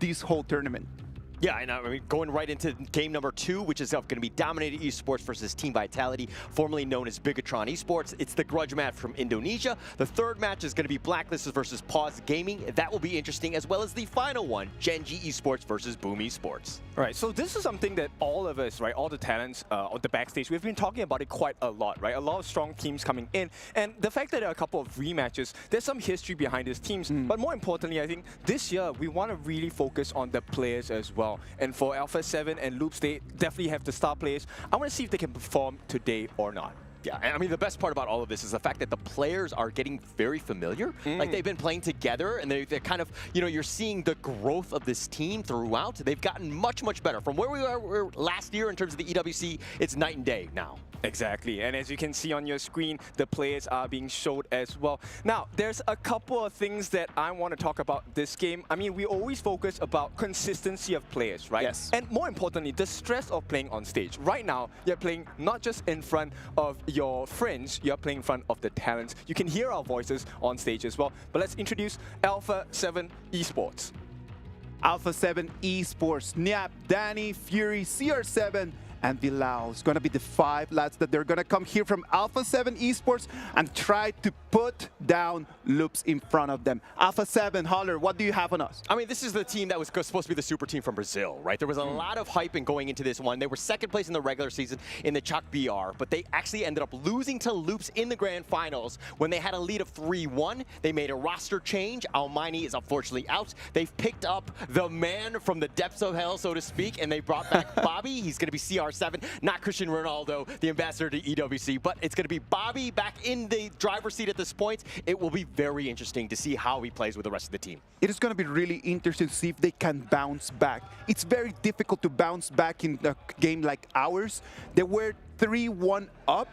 this whole tournament. Yeah, and I mean, going right into game number 2, which is going to be Dominator Esports versus Team Vitality, formerly known as Bigatron Esports. It's the grudge match from Indonesia. The third match is going to be Blacklisted versus Pause Gaming. That will be interesting, as well as the final one, Gen.G Esports versus Boom Esports. Right, so this is something that all of us, right, all the talents on the backstage, we've been talking about it quite a lot, right? A lot of strong teams coming in, and the fact that there are a couple of rematches, there's some history behind these teams. But more importantly, I think this year we want to really focus on the players as well. And for Alpha 7 and Loops, they definitely have the star players. I want to see if they can perform today or not. Yeah, I mean, the best part about all of this is the fact that the players are getting very familiar. Like, they've been playing together, and they're kind of, you know, you're seeing the growth of this team throughout. They've gotten much, much better. From where we were last year in terms of the EWC, it's night and day now. Exactly, and as you can see on your screen, the players are being showed as well. Now, there's a couple of things that I want to talk about this game. I mean, we always focus about consistency of players, right? Yes. And more importantly, the stress of playing on stage. Right now, you're playing not just in front of your friends, you're playing in front of the talents. You can hear our voices on stage as well. But let's introduce Alpha 7 Esports. Alpha 7 Esports, Nyap, Danny, Fury, CR7, and Bilal. It's going to be the 5 lads that they're going to come here from Alpha 7 Esports and try to put down Loops in front of them. Alpha 7, Holler, what do you have on us? I mean, this is the team that was supposed to be the super team from Brazil, right? There was a lot of hype in going into this one. They were second place in the regular season in the Chak BR, but they actually ended up losing to Loops in the grand finals when they had a lead of 3-1. They made a roster change. Almighty is unfortunately out. They've picked up the man from the depths of hell, so to speak, and they brought back Bobby. He's going to be CR7, not Cristiano Ronaldo, the ambassador to EWC, but it's going to be Bobby back in the driver's seat at this point. It will be very interesting to see how he plays with the rest of the team. It is going to be really interesting to see if they can bounce back. It's very difficult to bounce back in a game like ours. They were 3-1 up,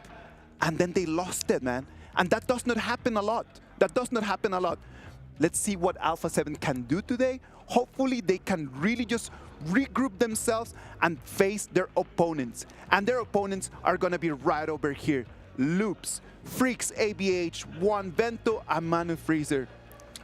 and then they lost it, man. And that does not happen a lot. That does not happen a lot. Let's see what Alpha 7 can do today. Hopefully, they can really just regroup themselves and face their opponents. And their opponents are going to be right over here. Loops, Freaks, ABH, One, Vento, and Manu Freezer.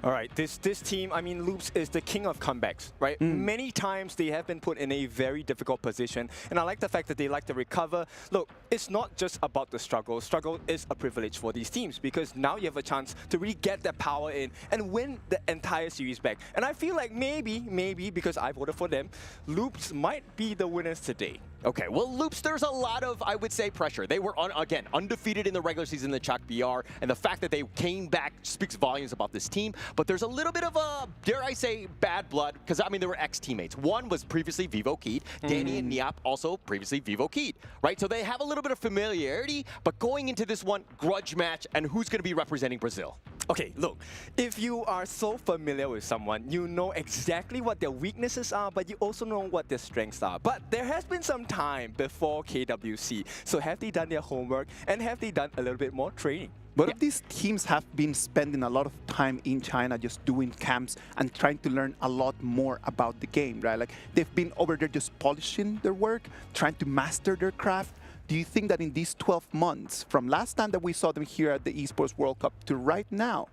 All right, this team, I mean, Loops is the king of comebacks, right? Many times they have been put in a very difficult position, and I like the fact that they like to recover. Look, it's not just about the struggle. Struggle is a privilege for these teams because now you have a chance to really get that power in and win the entire series back. And I feel like maybe, because I voted for them, Loops might be the winners today. Okay, well, Loops, there's a lot of, I would say, pressure. They were, again, undefeated in the regular season in the Chak BR, and the fact that they came back speaks volumes about this team. But there's a little bit of a, dare I say, bad blood, because, I mean, they were ex-teammates. One was previously Vivo Keed. Danny and Niap also previously Vivo Keed, right? So they have a little bit of familiarity, but going into this one, grudge match, and who's going to be representing Brazil? Okay, look, if you are so familiar with someone, you know exactly what their weaknesses are, but you also know what their strengths are. But there has been some time before KWC, so have they done their homework and have they done a little bit more training? But if these teams have been spending a lot of time in China just doing camps and trying to learn a lot more about the game, right? Like, they've been over there just polishing their work, trying to master their craft. Do you think that in these 12 months, from last time that we saw them here at the Esports World Cup to right now,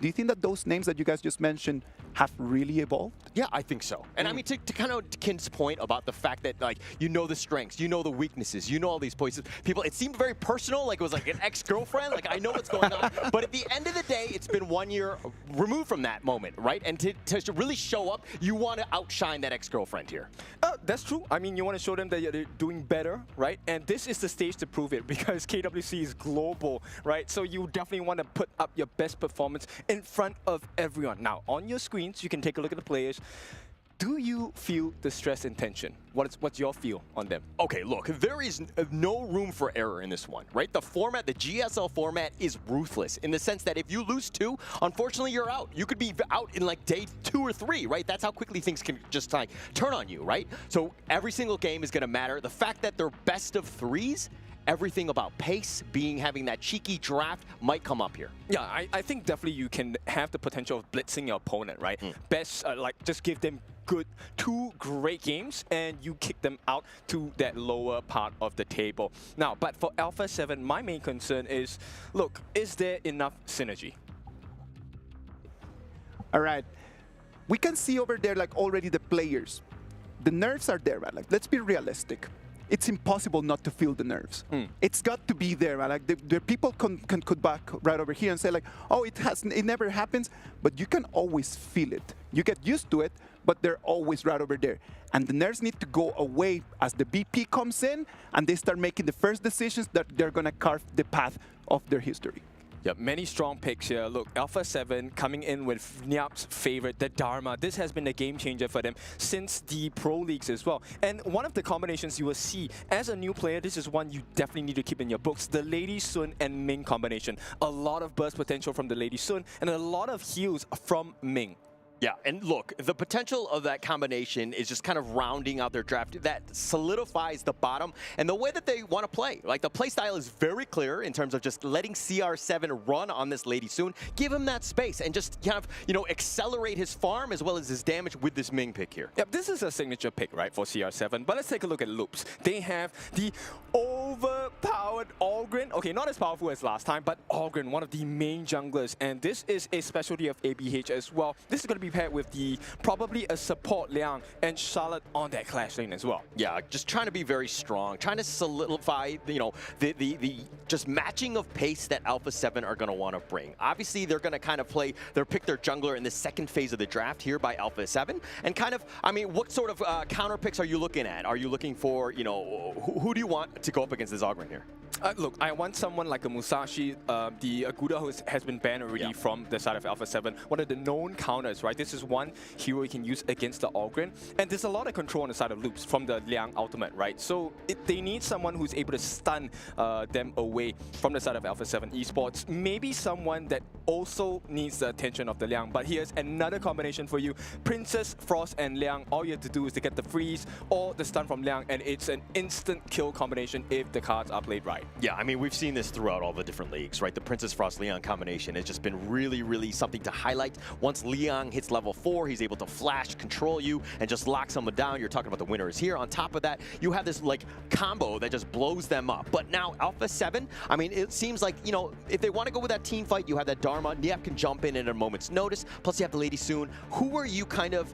do you think that those names that you guys just mentioned have really evolved? Yeah, I think so. And I mean, to kind of Kin's point about the fact that, like, you know the strengths, you know the weaknesses, you know all these places. People, it seemed very personal, like it was like an ex-girlfriend, like I know what's going on. But at the end of the day, it's been 1 year removed from that moment, right? And to really show up, you want to outshine that ex-girlfriend here. That's true. I mean, you want to show them that you're doing better, right? And this is the stage to prove it because KWC is global, right? So you definitely want to put up your best performance in front of everyone. Now, on your screens, you can take a look at the players. Do you feel the stress and tension? What's your feel on them? Okay, look, there is no room for error in this one, right? The format, the GSL format is ruthless in the sense that if you lose 2, unfortunately you're out. You could be out in like day 2 or 3, right? That's how quickly things can just like turn on you, right? So every single game is gonna matter. The fact that they're best of 3s, everything about pace, having that cheeky draft might come up here. Yeah, I think definitely you can have the potential of blitzing your opponent, right? Best, like, just give them 2 great games and you kick them out to that lower part of the table. Now, but for Alpha 7, my main concern is, look, is there enough synergy? All right. we can see over there like already the players. The nerves are there, man. Like, let's be realistic. It's impossible not to feel the nerves. It's got to be there, man. Like the people can cut back right over here and say like, oh, it never happens, but you can always feel it. You get used to it, but they're always right over there. And the nerves need to go away as the BP comes in and they start making the first decisions that they're gonna carve the path of their history. Yep, many strong picks here. Look, Alpha 7 coming in with Nyap's favorite, the Dharma. This has been a game changer for them since the Pro Leagues as well. And one of the combinations you will see as a new player, this is one you definitely need to keep in your books, the Lady Sun and Ming combination. A lot of burst potential from the Lady Sun and a lot of heals from Ming. Yeah, and look, the potential of that combination is just kind of rounding out their draft. That solidifies the bottom and the way that they want to play. Like, the play style is very clear in terms of just letting CR7 run on this Lady Soon, give him that space, and just kind of, you know, accelerate his farm as well as his damage with this Ming pick here. Yep, this is a signature pick, right, for CR7. But let's take a look at Loops. They have the overpowered Ogren. Okay, not as powerful as last time, but Ogren, one of the main junglers. And this is a specialty of ABH as well. This is going to be paired with the probably a support Liang and Charlotte on that clash lane as well. Yeah, just trying to be very strong, trying to solidify, you know, the just matching of pace that Alpha 7 are going to want to bring. Obviously, they're going to kind of pick their jungler in the second phase of the draft here by Alpha 7. And kind of, I mean, what sort of counter picks are you looking at? Are you looking for, you know, who do you want to go up against this Ogren here? Look, I want someone like a Musashi. The Aguda has been banned already from the side of Alpha 7. One of the known counters, right? This is one hero you can use against the Ogren. And there's a lot of control on the side of Loops from the Liang ultimate, right? So they need someone who's able to stun them away from the side of Alpha 7 Esports. Maybe someone that also needs the attention of the Liang. But here's another combination for you. Princess, Frost, and Liang. All you have to do is to get the freeze or the stun from Liang, and it's an instant kill combination if the cards are played right. Yeah, I mean, we've seen this throughout all the different leagues, right? The Princess Frost Leon combination has just been really, really something to highlight. Once Leon hits level 4, he's able to flash, control you, and just lock someone down. You're talking about the winners here. On top of that, you have this like combo that just blows them up. But now Alpha 7, I mean, it seems like, you know, if they want to go with that team fight, you have that Dharma. Nyap can jump in at a moment's notice. Plus, you have the Lady Soon. Who are you kind of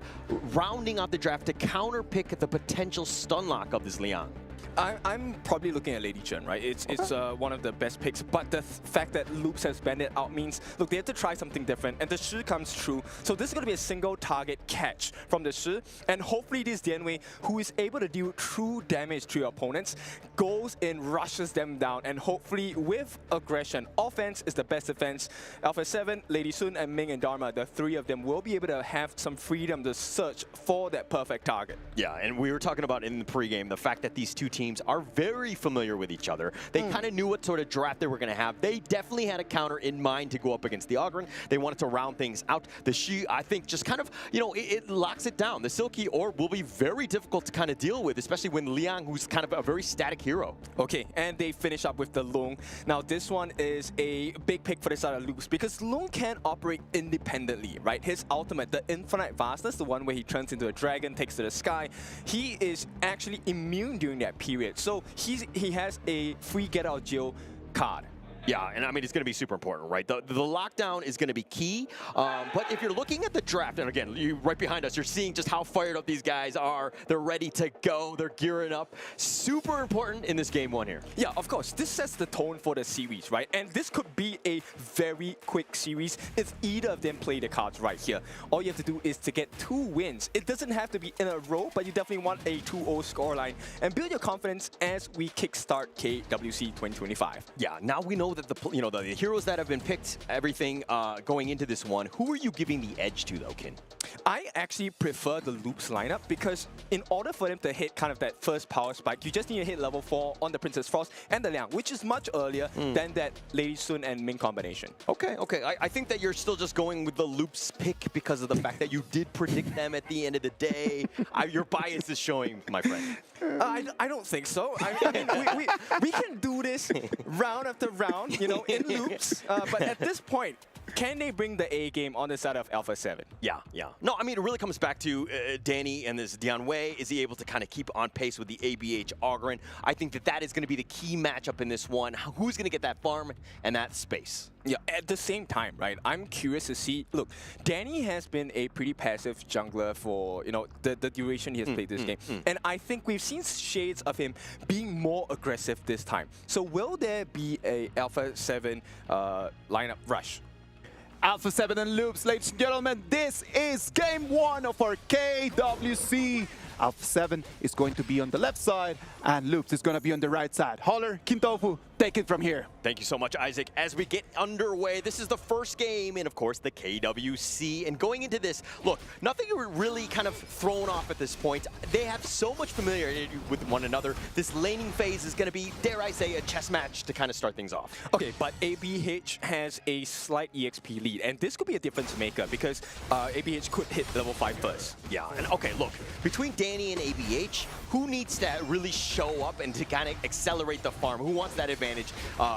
rounding out the draft to counter pick the potential stun lock of this Leon? I'm probably looking at Lady Chen, right? It's one of the best picks, but the fact that Loops has banned it out means, look, they have to try something different, and the Shi comes true. So this is going to be a single target catch from the Shi, and hopefully this Dianwei, who is able to deal true damage to your opponents, goes in, rushes them down, and hopefully with aggression. Offense is the best defense. Alpha 7, Lady Sun, and Ming and Dharma, the three of them will be able to have some freedom to search for that perfect target. Yeah, and we were talking about in the pregame the fact that these two teams are very familiar with each other. They kind of knew what sort of draft they were going to have. They definitely had a counter in mind to go up against the Ogren. They wanted to round things out. The Shi, I think, just kind of, you know, it locks it down. The Silky Orb will be very difficult to kind of deal with, especially when Liang, who's kind of a very static hero. Okay, and they finish up with the Lung. Now, this one is a big pick for the side of Loops because Lung can operate independently, right? His ultimate, the Infinite Vastness, the one where he turns into a dragon, takes to the sky, he is actually immune during that period. So he has a free get out of jail card. Yeah, and I mean, it's going to be super important, right? The lockdown is going to be key. But if you're looking at the draft, and again, right behind us, you're seeing just how fired up these guys are. They're ready to go. They're gearing up. Super important in this game one here. Yeah, of course. This sets the tone for the series, right? And this could be a very quick series if either of them play the cards right here. All you have to do is to get 2 wins. It doesn't have to be in a row, but you definitely want a 2-0 scoreline. And build your confidence as we kickstart KWC 2025. Yeah, now we know that the heroes that have been picked, everything going into this one. Who are you giving the edge to, though, Kin? I actually prefer the Loops lineup because in order for them to hit kind of that first power spike, you just need to hit level 4 on the Princess Frost and the Liang, which is much earlier than that Lady Sun and Ming combination. Okay. I think that you're still just going with the Loops pick because of the fact that you did predict them at the end of the day. Your bias is showing, my friend. I don't think so. I mean, we can do this round after round. around, you know, in loops. But at this point, can they bring the A game on the side of Alpha 7? Yeah. No, I mean, it really comes back to Danny and this Dion Wei. Is he able to kind of keep on pace with the ABH Ogren? I think that is going to be the key matchup in this one. Who's going to get that farm and that space? Yeah, at the same time, right, I'm curious to see, look, Danny has been a pretty passive jungler for, you know, the duration he has played this game. And I think we've seen shades of him being more aggressive this time. So will there be a Alpha 7 lineup rush? Alpha 7 and Loops, ladies and gentlemen, this is game 1 of our KWC. Alpha 7 is going to be on the left side, and Loops is going to be on the right side. Holler, Kintofu, take it from here. Thank you so much, Isaac. As we get underway, this is the first game in, of course, the KWC. And going into this, look, nothing really kind of thrown off at this point. They have so much familiarity with one another. This laning phase is going to be, dare I say, a chess match to kind of start things off. Okay, but ABH has a slight EXP lead, and this could be a difference maker because ABH could hit level 5 first. Yeah, and okay, look, between Danny and ABH, who needs to really show up and to kind of accelerate the farm? Who wants that advantage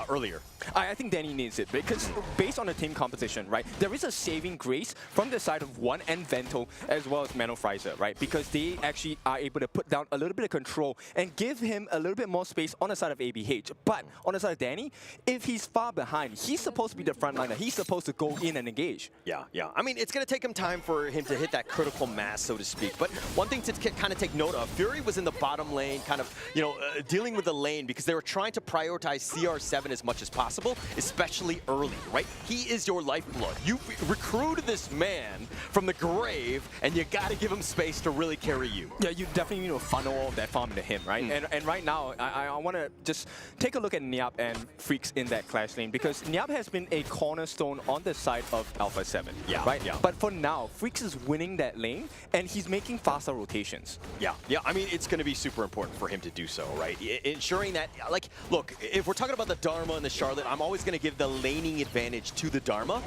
earlier? I think Danny needs it because based on the team composition, right, there is a saving grace from the side of One and Vento as well as Mano Frizer, right, because they actually are able to put down a little bit of control and give him a little bit more space on the side of ABH. But on the side of Danny, if he's far behind, he's supposed to be the frontliner. He's supposed to go in and engage. Yeah. I mean, it's going to take him time for him to hit that critical mass, so to speak. But one thing to kind of take note of, Fury was in the bottom lane, kind of, you know, dealing with the lane because they were trying to prioritize CR7 as much as possible, especially early, right? He is your lifeblood. You recruited this man from the grave, and you got to give him space to really carry you. Yeah, you definitely need to funnel all of that farm into him, right? And right now, I want to just take a look at Nyap and Freaks in that clash lane because Nyap has been a cornerstone on the side of Alpha 7, right? Yeah. But for now, Freaks is winning that lane, and he's making faster rotations. Yeah, I mean, it's going to be super important for him to do so, right? Ensuring that, like, look, if we're talking about the Dharma and the Charlotte, I'm always going to give the laning advantage to the Dharma,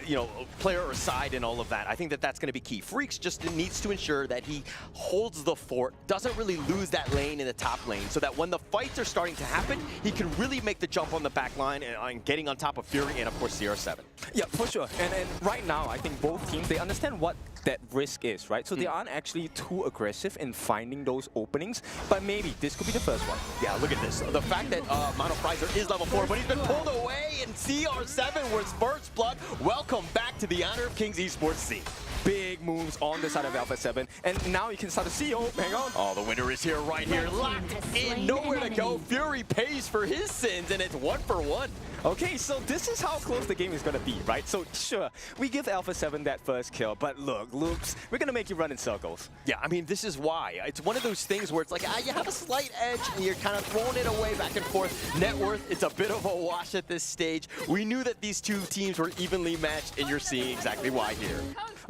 you know, player aside and all of that. I think that that's going to be key. Freaks just needs to ensure that he holds the fort, doesn't really lose that lane in the top lane, so that when the fights are starting to happen, he can really make the jump on the back line and getting on top of Fury and, of course, CR7. Yeah, for sure. And right now, I think both teams, they understand what that risk is, right? So they aren't actually too aggressive in finding those openings, but maybe this could be the first one. Yeah, look at this. The fact that Mano Frizer is level 4, but he's been pulled away, and CR7 was first blood. Welcome back to the Honor of Kings esports scene. Big moves on the side of Alpha 7, and now you can start to see, oh, hang on. Oh, the winner is here, right here, locked in, nowhere to go. Fury pays for his sins, and it's 1-for-1. Okay, so this is how close the game is going to be, right? So sure, we give Alpha 7 that first kill, but look, Loops, we're going to make you run in circles. Yeah, I mean, this is why. It's one of those things where it's like, you have a slight edge, and you're kind of throwing it away back and forth. Net worth, it's a bit of a wash at this stage. We knew that these two teams were evenly matched, and you're seeing exactly why here.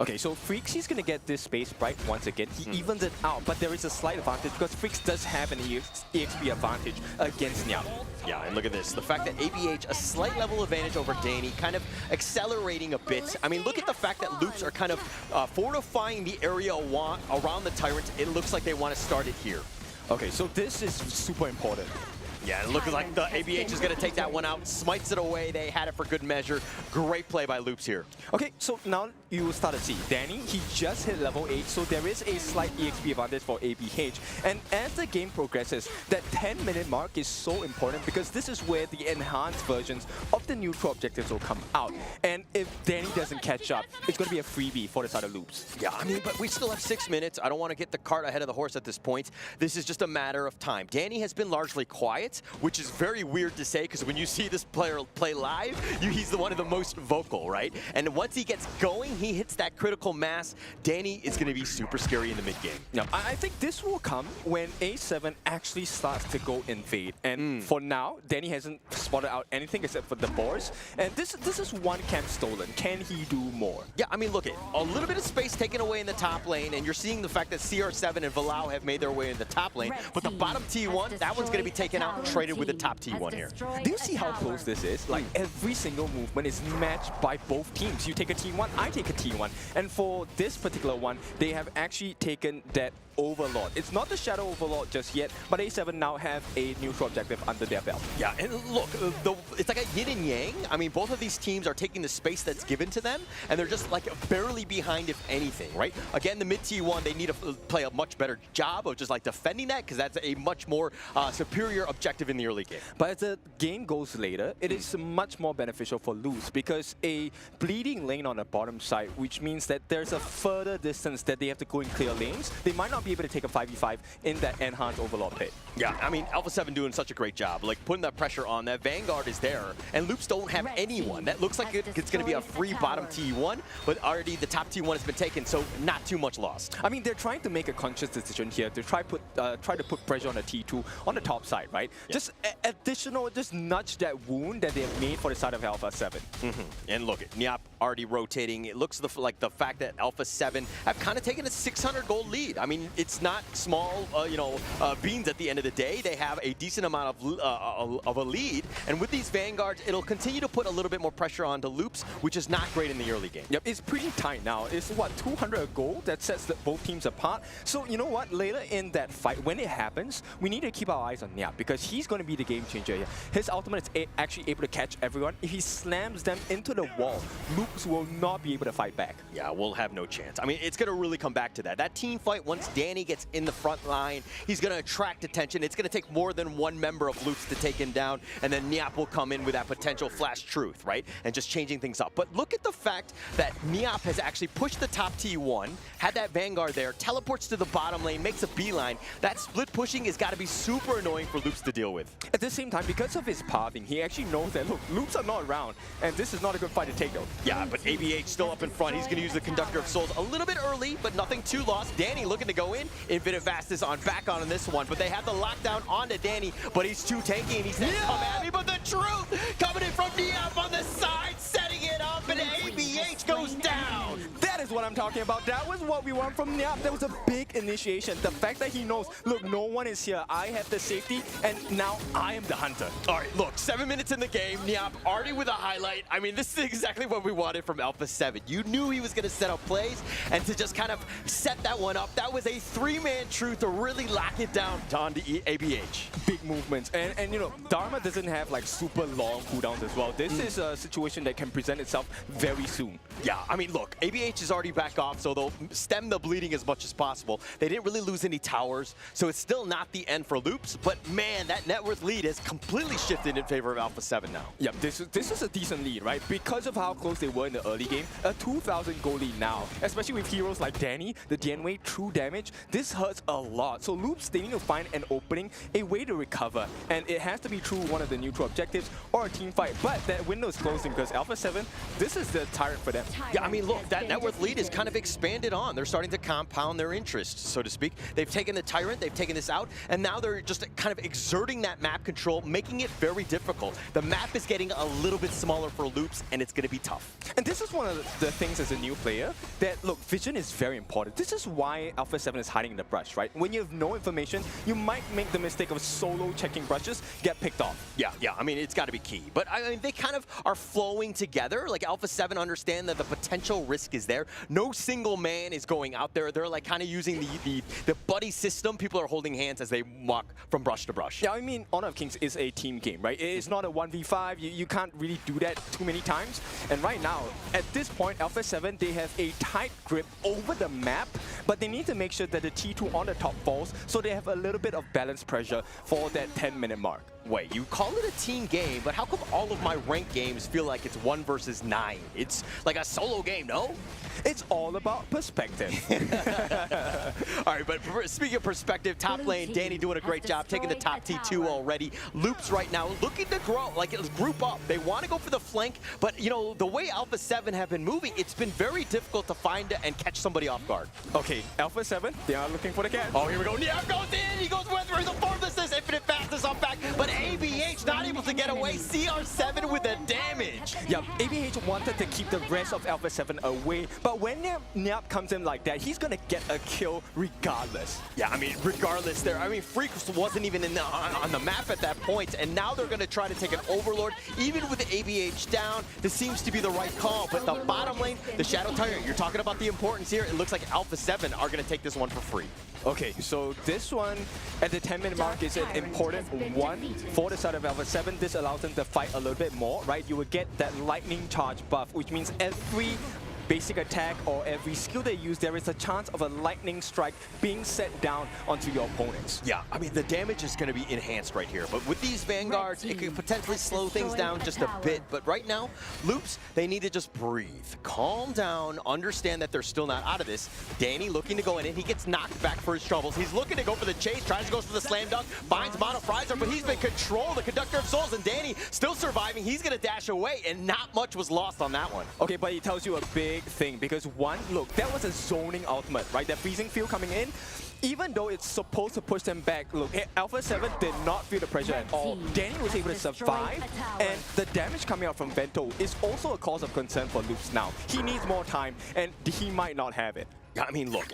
Okay, so Freaks, he's going to get this space right once again. He evens it out, but there is a slight advantage because Freaks does have an EXP advantage against Nyap. Yeah, and look at this. The fact that ABH, a slight level advantage over Danny, kind of accelerating a bit. I mean, look at the fact that Loops are kind of fortifying the area around the Tyrant. It looks like they want to start it here. Okay, so this is super important. Yeah, it looks like the ABH is going to take that one out, smites it away. They had it for good measure. Great play by Loops here. Okay, so now you will start to see. Danny, he just hit level 8, so there is a slight EXP advantage for ABH. And as the game progresses, that 10-minute mark is so important because this is where the enhanced versions of the neutral objectives will come out. And if Danny doesn't catch up, it's going to be a freebie for the side of Loops. Yeah, I mean, but we still have 6 minutes. I don't want to get the cart ahead of the horse at this point. This is just a matter of time. Danny has been largely quiet, which is very weird to say because when you see this player play live, he's the one of the most vocal, right? And once he gets going, he hits that critical mass. Danny is going to be super scary in the mid game. No, I think this will come when A7 actually starts to go invade. And for now, Danny hasn't spotted out anything except for the boars. And this is one camp stolen. Can he do more? Yeah, I mean, look, a little bit of space taken away in the top lane, and you're seeing the fact that CR7 and Valau have made their way in the top lane. But the bottom T1, that one's going to be taken out, traded with the top T1 here. Do you see how close this is? Like, every single movement is matched by both teams. You take a T1, I take a T1. And for this particular one, they have actually taken that Overlord. It's not the Shadow Overlord just yet, but A7 now have a neutral objective under their belt. Yeah, and look, it's like a yin and yang. I mean, both of these teams are taking the space that's given to them, and they're just like barely behind, if anything, right? Again, the mid T1, they need to play a much better job of just like defending that, because that's a much more superior objective in the early game. But as the game goes later, it is much more beneficial for Luz, because a bleeding lane on the bottom side, which means that there's a further distance that they have to go in clear lanes. They might not be able to take a 5v5 in that enhanced Overlord pit. Yeah, I mean, Alpha 7 doing such a great job, like putting that pressure on. That Vanguard is there, and Loops don't have anyone. That looks like it's going to be a free bottom T1, but already the top T1 has been taken, so not too much lost. I mean, they're trying to make a conscious decision here to try to put pressure on the T2 on the top side, right? Yeah. Just additional, just nudge that wound that they've made for the side of Alpha 7. And look, Niap already rotating. It looks like the fact that Alpha 7 have kind of taken a 600 gold lead. I mean, it's not small, beans at the end of the day. They have a decent amount of a lead, and with these Vanguards, it'll continue to put a little bit more pressure onto Loops, which is not great in the early game. Yep, it's pretty tight now. It's what, 200 gold that sets both teams apart. So you know what? Later in that fight, when it happens, we need to keep our eyes on Niap, because he's going to be the game changer here. His ultimate is actually able to catch everyone. If he slams them into the wall, Loops will not be able to fight back. Yeah, we'll have no chance. I mean, it's going to really come back to that. That team fight, once Danny gets in the front line, he's going to attract attention. It's going to take more than one member of Loops to take him down, and then Niap will come in with that potential flash truth, right? And just changing things up. But look at the fact that Niap has actually pushed the top T1, had that Vanguard there, teleports to the bottom lane, makes a beeline. That split pushing has got to be super annoying for Loops to deal with. At the same time, because of his pathing, he actually knows that, look, Loops are not around, and this is not a good fight to take, though. Yeah, but ABH still up in front. He's going to use the Conductor of Souls a little bit early, but nothing too lost. Danny looking to go in. Infinite Vastus on back on this one, but they have the lockdown onto Danny, but he's too tanky, and he's like, come at me, but the truth coming in from Niap on the side, setting it up, and ABH goes down. That is what I'm talking about. That was what we want from Niap. That was a big initiation. The fact that he knows, look, no one is here. I have the safety, and now I am the hunter. All right, look, 7 minutes in the game. Niap already with a highlight. I mean, this is exactly what we wanted from Alpha 7. You knew he was going to set up plays, and to just kind of set that one up, that was a three-man truth to really lock it down on the ABH. Big movements. And you know, Dharma doesn't have like super long cooldowns as well. This is a situation that can present itself very soon. Yeah, I mean, look, ABH is already back off, so they'll stem the bleeding as much as possible. They didn't really lose any towers, so it's still not the end for Loops, but man, that net worth lead has completely shifted in favor of Alpha 7 now. Yeah, this is a decent lead, right? Because of how close they were in the early game, a 2,000 goal lead now, especially with heroes like Danny, the Dianwei, true damage, this hurts a lot. So Loops, they need to find an opening, a way to recover, and it has to be through one of the neutral objectives or a team fight, but that window is closing because Alpha 7, this is the tyrant for them. Yeah, I mean, look, that net worth lead is kind of expanded on. They're starting to compound their interest, so to speak. They've taken the Tyrant, they've taken this out, and now they're just kind of exerting that map control, making it very difficult. The map is getting a little bit smaller for Loops, and it's going to be tough. And this is one of the things as a new player that, look, vision is very important. This is why Alpha 7 is hiding in the brush, right? When you have no information, you might make the mistake of solo checking brushes, get picked off. Yeah, I mean, it's got to be key. But I mean, they kind of are flowing together. Like Alpha 7 understand that the potential risk is there. No single man is going out there. They're like kind of using the buddy system. People are holding hands as they walk from brush to brush. Yeah, I mean, Honor of Kings is a team game, right? It's not a 1v5. You can't really do that too many times. And right now, at this point, Alpha 7, they have a tight grip over the map, but they need to make sure that the T2 on the top falls, so they have a little bit of balance pressure for that 10-minute mark. Wait, you call it a team game, but how come all of my ranked games feel like it's 1 versus 9? It's like a solo game, no? It's all about perspective. All right, but speaking of perspective, top lane, Danny doing a great job taking the top T2 already. Loops right now looking to grow, like group up. They want to go for the flank, but you know, the way Alpha 7 have been moving, it's been very difficult to find and catch somebody off guard. Okay, Alpha 7, they are looking for the catch. Oh, here we go. Niap goes in, he goes with the formlessness, infinite fastness on back, but ABH not able to get away. CR7 with the damage. Yeah, ABH wanted to keep the rest of Alpha 7 away, but when Nyap comes in like that, he's gonna get a kill regardless. Yeah, I mean, regardless there, I mean, Freaks wasn't even on the map at that point, and now they're gonna try to take an Overlord. Even with the ABH down, this seems to be the right call, but the bottom lane, the Shadow Tyrant, you're talking about the importance here. It looks like Alpha 7 are gonna take this one for free. Okay, so this one at the 10-minute mark is an important one for the side of Alpha 7. This allows them to fight a little bit more, right? You will get that lightning charge buff, which means every basic attack or every skill they use, there is a chance of a lightning strike being set down onto your opponents. Yeah, I mean, the damage is going to be enhanced right here, but with these Vanguards, it could potentially slow things down just a bit. But right now, Loops, they need to just breathe, calm down, understand that they're still not out of this. Danny looking to go in, and he gets knocked back for his troubles. He's looking to go for the chase, tries to go for the slam dunk, finds Mono Frizer, but he's been controlled, the Conductor of Souls, and Danny still surviving. He's going to dash away, and not much was lost on that one. Okay, but he tells you a big thing, because one, look, that was a zoning ultimate, right? That freezing field coming in, even though it's supposed to push them back, look, Alpha 7 did not feel the pressure at all. Danny was able to survive, and the damage coming out from Vento is also a cause of concern for Loops now. He needs more time, and he might not have it. I mean, look,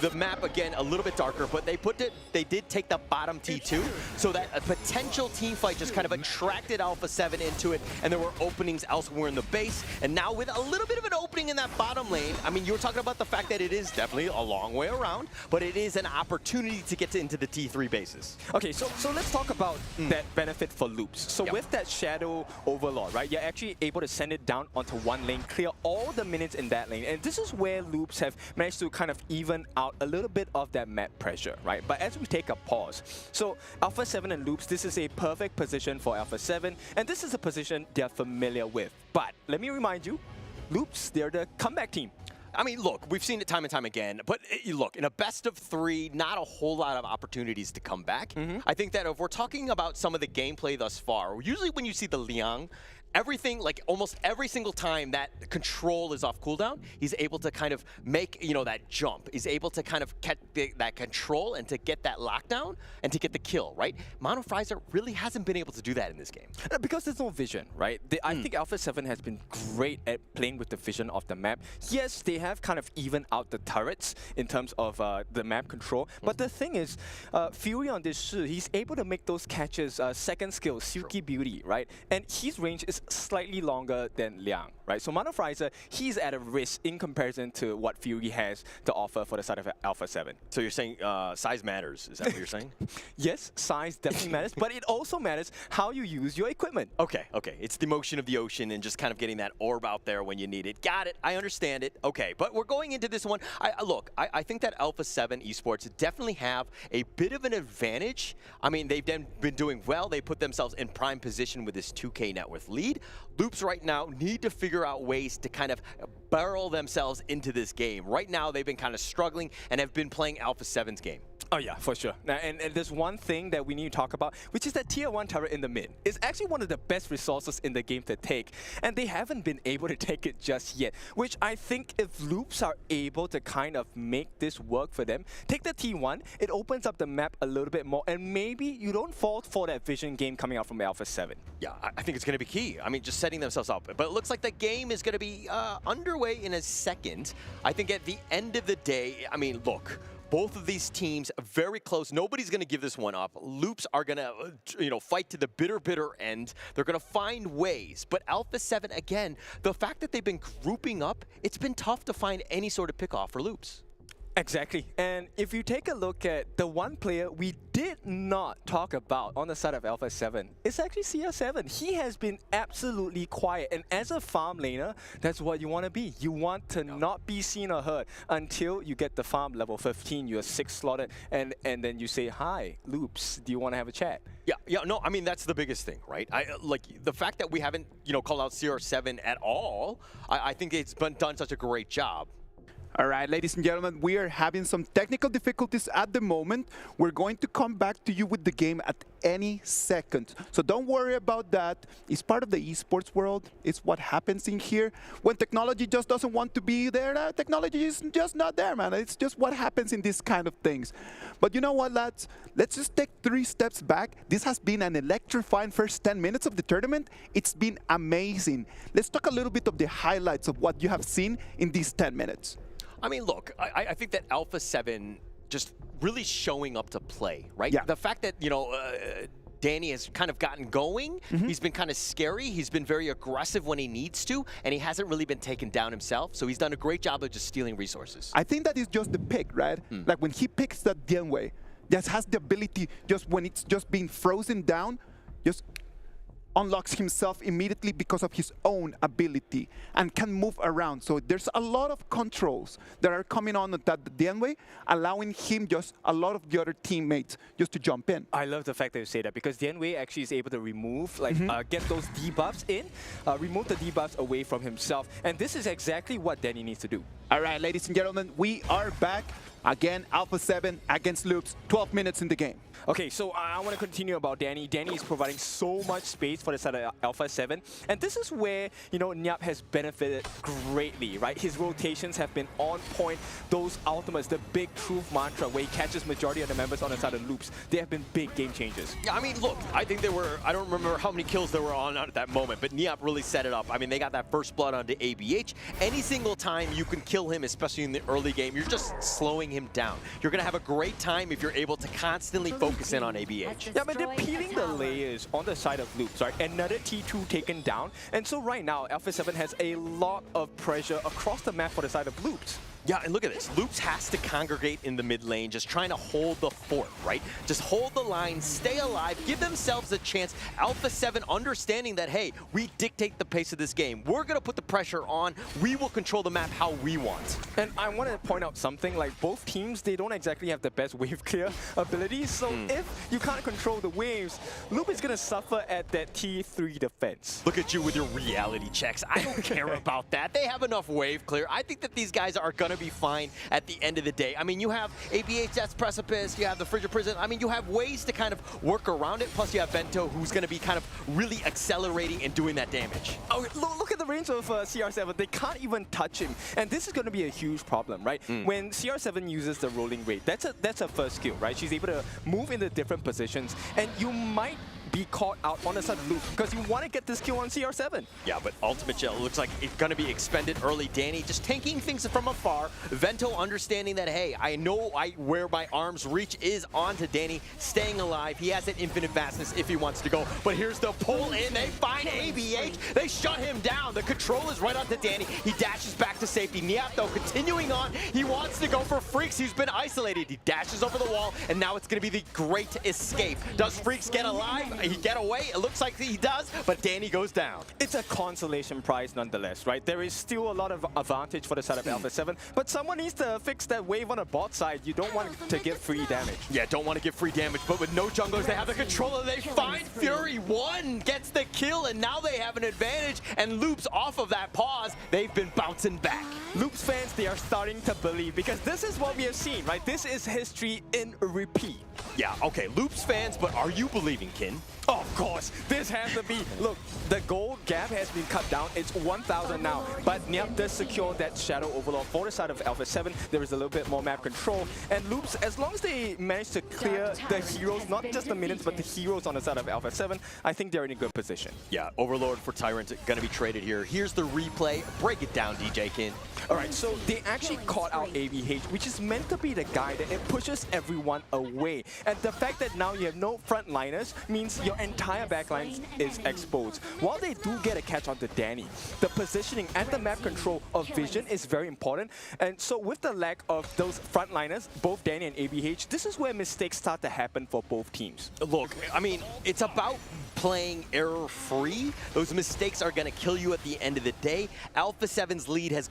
the map, again, a little bit darker, but they did take the bottom T2, so that a potential team fight just kind of attracted Alpha 7 into it, and there were openings elsewhere in the base. And now with a little bit of an opening in that bottom lane, I mean, you were talking about the fact that it is definitely a long way around, but it is an opportunity to get into the T3 bases. Okay, so let's talk about that benefit for Loops. So with that Shadow Overlord, right, you're actually able to send it down onto one lane, clear all the minutes in that lane, and this is where Loops have managed to kind of even out a little bit of that map pressure, right? But as we take a pause, so Alpha 7 and Loops, this is a perfect position for Alpha 7, and this is a position they're familiar with. But let me remind you, Loops, they're the comeback team. I mean, look, we've seen it time and time again, but look, in a best of 3, not a whole lot of opportunities to come back. I think that if we're talking about some of the gameplay thus far, usually when you see the Liang, everything, like almost every single time that control is off cooldown, he's able to kind of make, you know, that jump. He's able to kind of get that control and to get that lockdown and to get the kill, right? Mono Frizer really hasn't been able to do that in this game. Because there's no vision, right? I think Alpha 7 has been great at playing with the vision of the map. Yes, they have kind of evened out the turrets in terms of the map control, but the thing is, Fury on this Shi, he's able to make those catches, second skill, Silky Beauty, right? And his range is slightly longer than Liang, right? So Mono Frizer, he's at a risk in comparison to what Fury has to offer for the side of Alpha 7. So you're saying size matters, is that what you're saying? Yes, size definitely matters, but it also matters how you use your equipment. Okay, okay. It's the motion of the ocean and just kind of getting that orb out there when you need it. Got it. I understand it. Okay, but we're going into this one. I think that Alpha 7 Esports definitely have a bit of an advantage. I mean, they've been doing well. They put themselves in prime position with this 2K net worth lead. Loops right now need to figure out ways to kind of barrel themselves into this game. Right now, they've been kind of struggling and have been playing Alpha 7's game. Oh yeah, for sure. Now, and there's one thing that we need to talk about, which is that tier 1 turret in the mid. It's actually one of the best resources in the game to take, and they haven't been able to take it just yet, which I think if Loops are able to kind of make this work for them, take the T1, it opens up the map a little bit more, and maybe you don't fall for that vision game coming out from Alpha 7. Yeah, I think it's going to be key. I mean, just setting themselves up. But it looks like the game is going to be underway in a second. I think at the end of the day, I mean, look, both of these teams very close. Nobody's going to give this one up. Loops are going to, fight to the bitter end. They're going to find ways. But Alpha 7, again, the fact that they've been grouping up, it's been tough to find any sort of pick-off for Loops. Exactly. And if you take a look at the one player we did not talk about on the side of Alpha 7, it's actually CR7. He has been absolutely quiet. And as a farm laner, that's what you want to be. You want to not be seen or heard until you get the farm level 15, you're 6 slotted, and then you say, hi, Loops, do you want to have a chat? Yeah, no, I mean, that's the biggest thing, right? Like, the fact that we haven't, called out CR7 at all, I think it's been done such a great job. All right, ladies and gentlemen, we are having some technical difficulties at the moment. We're going to come back to you with the game at any second. So don't worry about that. It's part of the esports world. It's what happens in here. When technology just doesn't want to be there, technology is just not there, man. It's just what happens in these kind of things. But you know what, lads? Let's just take 3 steps back. This has been an electrifying first 10 minutes of the tournament. It's been amazing. Let's talk a little bit of the highlights of what you have seen in these 10 minutes. I mean, look, I think that Alpha 7 just really showing up to play, right? Yeah. The fact that, you know, Danny has kind of gotten going. He's been kind of scary. He's been very aggressive when he needs to, and he hasn't really been taken down himself. So he's done a great job of just stealing resources. I think that is just the pick, right? Like when he picks that Genway, just has the ability, just when it's just being frozen down, just unlocks himself immediately because of his own ability and can move around. So there's a lot of controls that are coming on at that Genway, allowing him just a lot of the other teammates just to jump in. I love the fact that you say that because Genway actually is able to remove, like, get those debuffs in, remove the debuffs away from himself. And this is exactly what Danny needs to do. All right, ladies and gentlemen, we are back. Again, Alpha 7 against Loops, 12 minutes in the game. Okay, so I want to continue about Danny. Danny is providing so much space for the side of Alpha 7. And this is where, you know, Nyap has benefited greatly, right? His rotations have been on point. Those ultimates, the big truth mantra where he catches majority of the members on the side of Loops, they have been big game changers. Yeah, I mean, look, I think they were, I don't remember how many kills they were on at that moment, but Nyap really set it up. I mean, they got that first blood onto ABH. Any single time you can kill him, especially in the early game, you're just slowing him down. You're going to have a great time if you're able to constantly focus in on ABH. Yeah, but they're peeling the layers on the side of Loops, right? Another T2 taken down. And so right now, Alpha 7 has a lot of pressure across the map for the side of Loops. Yeah, and look at this. Loops has to congregate in the mid lane, just trying to hold the fort, right? Just hold the line, stay alive, give themselves a chance. Alpha 7 understanding that, hey, we dictate the pace of this game. We're going to put the pressure on. We will control the map how we want. And I want to point out something, like both teams, they don't exactly have the best wave clear abilities. So if you can't control the waves, Loop is going to suffer at that T3 defense. Look at you with your reality checks. I don't care about that. They have enough wave clear. I think that these guys are going to be fine at the end of the day. I mean, you have ABH, that's Precipice, you have the Frigid Prison. I mean, you have ways to kind of work around it. Plus, you have Vento, who's going to be kind of really accelerating and doing that damage. Oh, look at the range of CR7. They can't even touch him. And this is going to be a huge problem, right? When CR7 uses the rolling rate, that's a first skill, right? She's able to move into different positions. And you might be caught out on the side of Loop because you want to get this kill on CR7. Yeah, but Ultimate Gel looks like it's going to be expended early. Danny just tanking things from afar. Vento understanding that, hey, I know where my arm's reach is onto Danny, staying alive. He has that infinite vastness if he wants to go. But here's the pull in. They find ABH. They shut him down. The control is right onto Danny. He dashes back to safety. Nyap, though, continuing on. He wants to go for Freaks. He's been isolated. He dashes over the wall, and now it's going to be the great escape. Does Freaks get alive? He get away? It looks like he does, but Danny goes down. It's a consolation prize nonetheless, right? There is still a lot of advantage for the side of Alpha 7, but someone needs to fix that wave on the bot side. You don't want to give free damage. Yeah, don't want to give free damage, but with no junglers, they have the controller. They find Fury. One gets the kill, and now they have an advantage, and Loops off of that pause. They've been bouncing back. Loops fans, they are starting to believe because this is what we have seen, right? This is history in repeat. Yeah, okay, Loops fans, but are you believing, Kin? Oh, of course, this has to be. Look, the gold gap has been cut down. It's 1,000 now, but Nyap does secure that Shadow Overlord for the side of Alpha 7. There is a little bit more map control, and Loops, as long as they manage to clear the heroes, not just the minions, but the heroes on the side of Alpha 7, I think they're in a good position. Yeah, Overlord for Tyrant going to be traded here. Here's the replay. Break it down, DJ Kin. All right, so they actually caught out ABH, which is meant to be the guy that it pushes everyone away. And the fact that now you have no frontliners means your entire backline is exposed. While they do get a catch onto Danny, the positioning and the map control of vision is very important. And so with the lack of those frontliners, both Danny and ABH, this is where mistakes start to happen for both teams. Look, I mean, it's about playing error-free. Those mistakes are going to kill you at the end of the day. Alpha 7's lead has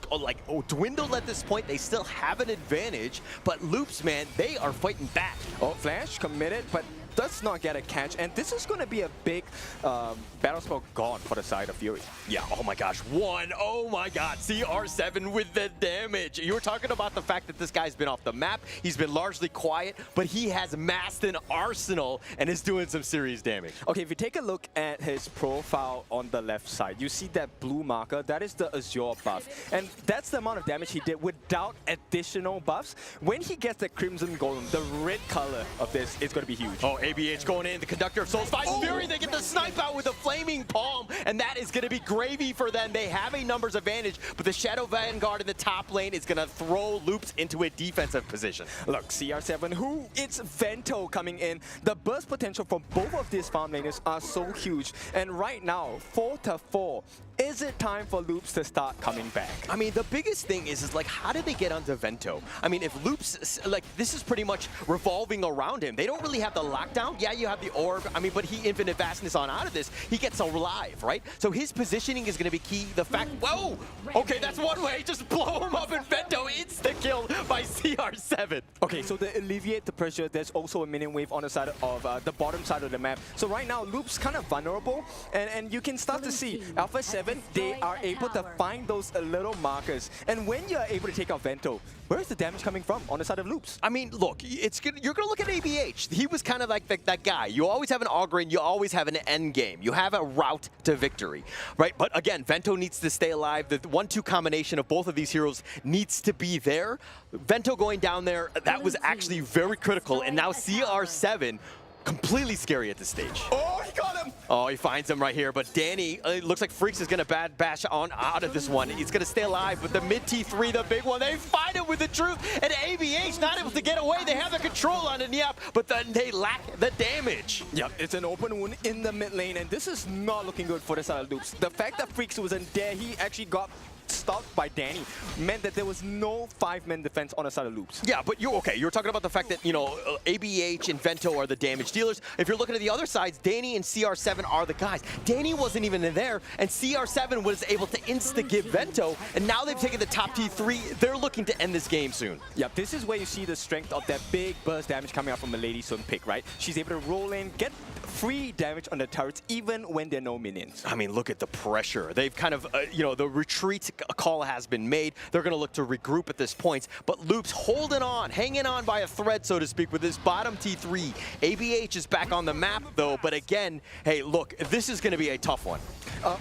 dwindled at this point. They still have an advantage, but Loops, man, they are fighting back. Oh, Flash committed, but does not get a catch, and this is going to be a big battle spell gone for the side of Fury. Yeah, oh my gosh, oh my god, CR7 with the damage. You were talking about the fact that this guy's been off the map, he's been largely quiet, but he has massed an arsenal and is doing some serious damage. Okay, if you take a look at his profile on the left side, you see that blue marker, that is the Azure buff. And that's the amount of damage he did without additional buffs. When he gets the Crimson Golem, the red color of this is going to be huge. Oh, ABH going in, the Conductor of Souls finds Fury, they get the snipe out with a Flaming Palm, and that is going to be gravy for them. They have a numbers advantage, but the Shadow Vanguard in the top lane is going to throw Loops into a defensive position. Look, CR7, who it's Vento coming in. The burst potential from both of these farm laners are so huge. And right now, 4-4. Is it time for Loops to start coming back? I mean, the biggest thing is like, how did they get onto Vento? I mean, if Loops, like, this is pretty much revolving around him. They don't really have the lockdown. Yeah, you have the orb. I mean, but he infinite vastness on out of this. He gets alive, right? So his positioning is going to be key. The fact, whoa, okay, that's one way. Just blow him up and Vento insta-kill by CR7. Okay, so to alleviate the pressure, there's also a minion wave on the side of the bottom side of the map. So right now, Loops kind of vulnerable, and you can start to see Alpha 7, they are able to find those little markers. And when you're able to take out Vento, where's the damage coming from on the side of Loops? I mean, look, it's good. You're going to look at ABH. He was kind of like that guy. You always have an Augurin, you always have an end game. You have a route to victory, right? But again, Vento needs to stay alive. The 1-2 combination of both of these heroes needs to be there. Vento going down there, that was actually very critical. And now CR7, completely scary at this stage. Oh, he got him! Oh, he finds him right here, but Danny, it looks like Freaks is gonna bad bash on out of this one. He's gonna stay alive, but the mid T3, the big one, they find him with the truth, and ABH not able to get away. They have the control on it, yep, but then they lack the damage. Yep, it's an open wound in the mid lane, and this is not looking good for the side of Loops. The fact that Freaks wasn't there, he actually got stopped by Danny, meant that there was no 5-man defense on the side of Loops. Yeah, but you're talking about the fact that, you know, ABH and Vento are the damage dealers. If you're looking at the other sides, Danny and CR7 are the guys. Danny wasn't even in there, and CR7 was able to insta-give Vento, and now they've taken the top T3. They're looking to end this game soon. Yeah, this is where you see the strength of that big burst damage coming out from the Lady Sun pick, right? She's able to roll in, get free damage on the turrets, even when there are no minions. I mean, look at the pressure. They've kind of, you know, the retreat call has been made. They're going to look to regroup at this point. But Loops holding on, hanging on by a thread, so to speak, with this bottom T3. ABH is back on the map, though. But again, hey, look, this is going to be a tough one.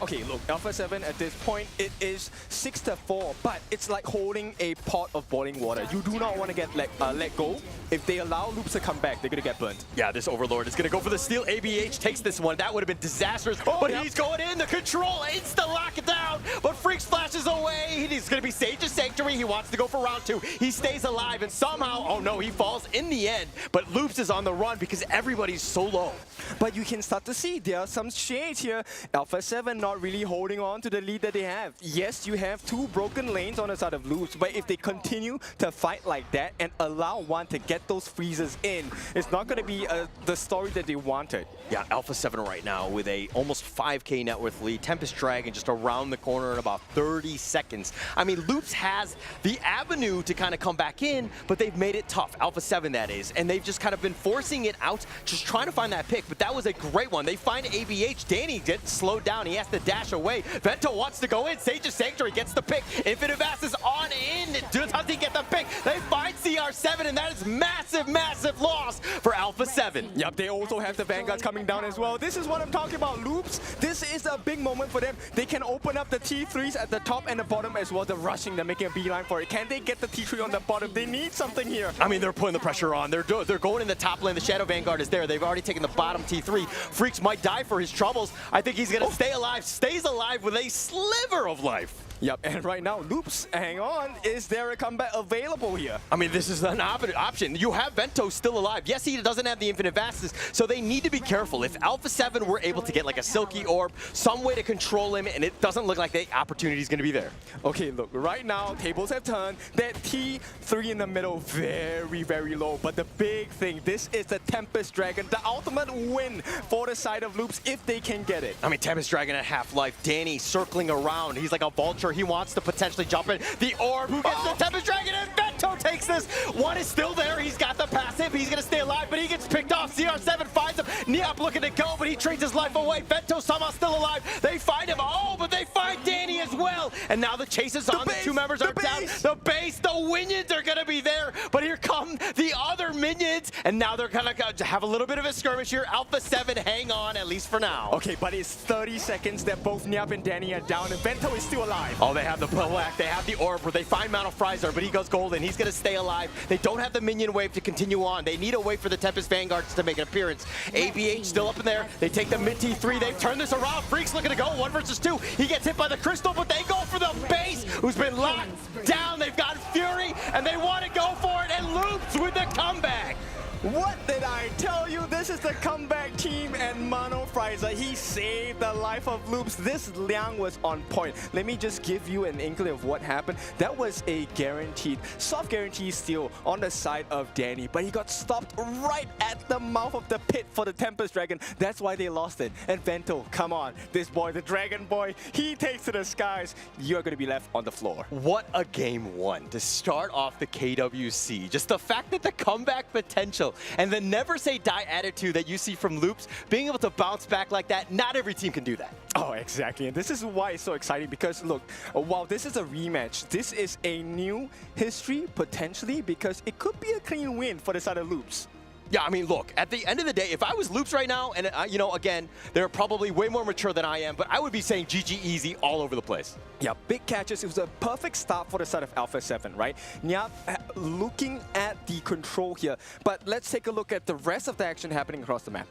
Okay, look, Alpha 7 at this point, it is 6-4, but it's like holding a pot of boiling water. You do not want to get let go. If they allow Loops to come back, they're going to get burnt. Yeah, this Overlord is going to go for the steal. ABH takes this one. That would have been disastrous, but he's going in. The control, insta-lock it down, but Freaks flashes away. He's going to be Sage's Sanctuary. He wants to go for round 2. He stays alive, and somehow, oh no, he falls in the end, but Loops is on the run because everybody's so low. But you can start to see there are some shades here. Alpha 7 not really holding on to the lead that they have. Yes, you have 2 broken lanes on the side of Loops, but if they continue to fight like that and allow one to get those freezes in, it's not going to be the story that they wanted. Yeah, Alpha 7 right now with a almost 5K net worth lead. Tempest Dragon just around the corner in about 30 seconds. I mean, Loops has the avenue to kind of come back in, but they've made it tough. Alpha 7, that is. And they've just kind of been forcing it out, just trying to find that pick. But that was a great one. They find ABH. Danny gets slowed down. He has to dash away. Vento wants to go in. Sage's Sanctuary gets the pick. Infinite Vast is on in. Does he get the pick? They find CR7, and that is massive, massive loss for Alpha 7. Yep, they also have the Vanguards coming down as well. This is what I'm talking about, Loops. This is a big moment for them. They can open up the T3s at the top and the bottom as well. They're rushing, they're making a beeline for it. Can they get the T3 on the bottom? They need something here. I mean, they're putting the pressure on. They're going in the top lane. The Shadow Vanguard is there. They've already taken the bottom T3. Freaks might die for his troubles. I think he's going to stay alive, stays alive with a sliver of life. Yep, and right now, Loops, hang on, is there a comeback available here? I mean, this is an option. You have Vento still alive. Yes, he doesn't have the infinite vastness, so they need to be careful. If Alpha 7 were able to get like a Silky Orb, some way to control him, and it doesn't look like the opportunity is going to be there. Okay, look, right now, tables have turned. That T3 in the middle, very, very low. But the big thing, this is the Tempest Dragon, the ultimate win for the side of Loops if they can get it. I mean, Tempest Dragon at half-life. Danny circling around. He's like a vulture. He wants to potentially jump in. The Orb gets the Tempest Dragon, and Vento Vento takes this. One is still there. He's got the passive. He's going to stay alive, but he gets picked off. CR7 finds him. Niap looking to go, but he trades his life away. Vento somehow still alive. They find him. Oh, but they find Danny as well. And now the chase is on. The two members are down. The base, the Winions are going to be there. But here come the other minions. And now they're going to have a little bit of a skirmish here. Alpha 7, hang on, at least for now. Okay, but it's 30 seconds that both Niap and Danny are down, and Vento is still alive. Oh, they have the black, they have the orb where they find Mount of Frizer, but he goes golden. He's going to stay alive. They don't have the minion wave to continue on. They need a way for the Tempest Vanguards to make an appearance. ABH still up in there. They take the mid T3. They've turned this around. Freak's looking to go 1 versus 2. He gets hit by the crystal, but they go for the base, who's been locked down. They've got Fury, and they want to go for it, and Loops with the comeback. What did I tell you? This is the comeback team, and Mano Frizer, he saved the life of Loops. This Liang was on point. Let me just give you an inkling of what happened. That was a guaranteed, soft guarantee steal on the side of Danny, but he got stopped right at the mouth of the pit for the Tempest Dragon. That's why they lost it. And Vento, come on, this boy, the Dragon Boy, he takes to the skies. You're going to be left on the floor. What a game one to start off the KWC. Just the fact that the comeback potential and the never say die attitude that you see from Loops, being able to bounce back like that, not every team can do that. Oh, exactly. And this is why it's so exciting, because look, while this is a rematch, this is a new history potentially, because it could be a clean win for the side of Loops. Yeah, I mean, look, at the end of the day, if I was Loops right now, and, you know, again, they're probably way more mature than I am, but I would be saying GG easy all over the place. Yeah, big catches. It was a perfect start for the side of Alpha 7, right? Niap looking at the control here, but let's take a look at the rest of the action happening across the map.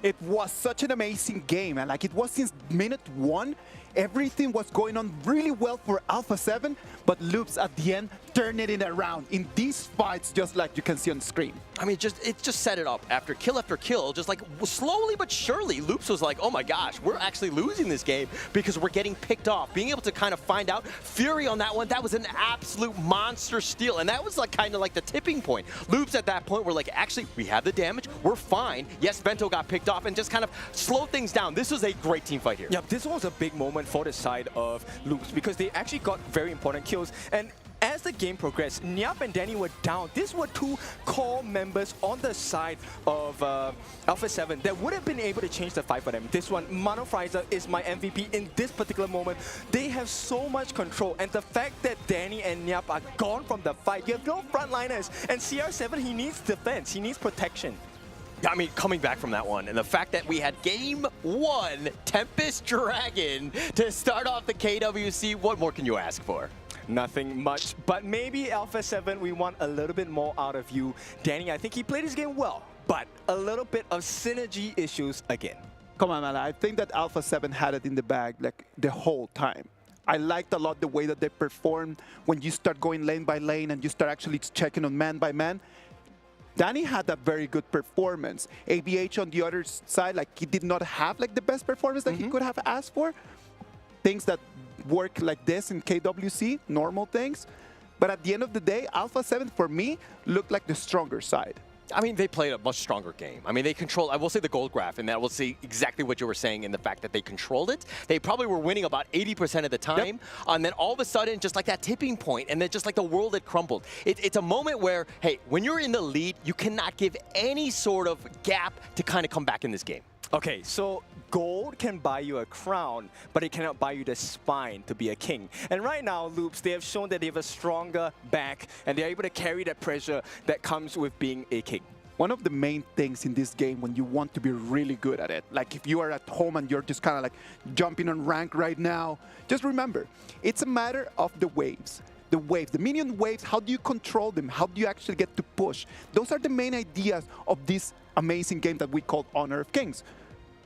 It was such an amazing game, and like it was since minute 1. Everything was going on really well for Alpha 7, but Loops at the end turned it around in these fights, just like you can see on the screen. I mean, it just set it up after kill, just like slowly but surely, Loops was like, oh my gosh, we're actually losing this game because we're getting picked off. Being able to kind of find out Fury on that one, that was an absolute monster steal, and that was like kind of like the tipping point. Loops at that point were like, actually, we have the damage, we're fine. Yes, Vento got picked off and just kind of slowed things down. This was a great team fight here. Yeah, this was a big moment for the side of Loops because they actually got very important kills. And as the game progressed, Niap and Danny were down. These were two core members on the side of Alpha 7 that would have been able to change the fight for them. This one, Mano Frizer, is my MVP in this particular moment. They have so much control, and the fact that Danny and Niap are gone from the fight, you have no frontliners, and CR7, he needs defense, he needs protection. I mean, coming back from that one, and the fact that we had game 1, Tempest Dragon, to start off the KWC, what more can you ask for? Nothing much, but maybe Alpha 7, we want a little bit more out of you. Danny, I think he played his game well, but a little bit of synergy issues again. Come on, man. I think that Alpha 7 had it in the bag like the whole time. I liked a lot the way that they performed when you start going lane by lane and you start actually checking on man by man. Danny had a very good performance. ABH on the other side, like he did not have like the best performance that he could have asked for. Things that work like this in KWC, normal things. But at the end of the day, Alpha 7 for me looked like the stronger side. I mean, they played a much stronger game. I mean, they controlled, I will say the gold graph, and that will see exactly what you were saying in the fact that they controlled it. They probably were winning about 80% of the time, and then all of a sudden, just like that tipping point, and then just like the world had crumbled. It's a moment where, hey, when you're in the lead, you cannot give any sort of gap to kind of come back in this game. Okay, so gold can buy you a crown, but it cannot buy you the spine to be a king. And right now, Loops, they have shown that they have a stronger back, and they're able to carry that pressure that comes with being a king. One of the main things in this game when you want to be really good at it, like if you are at home and you're just kind of like jumping on rank right now, just remember, it's a matter of the waves. The waves, the minion waves, how do you control them? How do you actually get to push? Those are the main ideas of this amazing game that we call Honor of Kings.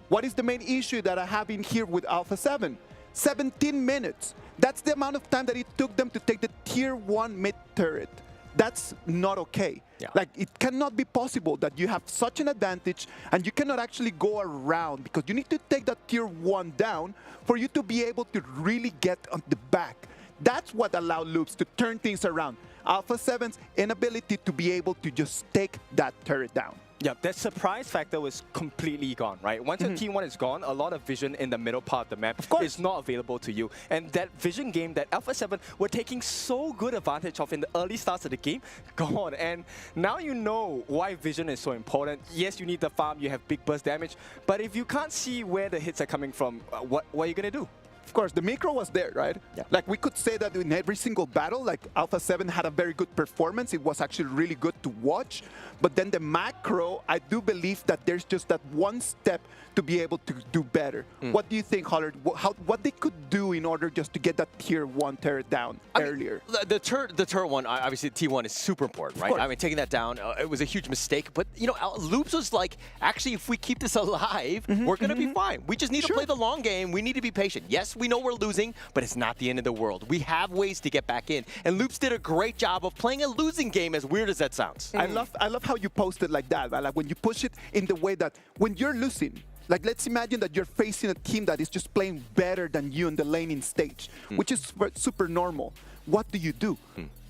What is the main issue that I have in here with Alpha 7? 17 minutes. That's the amount of time that it took them to take the tier 1 mid turret. That's not okay. Yeah. Like, it cannot be possible that you have such an advantage and you cannot actually go around because you need to take that tier 1 down for you to be able to really get on the back. That's what allowed Loops to turn things around. Alpha 7's inability to be able to just take that turret down. Yeah, that surprise factor was completely gone, right? Once your T1 is gone, a lot of vision in the middle part of the map is not available to you. And that vision game that Alpha 7 were taking so good advantage of in the early starts of the game, gone. And now you know why vision is so important. Yes, you need the farm, you have big burst damage, but if you can't see where the hits are coming from, what are you going to do? Of course, the micro was there, right? Yeah. Like, we could say that in every single battle, like, Alpha 7 had a very good performance. It was actually really good to watch. But then the macro, I do believe that there's just that one step to be able to do better. What do you think, Hollard? What they could do in order just to get that tier 1 turret down earlier? The turret one, obviously T1 is super important, right? I mean, taking that down, it was a huge mistake. But, you know, Loops was like, actually, if we keep this alive, we're going to be fine. We just need to play the long game. We need to be patient. Yes, we know we're losing, but it's not the end of the world. We have ways to get back in. And Loops did a great job of playing a losing game, as weird as that sounds. I love how you posted like that, man. Like, when you push it in the way that when you're losing, like, let's imagine that you're facing a team that is just playing better than you in the laning stage, which is super normal. What do you do?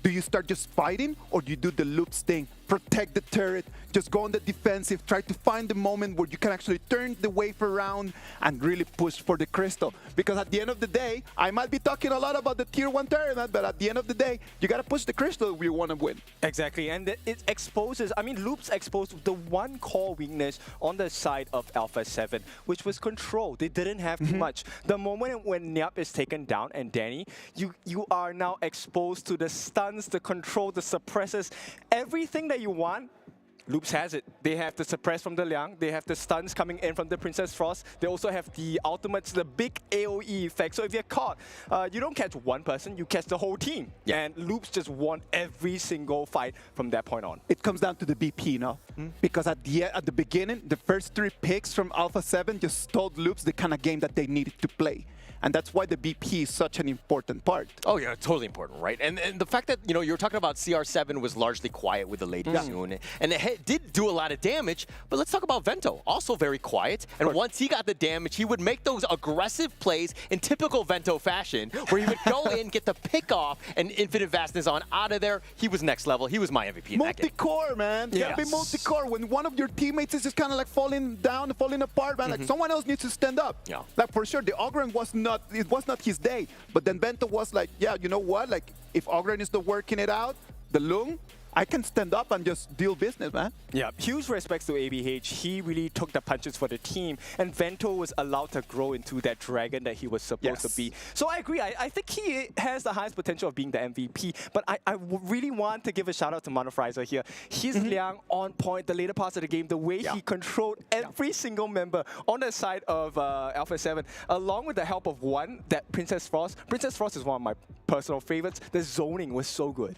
Do you start just fighting, or do you do the Loops thing? Protect the turret, just go on the defensive, try to find the moment where you can actually turn the wave around and really push for the crystal. Because at the end of the day, I might be talking a lot about the tier 1 turret, but at the end of the day, you gotta push the crystal if you wanna win. Exactly, and it exposes, I mean, Loops exposed the one core weakness on the side of Alpha 7, which was control. They didn't have too much. The moment when Nyap is taken down and Danny, you are now exposed to the stuns, the control, the suppressors, everything that you want. Loops has it. They have the suppress from the Liang. They have the stuns coming in from the Princess Frost. They also have the ultimates, the big AoE effect. So if you're caught, you don't catch one person, you catch the whole team. And Loops just won every single fight from that point on. It comes down to the BP, no? Because at the beginning, the first 3 picks from Alpha 7 just told Loops the kind of game that they needed to play. And that's why the BP is such an important part. Oh, yeah, totally important, right? And the fact that, you know, you were talking about CR7 was largely quiet with the Lady Soon, and it did do a lot of damage, but let's talk about Vento, also very quiet. And once he got the damage, he would make those aggressive plays in typical Vento fashion, where he would go in, get the pick off, and Infinite Vastness on out of there. He was next level. He was my MVP in that game. Multi-core, man. Yeah. Be multi-core. When one of your teammates is just kind of like falling down, falling apart, man, like someone else needs to stand up. Yeah. Like, for sure, the Ogren was not his day, but then Bento was like, yeah, you know what, like, if Ogren is not working it out, the Lung, I can stand up and just deal business, man. Yeah, huge respects to ABH. He really took the punches for the team, and Vento was allowed to grow into that dragon that he was supposed to be. So I agree. I think he has the highest potential of being the MVP, but I really want to give a shout out to Monofrizer here. His Liang on point, the later parts of the game, the way he controlled every single member on the side of Alpha 7, along with the help of one, that Princess Frost. Princess Frost is one of my personal favorites. The zoning was so good.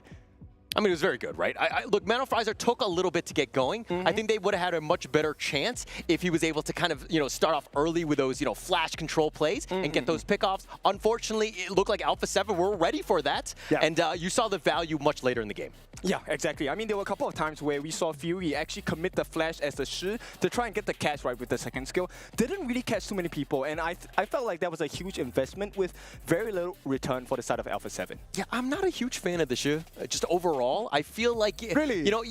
I mean, it was very good, right? Look, Manofrizer took a little bit to get going. I think they would have had a much better chance if he was able to kind of, you know, start off early with those, you know, flash control plays and get those pickoffs. Unfortunately, it looked like Alpha 7 were ready for that, and you saw the value much later in the game. Yeah, exactly. I mean, there were a couple of times where we saw Fury actually commit the flash as the Shi to try and get the catch right with the second skill. Didn't really catch too many people, and I felt like that was a huge investment with very little return for the side of Alpha 7. Yeah, I'm not a huge fan of the Shi, just overall. I feel like, you know,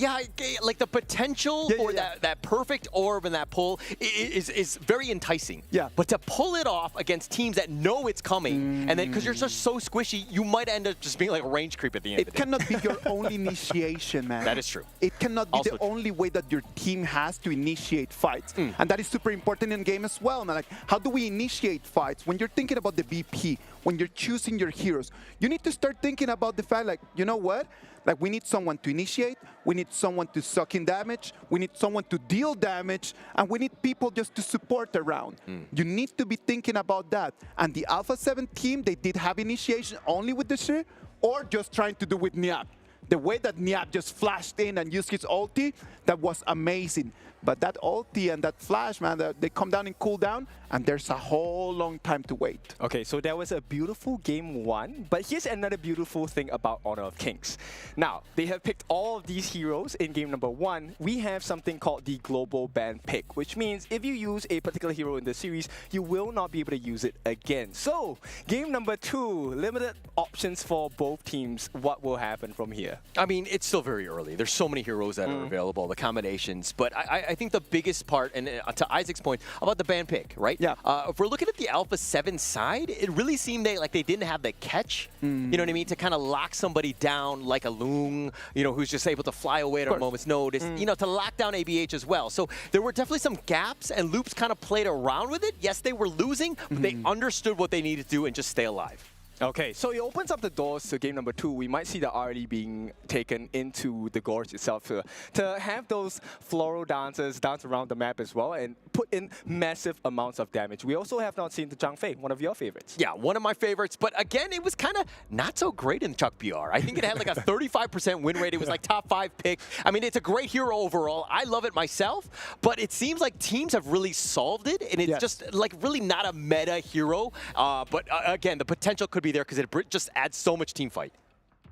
like the potential for that perfect orb and that pull is very enticing. Yeah. But to pull it off against teams that know it's coming, and then because you're just so squishy, you might end up just being like a range creep at the end of the day. It cannot be your only initiation, man. That is true. It cannot be Also the only way that your team has to initiate fights. And that is super important in game as well, man. Like, how do we initiate fights? When you're thinking about the BP, when you're choosing your heroes, you need to start thinking about the fact, like, you know what? Like, we need someone to initiate, we need someone to suck in damage, we need someone to deal damage, and we need people just to support around. You need to be thinking about that. And the Alpha 7 team, they did have initiation only with the Shi, or just trying to do with Nyap. The way that Nyap just flashed in and used his ulti, that was amazing. But that ulti and that flash, man, they come down in cooldown, and there's a whole long time to wait. Okay, so that was a beautiful game 1, but here's another beautiful thing about Honor of Kings. Now, they have picked all of these heroes in game number 1. We have something called the global ban pick, which means if you use a particular hero in the series, you will not be able to use it again. So, game number 2, limited options for both teams. What will happen from here? I mean, it's still very early. There's so many heroes that are available, the combinations. But I think the biggest part, and to Isaac's point, about the ban pick, right? Yeah. If we're looking at the Alpha 7 side, it really seemed like they didn't have the catch, you know what I mean, to kind of lock somebody down like a Loong, who's just able to fly away at a moment's notice, to lock down ABH as well. So there were definitely some gaps, and Loops kind of played around with it. Yes, they were losing, but they understood what they needed to do and just stay alive. Okay, so it opens up the doors to game number 2. We might see the RD being taken into the gorge itself to have those floral dancers dance around the map as well and put in massive amounts of damage. We also have not seen the Zhang Fei, one of your favorites. Yeah, one of my favorites, but again, it was kind of not so great in Chuck BR. I think it had like a 35% win rate. It was like top 5 pick. I mean, it's a great hero overall. I love it myself, but it seems like teams have really solved it, and it's just like really not a meta hero. But again, the potential could be there because it just adds so much team fight.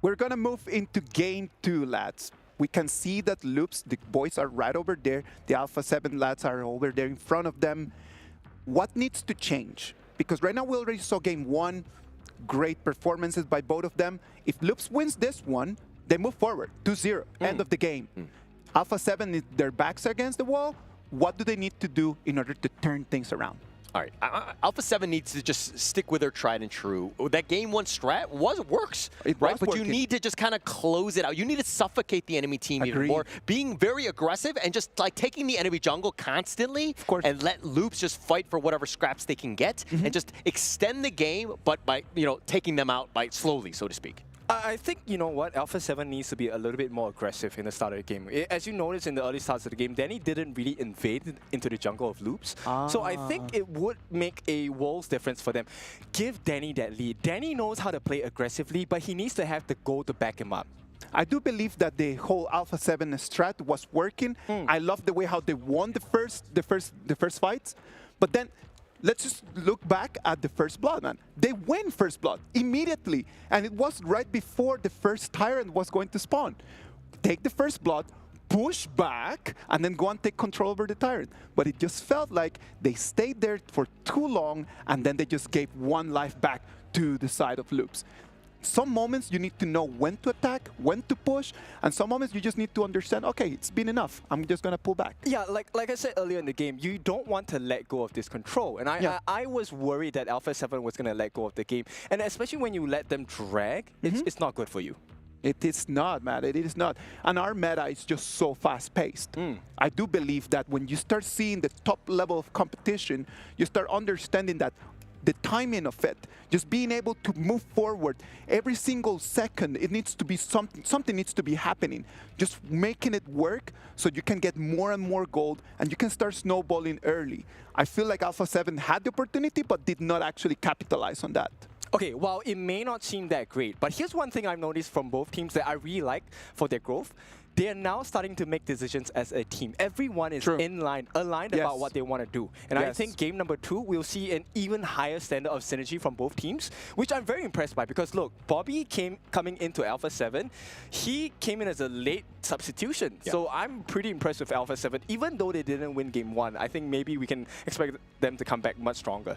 We're going to move into game 2, lads. We can see that Loops, the boys are right over there. The Alpha 7 lads are over there in front of them. What needs to change? Because right now we already saw game 1, great performances by both of them. If Loops wins this one, they move forward, 2-0, end of the game. Alpha 7, their backs are against the wall. What do they need to do in order to turn things around? All right, Alpha 7 needs to just stick with their tried and true. That game 1 strat works, right? But you need to just kind of close it out. You need to suffocate the enemy team even more, being very aggressive and just like taking the enemy jungle constantly and let Loops just fight for whatever scraps they can get and just extend the game, but by taking them out by slowly, so to speak. I think, you know what, Alpha 7 needs to be a little bit more aggressive in the start of the game. As you noticed in the early starts of the game, Danny didn't really invade into the jungle of Loops. So I think it would make a world's difference for them. Give Danny that lead. Danny knows how to play aggressively, but he needs to have the goal to back him up. I do believe that the whole Alpha 7 strat was working. I love the way how they won the first fights. But then let's just look back at the first blood, man. They win first blood immediately, and it was right before the first tyrant was going to spawn. Take the first blood, push back, and then go and take control over the tyrant. But it just felt like they stayed there for too long, and then they just gave 1 life back to the side of Loops. Some moments you need to know when to attack, when to push, and some moments you just need to understand, okay, it's been enough. I'm just going to pull back. Yeah, like I said earlier in the game, you don't want to let go of this control. And I was worried that Alpha 7 was going to let go of the game. And especially when you let them drag, it's not good for you. It is not, man. It is not. And our meta is just so fast-paced. I do believe that when you start seeing the top level of competition, you start understanding that the timing of it, just being able to move forward every single second, it needs to be something needs to be happening. Just making it work so you can get more and more gold and you can start snowballing early. I feel like Alpha 7 had the opportunity but did not actually capitalize on that. Okay, well, it may not seem that great, but here's one thing I've noticed from both teams that I really like for their growth. They are now starting to make decisions as a team. Everyone is aligned about what they want to do. And I think game number 2, we'll see an even higher standard of synergy from both teams, which I'm very impressed by because, look, Bobby coming into Alpha 7, he came in as a late substitution. So I'm pretty impressed with Alpha 7. Even though they didn't win game 1, I think maybe we can expect them to come back much stronger.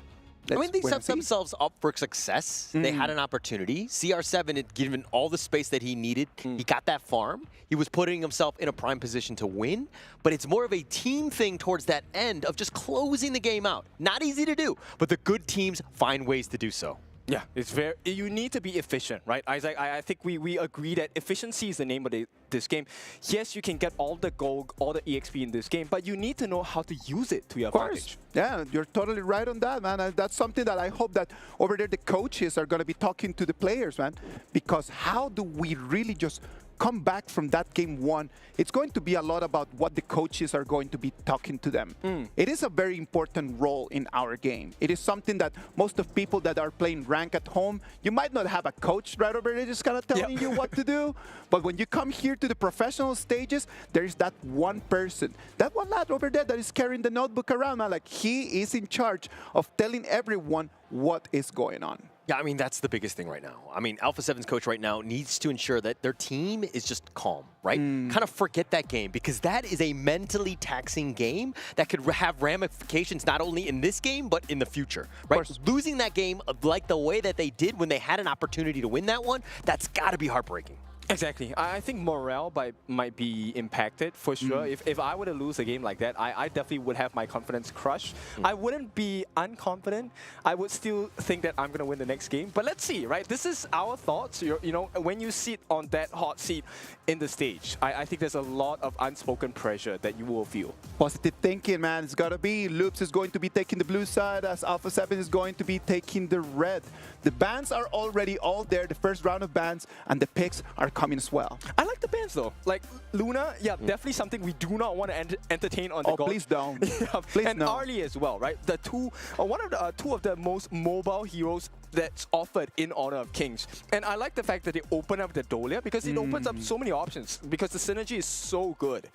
I mean, they set themselves up for success. They had an opportunity. CR7 had given all the space that he needed. He got that farm. He was putting himself in a prime position to win. But it's more of a team thing towards that end of just closing the game out. Not easy to do, but the good teams find ways to do so. Yeah, it's very. You need to be efficient, right, Isaac? I think we agree that efficiency is the name of this game. Yes, you can get all the gold, all the EXP in this game, but you need to know how to use it to your advantage. Yeah, you're totally right on that, man. That's something that I hope that over there the coaches are going to be talking to the players, man. Because how do we really just come back from that game 1? It's going to be a lot about what the coaches are going to be talking to them. It is a very important role in our game. It is something that most of people that are playing rank at home, you might not have a coach right over there just kind of telling you what to do. But when you come here to the professional stages, there is that one person, that one lad over there that is carrying the notebook around, man. Like, he is in charge of telling everyone what is going on. Yeah, I mean, that's the biggest thing right now. I mean, Alpha 7's coach right now needs to ensure that their team is just calm, right? Kind of forget that game, because that is a mentally taxing game that could have ramifications not only in this game, but in the future, right? Losing that game like the way that they did when they had an opportunity to win that one, that's got to be heartbreaking. Exactly. I think morale might be impacted for sure. If I were to lose a game like that, I definitely would have my confidence crushed. I wouldn't be unconfident. I would still think that I'm going to win the next game. But let's see, right? This is our thoughts. You know, when you sit on that hot seat in the stage, I think there's a lot of unspoken pressure that you will feel. Positive thinking, man. It's got to be. Loops is going to be taking the blue side as Alpha 7 is going to be taking the red. The bans are already all there, the first round of bans, and the picks are coming as well. I like the bans though. Like Luna, yeah, definitely something we do not want to entertain on the God. Please don't. Yeah, please and no. Arlie as well, right? The two of the most mobile heroes that's offered in Honor of Kings. And I like the fact that they open up the Dolia because it opens up so many options because the synergy is so good.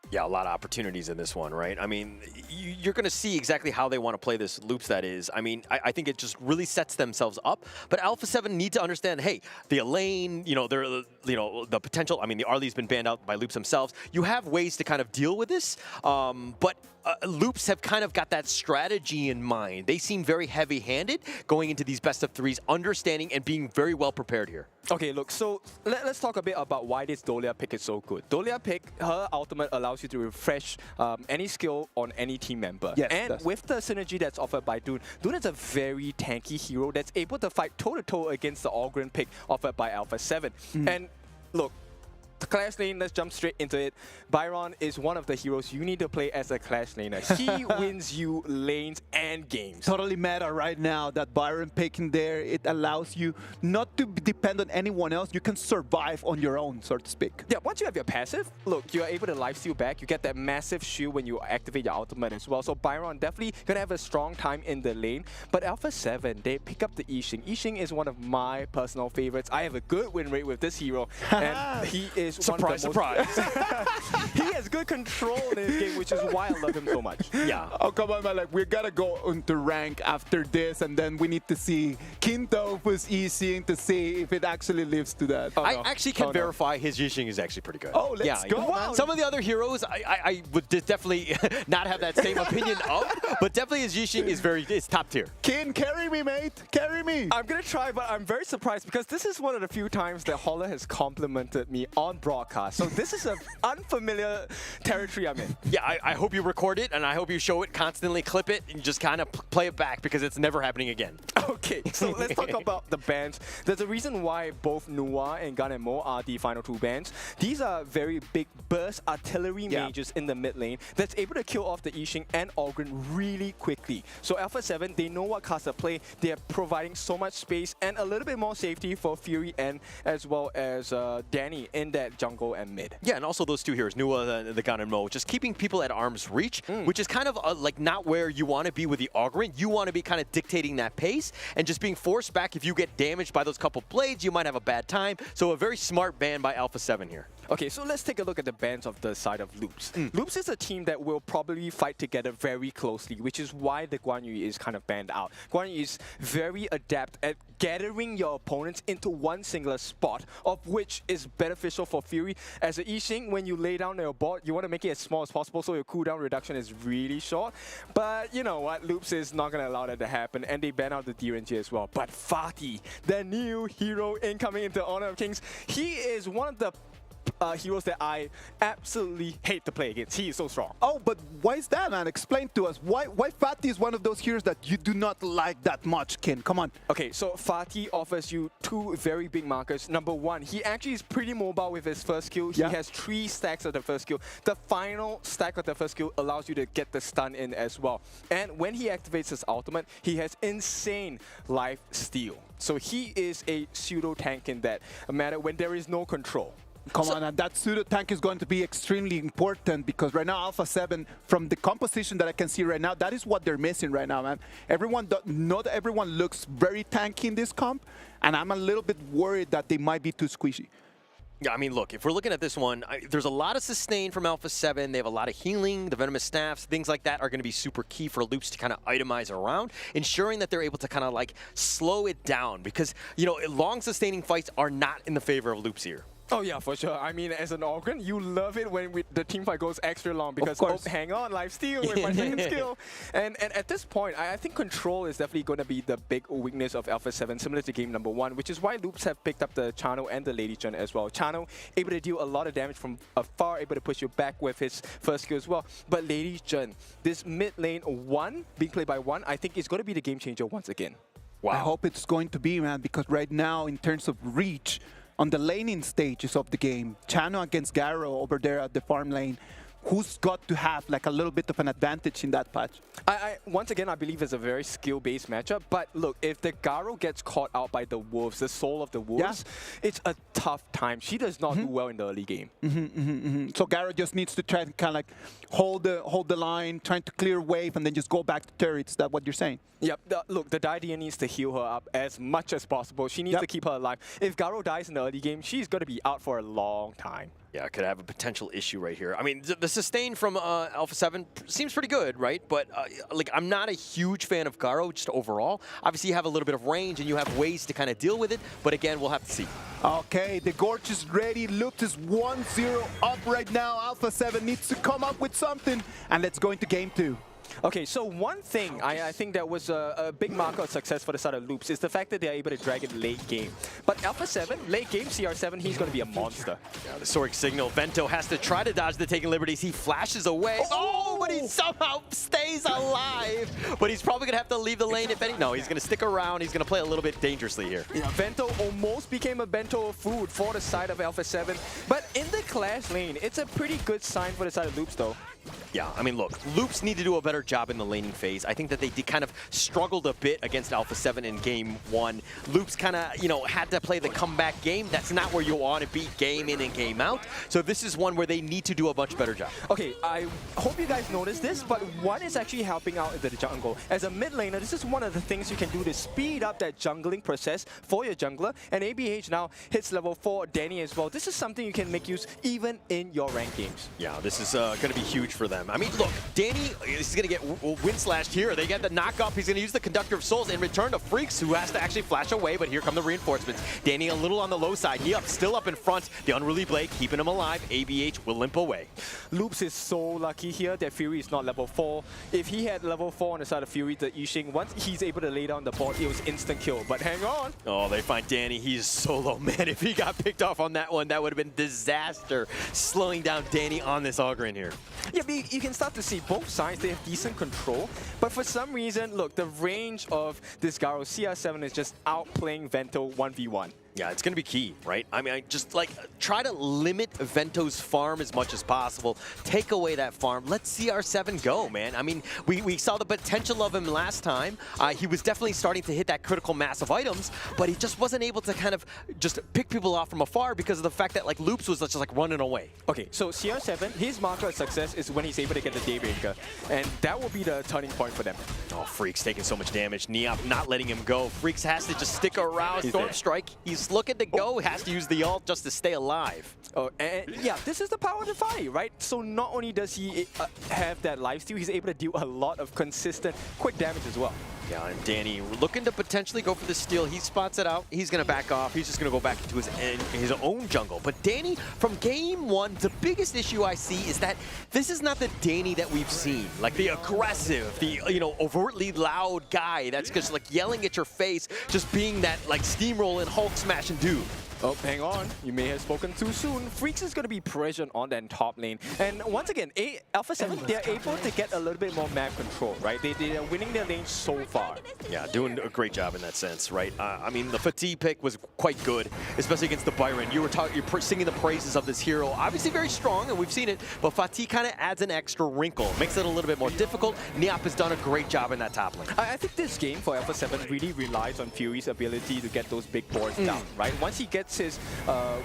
Yeah, a lot of opportunities in this one, right? I mean, you're going to see exactly how they want to play this Loops, that is. I mean, I think it just really sets themselves up. But Alpha 7 need to understand, hey, the Elaine, you know, the potential. I mean, the Arlie's been banned out by Loops themselves. You have ways to kind of deal with this, but Loops have kind of got that strategy in mind. They seem very heavy-handed going into these best of threes, understanding and being very well prepared here. Okay, look, so let's talk a bit about why this Dolia pick is so good. Dolia pick, her ultimate allows you to refresh any skill on any team member. Yes, and with the synergy that's offered by Dune, Dune is a very tanky hero that's able to fight toe-to-toe against the Ogren pick offered by Alpha 7. And look, the Clash lane, let's jump straight into it. Byron is one of the heroes you need to play as a Clash laner. He wins you lanes and games. Totally meta right now, that Byron picking there. It allows you not to depend on anyone else. You can survive on your own, so to speak. Yeah, once you have your passive, look, you're able to lifesteal back. You get that massive shield when you activate your ultimate as well. So Byron definitely going to have a strong time in the lane. But Alpha 7, they pick up the Yixing. Yixing is one of my personal favorites. I have a good win rate with this hero. And he is surprise, one of the most he has good control in this game, which is why I love him so much. Yeah. Oh, come on, man. Like, we gotta go into rank after this, and then we need to see Kinto who's easing to see if it actually lives to that. I actually can verify his Yixing is actually pretty good. Oh, let's go. Wow. Some of the other heroes, I would definitely not have that same opinion of, but definitely his Yixing is top tier. Kin, carry me, mate. Carry me. I'm going to try, but I'm very surprised because this is one of the few times that Holler has complimented me on broadcast. So this is an unfamiliar territory I'm in. Yeah, I hope you record it, and I hope you show it, constantly clip it, and just kind of play it back because it's never happening again. Okay, so let's talk about the bans. There's a reason why both Nua and Gun and Mo are the final two bans. These are very big burst artillery mages in the mid lane that's able to kill off the Yixing and Ogren really quickly. So Alpha 7, they know what cards to play. They are providing so much space and a little bit more safety for Fury and as well as Danny in that jungle and mid. Yeah, and also those two heroes, Nua, the Gun and Mo, just keeping people at arm's reach, which is kind of like not where you want to be with the Ogren. You want to be kind of dictating that pace and just being forced back. If you get damaged by those couple blades, you might have a bad time. So a very smart ban by Alpha 7 here. Okay, so let's take a look at the bans of the side of Loops. Loops is a team that will probably fight together very closely, which is why the Guan Yu is kind of banned out. Guan Yu is very adept at gathering your opponents into one singular spot, of which is beneficial for Fury. As a Yixing, when you lay down your board, you want to make it as small as possible so your cooldown reduction is really short. But you know what, Loops is not going to allow that to happen, and they ban out the DRNG as well. But Fatih, the new hero incoming into Honor of Kings, he is one of the heroes that I absolutely hate to play against. He is so strong. Oh, but why is that, man? Explain to us. Why Fatih is one of those heroes that you do not like that much, Kin? Come on. Okay, so Fatih offers you two very big markers. Number one, he actually is pretty mobile with his first skill. He has 3 stacks of the first skill. The final stack of the first skill allows you to get the stun in as well. And when he activates his ultimate, he has insane life steal. So he is a pseudo tank in that matter when there is no control. Come on, and that pseudo tank is going to be extremely important because right now Alpha 7, from the composition that I can see right now, that is what they're missing right now, man. Not everyone looks very tanky in this comp, and I'm a little bit worried that they might be too squishy. Yeah, I mean, look, if we're looking at this one, there's a lot of sustain from Alpha 7. They have a lot of healing. The Venomous Staffs, things like that are going to be super key for Loops to kind of itemize around, ensuring that they're able to kind of like slow it down because, you know, long sustaining fights are not in the favor of Loops here. Oh yeah, for sure. I mean, as an organ, you love it when the team fight goes extra long because hang on, life steal with my second skill. And at this point, I think control is definitely going to be the big weakness of Alpha 7, similar to game number 1, which is why Loops have picked up the Chano and the Lady Jun as well. Chano able to deal a lot of damage from afar, able to push you back with his first skill as well. But Lady Jun, this mid lane 1 being played by 1, I think is going to be the game changer once again. Wow. I hope it's going to be, man, because right now, in terms of reach, on the laning stages of the game, Chano against Garo over there at the farm lane, who's got to have like a little bit of an advantage in that patch? Once again, I believe it's a very skill-based matchup. But look, if the Garo gets caught out by the Wolves, the soul of the Wolves, it's a tough time. She does not do well in the early game. So Garo just needs to try to kind of like hold the line, trying to clear wave, and then just go back to turrets. Is that what you're saying? Yep. Look, the Didia needs to heal her up as much as possible. She needs to keep her alive. If Garo dies in the early game, she's going to be out for a long time. Yeah, could have a potential issue right here. I mean, the sustain from Alpha 7 seems pretty good, right? But like, I'm not a huge fan of Garo just overall. Obviously, you have a little bit of range and you have ways to kind of deal with it. But again, we'll have to see. Okay, the Gorge is ready. Loops is 1-0 up right now. Alpha 7 needs to come up with something. And let's go into game 2. Okay, so one thing I think that was a big marker of success for the side of Loops is the fact that they're able to drag it late game. But Alpha 7, late game, CR7, he's going to be a monster. Yeah, the Soric signal. Vento has to try to dodge the taking liberties. He flashes away. Oh, but he somehow stays alive. But he's probably going to have to leave the lane if any. No, he's going to stick around. He's going to play a little bit dangerously here. Yeah, Vento almost became a bento of food for the side of Alpha 7. But in the clash lane, it's a pretty good sign for the side of Loops, though. Yeah, I mean, look, Loops need to do a better job in the laning phase. I think that they kind of struggled a bit against Alpha 7 in game 1. Loops kind of, you know, had to play the comeback game. That's not where you want to beat game in and game out. So this is one where they need to do a much better job. Okay, I hope you guys noticed this, but one is actually helping out in the jungle. As a mid laner, this is one of the things you can do to speed up that jungling process for your jungler. And ABH now hits level 4, Danny as well. This is something you can make use even in your ranked games. Yeah, this is going to be huge for them. I mean, look, Danny is going to get wind slashed here. They get the knock up. He's going to use the Conductor of Souls in return to Freaks, who has to actually flash away, but here come the reinforcements. Danny a little on the low side. Niap still up in front. The Unruly Blade keeping him alive. ABH will limp away. Loops is so lucky here that Fury is not level 4. If he had level 4 on the side of Fury, the Yixing, once he's able to lay down the board, it was instant kill. But hang on. Oh, they find Danny. He's solo, man. If he got picked off on that one, that would have been disaster. Slowing down Danny on this Ogren here. Yeah, but you can start to see both sides, they have decent control. But for some reason, look, the range of this Garo CR7 is just outplaying Vento 1v1. Yeah, it's going to be key, right? I mean, I just like try to limit Vento's farm as much as possible. Take away that farm. Let CR7 go, man. I mean, we saw the potential of him last time. He was definitely starting to hit that critical mass of items, but he just wasn't able to kind of just pick people off from afar because of the fact that like Loops was just like running away. Okay, so CR7, his marker of success is when he's able to get the Daybreaker, and that will be the turning point for them. Oh, Freaks taking so much damage. Niap not letting him go. Freaks has to just stick around. Storm Strike. He's looking to go, has to use the ult just to stay alive. Oh, and yeah, this is the power of the fight, right? So not only does he have that lifesteal, he's able to deal a lot of consistent, quick damage as well. Yeah, and Danny looking to potentially go for the steal. He spots it out. He's going to back off. He's just going to go back into his own jungle. But Danny, from game 1, the biggest issue I see is that this is not the Danny that we've seen. Like the aggressive, the, you know, overtly loud guy that's just like yelling at your face, just being that like steamroll and Hulk smash and dude. Oh, hang on. You may have spoken too soon. Freaks is going to be pressured on that top lane. And once again, Alpha 7, they're able to get a little bit more map control, right? They are winning their lane so far. Yeah, doing a great job in that sense, right? I mean, the Fatigue pick was quite good, especially against the Byron. You're singing the praises of this hero. Obviously very strong, and we've seen it, but Fatigue kind of adds an extra wrinkle. Makes it a little bit more difficult. Niap has done a great job in that top lane. I think this game for Alpha 7 really relies on Fury's ability to get those big boards down, right? Once he gets his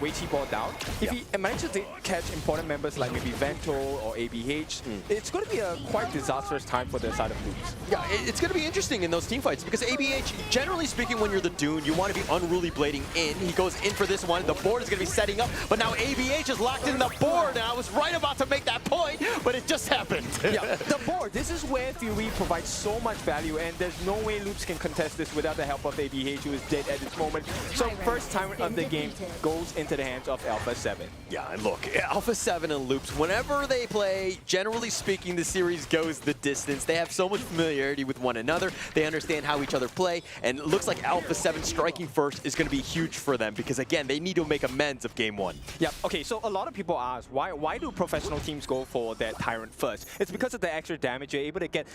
Wei-Chi ball down, if he manages to catch important members like maybe Vento or ABH, it's going to be a quite disastrous time for the side of Loops. Yeah, it's going to be interesting in those team fights because ABH, generally speaking, when you're the Dune, you want to be unruly blading in. He goes in for this one. The board is going to be setting up, but now ABH is locked in the board, and I was right about to make that point, but it just happened. Yeah, the board, this is where Fury provides so much value, and there's no way Loops can contest this without the help of ABH, who is dead at this moment. So first time of the game, game goes into the hands of Alpha 7. Yeah, and look, Alpha 7 and Loops, whenever they play, generally speaking, the series goes the distance. They have so much familiarity with one another. They understand how each other play, and it looks like Alpha 7 striking first is going to be huge for them because, again, they need to make amends of Game 1. Yeah, okay, so a lot of people ask, why do professional teams go for that Tyrant first? It's because of the extra damage. You're able to get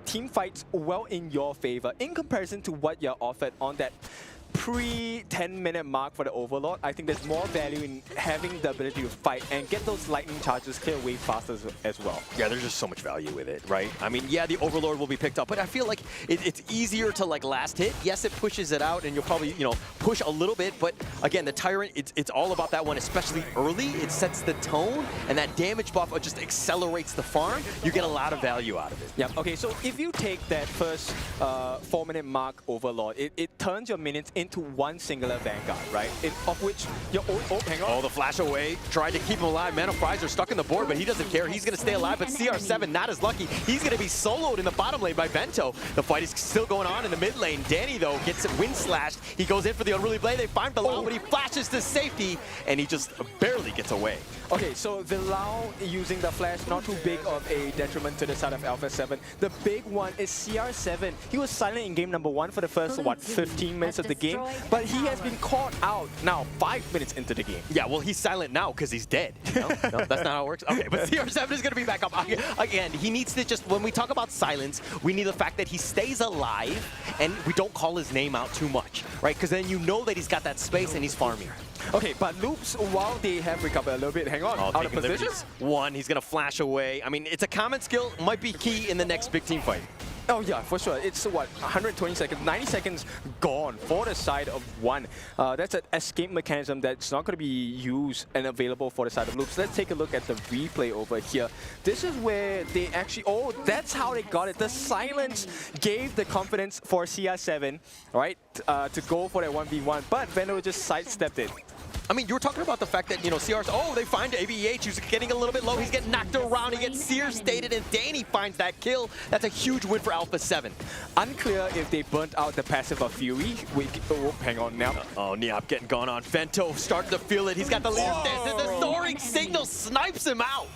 team fights well in your favor in comparison to what you're offered on that pre-10-minute mark for the Overlord. I think there's more value in having the ability to fight and get those lightning charges clear way faster as well. Yeah, there's just so much value with it, right? I mean, yeah, the Overlord will be picked up, but I feel like it's easier to like last hit. Yes, it pushes it out, and you'll probably, you know, push a little bit, but again, the Tyrant, it's all about that one, especially early. It sets the tone, and that damage buff just accelerates the farm. You get a lot of value out of it. Yeah, okay, so if you take that first 4-minute mark Overlord, it turns your minions into one singular Vanguard, right? Of which your hang on. Oh, the flash away. Tried to keep him alive. Man of Fries are stuck in the board, but he doesn't care. He's going to stay alive, but CR7 not as lucky. He's going to be soloed in the bottom lane by Vento. The fight is still going on in the mid lane. Danny, though, gets wind slashed. He goes in for the Unruly Blade. They find Bilal, but he flashes to safety, and he just barely gets away. Okay, so Bilal using the flash, not too big of a detriment to the side of Alpha 7. The big one is CR7. He was silent in game number 1 for the first, 15 minutes of the game, but he has been caught out now 5 minutes into the game. Yeah, well, he's silent now because he's dead. No, that's not how it works. Okay, but CR7 is going to be back up. Again, he needs to just, when we talk about silence, we need the fact that he stays alive and we don't call his name out too much, right? Because then you know that he's got that space and he's farming. Okay, but Loops, while they have recovered a little bit, hang on, out of position. One, he's going to flash away. I mean, it's a common skill, might be key in the next big team fight. Oh yeah, for sure. It's what, 120 seconds, 90 seconds gone for the side of one. That's an escape mechanism that's not going to be used and available for the side of Loops. Let's take a look at the replay over here. This is where they actually, oh, that's how they got it. The silence gave the confidence for CR7, right, to go for that 1v1, but Veno just sidestepped it. I mean, you were talking about the fact that, you know, CR's, oh, they find ABEH, who's getting a little bit low. He's getting knocked around. He gets sear stated, and Danny finds that kill. That's a huge win for Alpha 7. Unclear if they burnt out the passive of Fury. Hang on now. Oh, Niap getting gone on. Vento starting to feel it. He's got the leader stance, and the soaring signal snipes him out.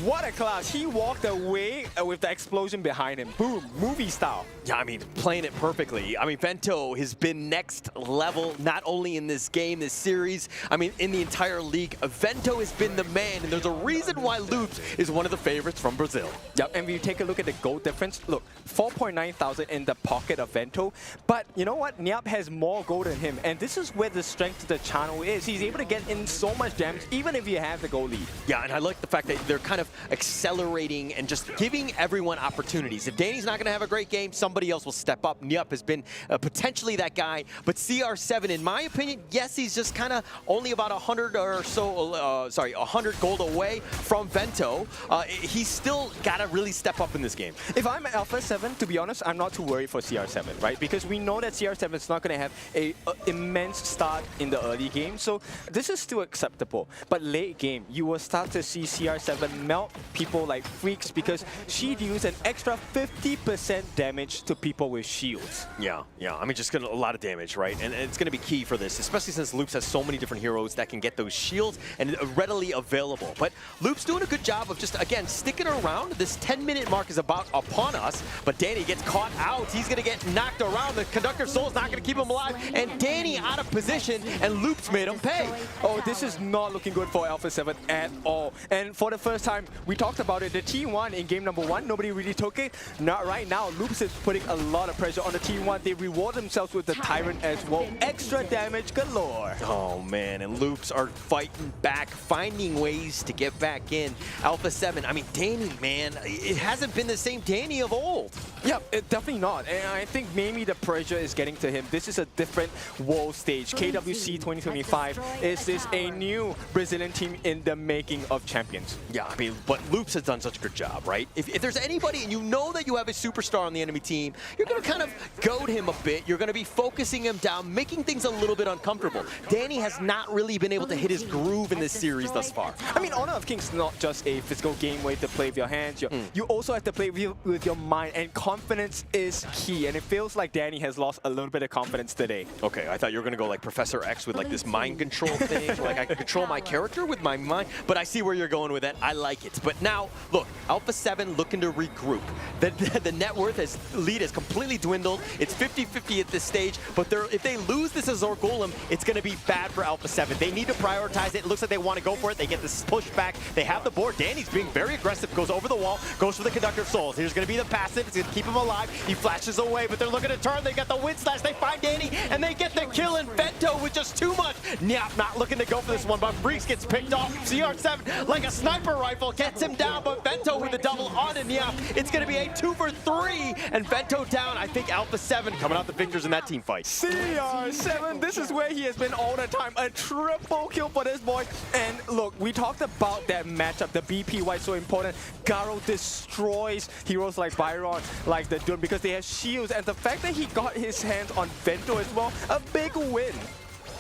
What a class. He walked away with the explosion behind him. Boom, movie style. Yeah, I mean, playing it perfectly. I mean, Vento has been next level, not only in this game, this series, I mean, in the entire league. Vento has been the man, and there's a reason why Loops is one of the favorites from Brazil. Yep, and when you take a look at the gold difference, look, 4.9 thousand in the pocket of Vento, but you know what? Niap has more gold than him, and this is where the strength of the channel is. He's able to get in so much damage, even if you have the gold lead. Yeah, and I like the fact that they're kind of accelerating and just giving everyone opportunities. If Danny's not going to have a great game, somebody else will step up. Niap has been potentially that guy, but CR7, in my opinion, yes, he's just kind of only about 100 or so, 100 gold away from Vento. He's still got to really step up in this game. If I'm at Alpha 7, to be honest, I'm not too worried for CR7, right? Because we know that CR7 is not going to have an immense start in the early game, so this is still acceptable. But late game, you will start to see CR7 melt people like freaks because she deals an extra 50% damage to people with shields. Yeah, I mean, just a lot of damage, right? And it's going to be key for this, especially since Loops has so many different heroes that can get those shields and readily available. But Loops doing a good job of just, again, sticking around. This 10-minute mark is about upon us, but Danny gets caught out. He's going to get knocked around. The Conductor Soul's not going to keep him alive, and Danny out of position, and Loops made him pay. Oh, this is not looking good for Alpha 7 at all. And for the first time, we talked about it, the T1 in game number 1, nobody really took it. Not right now. Loops is putting a lot of pressure on the T1. They reward themselves with the Tyrant as well. Extra damage galore. Oh man, and Loops are fighting back, finding ways to get back in. Alpha 7, I mean, Danny, man, it hasn't been the same Danny of old. Yep, definitely not. And I think maybe the pressure is getting to him. This is a different world stage. KWC 2025 is this a new Brazilian team in the making of champions. Yeah, mean, but Loops has done such a good job, right? If there's anybody, and you know that you have a superstar on the enemy team, you're going to kind of goad him a bit. You're going to be focusing him down, making things a little bit uncomfortable. Danny has not really been able to hit his groove in this series thus far. I mean, Honor of Kings is not just a physical game where you have to play with your hands. You also have to play with your mind, and confidence is key. And it feels like Danny has lost a little bit of confidence today. Okay, I thought you were going to go like Professor X with like this mind control thing. Like I can control my character with my mind. But I see where you're going with that. I like it. But now, look, Alpha 7 looking to regroup. The net worth lead has completely dwindled. It's 50-50 at this stage. But if they lose this Azor Golem, it's going to be bad for Alpha 7. They need to prioritize it. It looks like they want to go for it. They get this push back. They have the board. Danny's being very aggressive. Goes over the wall. Goes for the Conductor of Souls. Here's going to be the passive. It's going to keep him alive. He flashes away, but they're looking to turn. They got the Wind Slash. They find Danny, and they get the kill in Vento with just too much. Nyap not looking to go for this one, but Freaks gets picked off. CR7, like a sniper rifle, gets him down, but Vento with the double onto Nyap. It's going to be a 2 for 3, and Vento down. I think Alpha 7 coming out the victors in that team fight. CR7, this is where he has been all the time. A triple kill for this boy. And look, we talked about that matchup, the BP, why it's so important. Garo destroys heroes like Byron, like the Dune, because they have shields. And the fact that he got his hands on Vento as well, a big win.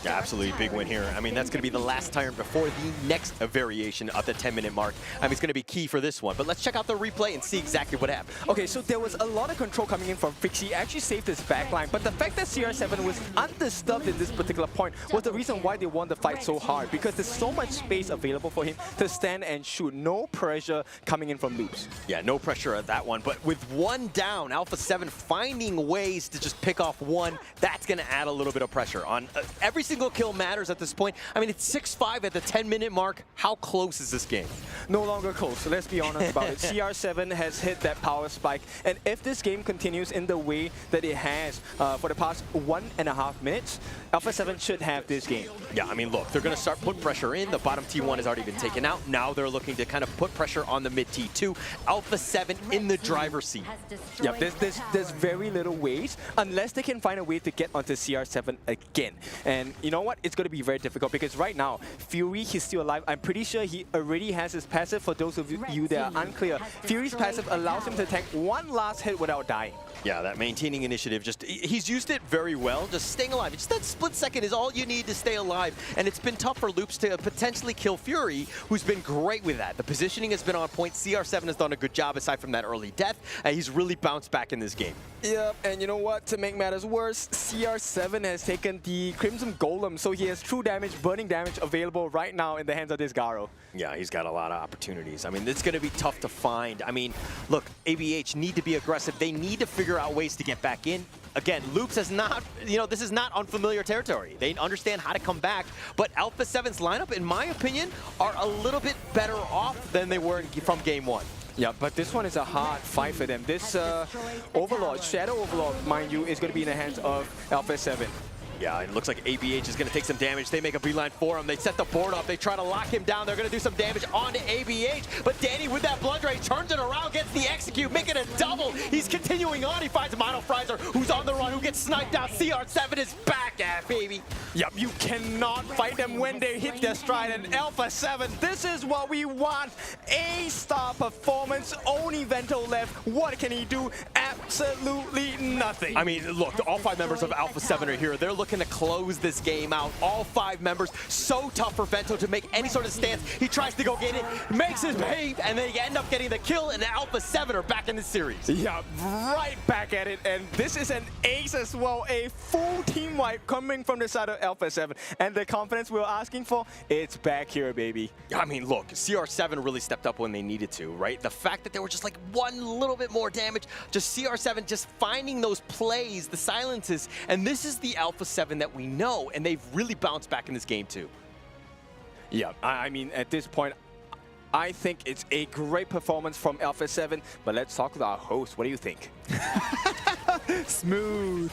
Yeah, absolutely big win here. I mean, that's going to be the last turn before the next variation of the 10-minute mark. I mean, it's going to be key for this one. But let's check out the replay and see exactly what happened. Okay, so there was a lot of control coming in from Frix. He actually saved his backline, but the fact that CR7 was undisturbed in this particular point was the reason why they won the fight so hard, because there's so much space available for him to stand and shoot. No pressure coming in from Loops. Yeah, no pressure at that one. But with one down, Alpha 7 finding ways to just pick off one, that's going to add a little bit of pressure on every single kill matters at this point. I mean, it's 6-5 at the 10-minute mark. How close is this game? No longer close, so let's be honest about it. CR7 has hit that power spike, and if this game continues in the way that it has for the past 1.5 minutes, Alpha 7 should have this game. Yeah, I mean, look, they're going to start put pressure in. The bottom T1 has already been taken out. Now they're looking to kind of put pressure on the mid T2. Alpha 7 in the driver's seat. Yeah, there's very little ways, unless they can find a way to get onto CR7 again. And you know what? It's going to be very difficult, because right now, Fury, he's still alive. I'm pretty sure he already has his passive. For those of you that are unclear, Fury's passive allows him to tank one last hit without dying. Yeah, that maintaining initiative, he's used it very well, just staying alive. Just that split second is all you need to stay alive, and it's been tough for Loops to potentially kill Fury, who's been great with that. The positioning has been on point. CR7 has done a good job aside from that early death, and he's really bounced back in this game. Yep, and you know what? To make matters worse, CR7 has taken the Crimson Golem, so he has true damage, burning damage available right now in the hands of this Garo. Yeah, he's got a lot of opportunities. I mean, it's going to be tough to find. I mean, look, ABH need to be aggressive. They need to figure out ways to get back in. Again, Loops has not, this is not unfamiliar territory. They understand how to come back, but Alpha 7's lineup, in my opinion, are a little bit better off than they were from game one. Yeah, but this one is a hard fight for them. This Overlord, Shadow Overlord, mind you, is going to be in the hands of Alpha 7. Yeah, it looks like ABH is going to take some damage. They make a beeline for him. They set the board up. They try to lock him down. They're going to do some damage onto ABH. But Danny, with that blunder, he turns it around, gets the execute, making a double. He's continuing on. He finds Mono Frizer, who's on the run, who gets sniped out. CR7 is back at, baby. Yep, you cannot fight them when they hit their stride. And Alpha 7, this is what we want. A-star performance. Only Vento left. What can he do? Absolutely nothing. I mean, look, all 5 members of Alpha 7 are here. They're looking to close this game out. All 5 members, so tough for Vento to make any sort of stance. He tries to go get it, makes his pave, and they end up getting the kill, and the Alpha 7 are back in the series. Yeah, right back at it, and this is an ace as well. A full team wipe coming from the side of Alpha 7, and the confidence we were asking for, it's back here, baby. I mean, look, CR7 really stepped up when they needed to, right? The fact that there were just like one little bit more damage, just CR7 just finding those plays, the silences, and this is the Alpha 7 that we know, and they've really bounced back in this game too. Yeah, I mean, at this point, I think it's a great performance from Alpha 7, but let's talk to our host. What do you think? Smooth.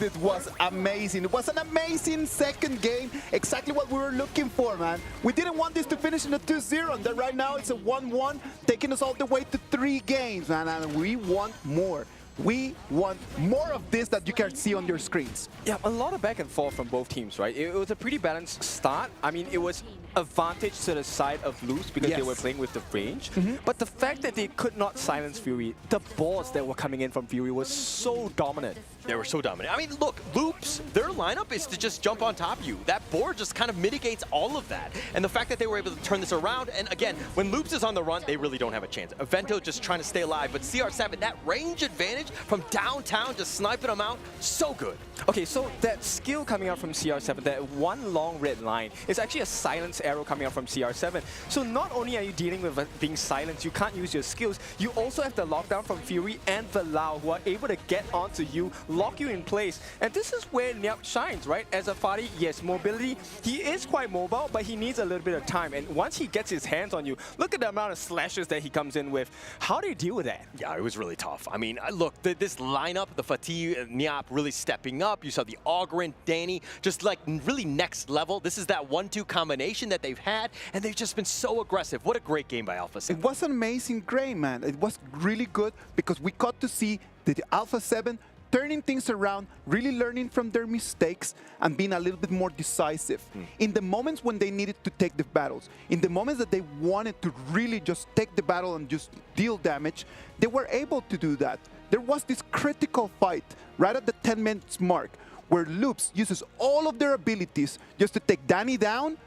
It was amazing. It was an amazing second game. Exactly what we were looking for, man. We didn't want this to finish in a 2-0, and then right now it's a 1-1, taking us all the way to 3 games, man, and we want more. We want more of this that you can see on your screens. Yeah, a lot of back and forth from both teams, right? It was a pretty balanced start. I mean, it was advantage to the side of Loops because they Yes. were playing with the range. But the fact that they could not silence Fury, the balls that were coming in from Fury was so dominant. They were so dominant. I mean, look, Loops, their lineup is to just jump on top of you. That board just kind of mitigates all of that. And the fact that they were able to turn this around, and again, when Loops is on the run, they really don't have a chance. Evento just trying to stay alive, but CR7, that range advantage from downtown, just sniping them out, so good. Okay, so that skill coming out from CR7, that one long red line, is actually a silence arrow coming out from CR7. So not only are you dealing with being silenced, you can't use your skills, you also have the lockdown from Fury and Valau who are able to get onto you, lock you in place. And this is where Nyap shines, right? As a Fadi, yes, mobility, he is quite mobile, but he needs a little bit of time. And once he gets his hands on you, look at the amount of slashes that he comes in with. How do you deal with that? Yeah, it was really tough. I mean, look, this lineup, the Fatih, Nyap really stepping up. You saw the Ogryn, Danny, just like really next level. This is that 1-2 combination that they've had, and they've just been so aggressive. What a great game by Alpha 7. It was an amazing game, man. It was really good because we got to see the Alpha 7 turning things around, really learning from their mistakes and being a little bit more decisive. In the moments when they needed to take the battles, in the moments that they wanted to really just take the battle and just deal damage, they were able to do that. There was this critical fight right at the 10 minutes mark where Loops uses all of their abilities just to take Danny down,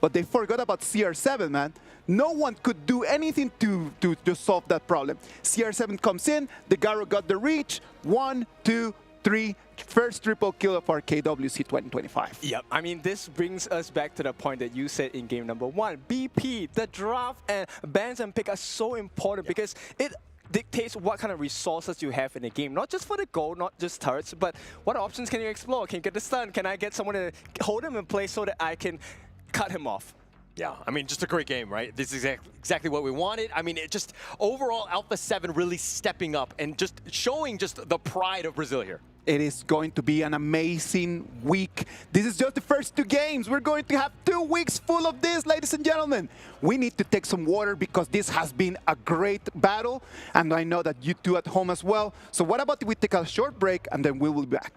but they forgot about CR7, man. No one could do anything to solve that problem. CR7 comes in, the Garo got the reach. 1, 2, 3, first triple kill of our KWC 2025. Yep, I mean, this brings us back to the point that you said in game number 1. BP, the draft and bans and pick are so important because it dictates what kind of resources you have in the game. Not just for the gold, not just turrets, but what options can you explore? Can you get the stun? Can I get someone to hold him in place so that I can cut him off? Yeah, I mean, just a great game, right? This is exactly what we wanted. I mean, it just overall Alpha 7 really stepping up and just showing just the pride of Brazil here. It is going to be an amazing week. This is just the first 2 games. We're going to have 2 weeks full of this, ladies and gentlemen. We need to take some water because this has been a great battle, and I know that you two at home as well. So what about if we take a short break and then we will be back?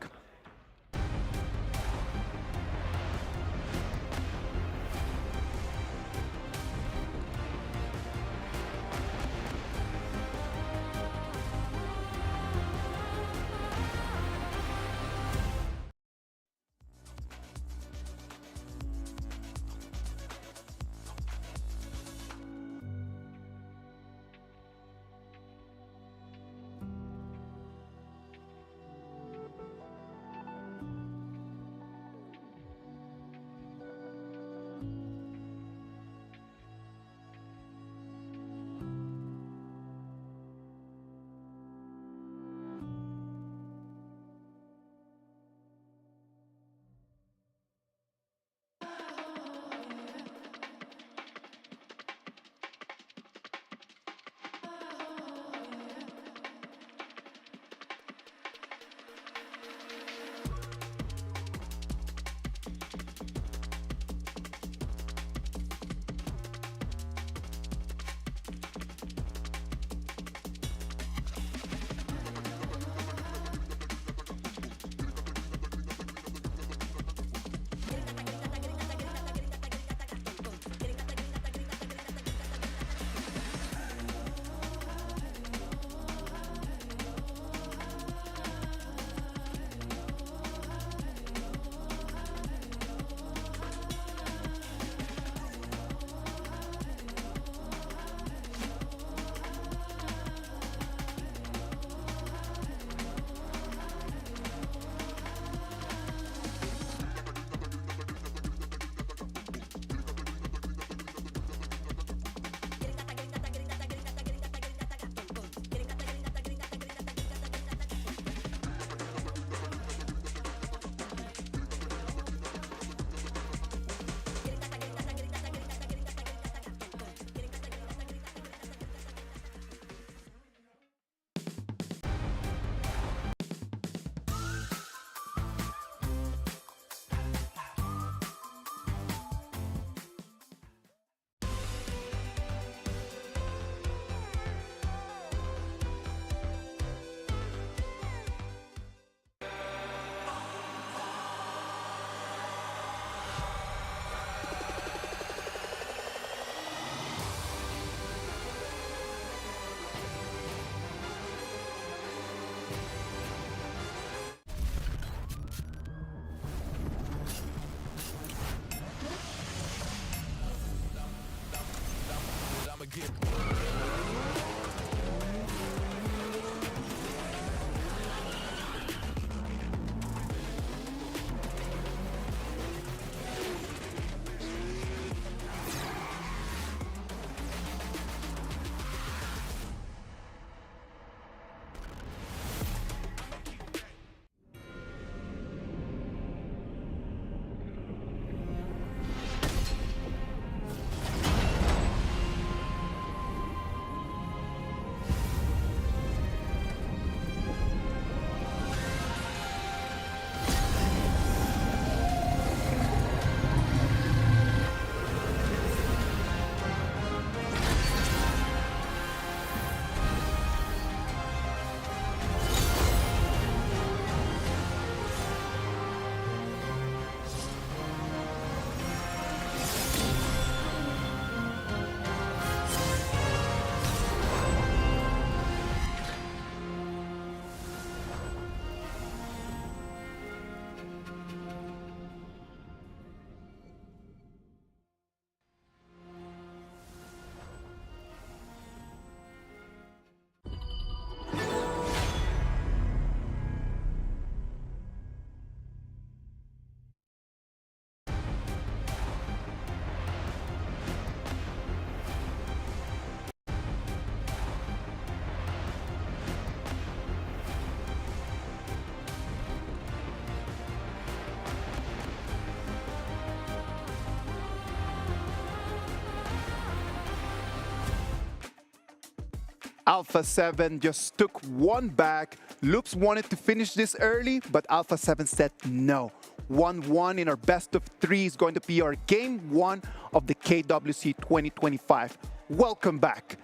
Alpha 7 just took one back. Loops wanted to finish this early, but Alpha 7 said no. 1-1 in our best of 3 is going to be our game 1 of the KWC 2025. Welcome back.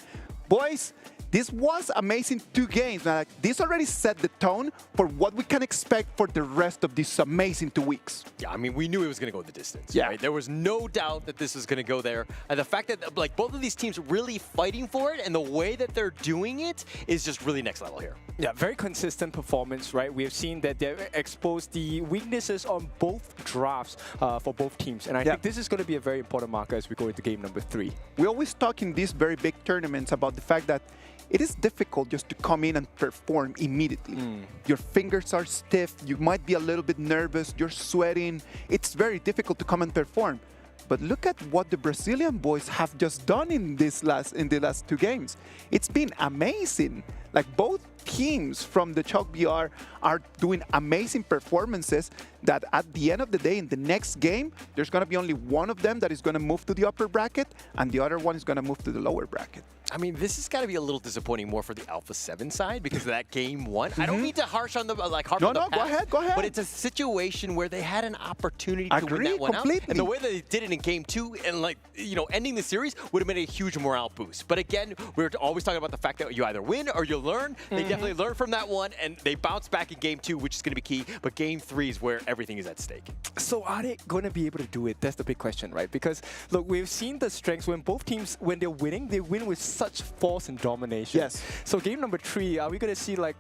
Boys, this was amazing 2 games. Now, this already set the tone for what we can expect for the rest of these amazing 2 weeks. Yeah, I mean, we knew it was going to go the distance. Yeah. Right? There was no doubt that this was going to go there. And the fact that like both of these teams really fighting for it and the way that they're doing it is just really next level here. Yeah, very consistent performance, right? We have seen that they've exposed the weaknesses on both drafts for both teams. And I think this is going to be a very important marker as we go into game number 3. We always talk in these very big tournaments about the fact that it is difficult just to come in and perform immediately. Your fingers are stiff, you might be a little bit nervous, you're sweating. It's very difficult to come and perform. But look at what the Brazilian boys have just done in the last 2 games. It's been amazing. Like both teams from the Chalk BR are doing amazing performances that at the end of the day, in the next game, there's going to be only one of them that is going to move to the upper bracket and the other one is going to move to the lower bracket. I mean, this has got to be a little disappointing more for the Alpha 7 side because of that game 1. I don't mean to harsh on the harp on the past, go ahead. But it's a situation where they had an opportunity to win that one completely. out. And the way that they did it in game 2 and ending the series would have been a huge morale boost. But again, we're always talking about the fact that you either win or you learn. They definitely learned from that one and they bounced back in game 2, which is going to be key. But game 3 is where everything is at stake. So are they going to be able to do it? That's the big question, right? Because look, we've seen the strengths when both teams, when they're winning, they win with such force and domination. Yes. So game number 3, are we going to see like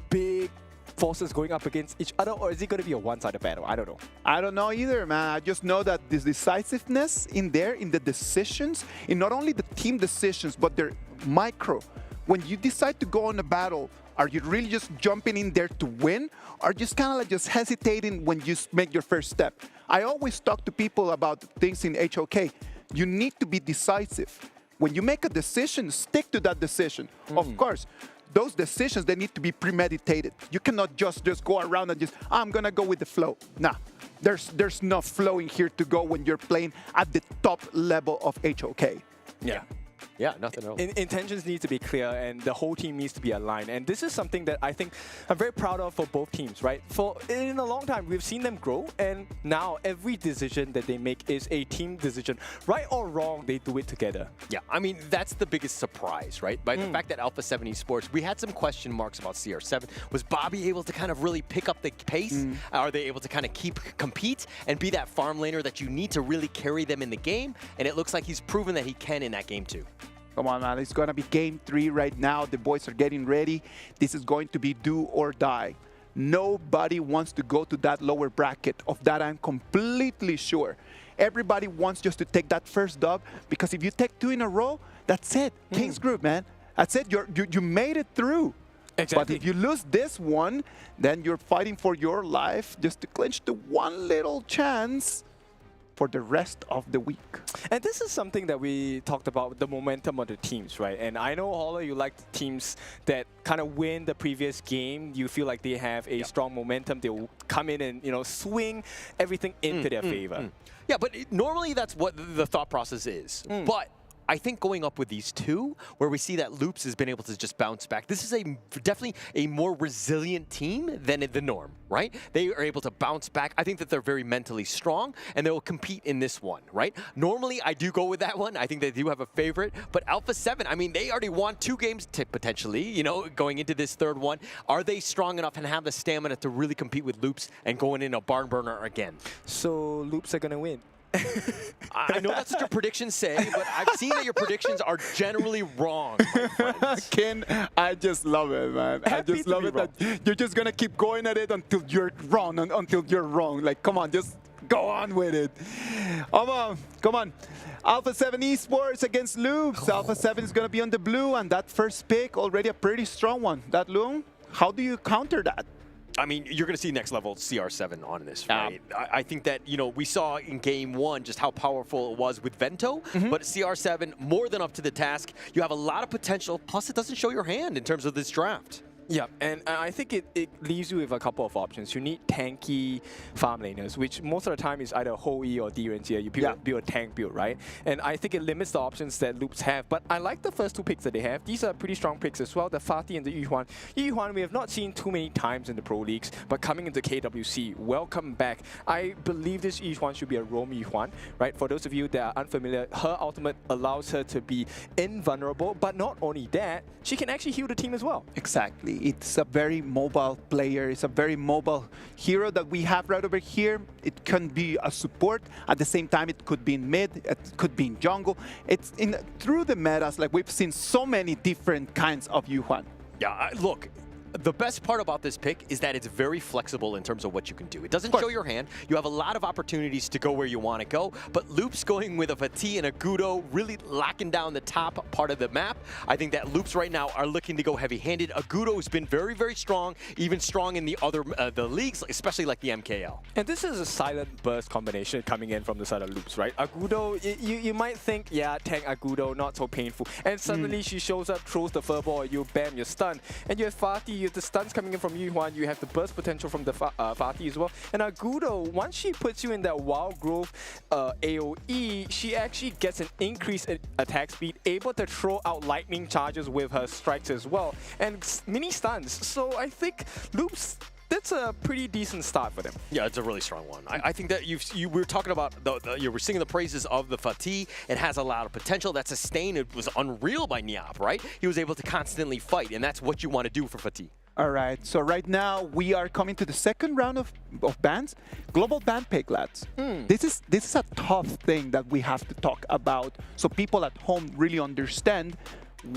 big forces going up against each other, or is it going to be a one-sided battle? I don't know. I don't know either, man. I just know that this decisiveness in the decisions, in not only the team decisions, but their micro. When you decide to go on a battle, are you really just jumping in there to win, or just kind of like just hesitating when you make your first step? I always talk to people about things in HOK. You need to be decisive. When you make a decision, stick to that decision. Of course, those decisions, they need to be premeditated. You cannot just go around and just, I'm going to go with the flow. Nah, there's no flow in here to go when you're playing at the top level of HOK. Yeah. Yeah, nothing else. Intentions need to be clear and the whole team needs to be aligned. And this is something that I think I'm very proud of for both teams, right? In a long time, we've seen them grow, and now every decision that they make is a team decision. Right or wrong, they do it together. Yeah, I mean, that's the biggest surprise, right? By the fact that Alpha 7 Esports, we had some question marks about CR7. Was Bobby able to kind of really pick up the pace? Are they able to kind of compete and be that farm laner that you need to really carry them in the game? And it looks like he's proven that he can in that game too. Come on, man. It's going to be game 3 right now. The boys are getting ready. This is going to be do or die. Nobody wants to go to that lower bracket. Of that, I'm completely sure. Everybody wants just to take that first dub, because if you take 2 in a row, that's it. King's Group, man. That's it. You made it through. Exactly. But if you lose this one, then you're fighting for your life just to clinch the one little chance for the rest of the week. And this is something that we talked about, the momentum of the teams, right? And I know, Holler, you like the teams that kind of win the previous game. You feel like they have a strong momentum. They'll come in and, swing everything into their favor. Yeah, but normally that's what the thought process is. But I think going up with these 2, where we see that Loops has been able to just bounce back, this is definitely a more resilient team than the norm, right? They are able to bounce back. I think that they're very mentally strong, and they will compete in this one, right? Normally, I do go with that one. I think they do have a favorite, but Alpha 7, I mean, they already won 2 games potentially, going into this 3rd one. Are they strong enough and have the stamina to really compete with Loops and going in a barn burner again? So Loops are going to win. I know that's what your predictions say, but I've seen that your predictions are generally wrong, my friends. Ken, I just love it, man. I just love it that you're just going to keep going at it until you're wrong, until you're wrong. Like, come on, just go on with it. Come on. Alpha 7 Esports against Loops. Alpha 7 is going to be on the blue, and that first pick, already a pretty strong one. That Loom, how do you counter that? I mean, you're going to see next level CR7 on this, right? I think that, we saw in game 1 just how powerful it was with Vento, but CR7 more than up to the task. You have a lot of potential, plus it doesn't show your hand in terms of this draft. Yeah, and I think it leaves you with a couple of options. You need tanky farm laners, which most of the time is either Ho E or D-Range. You build a tank build, right? And I think it limits the options that Loops have. But I like the first two picks that they have. These are pretty strong picks as well, the Fatih and the Yuhuan. Yuhuan we have not seen too many times in the Pro Leagues, but coming into KWC, welcome back. I believe this Yuhuan should be a roam Yuhuan, right? For those of you that are unfamiliar, her ultimate allows her to be invulnerable, but not only that, she can actually heal the team as well. Exactly. It's a very mobile player. It's a very mobile hero that we have right over here. It can be a support. At the same time, it could be in mid. It could be in jungle. It's through the metas, like we've seen so many different kinds of Yuhuan. Yeah, look. The best part about this pick is that it's very flexible in terms of what you can do. It doesn't show your hand. You have a lot of opportunities to go where you want to go, but Loops going with a Fatih and a Gudo, really locking down the top part of the map. I think that Loops right now are looking to go heavy-handed. Agudo has been very, very strong, even strong in the other the leagues, especially like the MKL. And this is a silent burst combination coming in from the side of Loops, right? Agudo, you might think, yeah, tank Agudo, not so painful. And suddenly she shows up, throws the furball at you, bam, you're stunned. And you have Fatih, you have the stuns coming in from Yuhuan, you have the burst potential from the Fatih as well. And Agudo, once she puts you in that wild growth AoE, she actually gets an increase in attack speed, able to throw out lightning charges with her strikes as well, and mini stuns. So I think Loops, that's a pretty decent start for them. Yeah, it's a really strong one. I think that you were talking about, you were singing the praises of the Fatih. It has a lot of potential. That sustain, it was unreal by Niap, right? He was able to constantly fight, and that's what you want to do for Fatih. All right, so right now we are coming to the second round of bans. Global ban pick, lads. This is a tough thing that we have to talk about so people at home really understand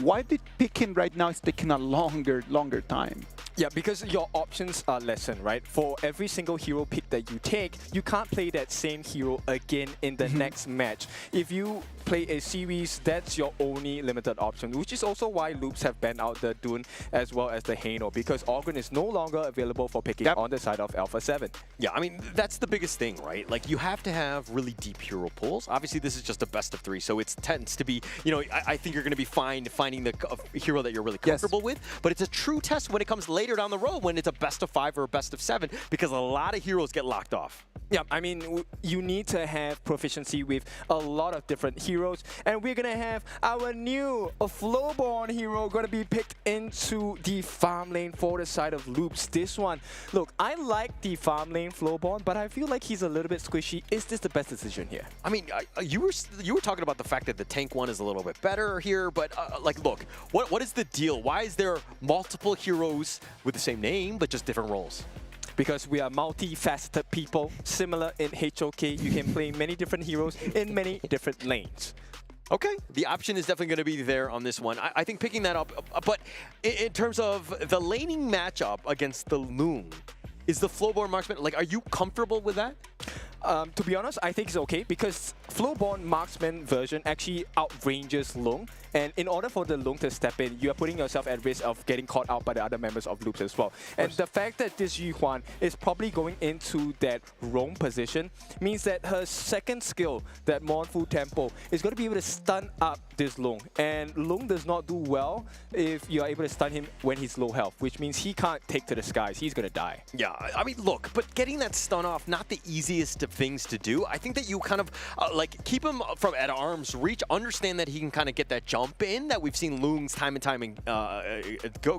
why the picking right now is taking a longer time. Yeah, because your options are lessened, right? For every single hero pick that you take, you can't play that same hero again in the next match. If you play a series, that's your only limited option, which is also why Loops have banned out the Dune as well as the Haino, because Organ is no longer available for picking on the side of Alpha 7. Yeah, I mean, that's the biggest thing, right? Like, you have to have really deep hero pools. Obviously, this is just a best of 3, so it tends to be, you know, I think you're going to be fine finding the hero that you're really comfortable with, but it's a true test when it comes later down the road when it's a best of 5 or a best of 7, because a lot of heroes get locked off. Yeah, I mean, you need to have proficiency with a lot of different heroes, and we're gonna have our new Flowborn hero gonna be picked into the farm lane for the side of Loops. This one, look, I like the farm lane Flowborn, but I feel like he's a little bit squishy. Is this the best decision here? I mean, you were talking about the fact that the tank one is a little bit better here, but like, look, what is the deal? Why is there multiple heroes with the same name but just different roles? Because we are multifaceted people, similar in HOK. You can play many different heroes in many different lanes. Okay, the option is definitely going to be there on this one. I think picking that up, but in terms of the laning matchup against the Loon, is the Flowborn Marksman, like, are you comfortable with that? To be honest, I think it's okay because Flowborn Marksman version actually outranges Lung. And in order for the Lung to step in, you are putting yourself at risk of getting caught out by the other members of Loops as well. And the fact that this Yuhuan is probably going into that roam position means that her second skill, that Mournful Tempo, is going to be able to stun up this Lung. And Lung does not do well if you are able to stun him when he's low health, which means he can't take to the skies. He's going to die. Yeah, I mean, look, but getting that stun off, not the easiest of things to do. I think that you kind of, like, keep him from at arm's reach, understand that he can kind of get that jump in that we've seen Lungs time and time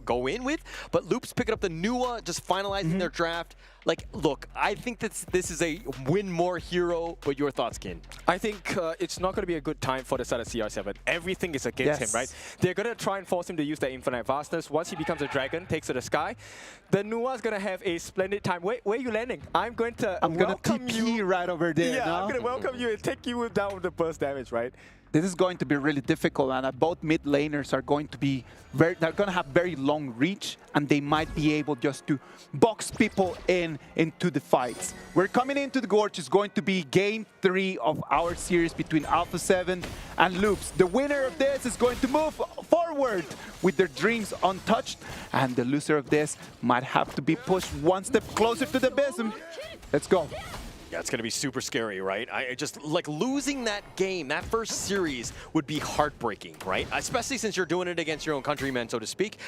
go in with, but Loops picking up the Nua, just finalizing their draft. Like, look, I think that this is a win more hero, but your thoughts, Kin? I think it's not going to be a good time for the side of CR7. Everything is against him, right? They're going to try and force him to use that infinite vastness. Once he becomes a dragon, takes to the sky, the Nua is going to have a splendid time. Wait, where are you landing? I'm going to welcome you right over there. Yeah, I'm going to welcome you and take you down with the burst damage, right? This is going to be really difficult, and both mid laners are going to be they're going to have very long reach, and they might be able just to box people into the fights. We're coming into the Gorge. It's going to be game 3 of our series between Alpha 7 and Loops. The winner of this is going to move forward with their dreams untouched, and the loser of this might have to be pushed one step closer to the abysm. Let's go. Yeah, it's going to be super scary, right? I just, like, losing that game, that first series would be heartbreaking, right? Especially since you're doing it against your own countrymen, so to speak.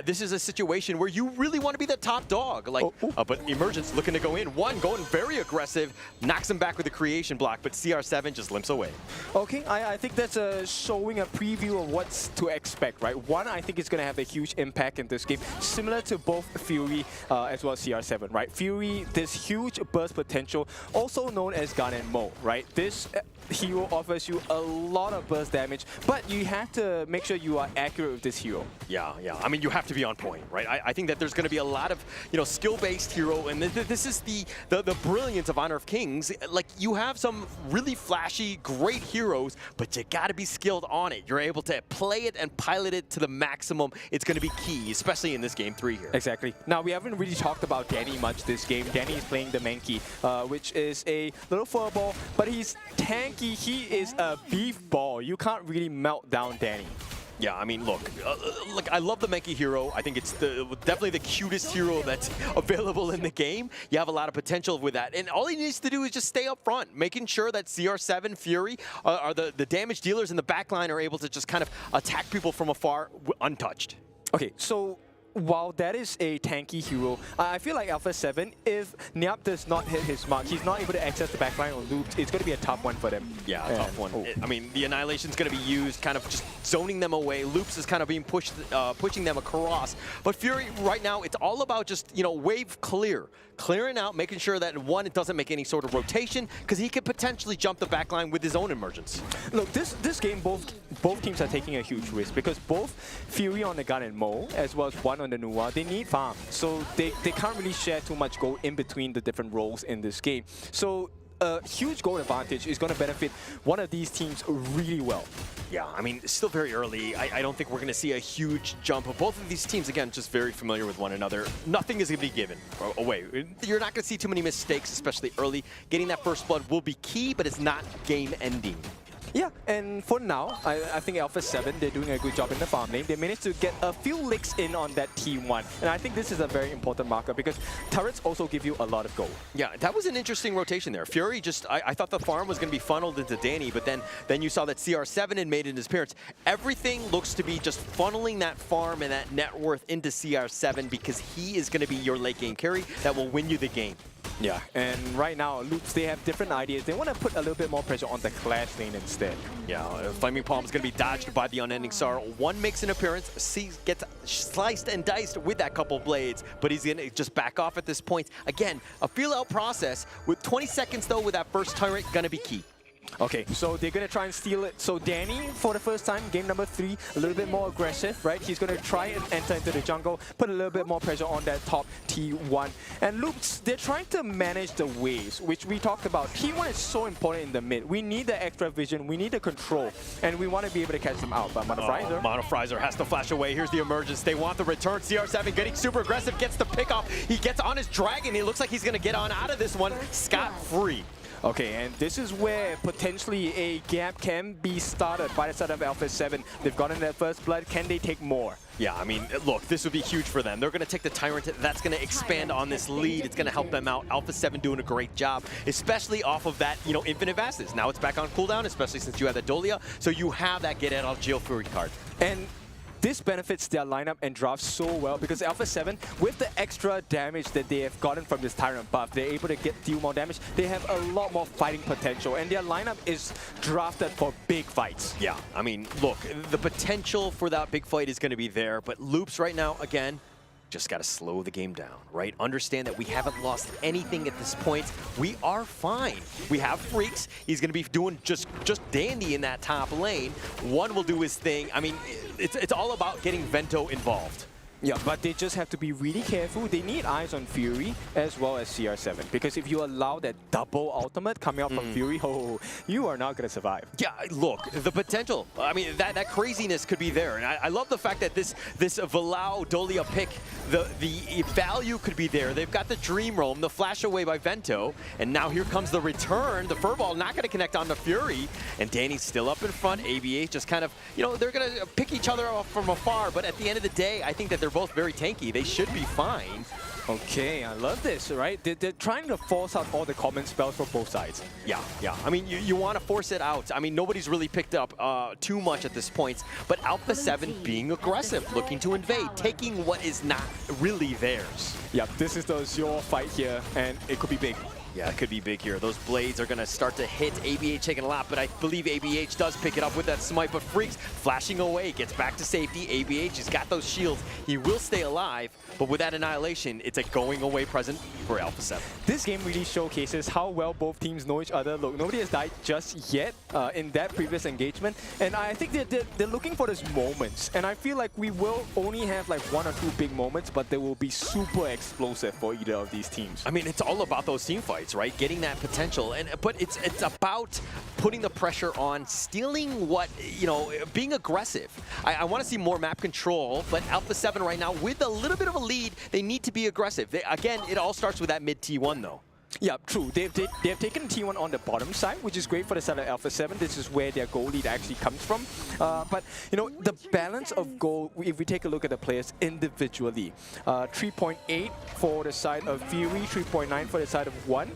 This is a situation where you really want to be the top dog. Like, but Emergence looking to go in. One, going very aggressive, knocks him back with a creation block, but CR7 just limps away. Okay, I think that's showing a preview of what's to expect, right? One, I think it's going to have a huge impact in this game, similar to both Fury as well as CR7, right? Fury, this huge burst potential, also known as Gun and Mo, right? This hero offers you a lot of burst damage, but you have to make sure you are accurate with this hero. Yeah. I mean, you have to be on point, right? I think that there's going to be a lot of, skill-based hero, and this is the brilliance of Honor of Kings. Like, you have some really flashy, great heroes, but you got to be skilled on it. You're able to play it and pilot it to the maximum. It's going to be key, especially in this game 3 here. Exactly. Now, we haven't really talked about Danny much this game. Danny is playing the Mankey, which is a little furball, but he's tanky. He is a beef ball. You can't really melt down Danny. Yeah, I mean, look, I love the Mankey hero. I think it's definitely the cutest hero that's available in the game. You have a lot of potential with that. And all he needs to do is just stay up front, making sure that CR7, Fury, are the damage dealers in the backline are able to just kind of attack people from afar untouched. Okay, so while that is a tanky hero, I feel like Alpha 7, if Niap does not hit his mark, he's not able to access the backline or loop, it's going to be a tough one for them. Yeah, a tough one. I mean, the Annihilation's going to be used, kind of just zoning them away. Loops is kind of being pushed, pushing them across. But Fury, right now, it's all about just, wave clear. Clearing out, making sure that, one, it doesn't make any sort of rotation, because he could potentially jump the backline with his own emergence. Look, this game, both teams are taking a huge risk, because both Fury on the Gun and Mo, as well as one on the Nuwa, they need farm. So they can't really share too much gold in between the different roles in this game. So a huge gold advantage is going to benefit one of these teams really well. Yeah, I mean, it's still very early. I don't think we're going to see a huge jump. But both of these teams, again, just very familiar with one another. Nothing is going to be given away. You're not going to see too many mistakes, especially early. Getting that first blood will be key, but it's not game-ending. Yeah, and for now, I think Alpha 7, they're doing a good job in the farm lane. They managed to get a few licks in on that T1. And I think this is a very important marker because turrets also give you a lot of gold. Yeah, that was an interesting rotation there. Fury just, I thought the farm was going to be funneled into Danny, but then you saw that CR7 had made an appearance. Everything looks to be just funneling that farm and that net worth into CR7 because he is going to be your late game carry that will win you the game. Yeah, and right now, Loops, they have different ideas. They want to put a little bit more pressure on the Clash lane instead. Yeah, Flaming Palm is going to be dodged by the Unending Sorrow. One makes an appearance, gets sliced and diced with that couple blades, but he's going to just back off at this point. Again, a feel-out process. With 20 seconds, though, with that first turret, going to be key. Okay, so they're going to try and steal it. So Danny, for the first time, game number 3, a little bit more aggressive, right? He's going to try and enter into the jungle, put a little bit more pressure on that top T1. And Loops, they're trying to manage the waves, which we talked about. T1 is so important in the mid. We need the extra vision, we need the control, and we want to be able to catch them out. But Monofrizer... Monofrizer has to flash away. Here's the emergence. They want the return. CR7 getting super aggressive, gets the pick off. He gets on his dragon. He looks like he's going to get on out of this one scot-free. Okay, and this is where potentially a gap can be started by the side of Alpha 7. They've gotten their first blood. Can they take more? Yeah, I mean, look, this would be huge for them. They're going to take the Tyrant. That's going to expand on this lead. It's going to help them out. Alpha 7 doing a great job, especially off of that, Infinite Vastus. Now it's back on cooldown, especially since you have the Dolia. So you have that get out of jail Fury card. And this benefits their lineup and draft so well because Alpha 7, with the extra damage that they have gotten from this Tyrant buff, they're able to deal more damage. They have a lot more fighting potential, and their lineup is drafted for big fights. Yeah, I mean, look, the potential for that big fight is going to be there, but Loops right now, again, just got to slow the game down, right? Understand that we haven't lost anything at this point. We are fine. We have Freaks. He's going to be doing just dandy in that top lane. One will do his thing. I mean, it's all about getting Vento involved. Yeah, but they just have to be really careful. They need eyes on Fury as well as CR7 because if you allow that double ultimate coming out from Fury, you are not going to survive. Yeah, look, the potential. I mean, that craziness could be there. And I love the fact that this Valau Dolia pick, the value could be there. They've got the Dream Roam, the flash away by Vento, and now here comes the return. The Furball not going to connect on the Fury, and Danny's still up in front. ABA just kind of, they're going to pick each other off from afar, but at the end of the day, I think that they're both very tanky. They should be fine. Okay, I love this, right? They're trying to force out all the common spells for both sides. Yeah, yeah. I mean, you want to force it out. I mean, nobody's really picked up too much at this point, but Alpha 7 being aggressive, looking to invade, taking what is not really theirs. Yep, this is the Azure fight here, and it could be big. Yeah, it could be big here. Those blades are going to start to hit. ABH taking a lot, but I believe ABH does pick it up with that smite, but Freaks flashing away, gets back to safety. ABH has got those shields. He will stay alive, but with that annihilation, it's a going away present for Alpha 7. This game really showcases how well both teams know each other. Look, nobody has died just yet in that previous engagement, and I think they're looking for those moments, and I feel like we will only have like 1 or 2 big moments, but they will be super explosive for either of these teams. I mean, it's all about those team fights, right? Getting that potential, but it's about putting the pressure on, stealing what, you know, being aggressive. I want to see more map control, but Alpha 7 right now, with a little bit of a lead, they need to be aggressive. Again, it all starts with that mid T1 though. Yeah, true. They've taken T1 on the bottom side, which is great for the side of Alpha 7. This is where their goal lead actually comes from. But, you know, the balance of goal, if we take a look at the players individually, 3.8 for the side of Fury, 3.9 for the side of 1.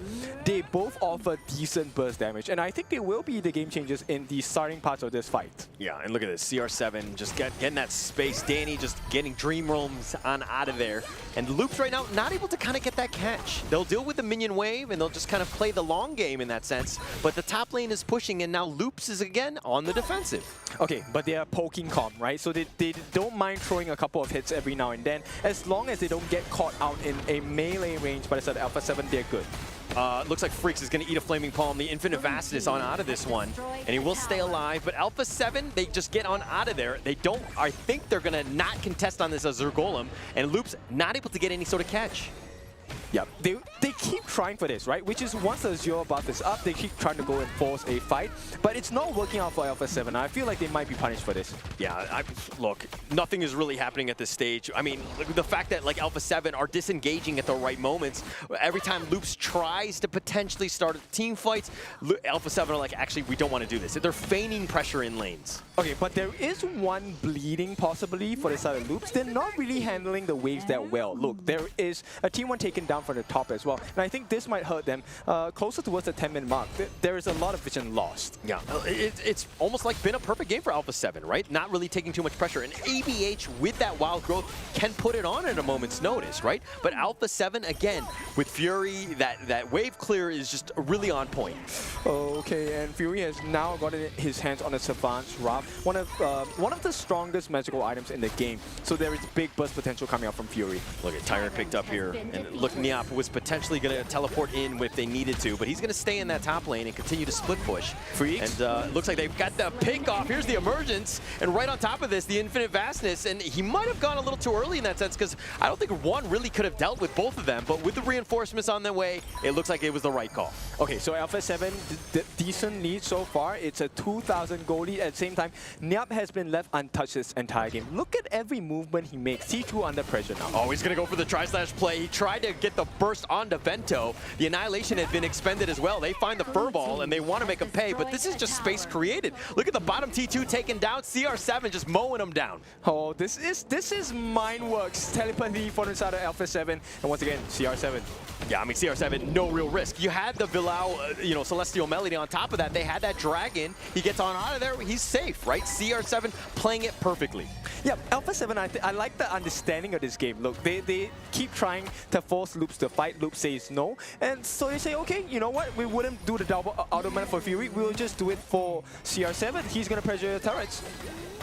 They both offer decent burst damage, and I think they will be the game changers in the starting parts of this fight. Yeah, and look at this. CR7 just getting that space. Danny just getting dream roams on out of there. And Loops right now not able to kind of get that catch. They'll deal with the minion wave, and they'll just kind of play the long game in that sense. But the top lane is pushing, and now Loops is again on the defensive. Okay, but they are poking calm, right? So they don't mind throwing a couple of hits every now and then. As long as they don't get caught out in a melee range by the side of Alpha 7, they're good. Looks like Freaks is going to eat a Flaming Palm. The Infinite Vastness on out of this one, and he will stay alive. But Alpha 7, they just get on out of there. They don't, I think they're going to not contest on this Azure Golem, and Loops not able to get any sort of catch. Yeah, they keep trying for this, right? Which is once the Azure buff is up, they keep trying to go and force a fight. But it's not working out for Alpha 7. I feel like they might be punished for this. Yeah, look, nothing is really happening at this stage. I mean, the fact that like Alpha 7 are disengaging at the right moments, every time Loops tries to potentially start team fights, Alpha 7 are like, actually, we don't want to do this. They're feigning pressure in lanes. Okay, but there is one bleeding possibly for the side of Loops. They're not really handling the waves that well. Look, there is a team 1 taken down from the top as well, and I think this might hurt them closer towards the 10-minute mark. There is a lot of vision lost. Yeah, it's almost like been a perfect game for Alpha 7, right? Not really taking too much pressure, and ABH with that wild growth can put it on at a moment's notice, right? But Alpha 7, again, with Fury, that wave clear is just really on point. Okay, and Fury has now gotten his hands on a Savant's Wrath, one of the strongest magical items in the game. So there is big burst potential coming out from Fury. Look at Tyrant picked up here, and look, Niap was potentially going to teleport in if they needed to, but he's going to stay in that top lane and continue to split push. Freaks. And it looks like they've got the pick off. Here's the emergence, and right on top of this, the Infinite Vastness, and he might have gone a little too early in that sense, because I don't think one really could have dealt with both of them, but with the reinforcements on their way, it looks like it was the right call. Okay, so Alpha 7, decent lead so far. It's a 2,000 goal lead. At the same time, Niap has been left untouched this entire game. Look at every movement he makes. T2 under pressure now. Oh, he's going to go for the tri-slash play. He tried to get the burst onto Vento. The Annihilation had been expended as well. They find the Furball, and they want to make him pay, but this is just space created. Look at the bottom T2 taken down. CR7 just mowing him down. Oh, this is Mindworks telepathy for the side of Alpha 7. And once again, CR7. Yeah, I mean, CR7, no real risk. You had the Villau, Celestial Melody on top of that. They had that Dragon. He gets on out of there. He's safe, right? CR7 playing it perfectly. Yeah, Alpha 7, I like the understanding of this game. Look, they keep trying to force Loops to fight. Loops says no. And so they say, okay, you know what? We wouldn't do the double auto-man for Fury. We'll just do it for CR7. He's going to pressure turrets.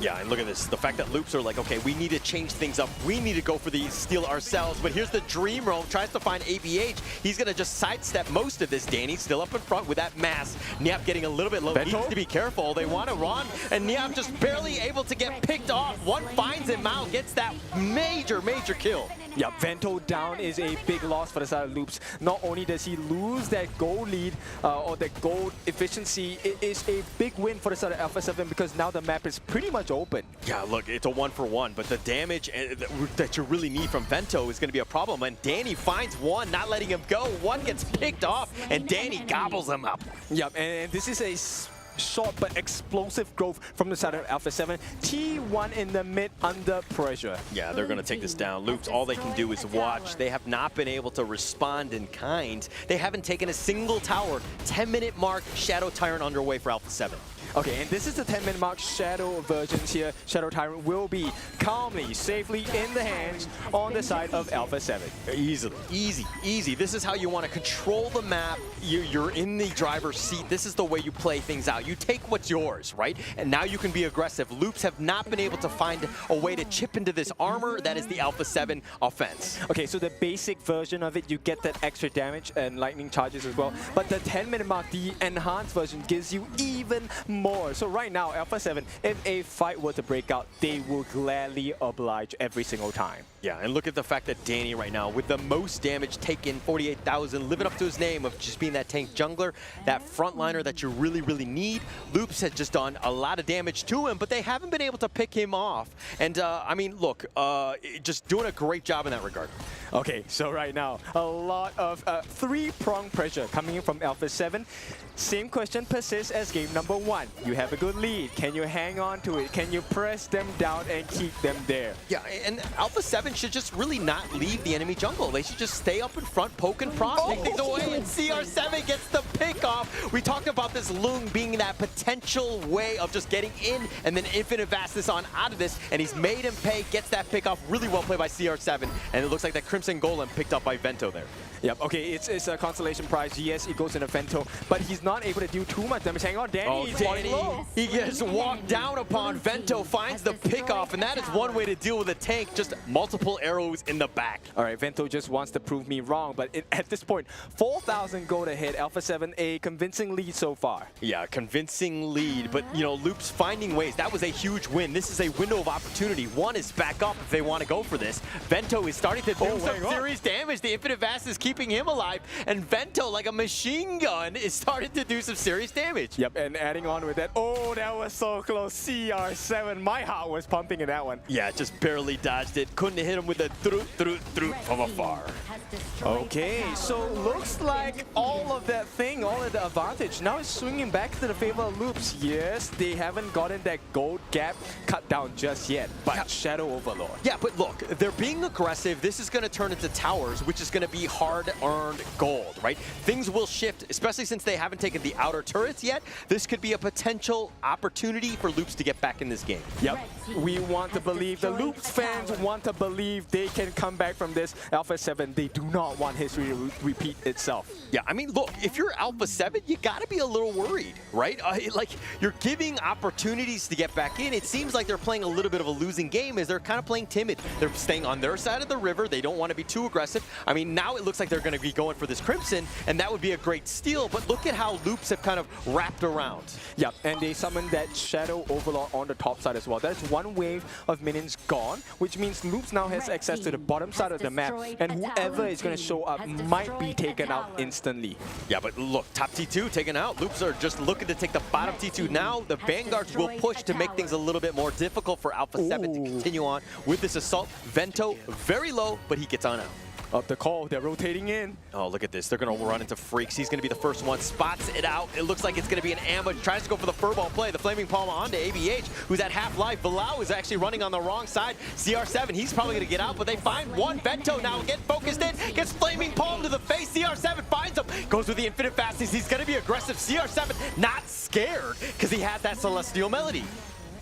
Yeah, and look at this. The fact that Loops are like, okay, we need to change things up. We need to go for the steal ourselves. But here's the Dream Roam. Tries to find ABH. He's going to just sidestep most of this. Danny's still up in front with that mass. Niap getting a little bit low. Needs to be careful. They want to run. And Niap just barely able to get picked off. One finds him out. Gets that major kill. Yeah, Vento down is a big loss for the side of Loops. Not only does he lose that goal lead or that goal efficiency, it is a big win for the side of Alpha 7 because now the map is pretty much open. Yeah, look, it's a 1-for-1, but the damage that you really need from Vento is going to be a problem. And Danny finds one, not letting him go. One gets picked off, and Danny gobbles him up. Yeah, and this is a short but explosive growth from the side of Alpha 7. T1 in the mid under pressure. Yeah, they're going to take this down. Loops, all they can do is watch. They have not been able to respond in kind. They haven't taken a single tower. 10-minute mark, Shadow Tyrant underway for Alpha 7. Okay, and this is the 10-minute mark Shadow versions here. Shadow Tyrant will be calmly, safely in the hands on the side of Alpha 7. Easily. Easy, easy. This is how you want to control the map. You're in the driver's seat. This is the way you play things out. You take what's yours, right? And now you can be aggressive. Loops have not been able to find a way to chip into this armor. That is the Alpha 7 offense. Okay, so the basic version of it, you get that extra damage and lightning charges as well. But the 10-minute mark, the enhanced version, gives you even more. So right now, Alpha 7, if a fight were to break out, they will gladly oblige every single time. Yeah, and look at the fact that Danny right now, with the most damage taken, 48,000, living up to his name of just being that tank jungler, that frontliner that you really, really need. Loops had just done a lot of damage to him, but they haven't been able to pick him off. And, I mean, look, just doing a great job in that regard. Okay, so right now, a lot of three-pronged pressure coming in from Alpha 7. Same question persists as game number 1. You have a good lead. Can you hang on to it? Can you press them down and keep them there? Yeah, and Alpha 7 should just really not leave the enemy jungle. They should just stay up in front, poke and prod, take things away, and CR7 gets the pick off. We talked about this Lung being that potential way of just getting in and then infinite vastness on out of this, and he's made him pay, gets that pick off. Really well played by CR7, and it looks like that Crimson Golem picked up by Vento there. Yep, okay, it's a consolation prize. Yes, it goes in a Vento, but he's not able to do too much damage. Hang on, Danny. Oh, Danny, he gets walked down upon. Vento finds the pick off, and that is one way to deal with a tank, just multiple arrows in the back. All right, Vento just wants to prove me wrong, but at this point, 4,000 gold ahead. Alpha 7, a convincing lead so far. Yeah, convincing lead, but, you know, Loops finding ways. That was a huge win. This is a window of opportunity. One is back up if they want to go for this. Vento is starting to do some serious damage. The infinite vast is keeping him alive, and Vento, like a machine gun, is starting to do some serious damage. Yep, and adding on with that, oh, that was so close. CR7, my heart was pumping in that one. Yeah, just barely dodged it. Couldn't hit him with a throot from afar. Okay, so looks like all of that thing, all of the advantage, now it's swinging back to the favor of Loops. Yes, they haven't gotten that gold gap cut down just yet, but yeah. Shadow Overlord. Yeah, but look, they're being aggressive. This is going to turn into towers, which is going to be hard-earned gold, right? Things will shift, especially since they haven't taken the outer turrets yet. This could be a potential opportunity for Loops to get back in this game. Yep, we want to believe, the Loops fans want to believe they can come back from this. Alpha 7, they do not want history to repeat itself. Yeah, I mean, look, if you're Alpha 7, you got to be a little worried, right? Like, you're giving opportunities to get back in. It seems like they're playing a little bit of a losing game as they're kind of playing timid. They're staying on their side of the river. They don't want to be too aggressive. I mean, now it looks like they're going to be going for this Crimson, and that would be a great steal, but look at how Loops have kind of wrapped around. Yeah, and they summoned that Shadow Overlord on the top side as well. That's one wave of minions gone, which means Loops now has access to the bottom side of the map, and whoever is going to show up might be taken out instantly. Yeah, but look, top T2 taken out. Loops are just looking to take the bottom T2 now. The Vanguards will push to make things a little bit more difficult for Alpha 7 to continue on with this assault. Vento, very low, but he gets on out. Up the call, they're rotating in. Oh, look at this. They're going to run into Freaks. He's going to be the first one. Spots it out. It looks like it's going to be an ambush. Tries to go for the furball play. The Flaming Palm onto ABH, who's at half-life. Bilal is actually running on the wrong side. CR7, he's probably going to get out, but they find one. Vento now get focused in. Gets Flaming Palm to the face. CR7 finds him. Goes with the infinite fastness. He's going to be aggressive. CR7 not scared because he has that Celestial Melody.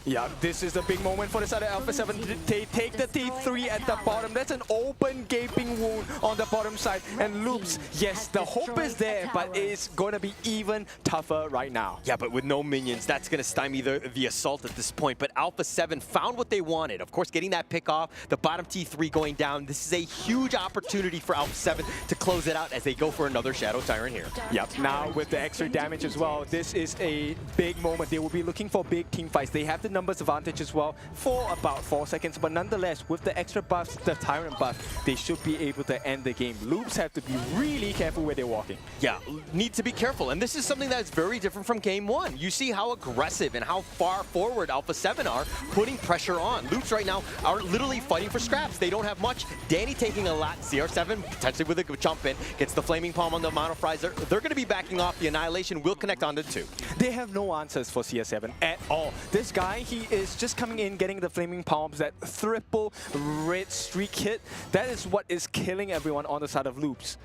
Yeah, this is a big moment for the side of Alpha 7. They take the T3 at the bottom. That's an open gaping wound on the bottom side. And Loops, yes, the hope is there, but it's going to be even tougher right now. Yeah, but with no minions, that's going to stymie the assault at this point. But Alpha 7 found what they wanted. Of course, getting that pick off, the bottom T3 going down. This is a huge opportunity for Alpha 7 to close it out as they go for another Shadow Tyrant here. Yep, now with the extra damage as well, this is a big moment. They will be looking for big team fights. They have the numbers advantage as well for about 4 seconds, but nonetheless, with the extra buffs, the Tyrant buff, they should be able to end the game. Loops have to be really careful where they're walking. Yeah, need to be careful, and this is something that is very different from Game 1. You see how aggressive and how far forward Alpha 7 are, putting pressure on. Loops right now are literally fighting for scraps. They don't have much. Danny taking a lot. CR7 potentially with a jump in, gets the Flaming Palm on the Monofrizer. They're going to be backing off. The Annihilation will connect onto 2. They have no answers for CR7 at all. This guy, he is just coming in, getting the Flaming Palms, that triple red streak hit. That is what is killing everyone on the side of Loops.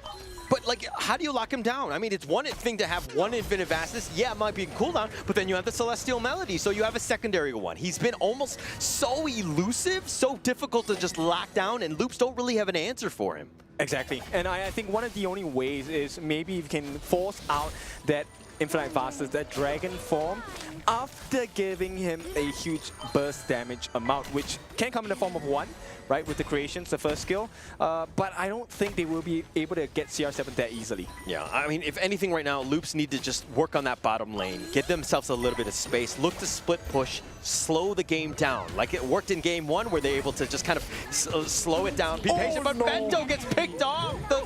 But, like, how do you lock him down? I mean, it's one thing to have one Infinite Vastness. Yeah, it might be a cooldown, but then you have the Celestial Melody, so you have a secondary one. He's been almost so elusive, so difficult to just lock down, and Loops don't really have an answer for him. Exactly. And I think one of the only ways is maybe you can force out that Infinite Vastness, that Dragon form, after giving him a huge burst damage amount, which can come in the form of 1, right, with the creations, the first skill. But I don't think they will be able to get CR7 that easily. Yeah, I mean, if anything right now, Loops need to just work on that bottom lane, get themselves a little bit of space, look to split push, slow the game down. Like it worked in Game 1 where they're able to just kind of slow it down, be patient, but Bento gets picked off. The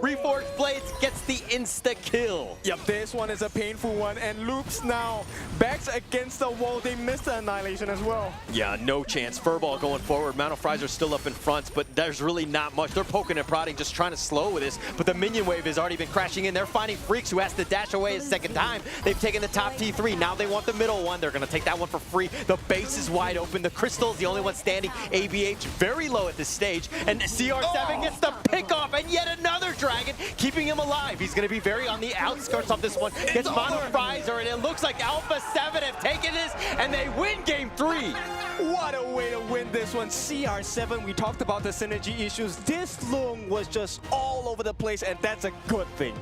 Reforged Blades gets the insta-kill. Yep, this one is a painful one, and Loops now backs against the wall. They missed the Annihilation as well. Yeah, no chance. Furball going forward. Monofrizer's still up in front, but there's really not much. They're poking and prodding, just trying to slow with this, but the minion wave has already been crashing in. They're finding Freaks, who has to dash away a second time. They've taken the top T3. Now they want the middle one. They're going to take that one for free. The base is wide open. The Crystal is the only one standing. ABH very low at this stage, and CR7 gets the pick off, and yet another Dragon keeping him alive. He's going to be very on the outskirts of this one. Gets Monofrizer, and it looks like Alpha 7 have taken this, and they win Game 3. What a way to win this one. CR7, we talked about the synergy issues. This Lung was just all over the place, and that's a good thing.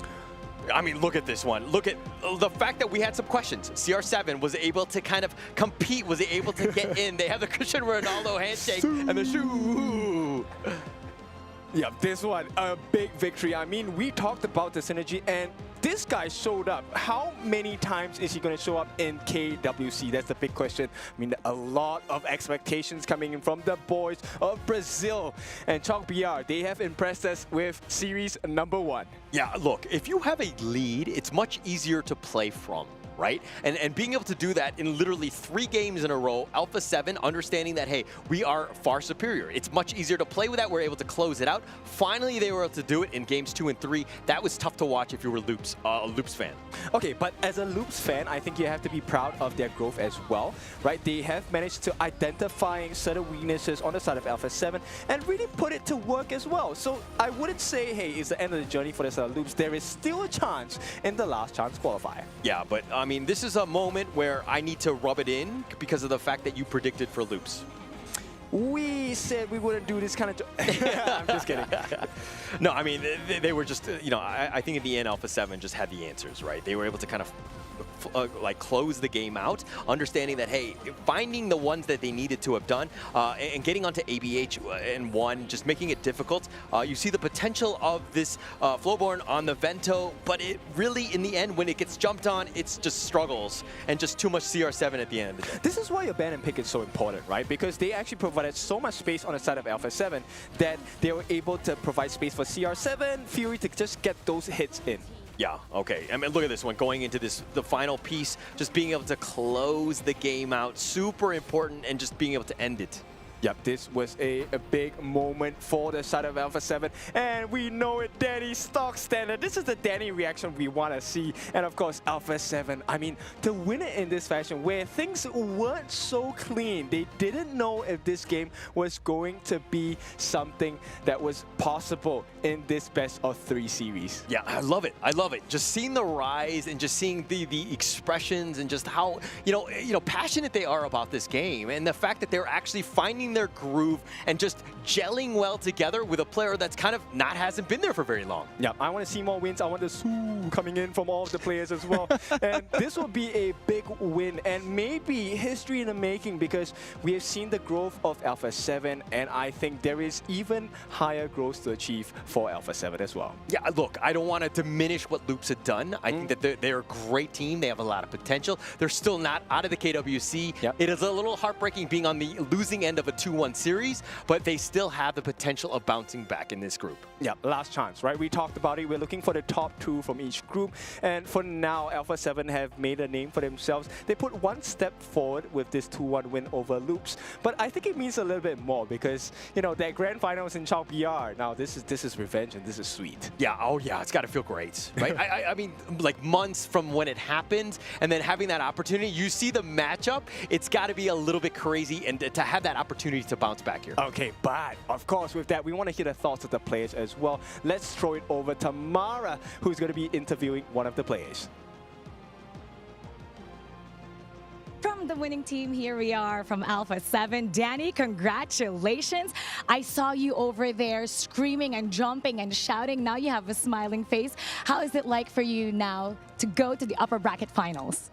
I mean, look at this one. Look at the fact that we had some questions. CR7 was able to kind of compete, was able to get in. They have the Cristiano Ronaldo handshake and the shoe. Yeah, this one, a big victory. I mean, we talked about the synergy, and this guy showed up. How many times is he going to show up in KWC? That's the big question. I mean, a lot of expectations coming in from the boys of Brazil. And Chalk BR, they have impressed us with series number 1. Yeah, look, if you have a lead, it's much easier to play from, right? And being able to do that in literally 3 games in a row, Alpha 7 understanding that, hey, we are far superior. It's much easier to play with that. We're able to close it out. Finally, they were able to do it in games 2 and 3. That was tough to watch if you were a Loops fan. Okay, but as a Loops fan, I think you have to be proud of their growth as well, right? They have managed to identify certain weaknesses on the side of Alpha 7 and really put it to work as well. So I wouldn't say, hey, it's the end of the journey for the side of Loops. There is still a chance in the last chance qualifier. Yeah, but I mean, this is a moment where I need to rub it in because of the fact that you predicted for Loops. We said we wouldn't do this kind of I'm just kidding. No, I mean, they were just, you know, I think in the end, Alpha 7 just had the answers, right? They were able to kind of like close the game out, understanding that, hey, finding the ones that they needed to have done and getting onto ABH and 1, just making it difficult. You see the potential of this Flowborn on the Vento, but it really, in the end, when it gets jumped on, it's just struggles and just too much CR7 at the end of the day. This is why your ban and pick is so important, right? Because they actually provided so much space on the side of Alpha 7 that they were able to provide space for CR7, Fury to just get those hits in. Yeah, okay. I mean, look at this one. Going into this, the final piece, just being able to close the game out, super important, and just being able to end it. Yep, this was a big moment for the side of Alpha 7, and we know it, Danny stock standard. This is the Danny reaction we want to see, and of course, Alpha 7. I mean, to win it in this fashion, where things weren't so clean, they didn't know if this game was going to be something that was possible in this best of 3 series. Yeah, I love it. I love it. Just seeing the rise and just seeing the expressions and just how you know passionate they are about this game, and the fact that they're actually finding their groove and just gelling well together with a player that's kind of hasn't been there for very long. Yeah, I want to see more wins. I want the Sue coming in from all of the players as well. And this will be a big win and maybe history in the making, because we have seen the growth of Alpha 7, and I think there is even higher growth to achieve for Alpha 7 as well. Yeah, look, I don't want to diminish what Loops have done. I think that they're a great team. They have a lot of potential. They're still not out of the KWC. Yep. It is a little heartbreaking being on the losing end of a 2-1 series, but they still have the potential of bouncing back in this group. Yeah, last chance, right? We talked about it. We're looking for the top 2 from each group. And for now, Alpha 7 have made a name for themselves. They put one step forward with this 2-1 win over Loops. But I think it means a little bit more because, you know, that grand finals in Chalk BR. Now, this is revenge and this is sweet. Yeah, oh yeah, it's got to feel great, right? I mean, like months from when it happened and then having that opportunity, you see the matchup, it's got to be a little bit crazy and to have that opportunity to bounce back here. Okay, but of course, with that, we want to hear the thoughts of the players as well. Let's throw it over to Mara, who's going to be interviewing one of the players. From the winning team, here we are from Alpha 7. Danny, congratulations. I saw you over there screaming and jumping and shouting. Now you have a smiling face. How is it like for you now to go to the upper bracket finals?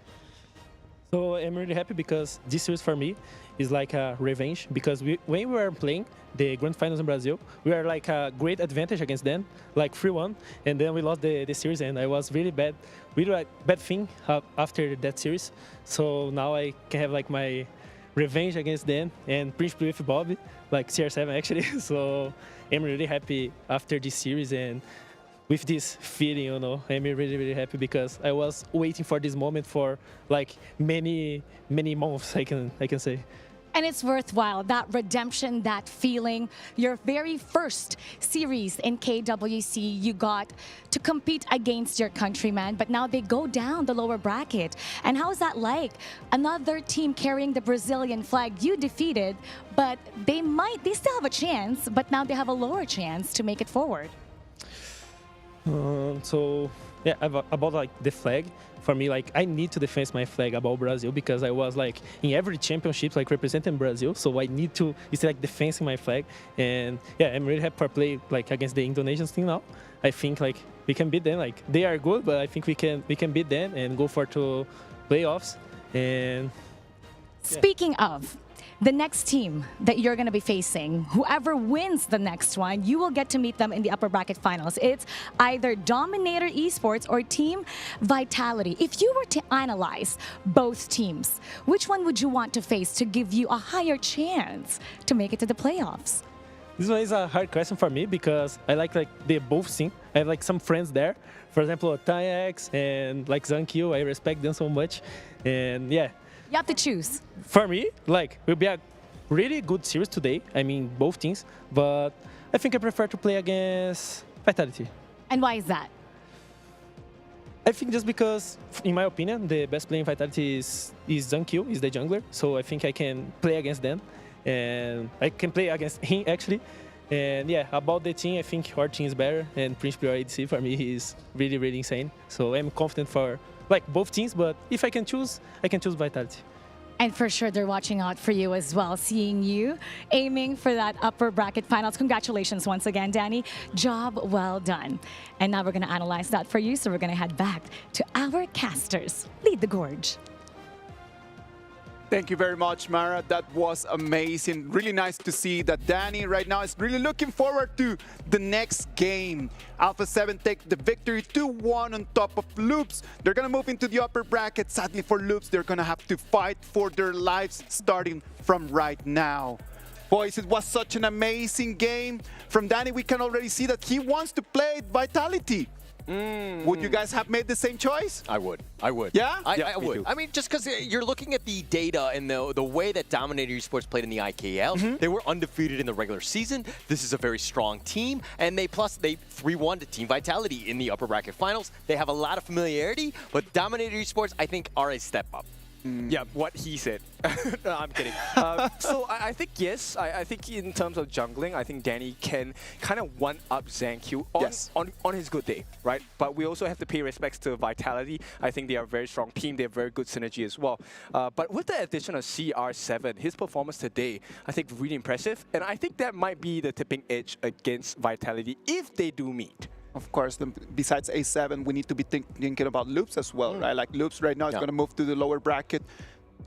So I'm really happy because this series for me is like a revenge, because when we were playing the grand finals in Brazil, we were like a great advantage against them, like 3-1, and then we lost the series, and I was really bad thing after that series. So now I can have like my revenge against them and principally with Bobby, like CR7 actually. So I'm really happy after this series and with this feeling, you know, I'm really happy because I was waiting for this moment for like many months, I can say. And it's worthwhile, that redemption, that feeling. Your very first series in KWC, you got to compete against your countrymen, but now they go down the lower bracket. And how is that like? Another team carrying the Brazilian flag you defeated, but they still have a chance, but now they have a lower chance to make it forward. So yeah, about like the flag, for me, like I need to defend my flag about Brazil because I was like in every championship like representing Brazil, so I need to it's like defending my flag. And yeah, I'm really happy for play like against the Indonesians team now. I think like we can beat them. Like they are good, but I think we can beat them and go for 2 playoffs. And Speaking of the next team that you're going to be facing, whoever wins the next one, you will get to meet them in the upper bracket finals. It's either Dominator Esports or Team Vitality. If you were to analyze both teams, which one would you want to face to give you a higher chance to make it to the playoffs? This one is a hard question for me because I like the both team. I have like some friends there. For example, Tayax and like Zankyo, I respect them so much. And yeah. You have to choose. For me, like, it will be a really good series today. I mean, both teams. But I think I prefer to play against Vitality. And why is that? I think just because, in my opinion, the best player in Vitality is Zankyo, is the jungler. So I think I can play against them. And I can play against him, actually. And yeah, about the team, I think our team is better. And principally our ADC, for me, is really insane. So I'm confident for like both teams, but if I can choose Vitality. And for sure, they're watching out for you as well, seeing you aiming for that upper bracket finals. Congratulations once again, Danny. Job well done. And now we're going to analyze that for you, so we're going to head back to our casters. Lead the gorge. Thank you very much, Mara. That was amazing. Really nice to see that Danny right now is really looking forward to the next game. Alpha 7 take the victory 2-1 on top of Loops. They're going to move into the upper bracket. Sadly for Loops, they're going to have to fight for their lives starting from right now. Boys, it was such an amazing game. From Danny, we can already see that he wants to play Vitality. Would you guys have made the same choice? I would. Yeah? I would. I mean, just because you're looking at the data and the way that Dominator Esports played in the A.K.A.L., they were undefeated in the regular season. This is a very strong team, and they 3-1 to Team Vitality in the upper bracket finals. They have a lot of familiarity, but Dominator Esports, I think, are a step up. Yeah, what he said. No, I'm kidding. So I think yes. I think in terms of jungling, I think Danny can kind of one up ZanQ on his good day, right? But we also have to pay respects to Vitality. I think they are a very strong team. They have very good synergy as well. But with the addition of CR7, his performance today, I think really impressive. And I think that might be the tipping edge against Vitality if they do meet. Of course, besides A7, we need to be thinking about Loops as well, right? Like Loops right now is going to move to the lower bracket.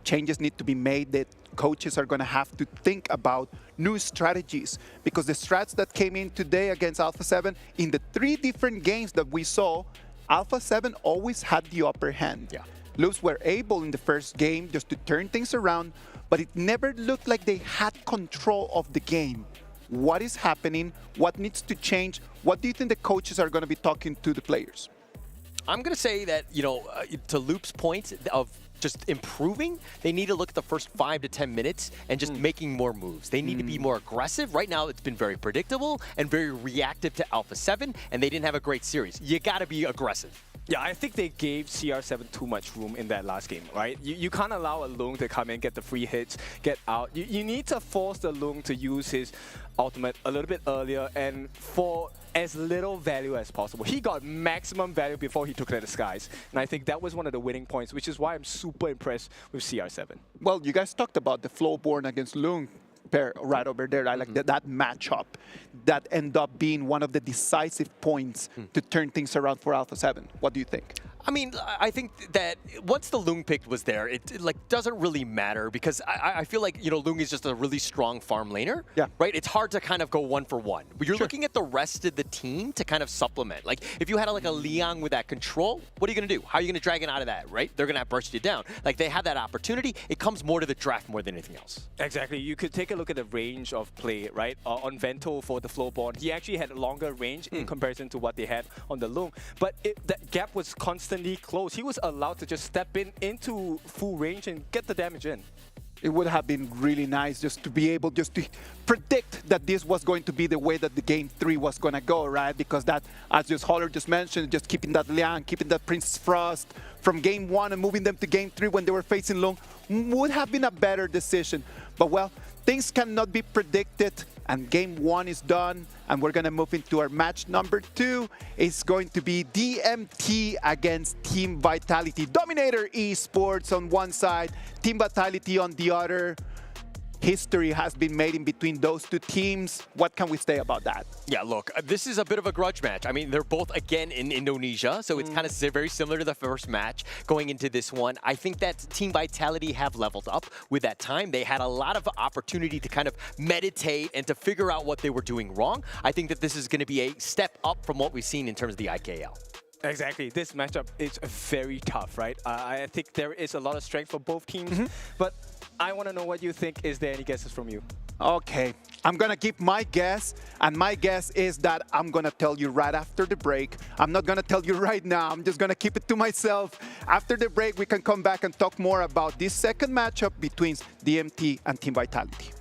Changes need to be made that coaches are going to have to think about new strategies, because the strats that came in today against Alpha 7, in the 3 different games that we saw, Alpha 7 always had the upper hand. Yeah. Loops were able in the first game just to turn things around, but it never looked like they had control of the game. What is happening? What needs to change? What do you think the coaches are going to be talking to the players? I'm going to say that, you know, to Loop's point of just improving, they need to look at the first 5 to 10 minutes and just making more moves. They need to be more aggressive. Right now, it's been very predictable and very reactive to Alpha 7, and they didn't have a great series. You got to be aggressive. Yeah, I think they gave CR7 too much room in that last game, right? You can't allow a Lung to come in, get the free hits, get out. You need to force the Lung to use his ultimate a little bit earlier and for as little value as possible. He got maximum value before he took to the skies. And I think that was one of the winning points, which is why I'm super impressed with CR7. Well, you guys talked about the Flowborn against Lung pair right over there. I like that matchup that ended up being one of the decisive points to turn things around for Alpha 7. What do you think? I mean, I think that once the Lung pick was there, it like doesn't really matter, because I feel like, you know, Lung is just a really strong farm laner. Yeah. Right? It's hard to kind of go 1 for 1. But you're looking at the rest of the team to kind of supplement. Like, if you had like a Liang with that control, what are you going to do? How are you going to drag it out of that, right? They're going to burst you down. Like, they have that opportunity. It comes more to the draft more than anything else. Exactly. You could take a look at the range of play, right? On Vento for the Flowborn, he actually had a longer range in comparison to what they had on the Lung. But that gap was constantly close. He was allowed to just step into full range and get the damage in. It would have been really nice just to be able just to predict that this was going to be the way that the game 3 was going to go, right? Because that, as just Holler just mentioned, just keeping that Liang, keeping that Princess Frost from game 1 and moving them to game 3 when they were facing Lung would have been a better decision. But well, things cannot be predicted, and game 1 is done, and we're gonna move into our match number 2. It's going to be DMT against Team Vitality. Dominator Esports on one side, Team Vitality on the other. History has been made in between those two teams. What can we say about that? Yeah, look, this is a bit of a grudge match. I mean, they're both, again, in Indonesia, so it's kind of very similar to the first match going into this one. I think that Team Vitality have leveled up with that time. They had a lot of opportunity to kind of meditate and to figure out what they were doing wrong. I think that this is going to be a step up from what we've seen in terms of the AG.AL. Exactly. This matchup is very tough, right? I think there is a lot of strength for both teams, but I want to know what you think. Is there any guesses from you? Okay, I'm gonna give my guess, and my guess is that I'm gonna tell you right after the break. I'm not gonna tell you right now, I'm just gonna keep it to myself. After the break, we can come back and talk more about this second matchup between DMT and Team Vitality.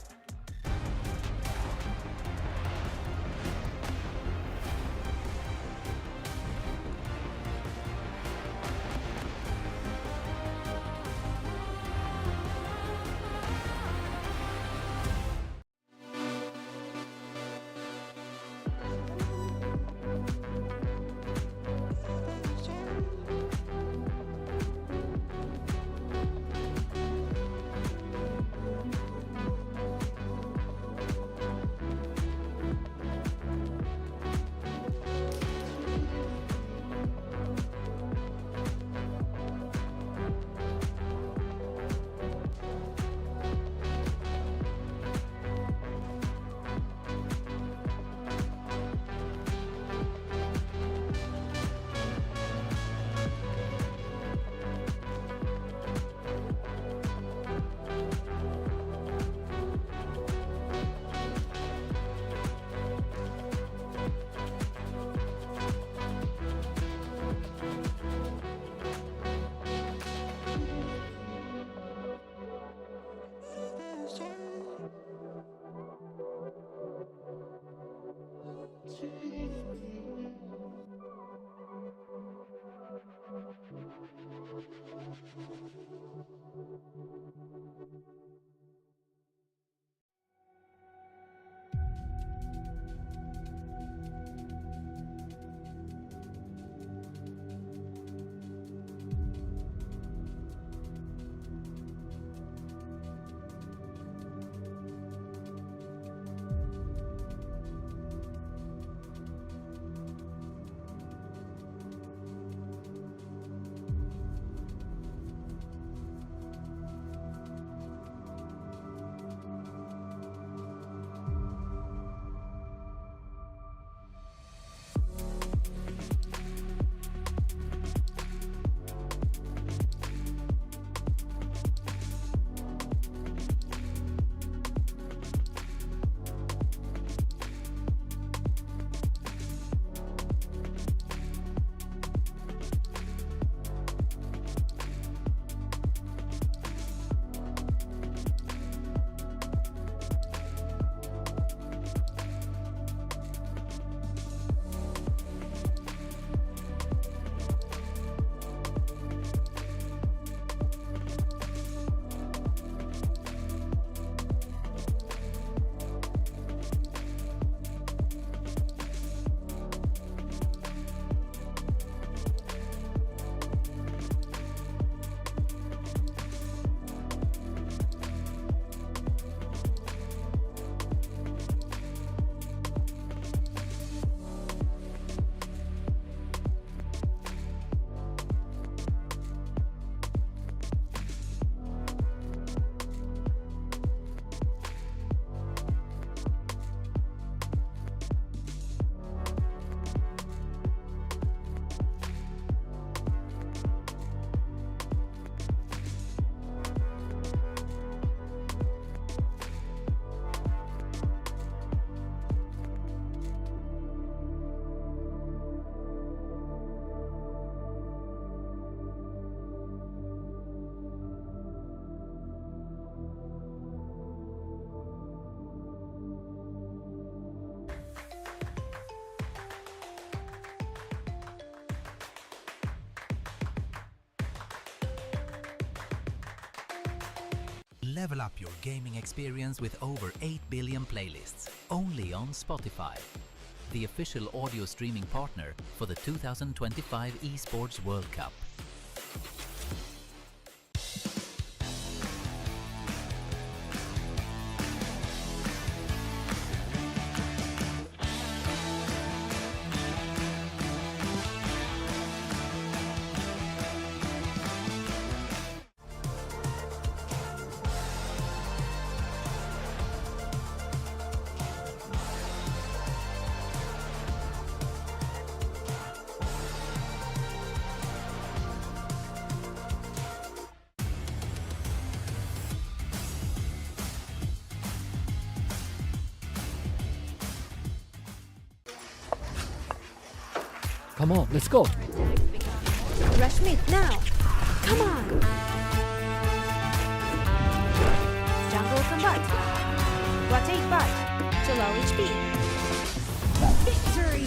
Level up your gaming experience with over 8 billion playlists, only on Spotify, the official audio streaming partner for the 2025 Esports World Cup. Come on, let's go. Rush mid now. Come on. Jungle combat. Rotate butt to low HP. Victory!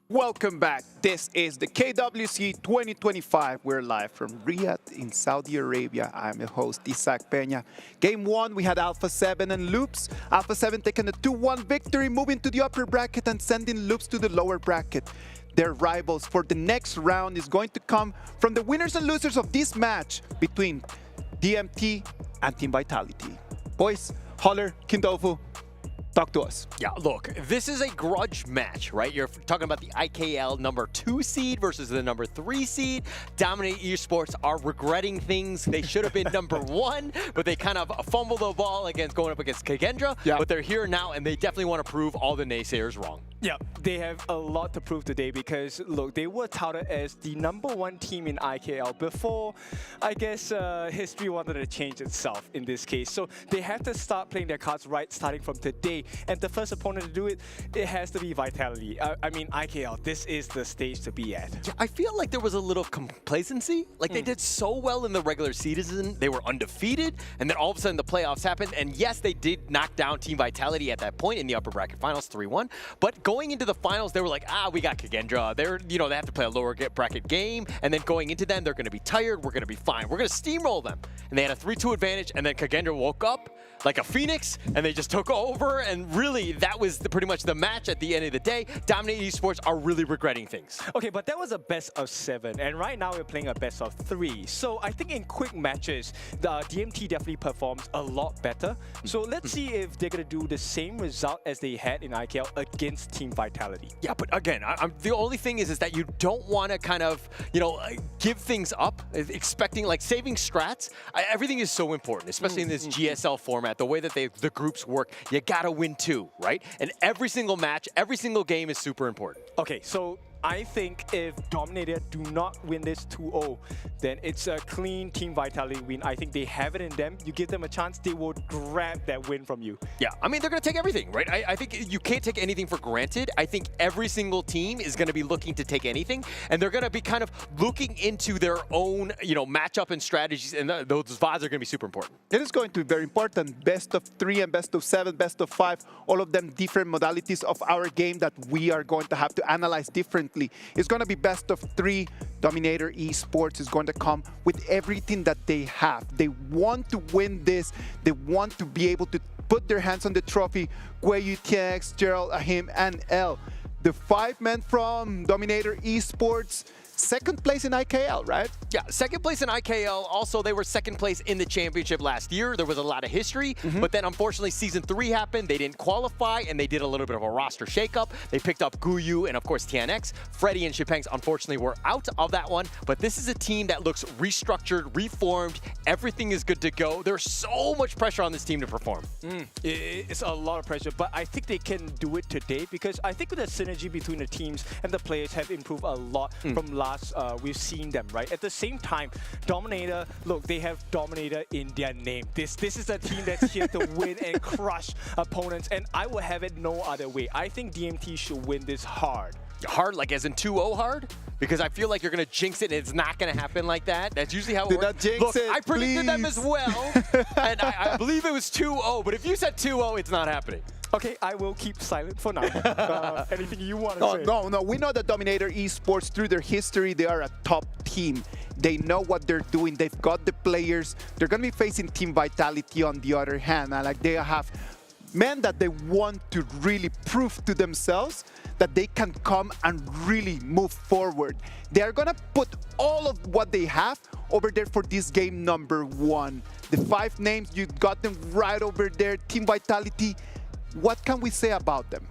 Welcome back. This is the KWC 2025. We're live from Riyadh in Saudi Arabia. I'm your host, Isaac Peña. Game 1, we had Alpha 7 and Loops. Alpha 7 taking a 2-1 victory, moving to the upper bracket and sending Loops to the lower bracket. Their rivals for the next round is going to come from the winners and losers of this match between DMT and Team Vitality. Boys, Holler, Kindofu, talk to us. Yeah, look, this is a grudge match, right? You're talking about the A.K.A.L. number 2 seed versus the number 3 seed. Dominator Esports are regretting things. They should have been number 1, but they kind of fumbled the ball against going up against Kagendra. Yeah. But they're here now, and they definitely want to prove all the naysayers wrong. Yeah, they have a lot to prove today because, look, they were touted as the number 1 team in I.K.L. before, I guess, history wanted to change itself in this case. So they have to start playing their cards right starting from today. And the first opponent to do it, it has to be Vitality. I mean, I.K.L., this is the stage to be at. Yeah, I feel like there was a little complacency. Like they did so well in the regular season. They were undefeated. And then all of a sudden the playoffs happened. And yes, they did knock down Team Vitality at that point in the upper bracket finals 3-1. But going into the finals, they were like, we got Kagendra. They're, they have to play a lower bracket game. And then going into them, they're going to be tired. We're going to be fine. We're going to steamroll them. And they had a 3-2 advantage. And then Kagendra woke up like a phoenix, and they just took over. And really, that was pretty much the match at the end of the day. Dominator Esports are really regretting things. Okay, but that was a best of 7. And right now, we're playing a best of 3. So I think in quick matches, the DMT definitely performs a lot better. So let's see if they're going to do the same result as they had in I.K.L. against Team Vitality. Yeah, but again, the only thing is that you don't want to kind of, give things up, expecting, like, saving strats. Everything is so important, especially in this GSL format, the way that the groups work. You got to win 2, right? And every single match, every single game is super important. Okay, so I think if Dominator do not win this 2-0, then it's a clean Team Vitality win. I think they have it in them. You give them a chance, they will grab that win from you. Yeah, I mean, they're going to take everything, right? I think you can't take anything for granted. I think every single team is going to be looking to take anything, and they're going to be kind of looking into their own, matchup and strategies, and those VODs are going to be super important. It is going to be very important. Best of 3 and best of 7, best of 5, all of them different modalities of our game that we are going to have to analyze differently. It's going to be best of 3. Dominator Esports is going to come with everything that they have. They want to win this. They want to be able to put their hands on the trophy. Guayu, TX, Gerald, Ahim, and L. The 5 men from Dominator Esports second place in IKL, right? Yeah, second place in IKL. Also, they were second place in the championship last year. There was a lot of history, but then unfortunately Season 3 happened. They didn't qualify, and they did a little bit of a roster shakeup. They picked up Guyu and, of course, TNX. Freddy and Shipangs, unfortunately, were out of that one, but this is a team that looks restructured, reformed. Everything is good to go. There's so much pressure on this team to perform. It's a lot of pressure, but I think they can do it today because I think the synergy between the teams and the players have improved a lot from last we've seen them, right? At the same time, Dominator, look, they have Dominator in their name. This is a team that's here to win and crush opponents, and I will have it no other way. I think DMT should win this hard. Hard, like as in 2-0 hard? Because I feel like you're going to jinx it and it's not going to happen like that. That's usually how it works. not jinx Look, it, I predicted please. them as well, and I believe it was 2-0, but if you said 2-0, it's not happening. Okay, I will keep silent for now. Anything you want to say? No. We know that Dominator Esports, through their history, they are a top team. They know what they're doing. They've got the players. They're going to be facing Team Vitality on the other hand. Like they have men that they want to really prove to themselves that they can come and really move forward. They are going to put all of what they have over there for this game number 1. The 5 names, you got them right over there. Team Vitality. What can we say about them?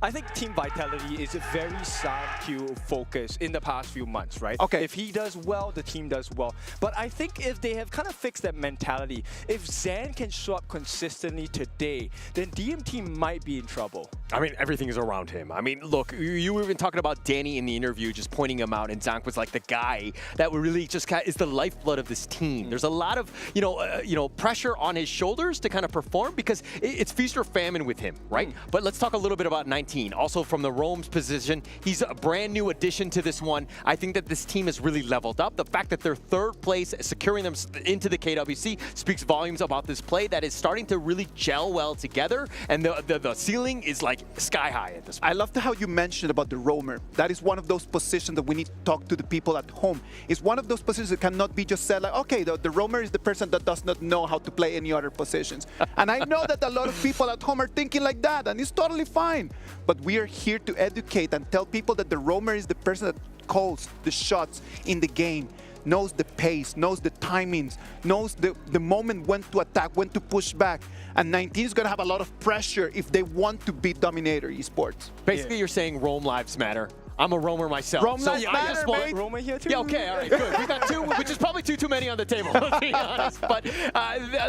I think Team Vitality is a very sound Q focus in the past few months, right? Okay. If he does well, the team does well. But I think if they have kind of fixed that mentality, if Zan can show up consistently today, then DMT might be in trouble. I mean, everything is around him. I mean, look, you were even talking about Danny in the interview, just pointing him out, and Zank was like the guy that really just is the lifeblood of this team. There's a lot of, pressure on his shoulders to kind of perform because it's feast or famine with him, right? But let's talk a little bit about 19. Also from the Rome's position, he's a brand new addition to this one. I think that this team has really leveled up. The fact that they're third place, securing them into the KWC, speaks volumes about this play that is starting to really gel well together, and the ceiling is like sky high at this point. I loved how you mentioned about the roamer. That is one of those positions that we need to talk to the people at home. It's one of those positions that cannot be just said like, okay, the roamer is the person that does not know how to play any other positions. And I know that a lot of people at home are thinking like that, and it's totally fine. But we are here to educate and tell people that the roamer is the person that calls the shots in the game, knows the pace, knows the timings, knows the moment when to attack, when to push back. And 19 is going to have a lot of pressure if they want to beat Dominator Esports. Basically, you're saying Rome lives matter. I'm a roamer myself. Rome lives matter, mate. Roma here too? Yeah, okay, all right, good. We got 2, which is probably too many on the table, let's be honest. But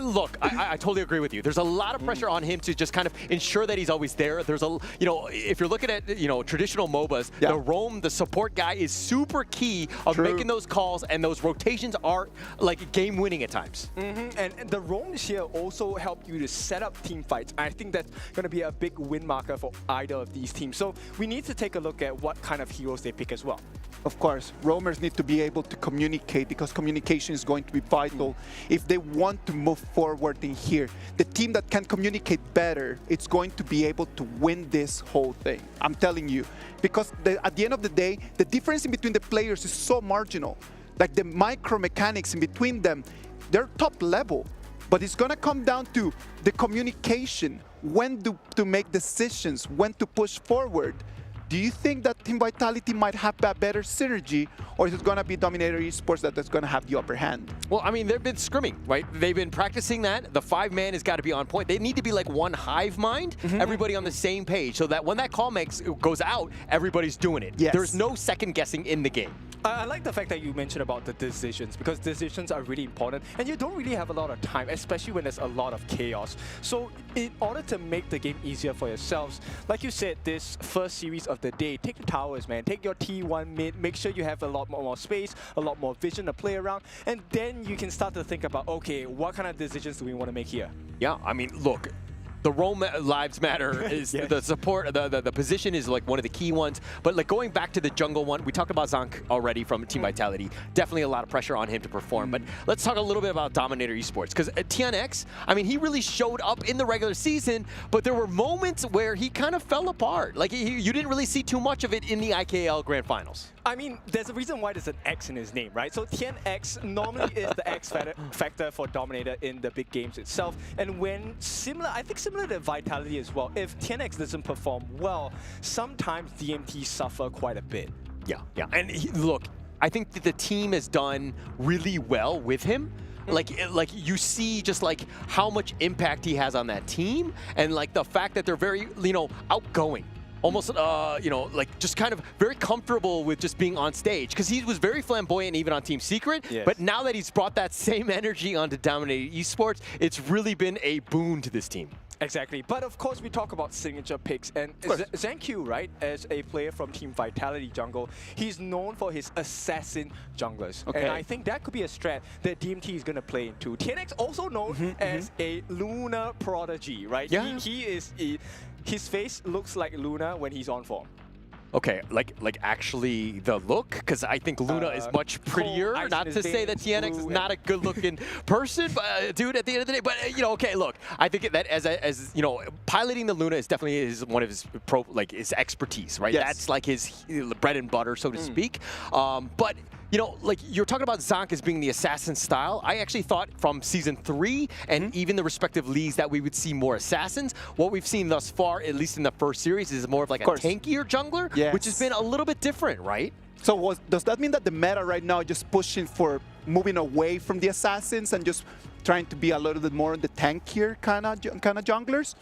look, I totally agree with you. There's a lot of pressure on him to just kind of ensure that he's always there. There's if you're looking at, traditional MOBAs, the Rome, the support guy, is super key of making those calls, and those rotations are like game winning at times. And the Romes here also help you to set up team fights. I think that's going to be a big win marker for either of these teams. So we need to take a look at what kind of heroes they pick as well. Of course, roamers need to be able to communicate because communication is going to be vital. If they want to move forward in here, the team that can communicate better, it's going to be able to win this whole thing. I'm telling you, because at the end of the day, the difference in between the players is so marginal. Like the micro mechanics in between them, they're top level. But it's going to come down to the communication, when to make decisions, when to push forward. Do you think that Team Vitality might have a better synergy, or is it going to be Dominator Esports that's going to have the upper hand? Well, I mean, they've been scrimming, right? They've been practicing that. The 5-man has got to be on point. They need to be like one hive mind, everybody on the same page, so that when that call goes out, everybody's doing it. Yes. There's no second guessing in the game. I like the fact that you mentioned about the decisions, because decisions are really important and you don't really have a lot of time, especially when there's a lot of chaos. So in order to make the game easier for yourselves, like you said, this first series of the day, take the towers, man. Take your T1 mid, make sure you have a lot more space, a lot more vision to play around, and then you can start to think about, okay, what kind of decisions do we want to make here? Yeah, I mean, look, the Rome lives matter is the support, the position is like one of the key ones. But like going back to the jungle one, we talked about Zank already from Team Vitality. Definitely a lot of pressure on him to perform. But let's talk a little bit about Dominator Esports, because at TNX, I mean, he really showed up in the regular season, but there were moments where he kind of fell apart. Like you didn't really see too much of it in the IKL Grand Finals. I mean, there's a reason why there's an X in his name, right? So TNX normally is the X factor for Dominator in the big games itself. And when I think similar to Vitality as well, if TNX doesn't perform well, sometimes DMT suffer quite a bit. Yeah. And look, I think that the team has done really well with him. Like you see just like how much impact he has on that team, and like the fact that they're very, outgoing. Almost, like just kind of very comfortable with just being on stage, because he was very flamboyant even on Team Secret. Yes. But now that he's brought that same energy onto Dominator Esports, it's really been a boon to this team. Exactly. But of course, we talk about signature picks. And Gen.G, right, as a player from Team Vitality Jungle, he's known for his assassin junglers. Okay. And I think that could be a strat that DMT is going to play into. TNX also known as a Luna prodigy, right? Yeah. He is... His face looks like Luna when he's on form. Okay, like actually the look, because I think Luna is much prettier. Not to say that TNX is not a good-looking person, but dude, at the end of the day. But okay, look, I think that as piloting the Luna is definitely one of his his expertise, right? Yes. That's like his bread and butter, so to speak. But like you're talking about Zonk as being the assassin style. I actually thought from Season 3 and even the respective leagues that we would see more assassins. What we've seen thus far, at least in the first series, is more of like a tankier jungler, which has been a little bit different, right? So does that mean that the meta right now is just pushing for moving away from the assassins and just trying to be a little bit more on the tankier kind of junglers?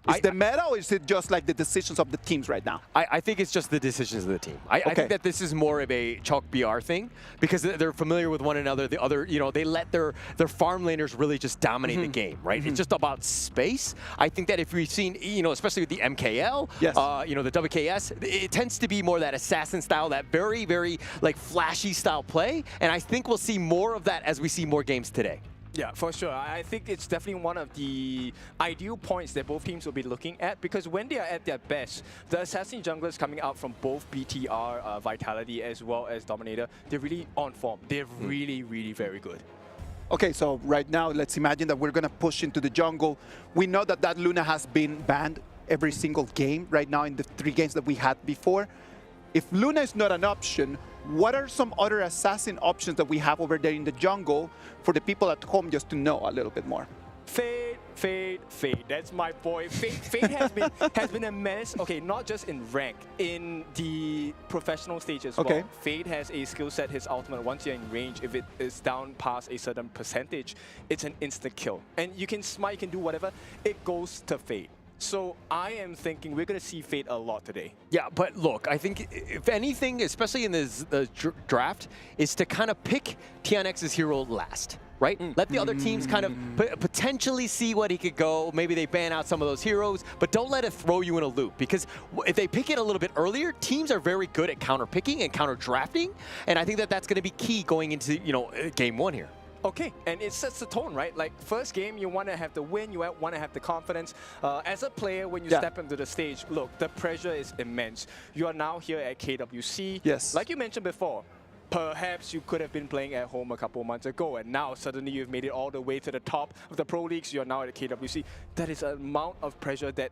Is the meta, or is it just like the decisions of the teams right now? I think it's just the decisions of the team. I think that this is more of a Chalk BR thing, because they're familiar with one another. The other, they let their farm laners really just dominate the game, right? It's just about space. I think that if we've seen, especially with the MKL, the WKS, it tends to be more that assassin style, that very, very like flashy style play. And I think we'll see more of that as we see more games today. Yeah, for sure. I think it's definitely one of the ideal points that both teams will be looking at, because when they are at their best, the assassin junglers coming out from both BTR, Vitality, as well as Dominator, they're really on form. They're really, really very good. Okay, so right now, let's imagine that we're going to push into the jungle. We know that Luna has been banned every single game right now in the 3 games that we had before. If Luna is not an option, what are some other assassin options that we have over there in the jungle for the people at home just to know a little bit more? Fade. That's my boy. Fade has been a menace. Okay, not just in rank, in the professional stage as well. Fade has a skill set, his ultimate, once you're in range, if it is down past a certain percentage, it's an instant kill. And you can smite, you can do whatever, it goes to Fade. So I am thinking we're going to see Fade a lot today. Yeah, but look, I think if anything, especially in this draft, is to kind of pick TNX's hero last, right? Let the other teams kind of potentially see what he could go. Maybe they ban out some of those heroes, but don't let it throw you in a loop, because if they pick it a little bit earlier, teams are very good at counter picking and counter drafting, and I think that that's going to be key going into game 1 here. Okay, and it sets the tone, right? Like, first game, you want to have the win, you want to have the confidence. As a player, when you step into the stage, look, the pressure is immense. You are now here at KWC. Yes. Like you mentioned before, perhaps you could have been playing at home a couple of months ago, and now suddenly you've made it all the way to the top of the pro leagues. You're now at KWC. That is an amount of pressure that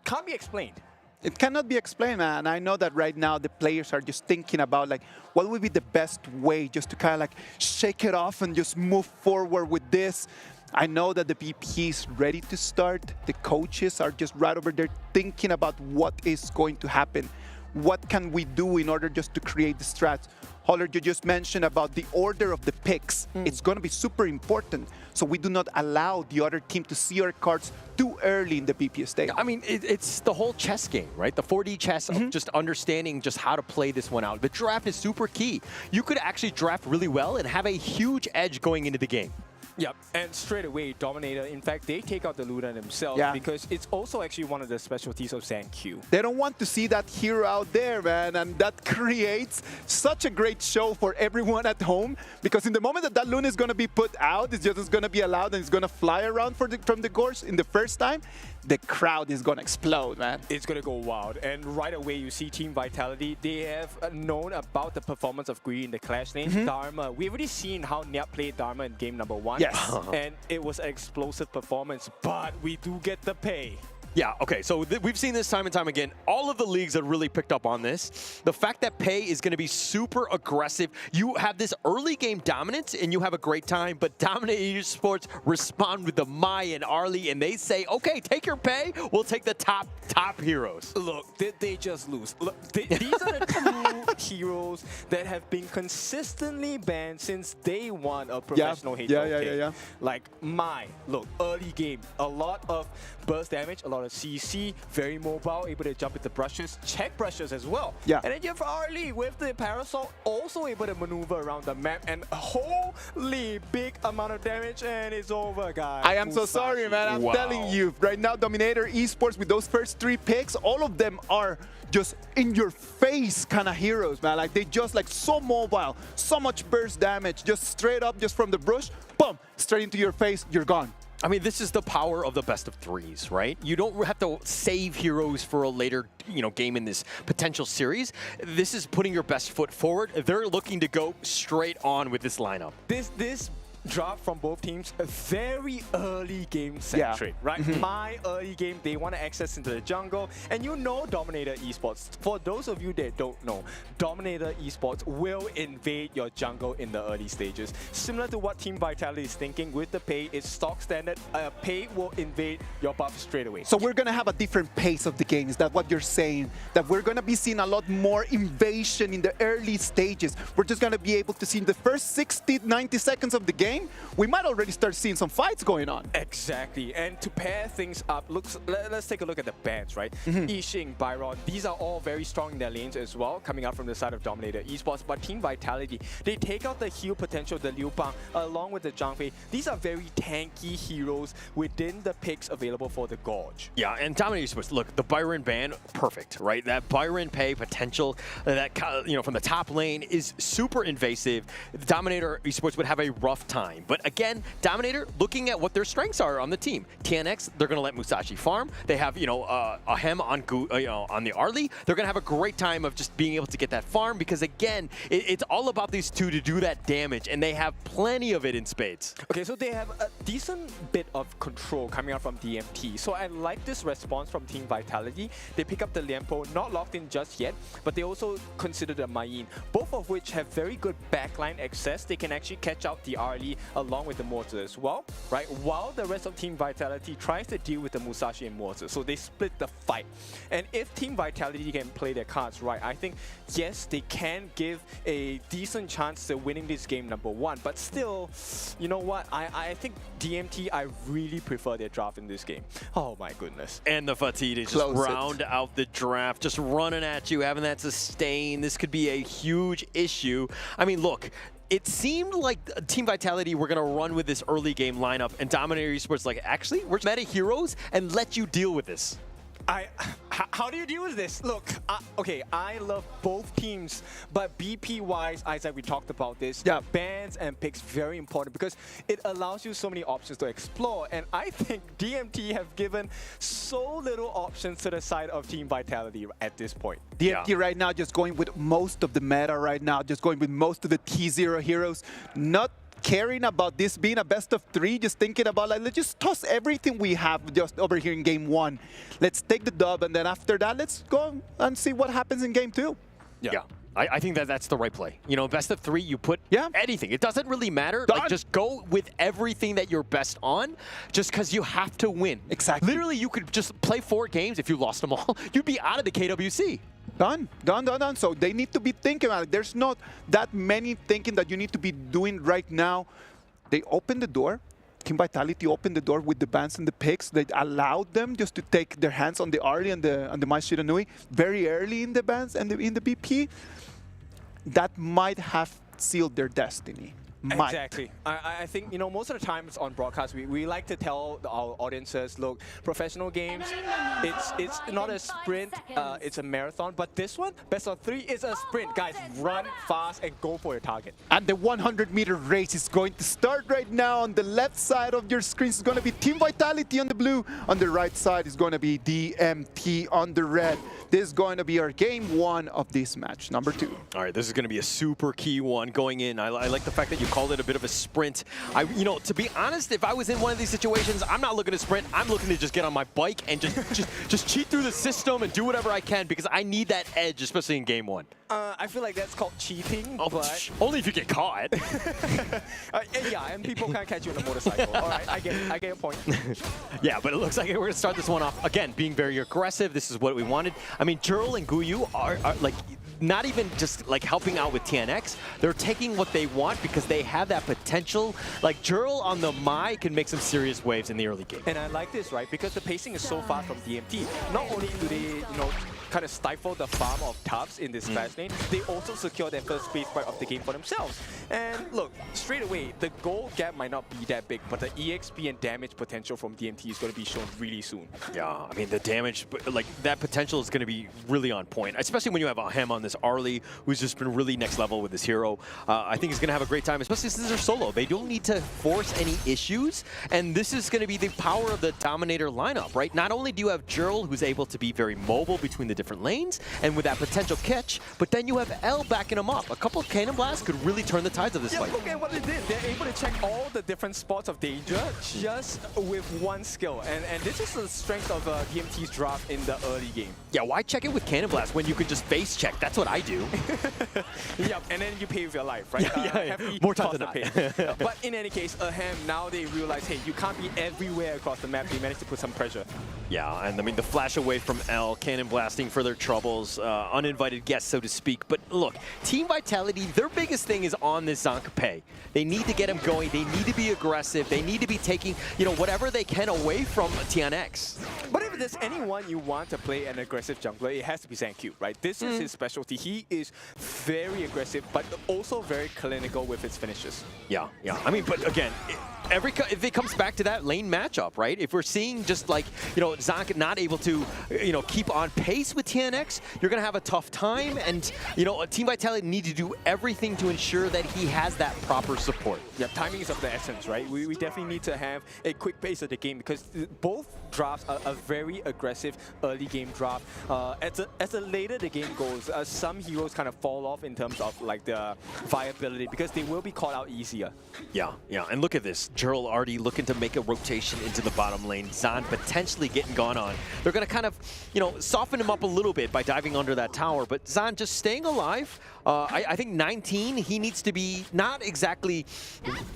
can't be explained. It cannot be explained, man. I know that right now the players are just thinking about like what would be the best way just to kind of like shake it off and just move forward with this. I know that the VP is ready to start. The coaches are just right over there thinking about what is going to happen. What can we do in order just to create the strats? Holler, you just mentioned about the order of the picks. It's going to be super important, so we do not allow the other team to see our cards too early in the BP stage. I mean, it's the whole chess game, right? The 4D chess of just understanding just how to play this one out. The draft is super key. You could actually draft really well and have a huge edge going into the game. Yep, and straight away, Dominator, in fact, they take out the Luna themselves because it's also actually one of the specialties of Gen.G. They don't want to see that hero out there, man, and that creates such a great show for everyone at home, because in the moment that Luna is going to be put out, it's just going to be allowed and it's going to fly around from the course in the first time, the crowd is going to explode, man. It's going to go wild, and right away you see Team Vitality. They have known about the performance of Greedy in the Clash lane. Dharma, we've already seen how Nyap played Dharma in game number 1. Yes. And it was an explosive performance, but we do get the pay. Yeah, okay, so we've seen this time and time again. All of the leagues have really picked up on this. The fact that Pei is going to be super aggressive. You have this early game dominance and you have a great time, but Dominator Esports respond with the Mai and Arlie, and they say, okay, take your Pei, we'll take the top heroes. Look, did they just lose? Look, these are the 2 heroes that have been consistently banned since day 1 of professional Halo. Yeah. Like Mai, look, early game, a lot of burst damage, a lot of CC, very mobile, able to jump into brushes, check brushes as well. Yeah. And then you have Arlie with the Parasol, also able to maneuver around the map, and holy big amount of damage, and it's over, guys. I am so sorry, man. I'm telling you, right now, Dominator Esports, with those first 3 picks, all of them are just in your face kind of heroes, man. Like, they just like so mobile, so much burst damage, just straight up, just from the brush, boom, straight into your face, you're gone. I mean, this is the power of the best of 3s, right? You don't have to save heroes for a later, game in this potential series. This is putting your best foot forward. They're looking to go straight on with this lineup. This drop from both teams, a very early game centric, right? My early game, they want to access into the jungle, and Dominator Esports. For those of you that don't know, Dominator Esports will invade your jungle in the early stages. Similar to what Team Vitality is thinking with the Pei, it's stock standard. Pei will invade your buff straight away. So we're going to have a different pace of the game. Is that what you're saying? That we're going to be seeing a lot more invasion in the early stages. We're just going to be able to see in the first 60, 90 seconds of the game, we might already start seeing some fights going on. Exactly. And to pair things up, let's take a look at the bans, right? Yixing, Byron, these are all very strong in their lanes as well, coming out from the side of Dominator Esports. But Team Vitality, they take out the heal potential, the Liu Bang, along with the Zhang Fei. These are very tanky heroes within the picks available for the Gorge. Yeah, and Dominator Esports, look, the Byron ban, perfect, right? That Byron Pei potential, that from the top lane is super invasive. Dominator Esports would have a rough time. But again, Dominator, looking at what their strengths are on the team. TNX, they're going to let Musashi farm. They have, a Hem on the Arlie. They're going to have a great time of just being able to get that farm because, again, it's all about these 2 to do that damage, and they have plenty of it in spades. Okay, so they have a decent bit of control coming out from DMT. So I like this response from Team Vitality. They pick up the Liempo, not locked in just yet, but they also consider the Mayin, both of which have very good backline access. They can actually catch out the Arlie along with the Mortar as well, right? While the rest of Team Vitality tries to deal with the Musashi and Mortar. So they split the fight. And if Team Vitality can play their cards right, I think, yes, they can give a decent chance to winning this game number 1. But still, you know what? I think DMT, I really prefer their draft in this game. Oh my goodness. And the Fatigue to just round out the draft, just running at you, having that sustain. This could be a huge issue. I mean, look, it seemed like Team Vitality were going to run with this early game lineup, and Dominator Esports like, actually, we're meta heroes and let you deal with this. How do you deal with this? Look, okay, I love both teams, but BP-wise, Isaac, we talked about this. Yeah. Bans and picks, very important because it allows you so many options to explore, and I think DMT have given so little options to the side of Team Vitality at this point. DMT right now just going with most of the meta right now, just going with most of the T0 heroes, not caring about this being a best of 3, just thinking about, like, let's just toss everything we have just over here in game 1. Let's take the dub, and then after that, let's go and see what happens in game 2. Yeah. I think that's the right play. Best of 3, you put anything. It doesn't really matter. Done. Like, just go with everything that you're best on, just because you have to win. Exactly. Literally, you could just play 4 games. If you lost them all, you'd be out of the KWC. Done. So they need to be thinking about it. There's not that many thinking that you need to be doing right now. They opened the door. Team Vitality opened the door with the bans and the picks. They allowed them just to take their hands on the Arlie and the Mai Shiranui very early in the bans and in the BP. That might have sealed their destiny. Exactly. I think, most of the times on broadcast, we like to tell our audiences, look, professional games, it's not a sprint, it's a marathon. But this one, best of 3, is a sprint. Guys, run fast and go for your target. And the 100-meter race is going to start right now. On the left side of your screen is going to be Team Vitality on the blue. On the right side is going to be DMT on the red. This is going to be our game 1 of this match, number 2. All right, this is going to be a super key one going in. I like the fact that you called it a bit of a sprint. To be honest, if I was in one of these situations, I'm not looking to sprint. I'm looking to just get on my bike and just cheat through the system and do whatever I can because I need that edge, especially in game one. I feel like that's called cheating, Oh, but... only if you get caught. yeah, and people can't catch you on a motorcycle. All right, I get your point. Yeah, but it looks like we're going to start this one off, again, being very aggressive. This is what we wanted. I mean, Jurl and Guyu are like, not even just like helping out with TNX. They're taking what they want because they have that potential. Like Jurl on the Mai can make some serious waves in the early game. And I like this, right? Because the pacing is so fast from DMT. Not only do they, kind of stifle the farm of Tubs in this fast lane, they also secure their first base part of the game for themselves. And look, straight away, the goal gap might not be that big, but the EXP and damage potential from DMT is going to be shown really soon. Yeah, I mean, the damage, like that potential is going to be really on point, especially when you have a Hem on this Arlie, who's just been really next level with this hero. I think he's going to have a great time, especially since they're solo. They don't need to force any issues, and this is going to be the power of the Dominator lineup, right? Not only do you have Jurl, who's able to be very mobile between the different lanes, and with that potential catch, but then you have L backing him up. A couple of Cannon Blasts could really turn the tides of this fight. Look at what they did. They're able to check all the different spots of danger just with one skill, and this is the strength of DMT's draft in the early game. Yeah, why check it with Cannon Blast when you could just face check? That's what I do. Yep, and then you pay with your life, right? Yeah. More time than not. But in any case, Ham, now they realize, hey, you can't be everywhere across the map. They managed to put some pressure. Yeah, and I mean, the flash away from L, Cannon Blasting for their troubles, uninvited guests, so to speak. But look, Team Vitality, their biggest thing is on this Zonk Pay. They need to get him going. They need to be aggressive. They need to be taking, whatever they can away from TNX. But if there's anyone you want to play an aggressive jungler, it has to be Zankyu, right? This is his specialty. He is very aggressive, but also very clinical with his finishes. Yeah. I mean, but again, if it comes back to that lane matchup, right? If we're seeing just like, Zonk not able to, keep on pace with TNX, you're going to have a tough time. And, Team Vitality need to do everything to ensure that he has that proper support. Yeah, timing is of the essence, right? We definitely need to have a quick pace of the game because both drafts are a very aggressive early game draft. As the later the game goes, some heroes kind of fall off in terms of like the viability because they will be caught out easier. Yeah. And look at this. Jurl already looking to make a rotation into the bottom lane. Zan potentially getting gone on. They're going to kind of, soften him up a little bit by diving under that tower, but Zan just staying alive. I think 19, he needs to be not exactly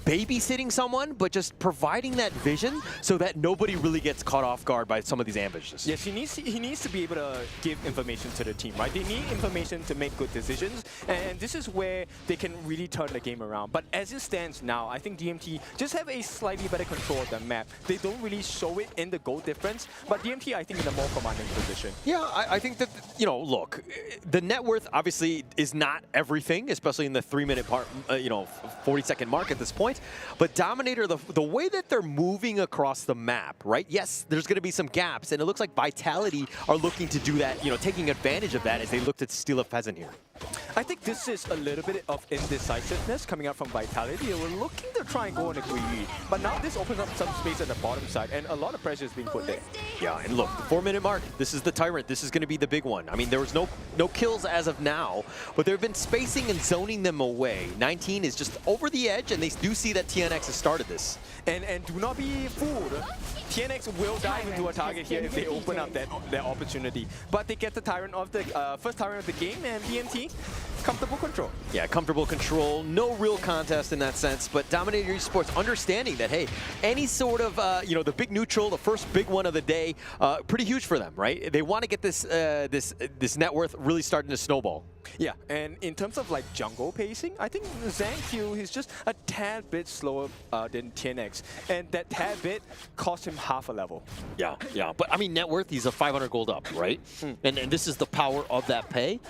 babysitting someone, but just providing that vision so that nobody really gets caught off guard by some of these ambushes. Yes, he needs to be able to give information to the team, right? They need information to make good decisions, and this is where they can really turn the game around. But as it stands now, I think DMT just have a slightly better control of the map. They don't really show it in the goal difference, but DMT, I think, in a more commanding position. Yeah, I think that, look, the net worth obviously is not everything, especially in the 3-minute part, 40-second mark at this point. But Dominator, the way that they're moving across the map, right? Yes, there's going to be some gaps, and it looks like Vitality are looking to do that, taking advantage of that as they look to steal a Pheasant here. I think this is a little bit of indecisiveness coming out from Vitality. They were looking to try and go on a greedy, but now this opens up some space at the bottom side, and a lot of pressure is being put there. Yeah, and look, the 4-minute mark, this is the Tyrant. This is going to be the big one. I mean, there was no kills as of now, but there have been spacing and zoning them away. 19 is just over the edge, and they do see that TNX has started this. And do not be fooled. TNX will dive into a target here if they open up that opportunity. But they get the Tyrant of the first Tyrant of the game, and DMT, comfortable control. Yeah, comfortable control. No real contest in that sense, but Dominator Esports understanding that, hey, any sort of, the big neutral, the first big one of the day, pretty huge for them, right? They want to get this this net worth really starting to snowball. Yeah, and in terms of like jungle pacing, I think Zankyu is just a tad bit slower than TNX, and that tad bit cost him half a level. Yeah, but I mean, net worth, he's a 500 gold up, right? And this is the power of that pay.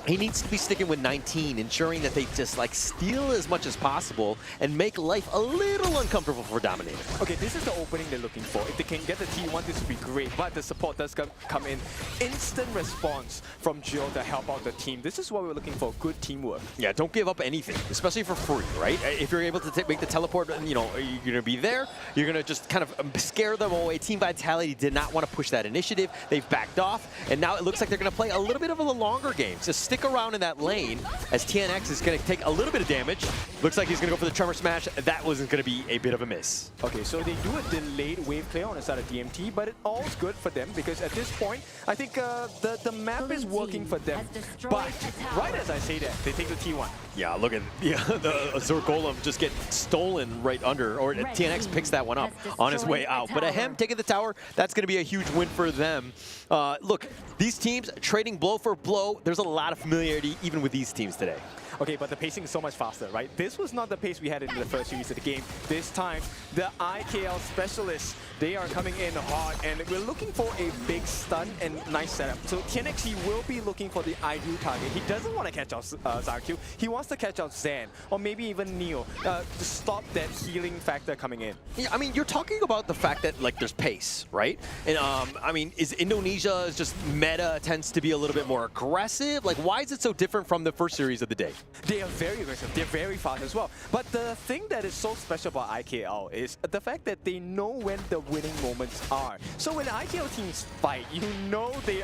He needs to be sticking with 19, ensuring that they just like steal as much as possible and make life a little uncomfortable for Dominator. Okay, this is the opening they're looking for. If they can get the T1, this would be great, but the support does come in. Instant response from Jill to help out the team. This is what we're looking for, good teamwork. Yeah, don't give up anything, especially for free, right? If you're able to make the teleport, you're going to be there. You're going to just kind of scare them away. Team Vitality did not want to push that initiative. They've backed off, and now it looks like they're going to play a little bit of a longer game. Just stick around in that lane as TNX is going to take a little bit of damage. Looks like he's going to go for the Tremor Smash. That wasn't going to be a bit of a miss. Okay, so they do a delayed wave clear on the side of DMT, but it all's good for them because at this point, I think the map is working for them. But right as I say that, they take the T1. Yeah, look at the Azure Golem just get stolen right under, or TNX picks that one up on his way out. But Ahem taking the tower, that's going to be a huge win for them. Look, these teams trading blow for blow. There's a lot of familiarity even with these teams today. Okay, but the pacing is so much faster, right? This was not the pace we had in the first series of the game. This time, the A.K.A.L. specialists, they are coming in hard, and we're looking for a big stun and nice setup. So TNX, he will be looking for the ideal target. He doesn't want to catch out ZanQ. He wants to catch out Zan, or maybe even Neo, to stop that healing factor coming in. Yeah, I mean, you're talking about the fact that, like, there's pace, right? And, I mean, is Indonesia just meta tends to be a little bit more aggressive? Like, why is it so different from the first series of the day? They are very aggressive. They're very fast as well. But the thing that is so special about A.K.A.L. is the fact that they know when the winning moments are. So when A.K.A.L. teams fight, you know they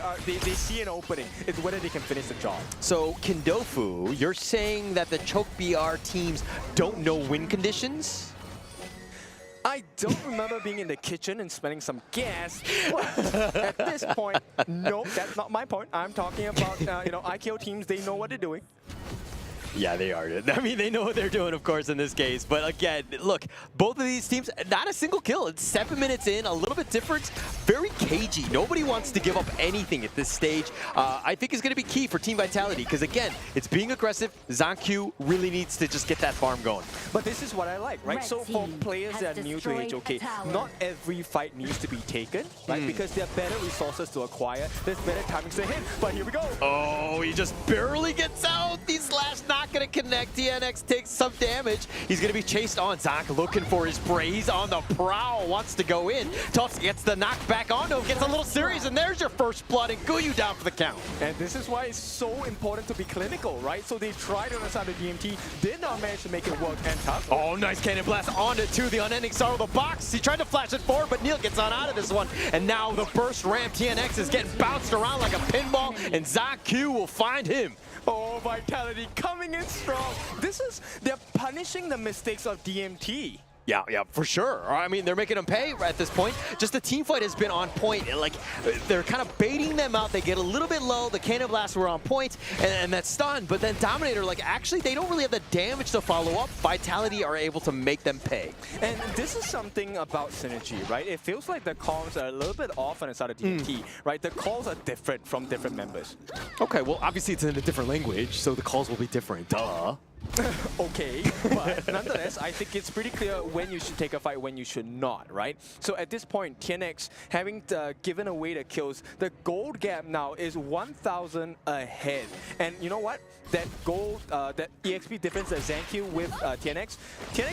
see an opening. It's whether they can finish the job. So, Kindofu, you're saying that the Choke BR teams don't know win conditions? I don't remember being in the kitchen and smelling some gas, but at this point, nope, that's not my point. I'm talking about, A.K.A.L. teams, they know what they're doing. Yeah, they are. I mean, they know what they're doing, of course, in this case. But again, look, both of these teams, not a single kill. It's 7 minutes in, a little bit different. Very cagey. Nobody wants to give up anything at this stage. I think is going to be key for Team Vitality because, again, it's being aggressive. ZanQ really needs to just get that farm going. But this is what I like, right? So for players that are new to HOK, not every fight needs to be taken, right? Because there are better resources to acquire. There's better timings to hit. But here we go. Oh, he just barely gets out. These last not going to connect. TNX takes some damage. He's going to be chased on. Zank looking for his braze on the prowl. Wants to go in. Tufts gets the knockback onto him. Gets a little serious. And there's your first blood. And Guyu down for the count. And this is why it's so important to be clinical, right? So they tried on the side of DMT. Did not manage to make it work. And Tough. Oh, nice cannon blast onto the unending sorrow of the box. He tried to flash it forward, but Neil gets on out of this one. And now the burst ramp. TNX is getting bounced around like a pinball. And ZanQ will find him. Oh, Vitality coming in strong. They're punishing the mistakes of DMT. Yeah, for sure. I mean, they're making them pay at this point. Just the team fight has been on point. Like, they're kind of baiting them out. They get a little bit low. The cannon blasts were on point, and that's stunned. But then Dominator, like, actually, they don't really have the damage to follow up. Vitality are able to make them pay. And this is something about Synergy, right? It feels like the calls are a little bit off on the side of DMT, right? The calls are different from different members. Okay, well, obviously, it's in a different language, so the calls will be different. Duh. Okay, but nonetheless, I think it's pretty clear when you should take a fight, when you should not, right? So at this point, TNX having given away the kills, the gold gap now is 1,000 ahead. And you know what? That gold, that EXP difference that ZanQ with TNX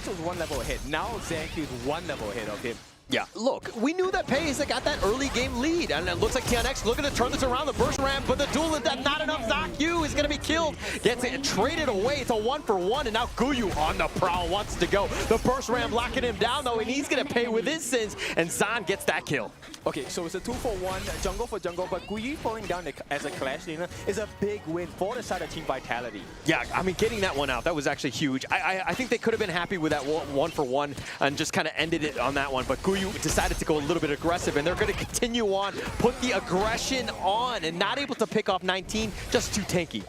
was 1 level ahead. Now ZanQ is 1 level ahead of him. Yeah, look, we knew that Pace got that early game lead, and it looks like TNX looking to turn this around, the burst ramp, but the duel is not enough. ZanQ is going to be killed, gets it traded away. It's a 1-for-1, and now Guyu on the prowl wants to go. The burst ramp locking him down, though, and he's going to pay with his sins, and Zan gets that kill. Okay, so it's a 2-for-1, jungle for jungle, but Guyu falling down as a Clash leader is a big win for the side of Team Vitality. Yeah, I mean, getting that one out, that was actually huge. I think they could have been happy with that 1-for-1 and just kind of ended it on that one, but Guyu decided to go a little bit aggressive, and they're going to continue on, put the aggression on, and not able to pick off 19, just too tanky.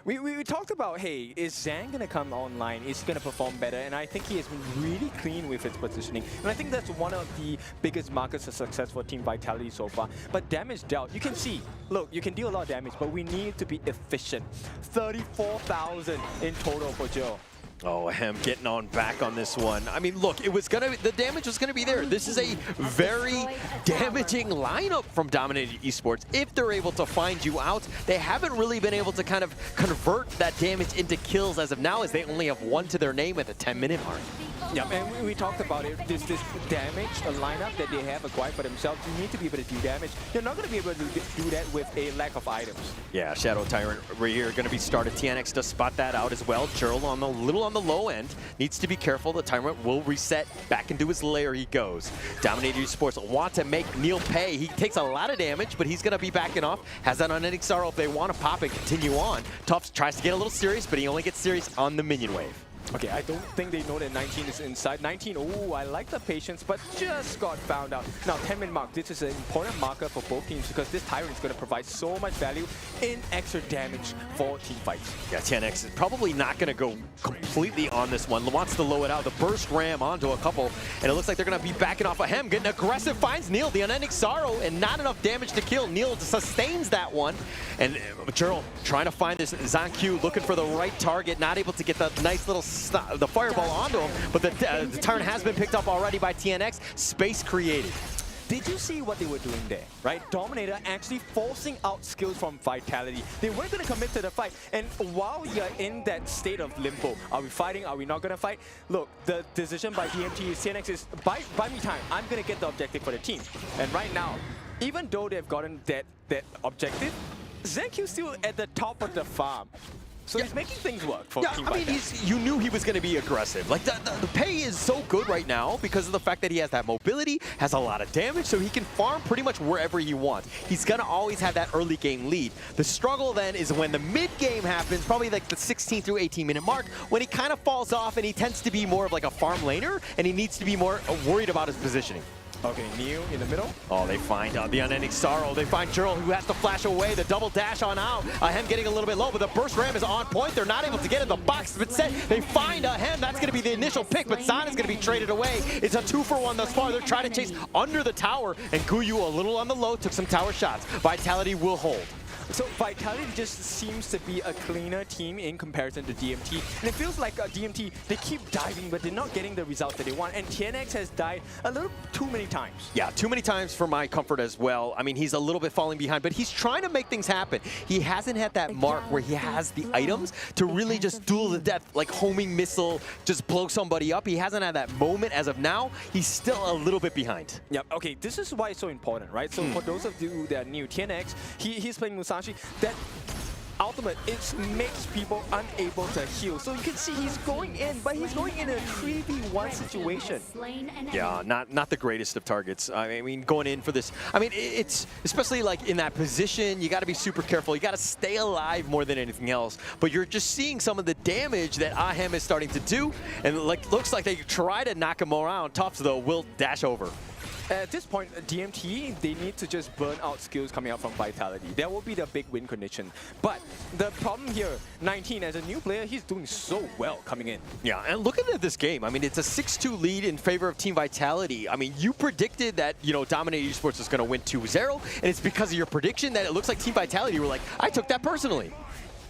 We talked about, hey, is Zan going to come online? Is he going to perform better? And I think he has been really clean with his positioning. And I think that's one of the biggest markers of success for Team Vitality so far. But damage dealt, you can see, look, you can deal a lot of damage, but we need to be efficient. 34,000 in total for Joe. Oh, Ahem getting on back on this one. I mean, look, the damage was gonna be there. This is a very damaging lineup from Dominator Esports. If they're able to find you out, they haven't really been able to kind of convert that damage into kills as of now, as they only have 1 to their name at the 10-minute mark. Yeah, and we talked about it. This damage, a lineup that they have acquired for themselves, you need to be able to do damage. You're not going to be able to do that with a lack of items. Yeah, Shadow Tyrant right here going to be started. TNX does spot that out as well. Gerald on the little on the low end. Needs to be careful. The Tyrant will reset. Back into his lair he goes. Dominator Esports want to make Neil pay. He takes a lot of damage, but he's going to be backing off. Has that unending sorrow if they want to pop and continue on. Tufts tries to get a little serious, but he only gets serious on the minion wave. Okay, I don't think they know that 19 is inside. 19, oh, I like the patience, but just got found out. Now, 10-minute mark, this is an important marker for both teams because this Tyrant is going to provide so much value in extra damage for team fights. Yeah, TNX is probably not going to go completely on this one. Wants to low it out. The burst ram onto a couple, and it looks like they're going to be backing off of him. Getting aggressive, finds Neil, the unending sorrow, and not enough damage to kill. Neil sustains that one, and Gerald trying to find this ZanQ, looking for the right target, not able to get the nice little the fireball onto him, but the turn has been picked up already by TNX. Space created. Did you see what they were doing there, right? Dominator actually forcing out skills from Vitality. They weren't going to commit to the fight. And while you're in that state of limbo, are we fighting? Are we not going to fight? Look, the decision by DMT is TNX is, buy me time. I'm going to get the objective for the team. And right now, even though they've gotten that objective, ZanQ's still at the top of the farm. So he's making things work for Team Vitality. You knew he was going to be aggressive. Like, the pay is so good right now because of the fact that he has that mobility, has a lot of damage, so he can farm pretty much wherever he wants. He's going to always have that early game lead. The struggle then is when the mid-game happens, probably like the 16 through 18-minute mark, when he kind of falls off and he tends to be more of like a farm laner, and he needs to be more worried about his positioning. Okay, Neo in the middle. Oh, they find the unending sorrow. They find Gerald, who has to flash away. The double dash on out. Hem getting a little bit low, but the burst ram is on point. They're not able to get in the box. But set, they find Hem. That's going to be the initial pick, but Zan is going to be traded away. It's a 2-for-1 thus far. They're trying to chase under the tower, and Guyu a little on the low, took some tower shots. Vitality will hold. So Vitality just seems to be a cleaner team in comparison to DMT. And it feels like DMT, they keep diving, but they're not getting the results that they want. And TNX has died a little too many times. Yeah, too many times for my comfort as well. I mean, he's a little bit falling behind, but he's trying to make things happen. He hasn't had that mark where he has the items to really just duel to death, like homing missile, just blow somebody up. He hasn't had that moment as of now. He's still a little bit behind. Yep, okay, this is why it's so important, right? So for those of you that are new, TNX, he's playing Musashi. That ultimate, it makes people unable to heal. So you can see he's going in, but he's going in a 3v1 situation. Yeah, not the greatest of targets. I mean, going in for this, I mean, it's especially like in that position, you got to be super careful. You got to stay alive more than anything else. But you're just seeing some of the damage that Ahem is starting to do, and like looks like they try to knock him around. Topps though will dash over. At this point, DMT, they need to just burn out skills coming out from Vitality. That will be the big win condition. But the problem here, 19, as a new player, he's doing so well coming in. Yeah, and looking at this game, I mean, it's a 6-2 lead in favor of Team Vitality. I mean, you predicted that, you know, Dominator Esports was going to win 2-0, and it's because of your prediction that it looks like Team Vitality were like, I took that personally.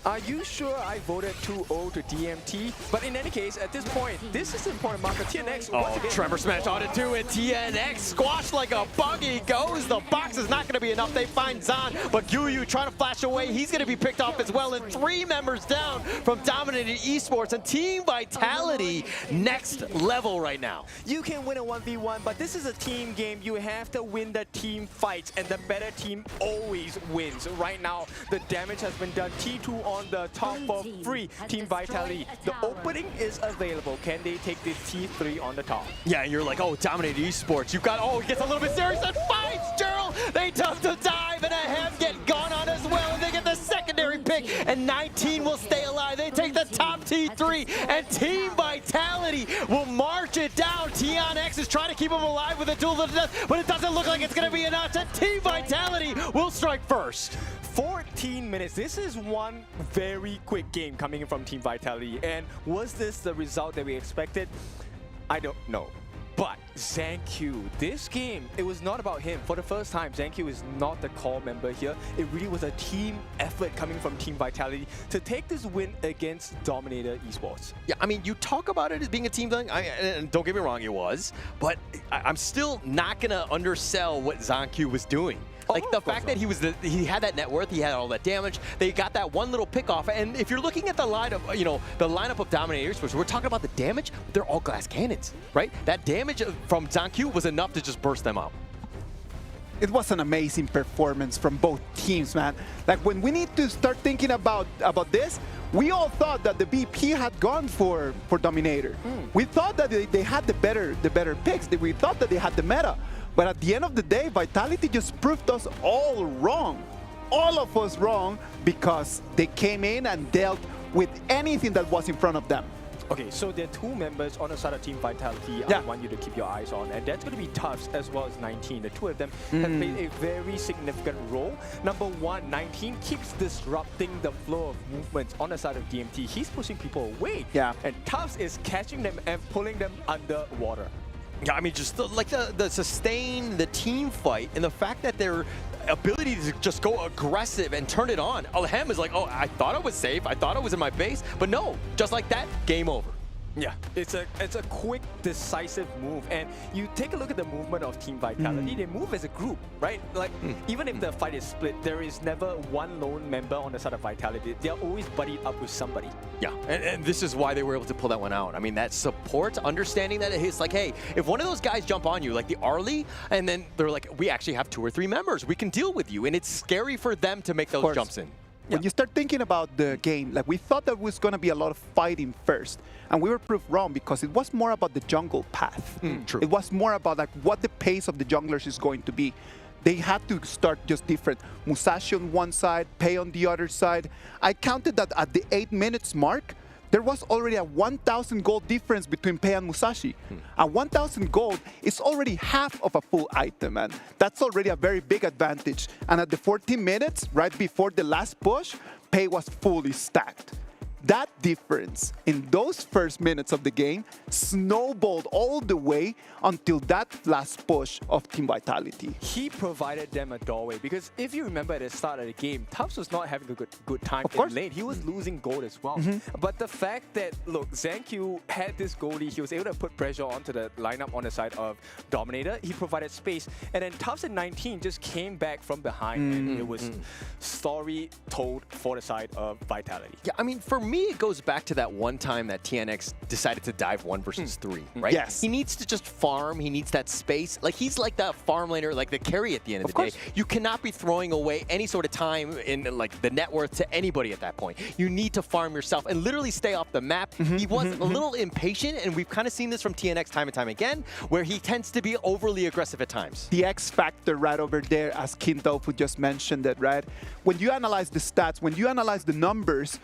Are you sure I voted 2-0 to DMT? But in any case, at this point, this is an important marker. TNX, once again. Trevor smash on it too, and TNX squashed like a bug. He goes. The box is not going to be enough. They find Zan, but Guyu trying to flash away. He's going to be picked off as well, and 3 members down from Dominator Esports, and Team Vitality next level right now. You can win a 1v1, but this is a team game. You have to win the team fights, and the better team always wins. Right now, the damage has been done. T2 on the top for free. Team Vitality, the opening is available. Can they take this T3 on the top? Yeah, and you're like, oh, Dominator Esports. You've got, oh, he gets a little bit serious and fights Gerald. They took the dive, and Ahem get gone on as well, and they get the secondary pick, and 19 will stay alive. They take the top T3, and Team Vitality will march it down. TNX is trying to keep him alive with a duel to the death, but it doesn't look like it's going to be enough. And Team Vitality will strike first. 14 minutes. This is one very quick game coming in from Team Vitality. And was this the result that we expected? I don't know. But ZanQ, this game, it was not about him. For the first time, ZanQ is not the core member here. It really was a team effort coming from Team Vitality to take this win against Dominator Esports. Yeah, I mean, you talk about it as being a team thing, and don't get me wrong, it was, but I'm still not going to undersell what ZanQ was doing. Like the fact that he had that net worth, he had all that damage, they got that one little pick off, and if you're looking at the line of, you know, the lineup of Dominators, we're talking about the damage, but they're all glass cannons, right? That damage from ZanQ was enough to just burst them out. It was an amazing performance from both teams, man. Like when we need to start thinking about this, we all thought that the BP had gone for Dominator. We thought that they had the better picks. We thought that they had the meta. But at the end of the day, Vitality just proved us all wrong. All of us wrong, because they came in and dealt with anything that was in front of them. Okay, so there are two members on the side of Team Vitality I want you to keep your eyes on, and that's going to be Tufts as well as 19. The two of them have played a very significant role. Number one, 19 keeps disrupting the flow of movements on the side of DMT. He's pushing people away, and Tufts is catching them and pulling them underwater. Yeah, I mean, just the sustain, the team fight, and the fact that their ability to just go aggressive and turn it on. Alhem is like, oh, I thought I was safe. I thought I was in my base. But no, just like that, game over. Yeah, it's a quick, decisive move. And you take a look at the movement of Team Vitality, they move as a group, right? Like, even if the fight is split, there is never one lone member on the side of Vitality. They're always buddied up with somebody. Yeah, and this is why they were able to pull that one out. I mean, that support, understanding that it's like, hey, if one of those guys jump on you, like the Arlie, and then they're like, we actually have 2 or 3 members. We can deal with you. And it's scary for them to make those jumps in. When you start thinking about the game, like we thought there was going to be a lot of fighting first, and we were proved wrong because it was more about the jungle path. True. It was more about like what the pace of the junglers is going to be. They had to start just different. Musashi on one side, Pei on the other side. I counted that at the 8 minutes mark, there was already a 1,000 gold difference between Pei and Musashi. And 1,000 gold is already half of a full item, and that's already a very big advantage. And at the 14 minutes, right before the last push, Pei was fully stacked. That difference in those first minutes of the game snowballed all the way until that last push of Team Vitality. He provided them a doorway because if you remember at the start of the game, Tufts was not having a good time in lane. He was losing gold as well. But the fact that, look, Zhang had this goldie, he was able to put pressure onto the lineup on the side of Dominator. He provided space, and then Tufts at 19 just came back from behind, and it was story told for the side of Vitality. Yeah, I mean, for me, it goes back to that one time that TNX decided to dive 1 versus 3, right? Yes. He needs to just farm. He needs that space. Like, he's like that farm laner, like the carry at the end of the day. You cannot be throwing away any sort of time in, like, the net worth to anybody at that point. You need to farm yourself and literally stay off the map. He was a little impatient, and we've kind of seen this from TNX time and time again, where he tends to be overly aggressive at times. The X factor right over there, as Kintofu just mentioned it, right? When you analyze the stats, when you analyze the numbers,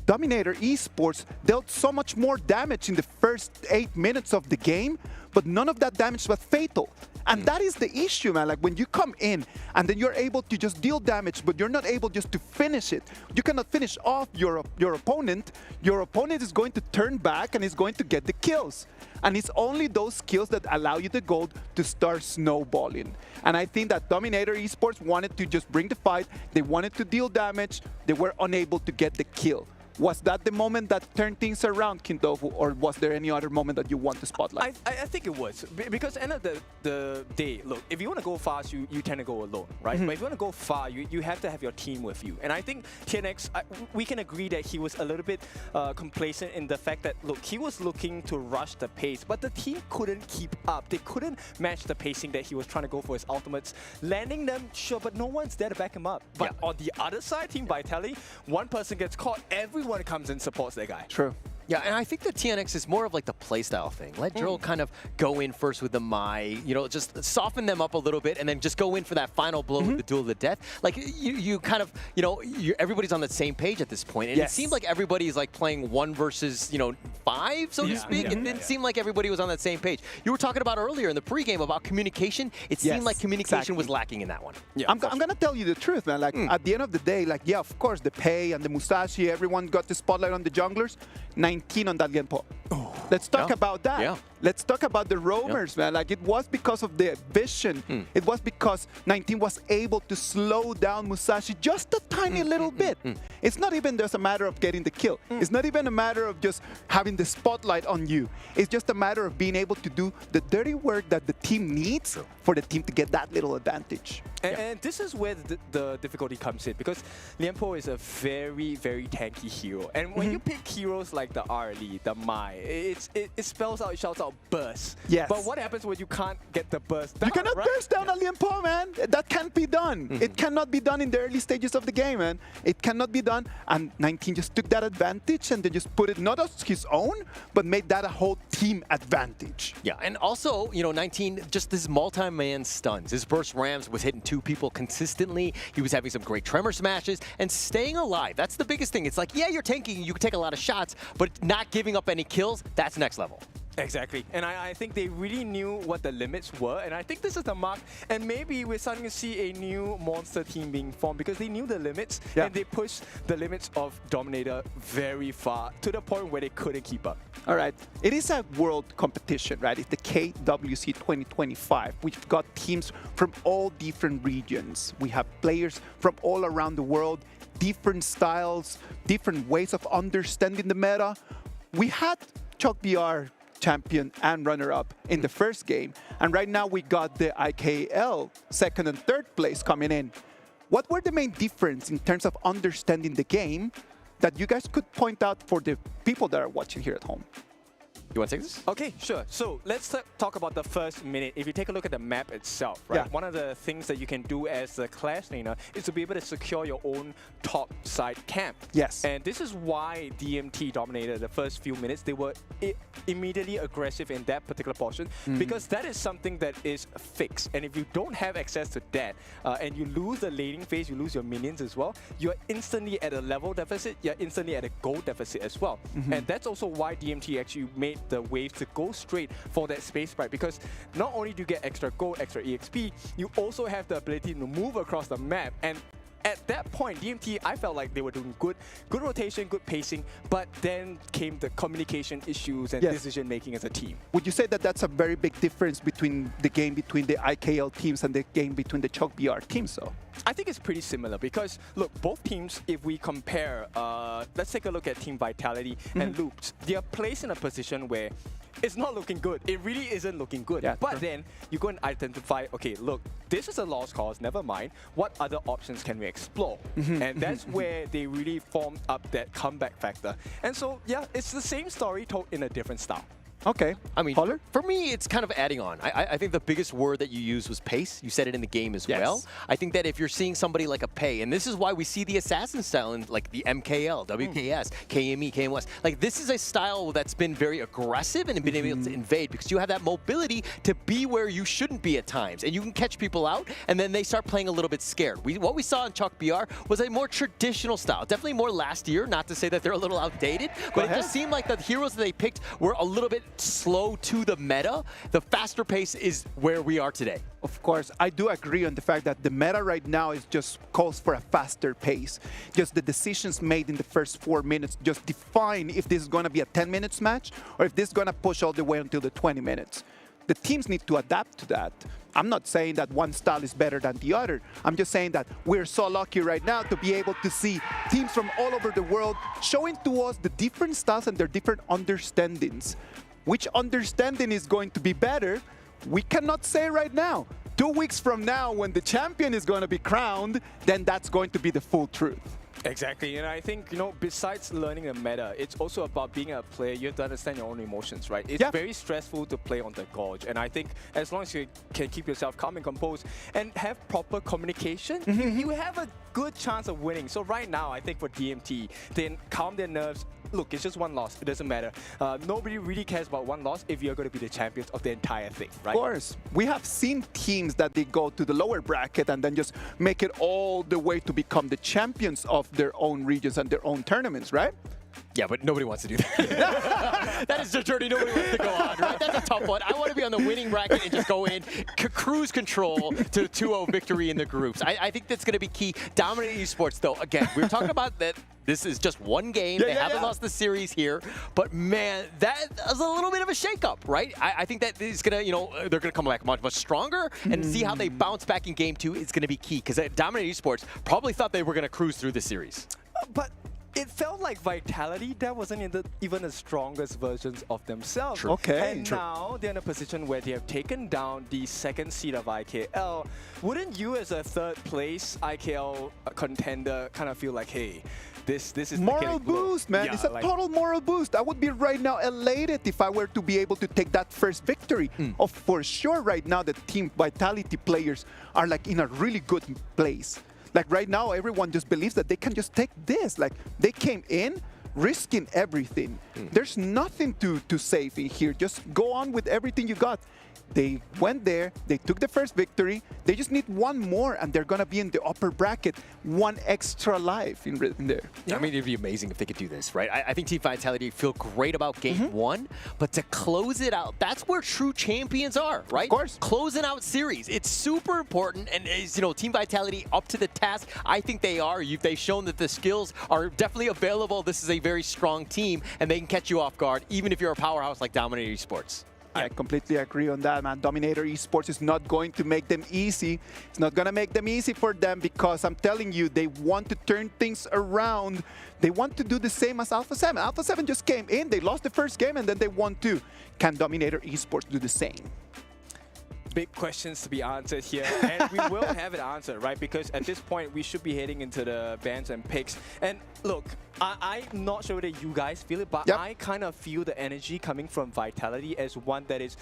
Dominator Esports dealt so much more damage in the first 8 minutes of the game, but none of that damage was fatal. And that is the issue, man. Like, when you come in and then you're able to just deal damage, but you're not able just to finish it. You cannot finish off your opponent. Your opponent is going to turn back and is going to get the kills. And it's only those kills that allow you the gold to start snowballing. And I think that Dominator Esports wanted to just bring the fight. They wanted to deal damage. They were unable to get the kill. Was that the moment that turned things around, Kintofu, or was there any other moment that you want to spotlight? I think it was. Because end of the day, look, if you want to go fast, you tend to go alone, right? But if you want to go far, you have to have your team with you. And I think TNX, we can agree that he was a little bit complacent in the fact that, look, he was looking to rush the pace, but the team couldn't keep up. They couldn't match the pacing that he was trying to go for his ultimates. Landing them, sure, but no one's there to back him up. But on the other side, Team Vitality, one person gets caught, everyone comes and supports that guy. True. Yeah, and I think that TNX is more of like the playstyle thing. Let Drill kind of go in first with the Mai, you know, just soften them up a little bit and then just go in for that final blow with the Duel of the Death. Like, you kind of, you know, everybody's on the same page at this point. And it seemed like everybody's like playing 1 versus, you know, 5, so to speak. It didn't seem like everybody was on that same page. You were talking about earlier in the pregame about communication. It seemed like communication was lacking in that one. Yeah, I'm going to tell you the truth, man. Like, at the end of the day, like, yeah, of course, the Pei and the Musashi, everyone got the spotlight on the junglers. 19 on that Lianpo. Let's talk about that. Let's talk about the roamers, man. Like, it was because of the vision. It was because 19 was able to slow down Musashi just a tiny little bit. It's not even just a matter of getting the kill. It's not even a matter of just having the spotlight on you. It's just a matter of being able to do the dirty work that the team needs for the team to get that little advantage. And this is where the difficulty comes in, because Lianpo is a very, very tanky hero. And when you pick heroes like the Arlie, the Mai, it spells out, it shouts out burst. Yes. But what happens when you can't get the burst down, You cannot right? burst down a Liam Poe, man. That can't be done. It cannot be done in the early stages of the game, man. It cannot be done. And 19 just took that advantage and then just put it not as his own, but made that a whole team advantage. Yeah, and also, 19, just this multi-man stuns. His burst Rams was hitting 2 people consistently. He was having some great tremor smashes and staying alive. That's the biggest thing. It's like, yeah, you're tanking, you can take a lot of shots, but not giving up any kills, that's next level. Exactly, and I think they really knew what the limits were, and I think this is the mark, and maybe we're starting to see a new monster team being formed because they knew the limits, and they pushed the limits of Dominator very far, to the point where they couldn't keep up. All right, it is a world competition, right? It's the KWC 2025. We've got teams from all different regions. We have players from all around the world, different styles, different ways of understanding the meta. We had CHOC champion and runner-up in the first game, and right now we got the A.G.A.L. second and third place coming in. What were the main difference in terms of understanding the game that you guys could point out for the people that are watching here at home? You want to take this? Okay, sure. So let's talk about the first minute. If you take a look at the map itself, right? Yeah. One of the things that you can do as a clash laner is to be able to secure your own top side camp. Yes. And this is why DMT dominated the first few minutes. They were immediately aggressive in that particular portion because that is something that is fixed. And if you don't have access to that and you lose the laning phase, you lose your minions as well, you're instantly at a level deficit, you're instantly at a gold deficit as well. And that's also why DMT actually made the wave to go straight for that space sprite, because not only do you get extra gold, extra EXP, you also have the ability to move across the map. And at that point, DMT, I felt like they were doing good rotation, good pacing, but then came the communication issues and decision making as a team. Would you say that that's a very big difference between the game between the A.G.A.L. teams and the game between the CHOC teams, though? I think it's pretty similar because, look, both teams, if we compare, let's take a look at Team Vitality and Loops. They are placed in a position where it's not looking good. It really isn't looking good. Yeah, but then you go and identify, okay, look, this is a lost cause, never mind. What other options can we explore? And that's where they really formed up that comeback factor. And so, yeah, it's the same story told in a different style. Okay. I mean, Holler? for me, it's kind of adding on. I think the biggest word that you used was pace. You said it in the game as well. I think that if you're seeing somebody like a Pei, and this is why we see the assassin style in like the MKL, WKS, KME, KMS. Like this is a style that's been very aggressive and been able to invade because you have that mobility to be where you shouldn't be at times. And you can catch people out, and then they start playing a little bit scared. What we saw in CHOC BR was a more traditional style. Definitely more last year, not to say that they're a little outdated, but it just seemed like the heroes that they picked were a little bit slow to the meta. The faster pace is where we are today. Of course, I do agree on the fact that the meta right now is just calls for a faster pace. Just the decisions made in the first 4 minutes just define if this is going to be a 10 minutes match or if this is going to push all the way until the 20 minutes. The teams need to adapt to that. I'm not saying that one style is better than the other. I'm just saying that we're so lucky right now to be able to see teams from all over the world showing to us the different styles and their different understandings. Which understanding is going to be better, we cannot say right now. 2 weeks from now, when the champion is going to be crowned, then that's going to be the full truth. Exactly, and I think, besides learning the meta, it's also about being a player. You have to understand your own emotions, right? It's very stressful to play on the Gorge, and I think as long as you can keep yourself calm and composed and have proper communication, you have a good chance of winning. So right now, I think for DMT, then calm their nerves. Look, it's just one loss. It doesn't matter. Nobody really cares about one loss if you're going to be the champions of the entire thing, right? Of course. We have seen teams that they go to the lower bracket and then just make it all the way to become the champions of their own regions and their own tournaments, right? Yeah, but nobody wants to do that. That is the journey nobody wants to go on, right? That's a tough one. I want to be on the winning bracket and just go in, cruise control to 2-0 victory in the groups. I think that's going to be key. Dominator Esports, though, again, we were talking about that this is just one game. They haven't lost the series here. But, man, that is a little bit of a shakeup, right? I think that is going to, they're going to come back much, much stronger. And see how they bounce back in Game 2 is going to be key. Because Dominator Esports probably thought they were going to cruise through the series. But it felt like Vitality that wasn't even the strongest versions of themselves. True. Okay. And now they're in a position where they have taken down the second seed of I.K.L. Wouldn't you, as a third place I.K.L. contender, kind of feel like, hey, this is moral the blow? boost, man. Yeah, It's a like, total moral boost. I would be right now elated if I were to be able to take that first victory. For sure, right now, the Team Vitality players are like in a really good place. Like right now, everyone just believes that they can just take this. Like they came in risking everything. There's nothing to save in here. Just go on with everything you got. They went there, they took the first victory, they just need one more and they're gonna be in the upper bracket, one extra life in there. I mean, it'd be amazing if they could do this, right? I think Team Vitality feel great about game one, but to close it out, that's where true champions are, right? Of course. Closing out series, it's super important, and is, you know, Team Vitality up to the task? I think they are. They've shown that the skills are definitely available. This is a very strong team, and they can catch you off guard, even if you're a powerhouse like Dominator Esports. I completely agree on that, man. Dominator Esports is not going to make them easy. It's not going to make them easy for them because I'm telling you, they want to turn things around. They want to do the same as Alpha 7. Alpha 7 just came in, they lost the first game, and then they won too. Can Dominator Esports do the same? Big questions to be answered here, and we will have it answered, right? Because at this point, we should be heading into the bans and picks. And look, I'm not sure whether you guys feel it, but I kind of feel the energy coming from Vitality as one that is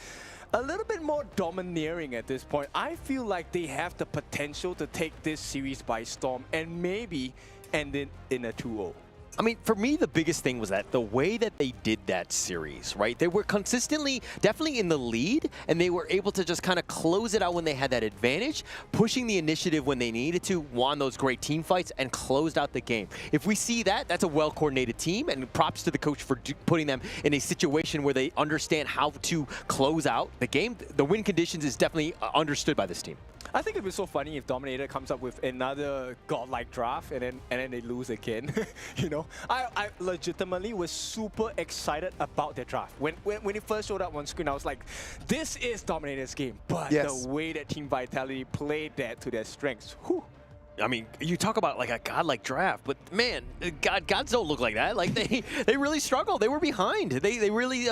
a little bit more domineering at this point. I feel like they have the potential to take this series by storm and maybe end it in a 2-0. I mean, for me, the biggest thing was that the way that they did that series, right? They were consistently, definitely in the lead, and they were able to just kind of close it out when they had that advantage, pushing the initiative when they needed to, won those great team fights, and closed out the game. If we see that, that's a well-coordinated team, and props to the coach for putting them in a situation where they understand how to close out the game. The win conditions is definitely understood by this team. I think it'd be so funny if Dominator comes up with another godlike draft and then they lose again. You know, I legitimately was super excited about their draft. When it first showed up on screen, I was like, this is Dominator's game. But the way that Team Vitality played that to their strengths, whew. I mean, you talk about like a godlike draft, but man, gods don't look like that. Like they really struggled. They were behind. They really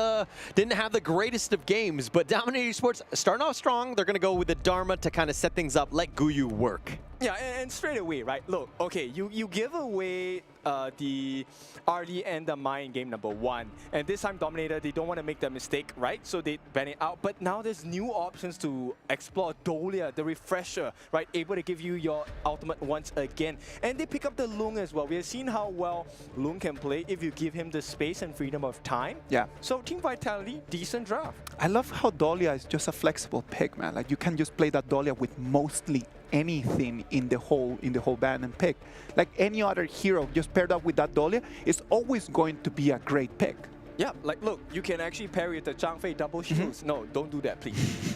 didn't have the greatest of games. But Dominator Esports starting off strong. They're gonna go with the Dharma to kind of set things up. Let Guyu work. Yeah, and straight away, right? Look, okay, you give away the RD and the Mine game number 1, and this time Dominator, they don't want to make that mistake, right? So they ban it out. But now there's new options to explore. Dolia, the refresher, right? Able to give you your ultimate once again, and they pick up the Lung as well. We have seen how well Lung can play if you give him the space and freedom of time. Yeah. So Team Vitality, decent draft. I love how Dolia is just a flexible pick, man. Like you can just play that Dolia with mostly anything in the whole ban and pick. Like any other hero just paired up with that Dolia is always going to be a great pick. Yeah, like look, you can actually pair with the Zhang Fei double shields. No, don't do that, please.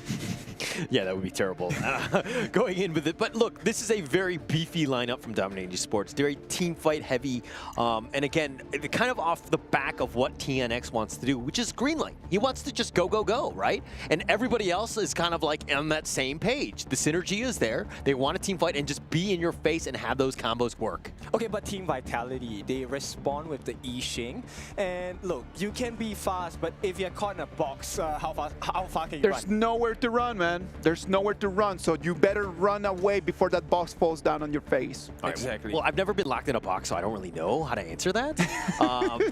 Yeah, that would be terrible going in with it. But look, this is a very beefy lineup from Dominator Esports. They're a team fight heavy. And again, kind of off the back of what TNX wants to do, which is greenlight. He wants to just go, go, go, right? And everybody else is kind of like on that same page. The synergy is there. They want a team fight and just be in your face and have those combos work. Okay, but Team Vitality, they respond with the Yixing. And look, you can be fast, but if you're caught in a box, how far can you run? There's nowhere to run, man. There's nowhere to run, so you better run away before that box falls down on your face. Exactly. Well, I've never been locked in a box, so I don't really know how to answer that.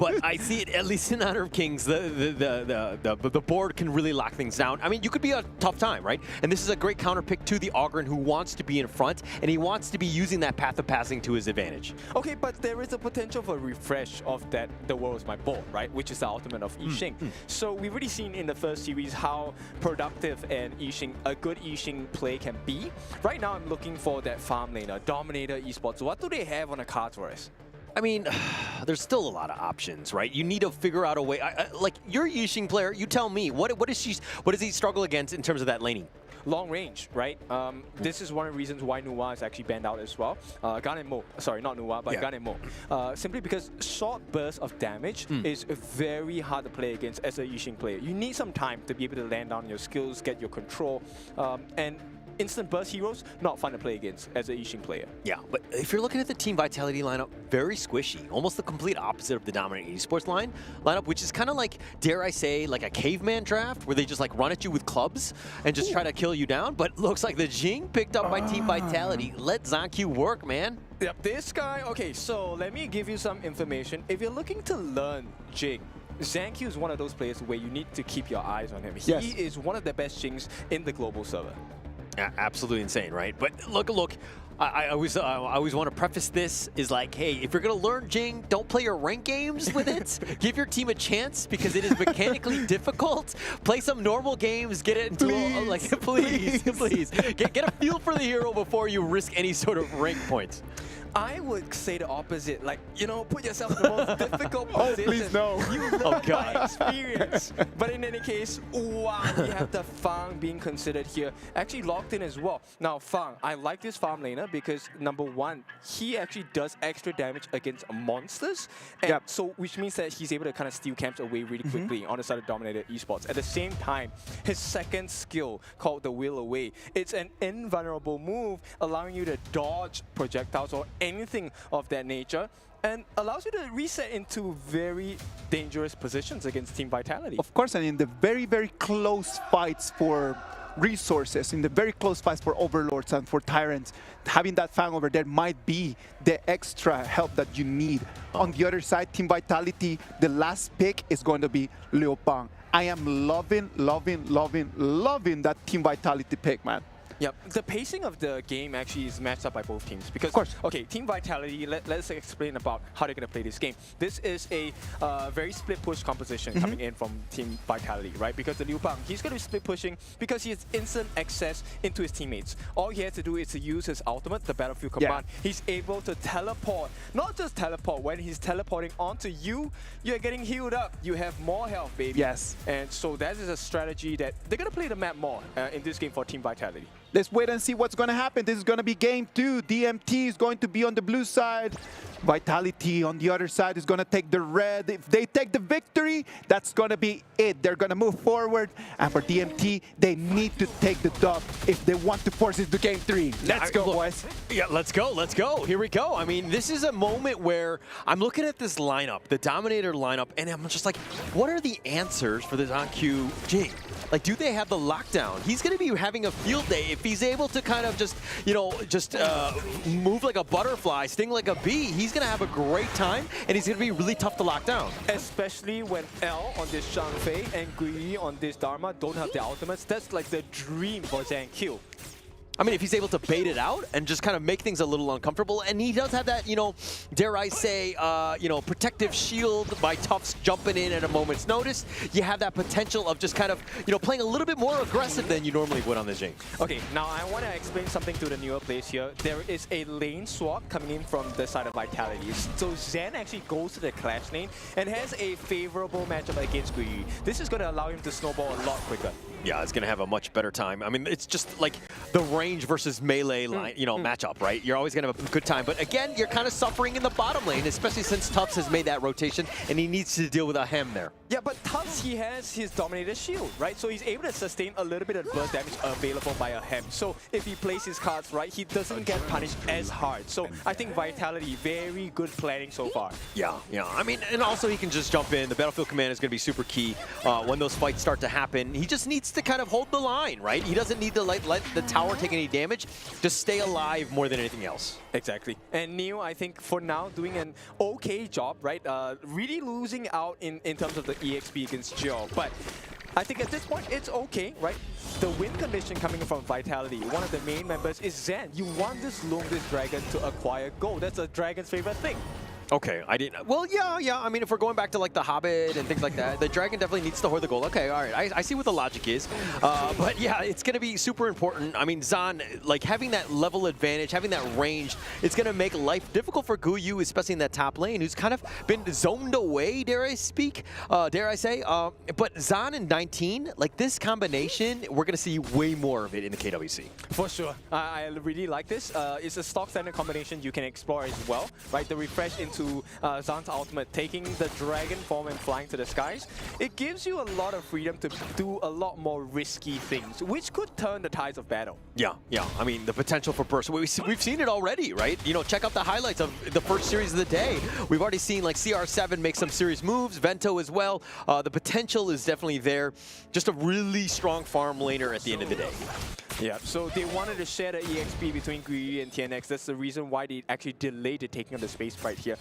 But I see it, at least in Honor of Kings, the board can really lock things down. I mean, you could be a tough time, right? And this is a great counter pick to the Ogren, who wants to be in front, and he wants to be using that path of passing to his advantage. Okay, but there is a potential for a refresh of that the world is my board, right? Which is the ultimate of Yixing. So we've already seen in the first series how productive and a good Yixing play can be. Right now, I'm looking for that farm laner, Dominator Esports. What do they have on the cards for us? I mean, there's still a lot of options, right? You need to figure out a way. Like, you're a Yixing player. You tell me, what does he struggle against in terms of that laning? Long range, right? This is one of the reasons why Nuwa is actually banned out as well. Gun and Mo, sorry, not Nuwa, but Gun and Mo. Simply because short bursts of damage is very hard to play against as a Yixing player. You need some time to be able to land down your skills, get your control, and instant burst heroes, not fun to play against as a Yixing player. Yeah, but if you're looking at the Team Vitality lineup, very squishy. Almost the complete opposite of the Dominator Esports lineup, which is kind of like, dare I say, like a caveman draft, where they just like run at you with clubs and just try to kill you down. But looks like the Jing picked up by Team Vitality. Let ZonQ work, man. Yep, this guy, okay, so let me give you some information. If you're looking to learn Jing, ZonQ is one of those players where you need to keep your eyes on him. Yes. He is one of the best Jings in the global server. Absolutely insane, right? But look. I always want to preface this is like, hey, if you're going to learn Jing, don't play your rank games with it. Give your team a chance because it is mechanically difficult. Play some normal games, get it into please. Get a feel for the hero before you risk any sort of rank points. I would say the opposite. Like, you know, put yourself in the most difficult position. Please no. You learn by experience. But in any case, wow, we have the Fang being considered here. Actually locked in as well. Now, Fang, I like this farm laner because, number one, he actually does extra damage against monsters. And so, which means that he's able to kind of steal camps away really quickly on the side of Dominator Esports. At the same time, his second skill, called the Will Away, it's an invulnerable move, allowing you to dodge projectiles or anything of that nature, and allows you to reset into very dangerous positions against Team Vitality. Of course, and in the very, very close fights for resources, in the very close fights for overlords and for tyrants, having that Fang over there might be the extra help that you need. On the other side, Team Vitality, the last pick is going to be Liupang. I am loving that Team Vitality pick, man. Yep, the pacing of the game actually is matched up by both teams because, of course, okay, Team Vitality, let's explain about how they're going to play this game. This is a very split push composition coming in from Team Vitality, right? Because the Liupang, he's going to be split pushing because he has instant access into his teammates. All he has to do is to use his ultimate, the Battlefield Command. He's able to teleport, not just teleport, when he's teleporting onto you, you're getting healed up. You have more health, baby. Yes. And so that is a strategy that they're going to play the map more in this game for Team Vitality. Let's wait and see what's going to happen. This is going to be game 2. DMT is going to be on the blue side. Vitality on the other side is going to take the red. If they take the victory, that's going to be it. They're going to move forward. And for DMT, they need to take the dub if they want to force it to game 3. Let's go, boys. Yeah, let's go. Here we go. I mean, this is a moment where I'm looking at this lineup, the Dominator lineup, and I'm just like, what are the answers for the ZonQ Jing? Like, do they have the lockdown? He's going to be having a field day if he's able to kind of just, you know, move like a butterfly, sting like a bee. He's going to have a great time, and he's going to be really tough to lock down. Especially when L on this Shangfei and Gui on this Dharma don't have the ultimates. That's like the dream for ZonQ. I mean, if he's able to bait it out and just kind of make things a little uncomfortable, and he does have that, you know, dare I say, you know, protective shield by Tufts jumping in at a moment's notice, you have that potential of just kind of, you know, playing a little bit more aggressive than you normally would on the Jing. Okay, now I want to explain something to the newer players here. There is a lane swap coming in from the side of Vitality. So Zen actually goes to the Clash lane and has a favorable matchup against Gui. This is going to allow him to snowball a lot quicker. Yeah, it's going to have a much better time. I mean, it's just like the range versus melee line, you know, matchup, right? You're always going to have a good time. But again, you're kind of suffering in the bottom lane, especially since Tufts has made that rotation and he needs to deal with a hem there. Yeah, but Tufts, he has his Dominator shield, right? So he's able to sustain a little bit of burst damage available by a hem. So if he plays his cards right, he doesn't get punished as hard. So I think Vitality, very good planning so far. Yeah. I mean, and also he can just jump in. The Battlefield Command is going to be super key when those fights start to happen. He just needs to kind of hold the line, right? He doesn't need to let the tower take any damage. Just stay alive more than anything else. Exactly. And Neo, I think for now, doing an okay job, right? Really losing out in terms of the EXP against Joe. But I think at this point, it's okay, right? The win condition coming from Vitality, one of the main members is Zen. You want this Longest Dragon to acquire gold. That's a dragon's favorite thing. Okay, I didn't. Well, yeah. I mean, if we're going back to like the Hobbit and things like that, the dragon definitely needs to hoard the gold. Okay, all right. I see what the logic is. But yeah, it's going to be super important. I mean, Zon, like having that level advantage, having that range, it's going to make life difficult for Guyu, especially in that top lane, who's kind of been zoned away, dare I say. But Zon and 19, like this combination, we're going to see way more of it in the KWC. For sure. I really like this. It's a stock standard combination you can explore as well, right? The refresh into to Zahn's ultimate, taking the dragon form and flying to the skies, it gives you a lot of freedom to do a lot more risky things, which could turn the tides of battle. Yeah. I mean, the potential for burst. We've seen it already, right? You know, check out the highlights of the first series of the day. We've already seen like CR7 make some serious moves, Vento as well. The potential is definitely there. Just a really strong farm laner at the end of the day. Yeah, so they wanted to share the EXP between Guiyu and TNX. That's the reason why they actually delayed the taking of the space right here.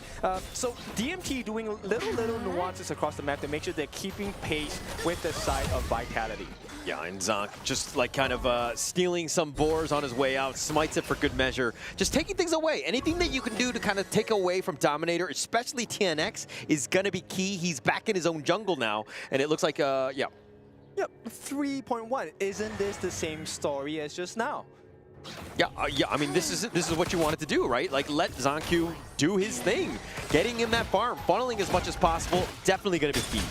So DMT doing little nuances across the map to make sure they're keeping pace with the side of Vitality. Yeah, and Zonk just like kind of stealing some boars on his way out, smites it for good measure. Just taking things away. Anything that you can do to kind of take away from Dominator, especially TNX, is going to be key. He's back in his own jungle now, and it looks like, yeah. Yep, 3.1. Isn't this the same story as just now? Yeah, I mean, this is what you wanted to do, right? Like, let ZonQ do his thing. Getting him that farm, funneling as much as possible, definitely going to be key.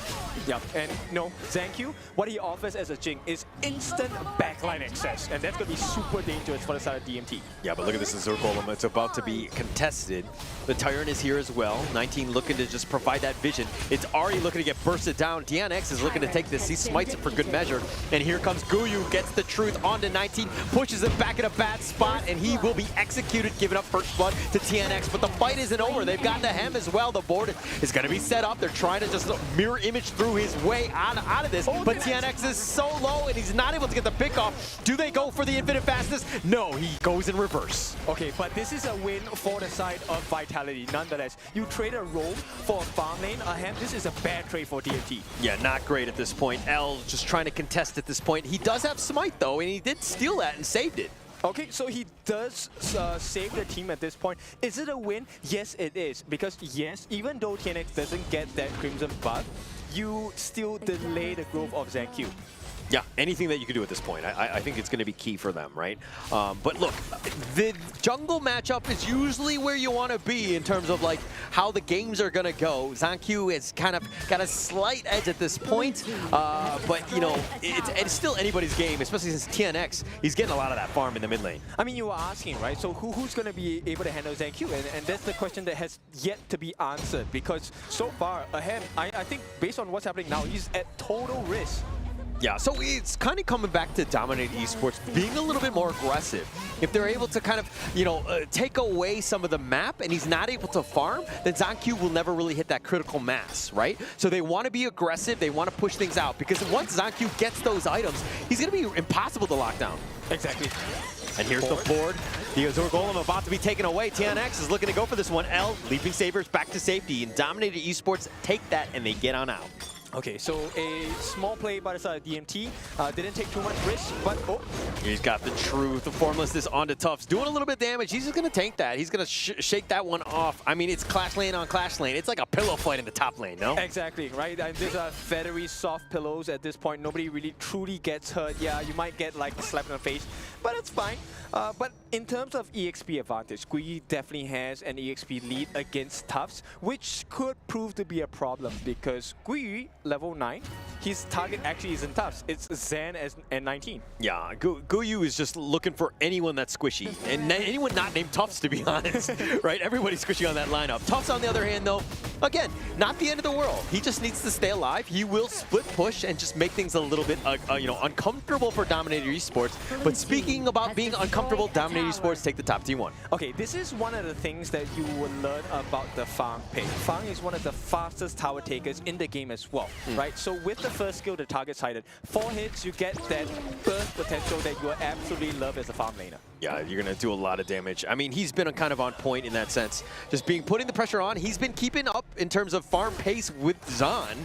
Yep, and no, ZonQ, what he offers as a Jing is instant backline access, and that's going to be super dangerous for the side of DMT. Yeah, but look at this Azure Golem. It's about to be contested. The Tyrant is here as well. 19 looking to just provide that vision. It's Ari looking to get bursted down. DNX is looking to take this. He smites it for good measure. And here comes Guiyu, gets the truth onto 19, pushes him back in a bad spot, and he will be executed, giving up first blood to TNX. But the fight isn't over. They've got to hem as well. The board is going to be set up. They're trying to just mirror image through his way out of this. But TNX is so low, and he's not able to get the pick off. Do they go for the infinite fastness? No, he goes in reverse. Okay, but this is a win for the side of Vitality. Nonetheless, you trade a roam for a farm lane. This is a bad trade for DMT. Yeah, not great at this point. L just trying to contest at this point. He does have smite, though, and he did steal that and saved it. Okay, so he does save the team at this point. Is it a win? Yes, it is. Because yes, even though TNX doesn't get that Crimson buff, you still delay the growth of ZonQ. Yeah, anything that you can do at this point. I think it's going to be key for them, right? But look, the jungle matchup is usually where you want to be in terms of like how the games are going to go. ZonQ has kind of got a slight edge at this point, but you know, it's still anybody's game, especially since TNX, he's getting a lot of that farm in the mid lane. I mean, you were asking, right? So who's going to be able to handle ZonQ? And that's the question that has yet to be answered, because so far, ahead, I think based on what's happening now, he's at total risk. Yeah, so it's kind of coming back to Dominator Esports being a little bit more aggressive. If they're able to kind of, you know, take away some of the map and he's not able to farm, then ZonQ will never really hit that critical mass, right? So they want to be aggressive, they want to push things out, because once ZonQ gets those items, he's going to be impossible to lock down. Exactly. And here's the board. The Azure Golem about to be taken away. TNX is looking to go for this one. L, Leaping Sabers back to safety, and Dominator Esports take that and they get on out. Okay, so a small play by the side of DMT. Didn't take too much risk, but oh. He's got the truth, the formlessness onto Tufts, doing a little bit of damage. He's just going to tank that. He's going to shake that one off. I mean, it's clash lane on clash lane. It's like a pillow fight in the top lane, no? Exactly, right? And these are feathery, soft pillows at this point. Nobody really truly gets hurt. Yeah, you might get like a slap in the face, but it's fine. But in terms of EXP advantage, Guiyu definitely has an EXP lead against Tufts, which could prove to be a problem because Guiyu, level 9, his target actually isn't Tufts. It's Zen and 19. Yeah, Guiyu is just looking for anyone that's squishy, and anyone not named Tufts, to be honest, right? Everybody's squishy on that lineup. Tufts, on the other hand, though, again, not the end of the world. He just needs to stay alive. He will split push and just make things a little bit, you know, uncomfortable for Dominator Esports. But speaking about being uncomfortable, Dominator Esports take the top T1. Okay, this is one of the things that you will learn about the Fang pick. Fang is one of the fastest tower takers in the game as well, right? So with the first skill, the target sighted, 4 hits, you get that burst potential that you absolutely love as a farm laner. Yeah, you're going to do a lot of damage. I mean, he's been kind of on point in that sense. Just putting the pressure on. He's been keeping up in terms of farm pace with Zahn,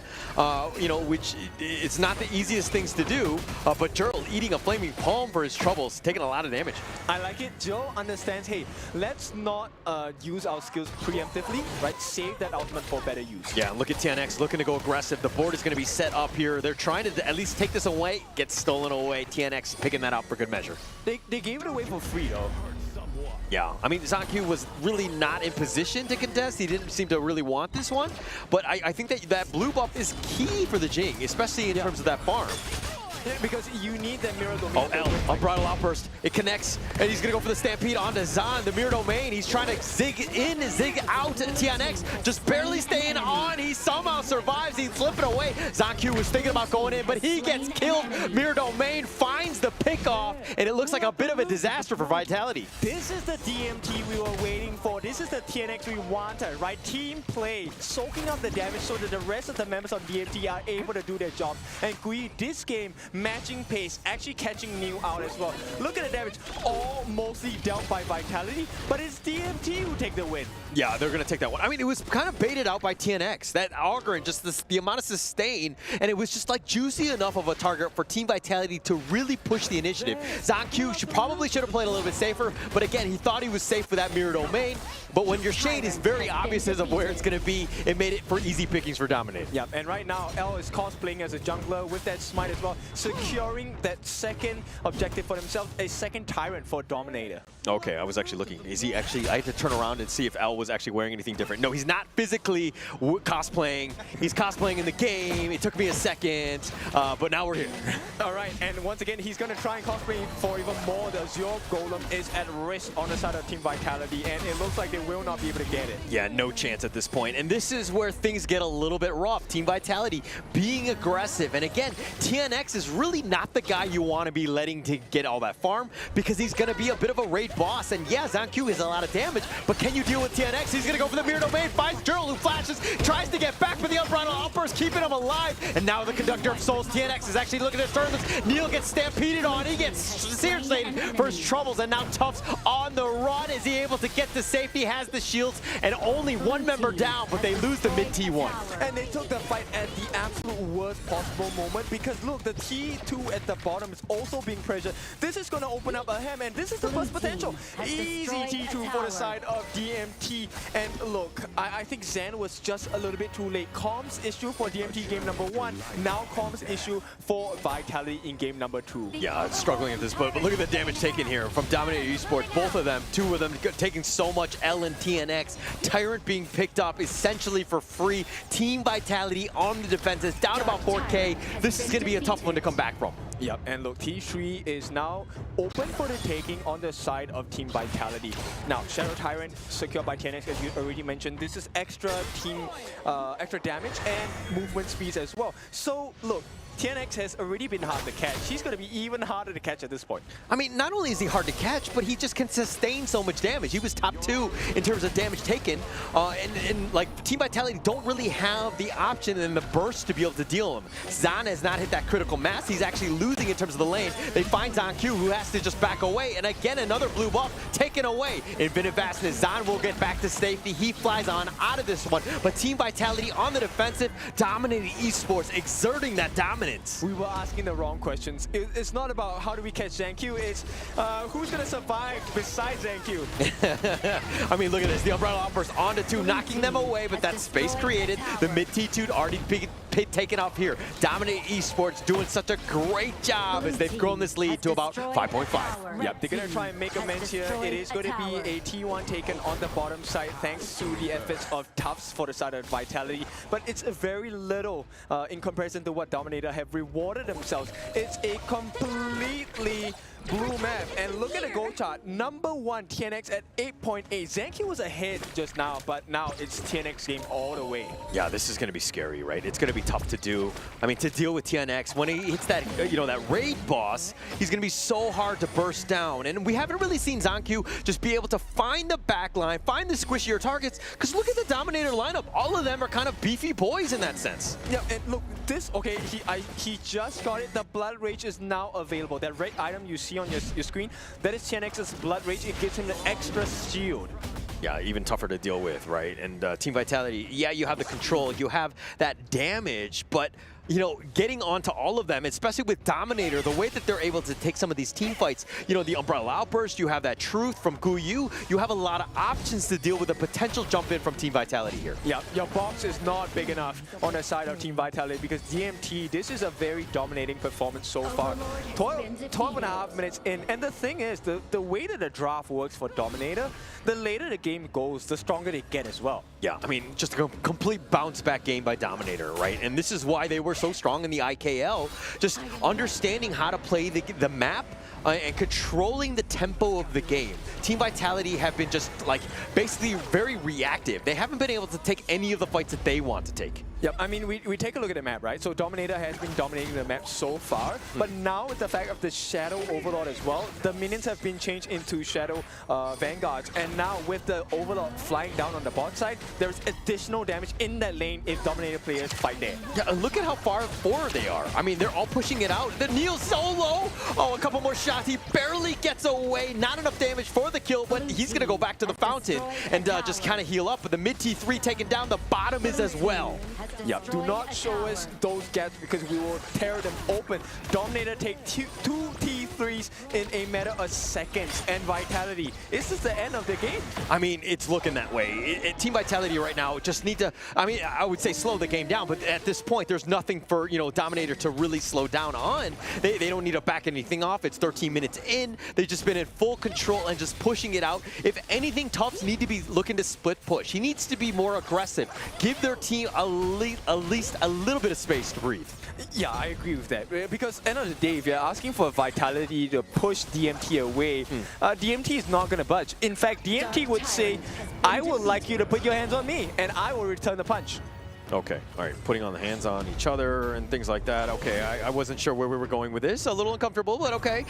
you know, which it's not the easiest things to do. But Gerald eating a flaming palm for his troubles, taking a lot of damage. I like it. Joe understands, hey, let's not use our skills preemptively, right? Save that ultimate for better use. Yeah, look at TNX looking to go aggressive. The board is going to be set up here. They're trying to at least take this away, get stolen away. TNX picking that out for good measure. They gave it away for free, though. Yeah, I mean, ZonQ was really not in position to contest. He didn't seem to really want this one. But I think that blue buff is key for the Jing, especially in terms of that farm. Because you need that mirror domain. Oh, L, Unbridled Outburst. It connects, and he's going to go for the Stampede onto Zan, the mirror domain. He's trying to zig in, zig out. TNX just barely staying on. He somehow survives. He's slipping away. ZanQ was thinking about going in, but he gets killed. Mirror domain finds the pick off, and it looks like a bit of a disaster for Vitality. This is the DMT we were waiting for. This is the TNX we wanted, right? Team play, soaking up the damage so that the rest of the members of DMT are able to do their job. And Gui, this game, matching pace, actually catching Neil out as well. Look at the damage, all mostly dealt by Vitality, but it's DMT who take the win. Yeah, they're going to take that one. I mean, it was kind of baited out by TNX. That Augur and just the amount of sustain, and it was just like juicy enough of a target for Team Vitality to really push the initiative. ZanQ probably should have played a little bit safer, but again, he thought he was safe with that mirror domain. But when your shade is very obvious as of where it's going to be, it made it for easy pickings for Dominator. Yep, and right now, L is cosplaying as a jungler with that smite as well, securing that second objective for himself, a second Tyrant for Dominator. Okay, I was actually looking. Is he actually, I had to turn around and see if L was actually wearing anything different. No, he's not physically cosplaying. He's cosplaying in the game. It took me a second, but now we're here. All right, and once again, he's going to try and cosplay for even more. The Azure Golem is at risk on the side of Team Vitality, and it looks like they will not be able to get it. Yeah, no chance at this point. And this is where things get a little bit rough. Team Vitality being aggressive. And again, TNX is really not the guy you want to be letting to get all that farm because he's going to be a bit of a raid boss. And yeah, ZanQ is a lot of damage, but can you deal with TNX? He's going to go for the mirror domain, finds Gerald who flashes, tries to get back, but the Unbridled Outburst keeping him alive. And now the Conductor of Souls, TNX, is actually looking at turn. Neil gets stampeded on. He gets seared for his troubles, and now Tufts on the run. Is he able to get to safety? Has the shields, and only one member down, but they lose the mid T1. And they took the fight at the absolute worst possible moment because look, the T2 at the bottom is also being pressured. This is going to open up a ham, and this is the first potential. Easy T2 for the side of DMT. And look, I think Zan was just a little bit too late. Comms issue for DMT game number 1, now comms issue for Vitality in game number 2. Yeah, struggling at this point, but look at the damage taken here from Dominator Esports. Both of them, two of them taking so much. L and TNX. Tyrant being picked up essentially for free. Team Vitality on the defenses, down about 4K. This is going to be a tough one to come back from. Yep, and look, T3 is now open for the taking on the side of Team Vitality. Now, Shadow Tyrant secured by TNX, as you already mentioned. This is extra damage and movement speeds as well. So, look, TNX has already been hard to catch. He's going to be even harder to catch at this point. I mean, not only is he hard to catch, but he just can sustain so much damage. He was top 2 in terms of damage taken. And like, Team Vitality don't really have the option and the burst to be able to deal him. Zan has not hit that critical mass. He's actually losing in terms of the lane. They find ZanQ, who has to just back away. And again, another blue buff taken away. Infinite Vastness. Zan will get back to safety. He flies on out of this one. But Team Vitality on the defensive, dominating Esports, exerting that dominance. We were asking the wrong questions. It's not about how do we catch ZanQ, it's who's going to survive besides ZanQ. I mean, look at this. The Unbridled Outburst onto 2, knocking them away, but that space created. The mid T2 already taken off here. Dominate Esports doing such a great job as they've grown this lead to about 5.5. Yep, they're going to try and make amends here. It is going to be a T1 taken on the bottom side thanks to the efforts of Tufts for the side of Vitality. But it's very little in comparison to what Dominator have rewarded themselves. It's a completely blue map, and look at the goal chart. Number 1 TNX at 8.8. ZanQ was ahead just now, but now it's TNX game all the way. Yeah, this is going to be scary, right? It's going to be tough to do. I mean, to deal with TNX when he hits that, that raid boss, he's going to be so hard to burst down. And we haven't really seen ZanQ just be able to find the backline, find the squishier targets. Because look at the Dominator lineup. All of them are kind of beefy boys in that sense. Yeah, and look, this, okay, he just got it. The Blood Rage is now available. That red item you see on your screen, that is TNX's Blood Rage. It gives him the extra shield. Yeah, even tougher to deal with, right? And Team Vitality, yeah, you have the control, you have that damage, but getting onto all of them, especially with Dominator, the way that they're able to take some of these team fights, the Unbridled Outburst, you have that Truth from Guyu, you have a lot of options to deal with a potential jump in from Team Vitality here. Yeah, your box is not big enough on the side of Team Vitality because DMT, this is a very dominating performance so far. 12 and a half minutes in, and the thing is, the way that the draft works for Dominator, the later the game goes, the stronger they get as well. Yeah, I mean, just a complete bounce back game by Dominator, right? And this is why they were were so strong in the IKL, just understanding how to play the map and controlling the tempo of the game. Team Vitality have been just like basically very reactive. They haven't been able to take any of the fights that they want to take. Yep, I mean, we take a look at the map, right? So Dominator has been dominating the map so far, but now with the fact of the Shadow Overlord as well, the minions have been changed into Shadow Vanguards, and now with the Overlord flying down on the bot side, there's additional damage in that lane if Dominator players fight there. Yeah, and look at how far forward they are. I mean, they're all pushing it out. The Neil solo! Oh, a couple more shots. He barely gets away. Not enough damage for the kill, but he's going to go back to the fountain and just kind of heal up. But the mid T3 taken down. The bottom is as well. Yep, do not show us those gaps because we will tear them open. Dominator take two T3s in a matter of seconds, and Vitality, this is the end of the game. I mean, it's looking that way. Team Vitality right now just need to, I mean, I would say slow the game down, but at this point, there's nothing for, you know, Dominator to really slow down on. They don't need to back anything off. It's 13 minutes in. They've just been in full control and just pushing it out. If anything, Tufts need to be looking to split push. He needs to be more aggressive. Give their team at least a little bit of space to breathe. Yeah, I agree with that. Because end of the day, if you're asking for Vitality to push DMT away, DMT is not going to budge. In fact, DMT would say, I would like you to put your hands on me, and I will return the punch. Okay, all right, putting on the hands on each other and things like that. Okay, I wasn't sure where we were going with this. A little uncomfortable, but okay.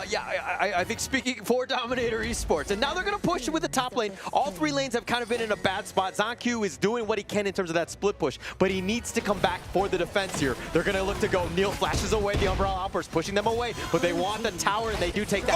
Yeah, I think speaking for Dominator Esports, and now they're going to push with the top lane. All three lanes have kind of been in a bad spot. Zanq is doing what he can in terms of that split push, but he needs to come back for the defense here. They're going to look to go. Neil flashes away the Umbrella Outburst, pushing them away, but they want the tower, and they do take that.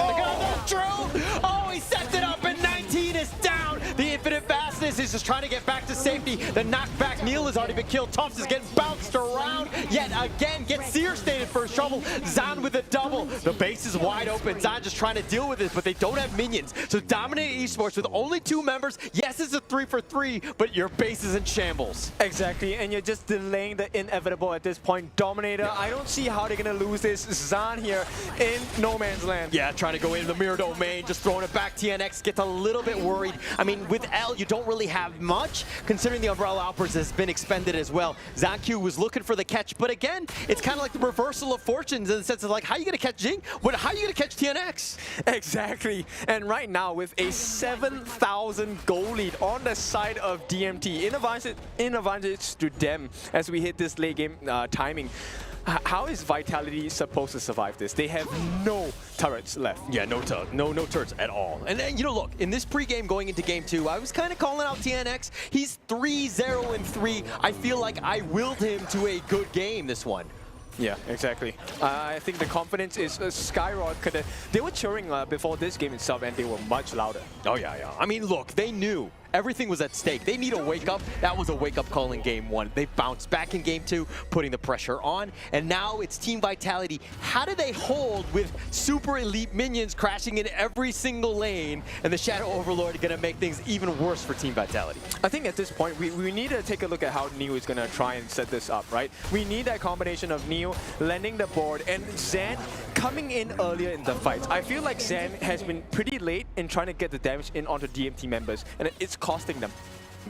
Oh, he sets it up, and 19 is down. The Infinite Fastness is just trying to get back to safety. The knockback, Neil is already been killed. Tufts is getting bounced around yet again. Gets Seer stated for his trouble. Zan with a double. The base is wide open. Zan just trying to deal with this, but they don't have minions. So Dominator Esports with only 2 members. Yes, it's a 3-for-3, but your base is in shambles. Exactly, and you're just delaying the inevitable at this point. Dominator, I don't see how they're going to lose this. Zan here in no man's land. Yeah, trying to go into the mirror domain, just throwing it back. TNX gets a little bit worried. I mean, with L, you don't really have much, considering the Umbrella Outburst has been expended as well. Zanq was looking for the catch, but again, it's kind of like the reversal of fortunes in the sense of like, how are you going to catch Jing? But how are you going to catch TNX? Exactly, and right now with a 7,000 goal lead on the side of DMT, in advantage to them as we hit this late game timing. How is Vitality supposed to survive this? They have no turrets left. Yeah, no turrets at all. And you know, look, in this pregame going into game 2, I was kind of calling out TNX. He's 3-0-3. I feel like I willed him to a good game this one. Yeah, exactly. I think the confidence is skyrocketed. They were cheering before this game itself, and they were much louder. Oh, yeah. I mean, look, they knew everything was at stake. They need a wake-up. That was a wake-up call in game 1. They bounced back in game 2, putting the pressure on. And now it's Team Vitality. How do they hold with super elite minions crashing in every single lane, and the Shadow Overlord going to make things even worse for Team Vitality? I think at this point, we need to take a look at how Neo is going to try and set this up, right? We need that combination of Neo landing the board and Zan coming in earlier in the fights. I feel like Zan has been pretty late in trying to get the damage in onto DMT members, and it's costing them.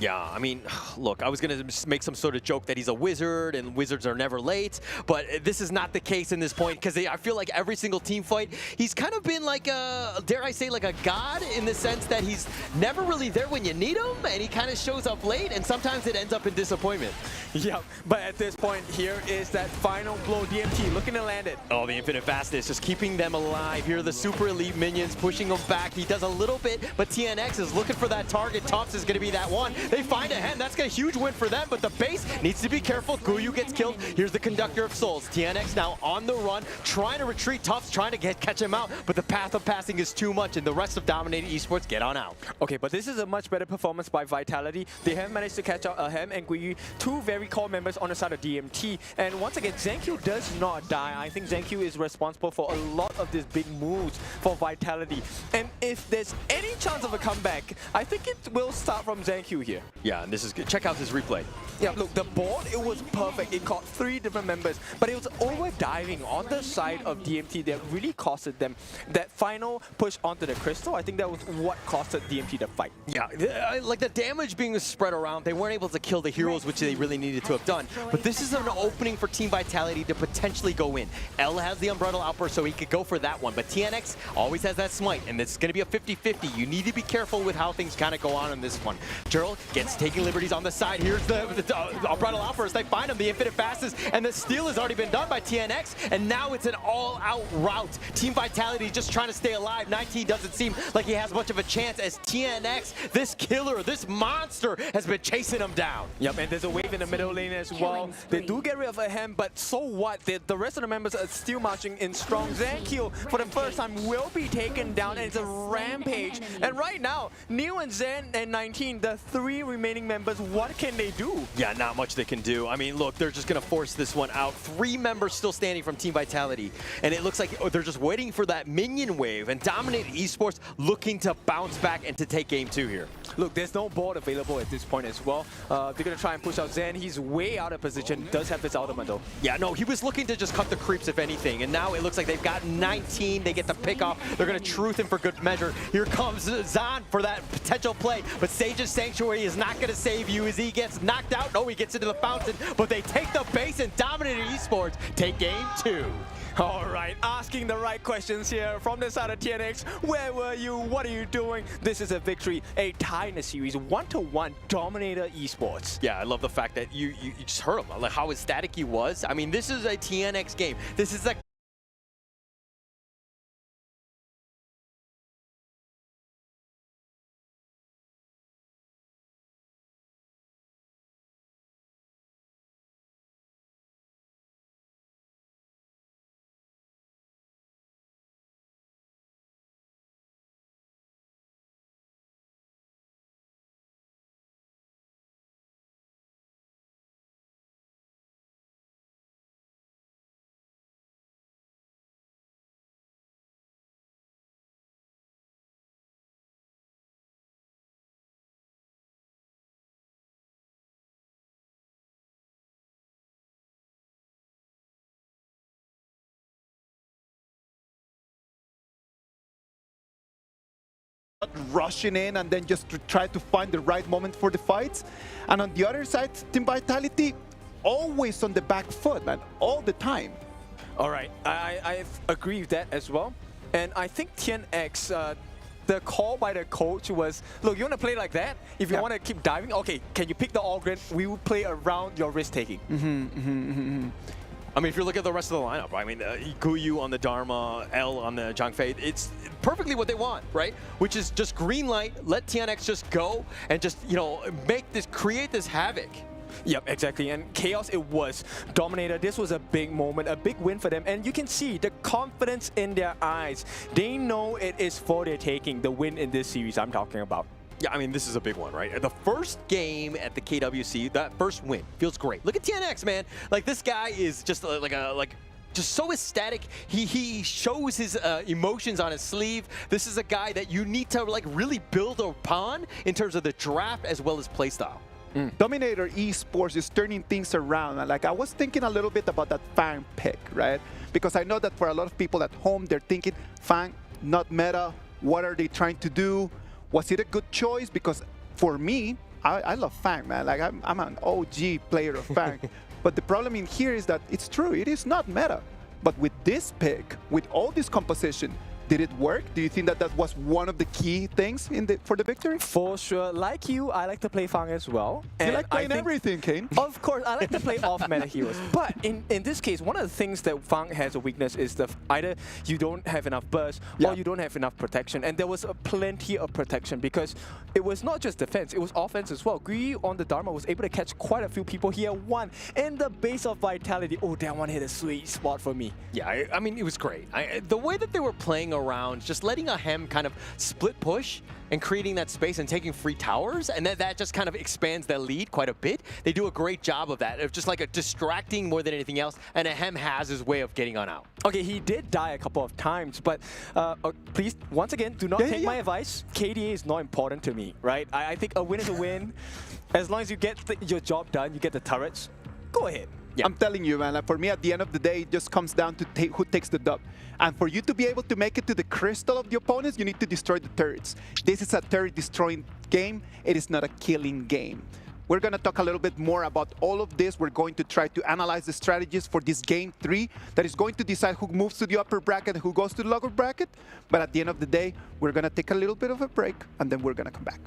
Yeah, I mean, look, I was going to make some sort of joke that he's a wizard and wizards are never late, but this is not the case in this point because I feel like every single team fight, he's kind of been like a, dare I say, like a god in the sense that he's never really there when you need him, and he kind of shows up late, and sometimes it ends up in disappointment. Yep, but at this point, here is that final blow. DMT looking to land it. Oh, the Infinite Fastness just keeping them alive. Here are the super elite minions pushing them back. He does a little bit, but TNX is looking for that target. Tufts is going to be that one. They find a hen. That's a huge win for them, but the base needs to be careful. Guyu gets killed. Here's the Conductor of Souls. TNX now on the run, trying to retreat. Tufts trying to catch him out, but the path of passing is too much, and the rest of Dominator Esports get on out. Okay, but this is a much better performance by Vitality. They have managed to catch out Ahem and Guyu, 2 very core members on the side of DMT. And once again, Zanq does not die. I think Zanq is responsible for a lot of these big moves for Vitality. And if there's any chance of a comeback, I think it will start from Zanq here. here. Yeah, and this is good. Check out this replay. Yeah, look, the board, it was perfect. It caught 3 different members, but it was over-diving on the side of DMT that really costed them. That final push onto the crystal, I think that was what costed DMT the fight. Yeah, like the damage being spread around, they weren't able to kill the heroes, which they really needed to have done. But this is an opening for Team Vitality to potentially go in. L has the Umbrella Outburst, so he could go for that one. But TNX always has that smite, and it's going to be a 50-50. You need to be careful with how things kind of go on in this one. Gerald gets taking liberties on the side. Here's the Umbrella Outburst. They find him, the Infinite Fastest, and the steal has already been done by TNX, and now it's an all-out rout. Team Vitality just trying to stay alive. 19 doesn't seem like he has much of a chance as TNX, this killer, this monster, has been chasing him down. Yep, and there's a wave in the middle lane as well. They do get rid of a hand, but so what? The rest of the members are still marching in strong. Zankyo, for the first time, will be taken down, and it's a rampage. And right now, Neo and Zen and 19, the 3 remaining members, what can they do? Yeah, not much they can do. I mean, look, they're just going to force this one out. 3 members still standing from Team Vitality, and it looks like they're just waiting for that minion wave, and Dominator Esports looking to bounce back and to take game 2 here. Look, there's no board available at this point as well. They're going to try and push out Zen. He's way out of position, does have his ultimate though. Yeah, no, he was looking to just cut the creeps, if anything, and now it looks like they've got 19. They get the pick off. They're going to truth him for good measure. Here comes Zan for that potential play, but Sage's Sanctuary is not going to save you as he gets knocked out. No, he gets into the fountain, but they take the base, and Dominator Esports take game 2. All right, asking the right questions here from the side of TNX. Where were you? What are you doing? This is a victory, a tie in the series, 1-1 Dominator Esports. Yeah, I love the fact that you just heard him, like how ecstatic he was. I mean, this is a TNX game. This is a rushing in and then just to try to find the right moment for the fights. And on the other side, Team Vitality always on the back foot, man, all the time. All right, I agree with that as well. And I think TNX, the call by the coach was, look, you want to play like that? If you want to keep diving, okay, can you pick the Allgren? We will play around your risk-taking. I mean, if you look at the rest of the lineup, I mean, Guyu on the Dharma, L on the Zhangfei, it's perfectly what they want, right? Which is just green light, let TNX just go and just, you know, create this havoc. Yep, exactly. And chaos it was. Dominator, this was a big moment, a big win for them. And you can see the confidence in their eyes. They know it is for their taking, the win in this series I'm talking about. Yeah, I mean, this is a big one, right? The first game at the KWC, that first win feels great. Look at TNX, man. Like, this guy is just just so ecstatic. He shows his emotions on his sleeve. This is a guy that you need to like really build upon in terms of the draft as well as playstyle. Dominator Esports is turning things around. And like, I was thinking a little bit about that Fang pick, right? Because I know that for a lot of people at home, they're thinking, Fang, not meta. What are they trying to do? Was it a good choice? Because for me, I love Fang, man. Like, I'm an OG player of Fang. But the problem in here is that it's true, it is not meta. But with this pick, with all this composition, did it work? Do you think that that was one of the key things for the victory? For sure. Like you, I like to play Fang as well. You like playing everything, Kane. Of course, I like to play off-meta heroes. But in this case, one of the things that Fang has a weakness is that either you don't have enough burst or you don't have enough protection. And there was plenty of protection because it was not just defense, it was offense as well. Gui on the Dharma was able to catch quite a few people. He had one in the base of Vitality. Oh, that one hit a sweet spot for me. Yeah, I mean, it was great. The way that they were playing going around, just letting a Hem kind of split push and creating that space and taking free towers, and that just kind of expands their lead quite a bit. They do a great job of that, of just like a distracting more than anything else, and a Hem has his way of getting on out. Okay, he did die a couple of times, but please, once again, do not take my advice. KDA is not important to me, right? I think a win is a win. As long as you get your job done, you get the turrets, go ahead. Yeah. I'm telling you, man, like for me, at the end of the day, it just comes down to who takes the dub. And for you to be able to make it to the crystal of the opponents, you need to destroy the turrets. This is a turret-destroying game. It is not a killing game. We're going to talk a little bit more about all of this. We're going to try to analyze the strategies for this game 3 that is going to decide who moves to the upper bracket and who goes to the lower bracket. But at the end of the day, we're going to take a little bit of a break, and then we're going to come back.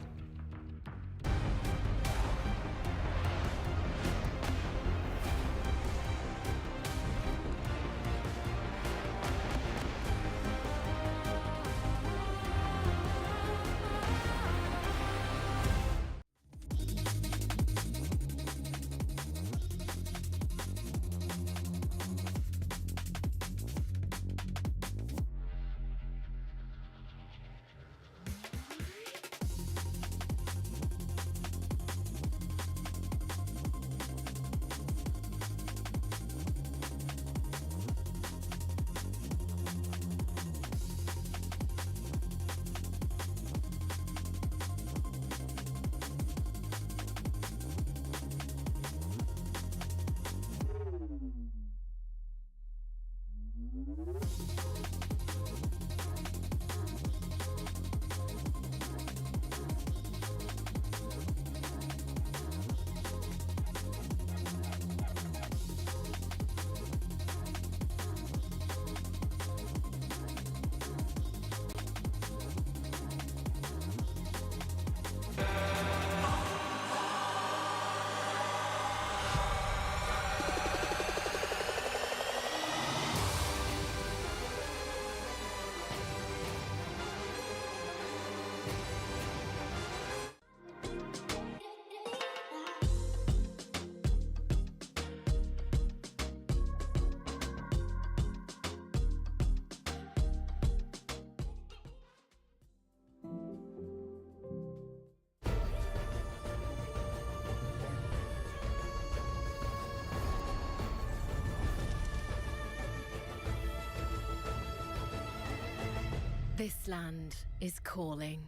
This land is calling.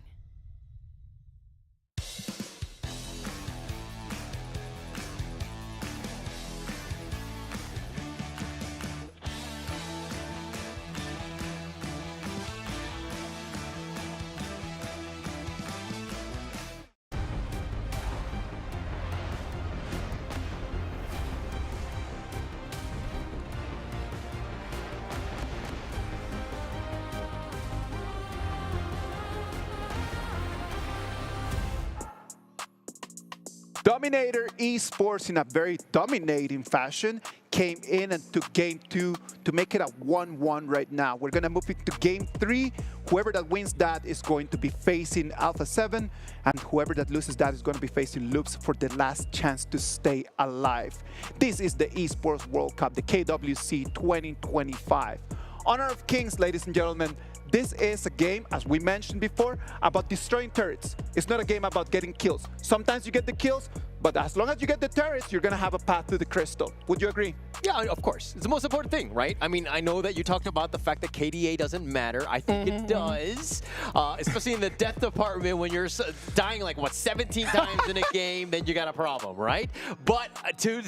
Dominator Esports, in a very dominating fashion, came in and took game 2 to make it a 1-1 right now. We're going to move it to game 3. Whoever that wins that is going to be facing Alpha 7, and whoever that loses that is going to be facing Loops for the last chance to stay alive. This is the Esports World Cup, the KWC 2025. Honor of Kings, ladies and gentlemen. This is a game, as we mentioned before, about destroying turrets. It's not a game about getting kills. Sometimes you get the kills, but as long as you get the turrets, you're going to have a path to the crystal. Would you agree? Yeah, of course. It's the most important thing, right? I mean, I know that you talked about the fact that KDA doesn't matter. I think it does, especially in the death department when you're dying like, what, 17 times in a game, then you got a problem, right? But to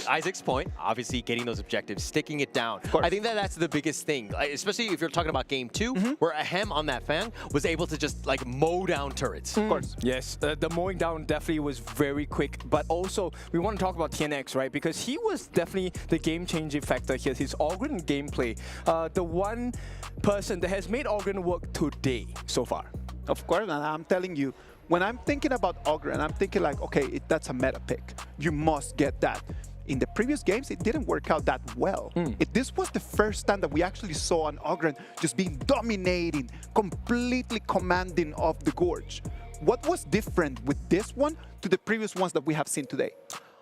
Isaac's point, obviously getting those objectives, sticking it down. I think that's the biggest thing, especially if you're talking about game 2, where Ahem on that Fang was able to just like mow down turrets. Of course. Yes, the mowing down definitely was very quick, but also we want to talk about TNX, right? Because he was definitely the game-changing factor here. His Ogren gameplay, the one person that has made Ogren work today so far. Of course, and I'm telling you, when I'm thinking about Ogren, I'm thinking like, okay, that's a meta pick. You must get that. In the previous games, it didn't work out that well. This was the first time that we actually saw an Ogren just being dominating, completely commanding of the Gorge. What was different with this one to the previous ones that we have seen today?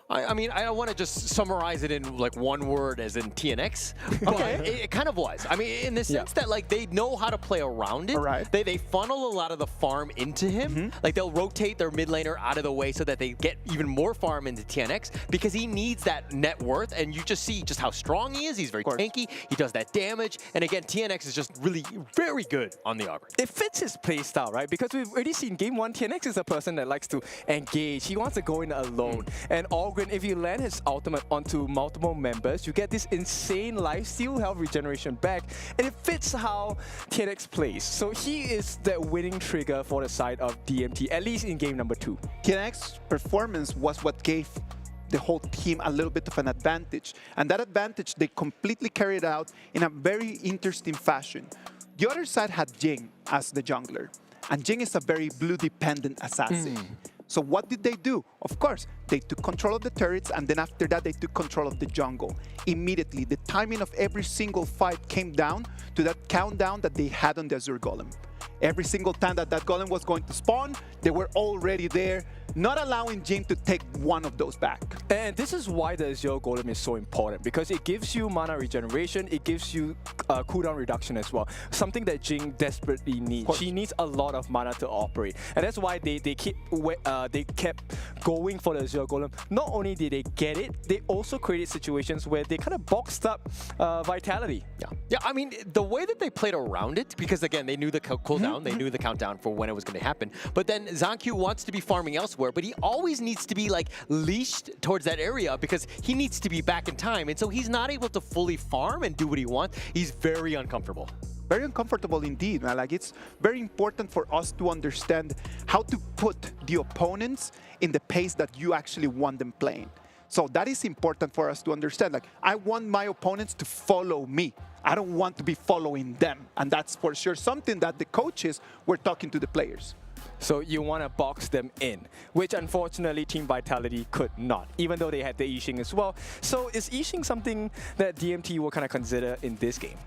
I mean, I don't want to just summarize it in like one word as in TNX. Okay. It kind of was. I mean, in the sense that like they know how to play around it. Right. They funnel a lot of the farm into him. Like they'll rotate their mid laner out of the way so that they get even more farm into TNX because he needs that net worth. And you just see just how strong he is. He's very tanky. He does that damage. And again, TNX is just really very good on the Augur. It fits his playstyle, right? Because we've already seen game 1, TNX is a person that likes to engage. He wants to go in alone. And Ogren, if you land his ultimate onto multiple members, you get this insane lifesteal, health regeneration back, and it fits how TNX plays. So he is the winning trigger for the side of DMT, at least in game number 2. TNX's performance was what gave the whole team a little bit of an advantage. And that advantage, they completely carried out in a very interesting fashion. The other side had Jing as the jungler. And Jing is a very blue-dependent assassin. So what did they do? Of course, they took control of the turrets, and then after that, they took control of the jungle. Immediately, the timing of every single fight came down to that countdown that they had on the Azure Golem. Every single time that golem was going to spawn, they were already there, not allowing Jing to take one of those back. And this is why the Azure Golem is so important, because it gives you mana regeneration, it gives you cooldown reduction as well. Something that Jing desperately needs. She needs a lot of mana to operate. And that's why they kept going for the Azure Golem. Not only did they get it, they also created situations where they kind of boxed up Vitality. Yeah, I mean, the way that they played around it, because again, they knew the cooldown, they knew the countdown for when it was going to happen. But then ZanQ wants to be farming elsewhere, but he always needs to be like leashed towards that area because he needs to be back in time. And so he's not able to fully farm and do what he wants. He's very uncomfortable. Very uncomfortable indeed, man. Like, it's very important for us to understand how to put the opponents in the pace that you actually want them playing. So that is important for us to understand. Like, I want my opponents to follow me. I don't want to be following them. And that's for sure something that the coaches were talking to the players. So you want to box them in, which unfortunately Team Vitality could not, even though they had the Yixing as well. So is Yixing something that DMT will kind of consider in this game?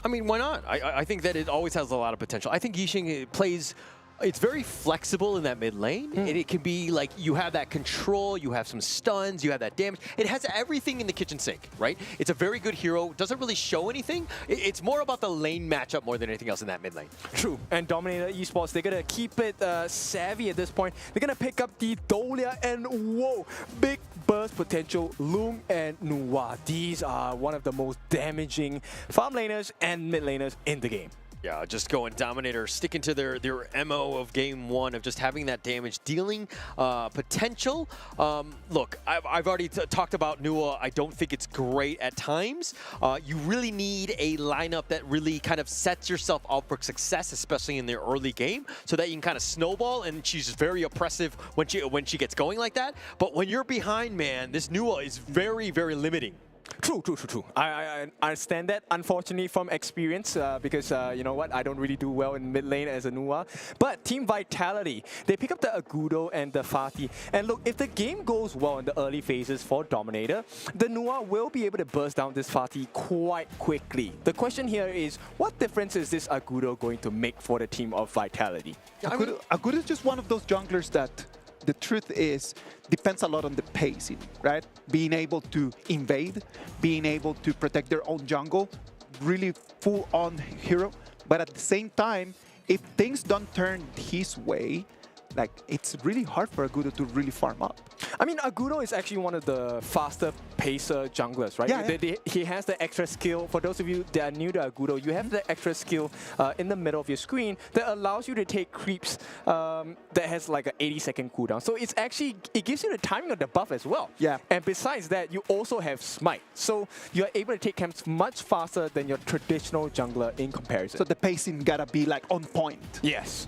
I mean, why not? I think that it always has a lot of potential. I think Yixing plays... It's very flexible in that mid lane, and it can be like you have that control, you have some stuns, you have that damage. It has everything in the kitchen sink, right? It's a very good hero, doesn't really show anything. It's more about the lane matchup more than anything else in that mid lane. True, and Dominator Esports, they're going to keep it savvy at this point. They're going to pick up the Dolia and whoa, big burst potential, Loom and Nuwa. These are one of the most damaging farm laners and mid laners in the game. Yeah, just going Dominator, sticking to their MO of game 1 of just having that damage dealing potential. Look, I've already talked about Nuwa. I don't think it's great at times. You really need a lineup that really kind of sets yourself up for success, especially in the early game, so that you can kind of snowball, and she's very oppressive when she gets going like that. But when you're behind, man, this Nuwa is very, very limiting. True. I understand that, unfortunately, from experience, because, you know what, I don't really do well in mid lane as a Nuwa. But Team Vitality, they pick up the Agudo and the Fatih. And look, if the game goes well in the early phases for Dominator, the Nuwa will be able to burst down this Fatih quite quickly. The question here is, what difference is this Agudo going to make for the team of Vitality? Agudo is just one of those junglers that, the truth is, depends a lot on the pacing, right? Being able to invade, being able to protect their own jungle, really full-on hero. But at the same time, if things don't turn his way, like, it's really hard for Agudo to really farm up. I mean, Agudo is actually one of the faster pacer junglers, right? Yeah. He has the extra skill. For those of you that are new to Agudo, you have the extra skill in the middle of your screen that allows you to take creeps that has like an 80-second cooldown. So it's actually, it gives you the timing of the buff as well. Yeah. And besides that, you also have Smite. So you're able to take camps much faster than your traditional jungler in comparison. So the pacing gotta be like on point. Yes.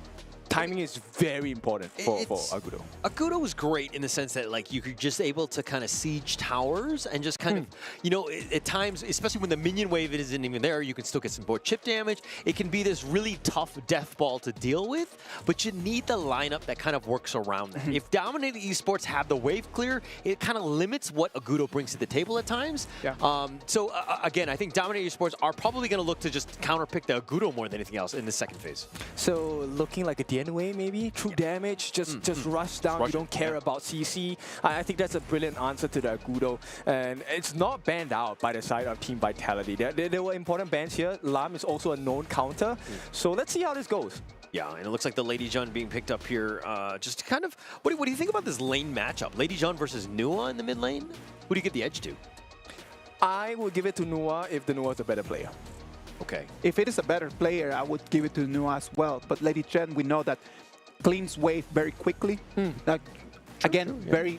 Timing is very important for Agudo. Agudo was great in the sense that like you could just able to kind of siege towers and just kind of, you know, at times, especially when the minion wave isn't even there, you can still get some more chip damage. It can be this really tough death ball to deal with, but you need the lineup that kind of works around that. If Dominator Esports have the wave clear, it kind of limits what Agudo brings to the table at times. Yeah. So again, I think Dominator Esports are probably going to look to just counterpick the Agudo more than anything else in the second phase. So looking like a Korean way, maybe through damage, just rush down. You don't care about CC. I think that's a brilliant answer to the Agudo, and it's not banned out by the side of Team Vitality. There were important bans here. Lam is also a known counter, so let's see how this goes. Yeah, and it looks like the Lady Jun being picked up here. Just to kind of, what do you think about this lane matchup? Lady Jun versus Nua in the mid lane? Who do you give the edge to? I would give it to Nua if the Nua is a better player. Okay. If it is a better player, I would give it to Nua as well. But Lady Chen, we know that cleans wave very quickly. Like, again, very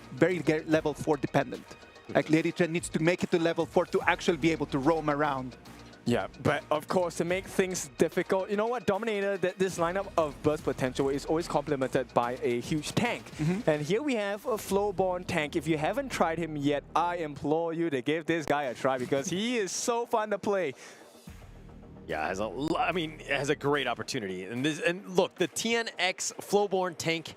level 4 dependent. Like Lady Chen needs to make it to level 4 to actually be able to roam around. Yeah, but of course, to make things difficult, you know what, Dominator, this lineup of burst potential is always complemented by a huge tank. And here we have a Flowborn tank. If you haven't tried him yet, I implore you to give this guy a try because he is so fun to play. Yeah, it has a great opportunity. And look, the TNX Flowborn tank,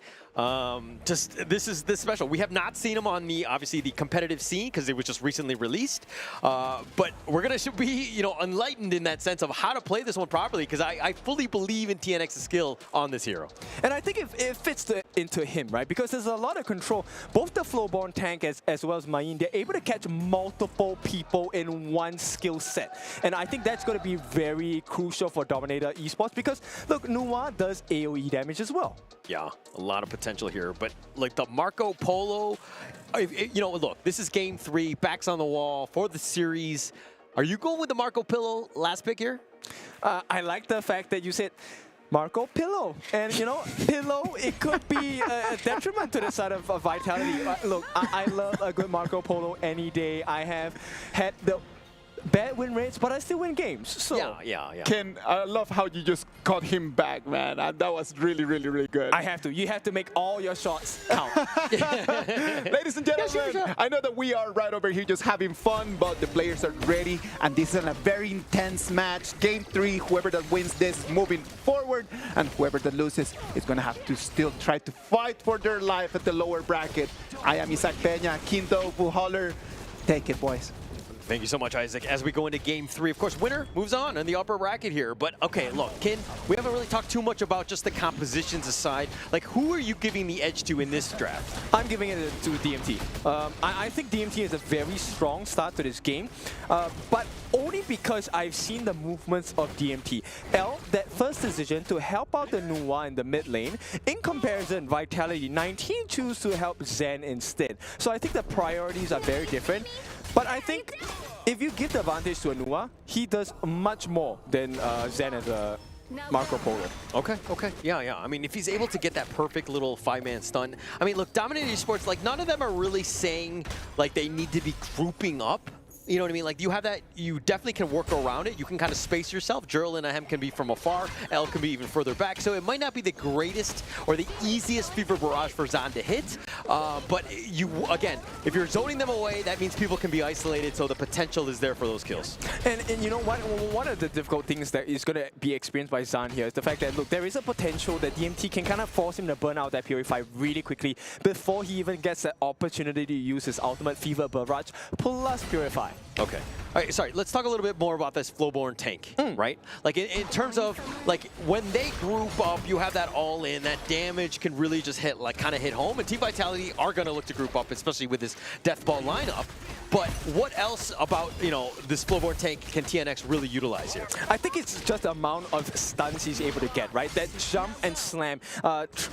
this is special. We have not seen him on obviously the competitive scene because it was just recently released. But we're gonna be, enlightened in that sense of how to play this one properly because I fully believe in TNX's skill on this hero. And I think it fits into him, right? Because there's a lot of control. Both the Flowborn tank as well as Mayin, they're able to catch multiple people in one skill set. And I think that's going to be very crucial for Dominator Esports because, look, Nua does AoE damage as well. Yeah, a lot of potential here. But like the Marco Polo, look, this is game 3, backs on the wall for the series. Are you going with the Marco Polo last pick here? I like the fact that you said Marco Pillow. And, Pillow, it could be a detriment to the side of Vitality. Look, I love a good Marco Polo any day. I have had the bad win rates, but I still win games. So yeah. Ken, I love how you just caught him back, man. And that was really, really, really good. I have to. You have to make all your shots count. Ladies and gentlemen, I know that we are right over here just having fun, but the players are ready. And this is a very intense match. Game 3, whoever that wins this is moving forward. And whoever that loses is going to have to still try to fight for their life at the lower bracket. I am Isaac Peña, Quinto, Buhaller. Take it, boys. Thank you so much, Isaac. As we go into game 3, of course, winner moves on in the upper bracket here. But okay, look, Kin, we haven't really talked too much about just the compositions aside. Like, who are you giving the edge to in this draft? I'm giving it to DMT. I think DMT is a very strong start to this game, but only because I've seen the movements of DMT. That first decision to help out the Nua in the mid lane, in comparison, Vitality 19 choose to help Zen instead. So I think the priorities are very different. But I think if you give the advantage to Nua, he does much more than Zen as a Marco Polo. Okay. Yeah. I mean, if he's able to get that perfect little 5-man stun. I mean, look, Dominator Esports, like, none of them are really saying, like, they need to be grouping up. You know what I mean? Like, you have that, you definitely can work around it. You can kind of space yourself. Jurl and Ahem can be from afar. L can be even further back. So it might not be the greatest or the easiest Fever Barrage for Zan to hit. But again, if you're zoning them away, that means people can be isolated. So the potential is there for those kills. And you know what? One of the difficult things that is going to be experienced by Zan here is the fact that, look, there is a potential that DMT can kind of force him to burn out that Purify really quickly before he even gets that opportunity to use his ultimate Fever Barrage plus Purify. Okay. All right, sorry, let's talk a little bit more about this Flowborn tank, right? Like, in terms of, like, when they group up, you have that all-in, that damage can really just hit, like, kind of hit home, and Team Vitality are going to look to group up, especially with this Deathball lineup. But what else about, this Flowborn tank can TNX really utilize here? I think it's just the amount of stuns he's able to get, right? That jump and slam,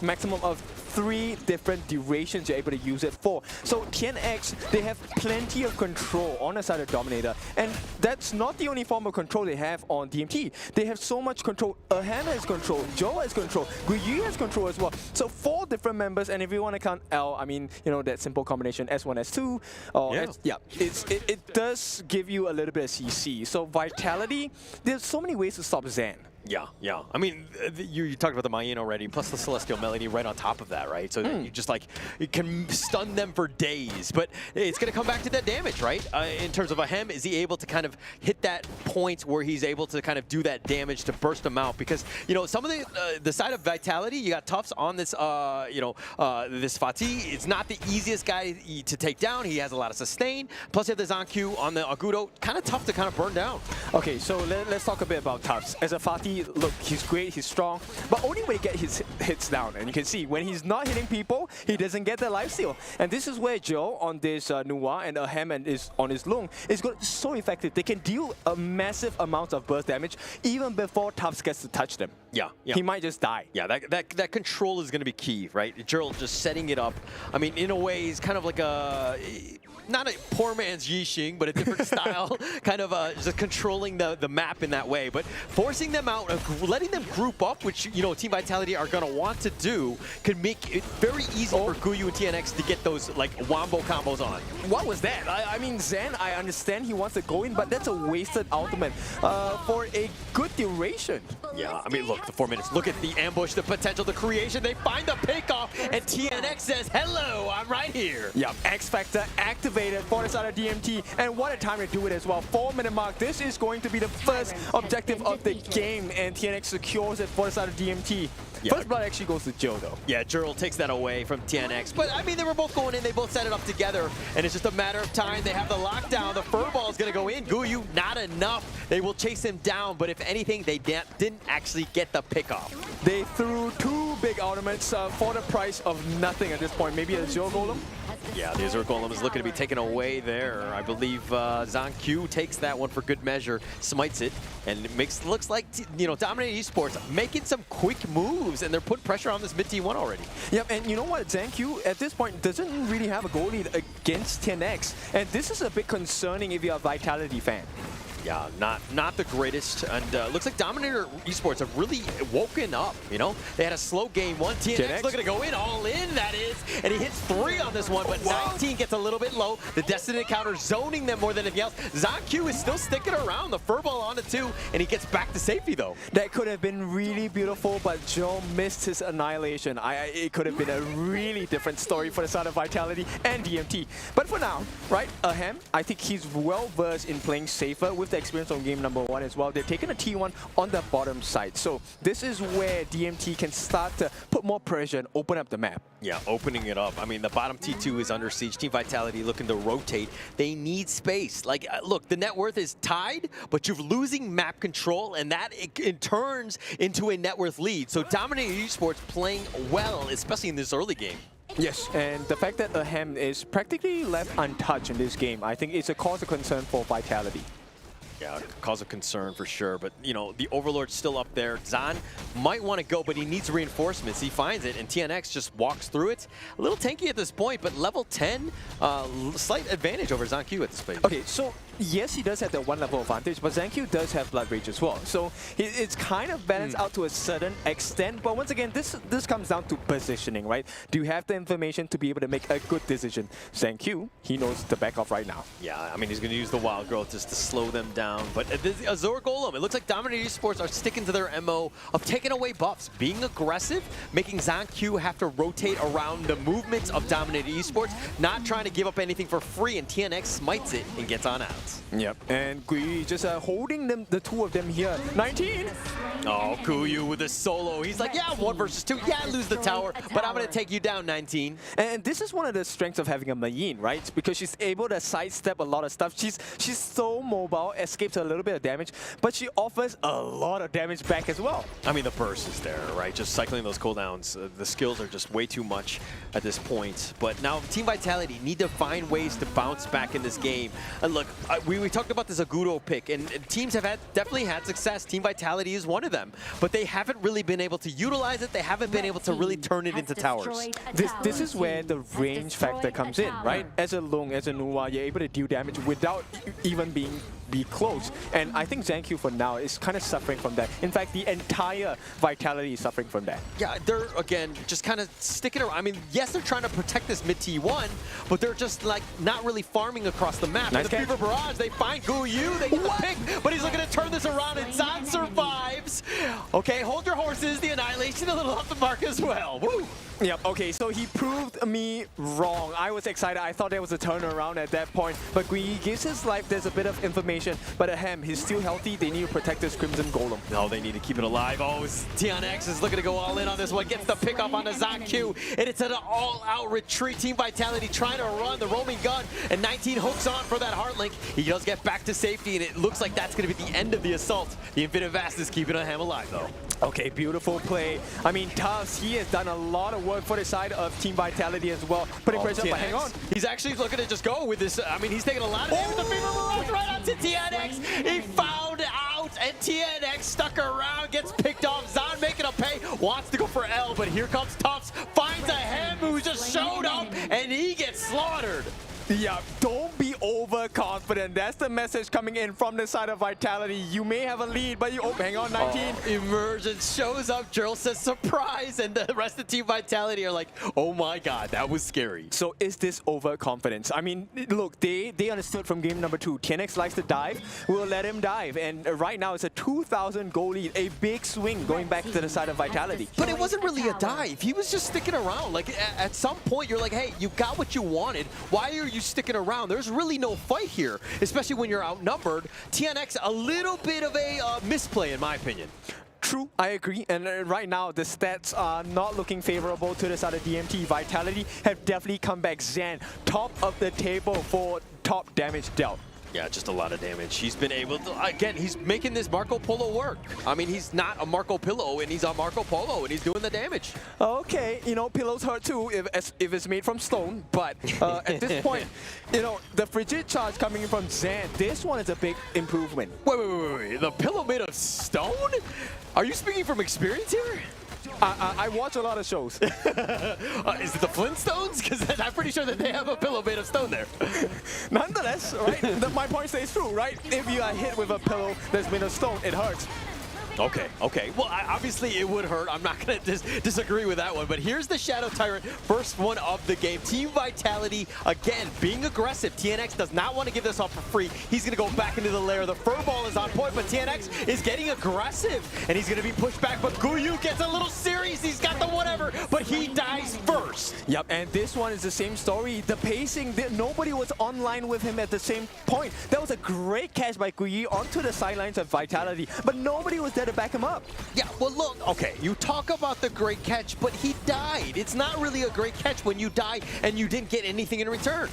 maximum of 3 different durations you're able to use it for. So TNX, they have plenty of control on the side of Dominator. And that's not the only form of control they have on DMT. They have so much control. Ahem has control, Joe has control, Guyu has control as well. So 4 different members, and if you want to count L, I mean, that simple combination S1, S2, or it does give you a little bit of CC. So Vitality, there's so many ways to stop Zen. Yeah. I mean, you talked about the Mayin already, plus the Celestial Melody right on top of that, right? So that you just, like, it can stun them for days. But it's going to come back to that damage, right? In terms of Ahem, is he able to kind of hit that point where he's able to kind of do that damage to burst them out? Because, some of the side of Vitality, you got Tufts on this, this Fatih. It's not the easiest guy to take down. He has a lot of sustain. Plus, you have the Zanq on the Agudo. Kind of tough to kind of burn down. Okay, so let's talk a bit about Tufts. As a Fatih DMT, look, he's great, he's strong, but only when he gets his hits down. And you can see, when he's not hitting people, he doesn't get the lifesteal. And this is where Joe on this Nuwa and Ahem and is on his Lung is so effective. They can deal a massive amount of burst damage even before Tufts gets to touch them. Yeah. He might just die. Yeah, that control is going to be key, right? Gerald just setting it up. I mean, in a way, he's kind of like a, not a poor man's Yixing, but a different style, kind of just controlling the map in that way. But forcing them out, letting them group up, which, you know, Team Vitality are going to want to do, can make it very easy for Guyu and TNX to get those, like, wombo combos on. What was that? I mean, Zen, I understand he wants to go in, but that's a wasted ultimate for a good duration. Yeah, I mean, look, the 4 minutes. Look at the ambush, the potential, the creation. They find the pickoff, and TNX says, hello, I'm right here. Yeah, X Factor activated for the side of DMT, and what a time to do it as well. 4-minute mark. This is going to be the first objective of the game, and TNX secures it for the side of DMT. Yeah. First blood actually goes to Joe, though. Yeah, Gerald takes that away from TNX. But, I mean, they were both going in. They both set it up together. And it's just a matter of time. They have the lockdown. The furball is going to go in. Guyu, not enough. They will chase him down. But if anything, they didn't actually get the pickoff. They threw 2 big ultimates for the price of nothing at this point. Maybe a Zero Golem? Yeah, the Azure Golem is looking to be taken away there. I believe Zan.Q takes that one for good measure, smites it, and it looks like, you know, Dominator Esports making some quick moves, and they're putting pressure on this mid T1 already. Yep, and you know what? Zan.Q at this point doesn't really have a goal lead against TNX, and this is a bit concerning if you're a Vitality fan. Yeah, not the greatest, and looks like Dominator Esports have really woken up, you know? They had a slow game 1, TNX looking to go in, all in, that is, and he hits 3 on this one, but 19 gets a little bit low. The Destiny counter zoning them more than anything else. Zan.Q is still sticking around, the furball on it too, and he gets back to safety though. That could have been really beautiful, but Joe missed his annihilation. It could have been a really different story for the side of Vitality and DMT. But for now, right, Ahem, I think he's well versed in playing safer with the experience on game number 1 as well. They're taking a T1 on the bottom side. So this is where DMT can start to put more pressure and open up the map. Yeah, opening it up. I mean, the bottom T2 is under siege. Team Vitality looking to rotate. They need space. Like, look, the net worth is tied, but you're losing map control, and that it turns into a net worth lead. So Dominator Esports playing well, especially in this early game. Yes, and the fact that Ahem is practically left untouched in this game, I think it's a cause of concern for Vitality. Yeah, cause of concern for sure, but you know, the Overlord's still up there. Zan might want to go, but he needs reinforcements. He finds it, and TNX just walks through it. A little tanky at this point, but level 10, slight advantage over Zan.Q at this point. Okay, so yes, he does have that 1 level advantage, but Zan.Q does have Blood Rage as well. So it's kind of balanced out to a certain extent, but once again, this comes down to positioning, right? Do you have the information to be able to make a good decision? Zan.Q, he knows to back off right now. Yeah, I mean, he's going to use the Wild Growth just to slow them down. But the Azure Golem, it looks like Dominator Esports are sticking to their MO of taking away buffs, being aggressive, making Zan.Q have to rotate around the movements of Dominator Esports, not trying to give up anything for free, and TNX smites it and gets on out. Yep, and Guyu just holding them, the 2 of them here. 19! Oh, Guyu with a solo. He's like, yeah, 1 versus 2. Yeah, lose the tower, but I'm going to take you down, 19. And this is one of the strengths of having a Mayin, right? Because she's able to sidestep a lot of stuff. She's so mobile, escapes a little bit of damage, but she offers a lot of damage back as well. I mean, the burst is there, right? Just cycling those cooldowns. The skills are just way too much at this point. But now Team Vitality need to find ways to bounce back in this game. And look, we talked about this Agudo pick, and teams have definitely had success. Team Vitality is one of them, but they haven't really been able to utilize it. They haven't been able to really turn it into towers. This is where the range factor comes in, right? As a Lung, as a Nuwa, you're able to deal damage without even be close. And I think Zan.Q for now is kind of suffering from that. In fact, the entire Vitality is suffering from that. Yeah, they're, again, just kind of sticking around. I mean, yes, they're trying to protect this mid T1, but they're just, like, not really farming across the map. Nice the Fever Barrage, they find Guyu, they get the pick, but he's looking to turn this around, and Zan survives. Okay, hold your horses. The Annihilation a little off the mark as well. Woo! Yep, okay, so he proved me wrong. I was excited. I thought there was a turnaround at that point. But Gui gives his life, there's a bit of information. But Ahem, he's still healthy. They need to protect this Crimson Golem. No, they need to keep it alive. Oh, TNX is looking to go all in on this one. Gets the pick up on the ZonQ. And it's an all-out retreat. Team Vitality trying to run the roaming gun. And 19 hooks on for that Heartlink. He does get back to safety, and it looks like that's going to be the end of the assault. The Infinite Vast is keeping Ahem alive, though. Okay, beautiful play. I mean, Tufts, he has done a lot of work for the side of Team Vitality as well. Putting pressure, but hang on. He's actually looking to just go with this. I mean, he's taking a lot of damage. The Fever Mirage right onto TNX. He found out, and TNX stuck around, gets picked off. Zon making a pay, wants to go for L, but here comes Tufts, finds Ahem who just showed up, and he gets slaughtered. Yeah, don't be overconfident. That's the message coming in from the side of Vitality. You may have a lead, but you hang on, 19. Emergence shows up. Gerald says surprise, and the rest of Team Vitality are like, oh my god, that was scary. So is this overconfidence? I mean, look, they understood from game number 2. TNX likes to dive. We'll let him dive. And right now it's a 2,000 goal lead. A big swing going back to the side of Vitality. But it wasn't really a dive. He was just sticking around. Like, at some point, you're like, hey, you got what you wanted. Why are you sticking around? There's really no fight here, especially when you're outnumbered. TNX, a little bit of a misplay, in my opinion. True, I agree. And right now, the stats are not looking favorable to the side of DMT. Vitality have definitely come back. Zan, top of the table for top damage dealt. Yeah, just a lot of damage. He's been able to, again, he's making this Marco Polo work. I mean, he's not a Marco Pillow, and he's a Marco Polo, and he's doing the damage. Okay, you know, pillows hurt too if it's made from stone, but at this point, you know, the frigid charge coming in from Zan, this one is a big improvement. Wait. The pillow made of stone? Are you speaking from experience here? I watch a lot of shows. Is it the Flintstones? Because I'm pretty sure that they have a pillow made of stone there. Nonetheless, right, my point stays true, right? If you are hit with a pillow that's made of stone, it hurts. Okay. Well, obviously it would hurt. I'm not going to disagree with that one. But here's the Shadow Tyrant, first one of the game. Team Vitality, again, being aggressive. TNX does not want to give this up for free. He's going to go back into the lair. The Furball is on point, but TNX is getting aggressive. And he's going to be pushed back, but Guyu gets a little serious. He's got the whatever, but he dies first. Yep, and this one is the same story. The pacing, nobody was online with him at the same point. That was a great catch by Guyu onto the sidelines of Vitality, but nobody was there to back him up. Yeah, well, look, okay, you talk about the great catch, but he died. It's not really a great catch when you die and you didn't get anything in return.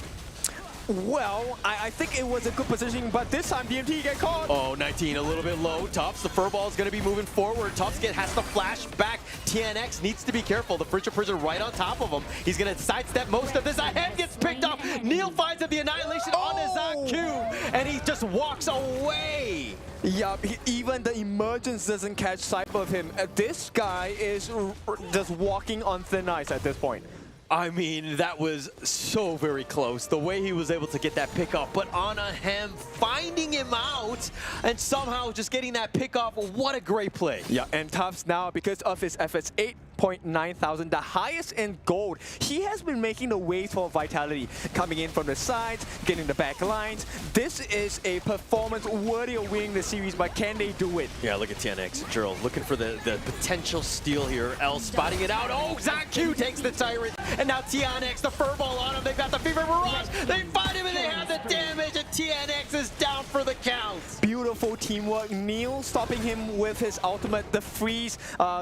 Well, I think it was a good positioning, but this time DMT get caught. Oh, 19 a little bit low. Tufts, the Furball is going to be moving forward. Tufts has to flash back. TNX needs to be careful. The Frigid Prison right on top of him. He's going to sidestep most of this. Ahead gets picked up. Neil finds the Annihilation on his ZonQ, and he just walks away. Yeah, even the emergence doesn't catch sight of him. This guy is just walking on thin ice at this point. I mean, that was so very close, the way he was able to get that pick off. But on Ahem, finding him out and somehow just getting that pick off, what a great play. Yeah, and Tufts now, because of his efforts, 8.9 thousand, the highest in gold. He has been making the waves for Vitality, coming in from the sides, getting the back lines. This is a performance worthy of winning the series, but can they do it? Yeah, look at TNX, Gerald, looking for the potential steal here. L spotting it out. Oh, ZonQ takes the Tyrant. And now TNX, the Furball on him. They've got the Fever Mirage. They find him and they have the damage. And TNX is down for the count. Beautiful teamwork. Neil stopping him with his ultimate, the freeze,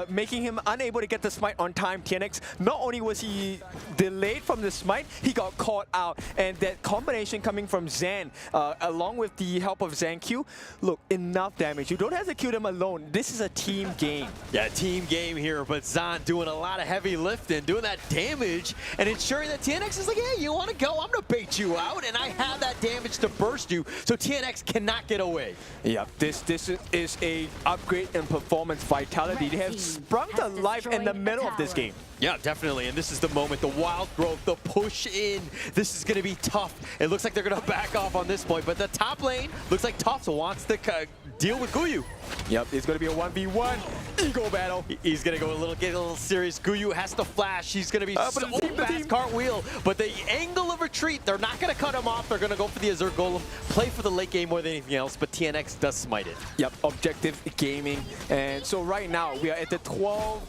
making him unable to get the smite on time. TNX, not only was he delayed from the smite, he got caught out. And that combination coming from Zan, along with the help of ZonQ, look, enough damage. You don't have to kill them alone. This is a team game. Yeah, team game here, but Zon doing a lot of heavy lifting, doing that damage, and ensuring that TNX is like, hey, you want to go? I'm going to bait you out, and I have that damage to burst you, so TNX cannot get away. Yeah, this is a upgrade in performance. Vitality, they have sprung to life in the middle of this game. Yeah, definitely, and this is the moment, the wild growth, the push in. This is going to be tough. It looks like they're going to back off on this point, but the top lane looks like Tufts wants to deal with Guyu. Yep, it's going to be a 1v1 ego battle. He's going to get a little serious. Guyu has to flash. He's going to be so fast, cartwheel, but the angle of retreat, they're not going to cut him off. They're going to go for the Azure Golem, play for the late game more than anything else, but TNX does smite it. Yep, objective gaming. And so right now, we are at the 12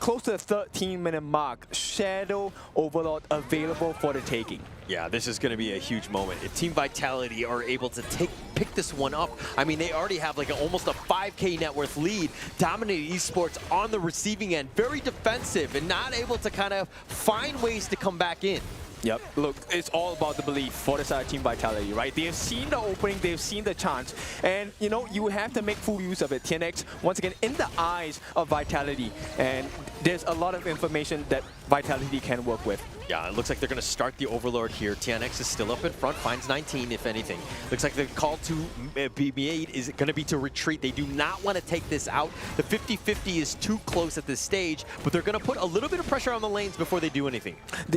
Close to the 13-minute mark, Shadow Overlord available for the taking. Yeah, this is going to be a huge moment. If Team Vitality are able to pick this one up, I mean, they already have like almost a 5K net worth lead. Dominator Esports on the receiving end, very defensive and not able to kind of find ways to come back in. Yep, look, it's all about the belief for the side of Team Vitality, right? They've seen the opening, they've seen the chance, and you know, you have to make full use of it. TNX, once again, in the eyes of Vitality, and there's a lot of information that Vitality can work with. Yeah, it looks like they're going to start the Overlord here. TNX is still up in front, finds 19, if anything. Looks like the call to be made is going to be to retreat. They do not want to take this out. The 50-50 is too close at this stage, but they're going to put a little bit of pressure on the lanes before they do anything.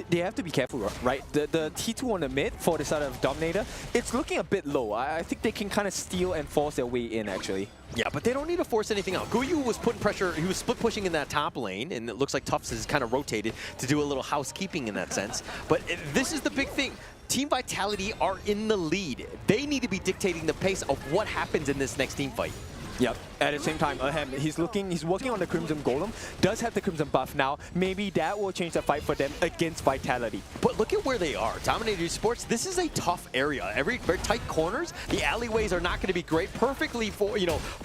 They have to be careful, right? The T2 on the mid for the side of Dominator, it's looking a bit low. I think they can kind of steal and force their way in, actually. Yeah, but they don't need to force anything out. Guyu was putting pressure, he was split pushing in that top lane, and it looks like Tufts has kind of rotated to do a little housekeeping in that sense. But this is the big thing. Team Vitality are in the lead. They need to be dictating the pace of what happens in this next team fight. Yep. At the same time, he's working on the Crimson Golem, does have the Crimson buff now. Maybe that will change the fight for them against Vitality. But look at where they are. Dominator Esports, this is a tough area. Very tight corners. The alleyways are not going to be great. Perfectly for,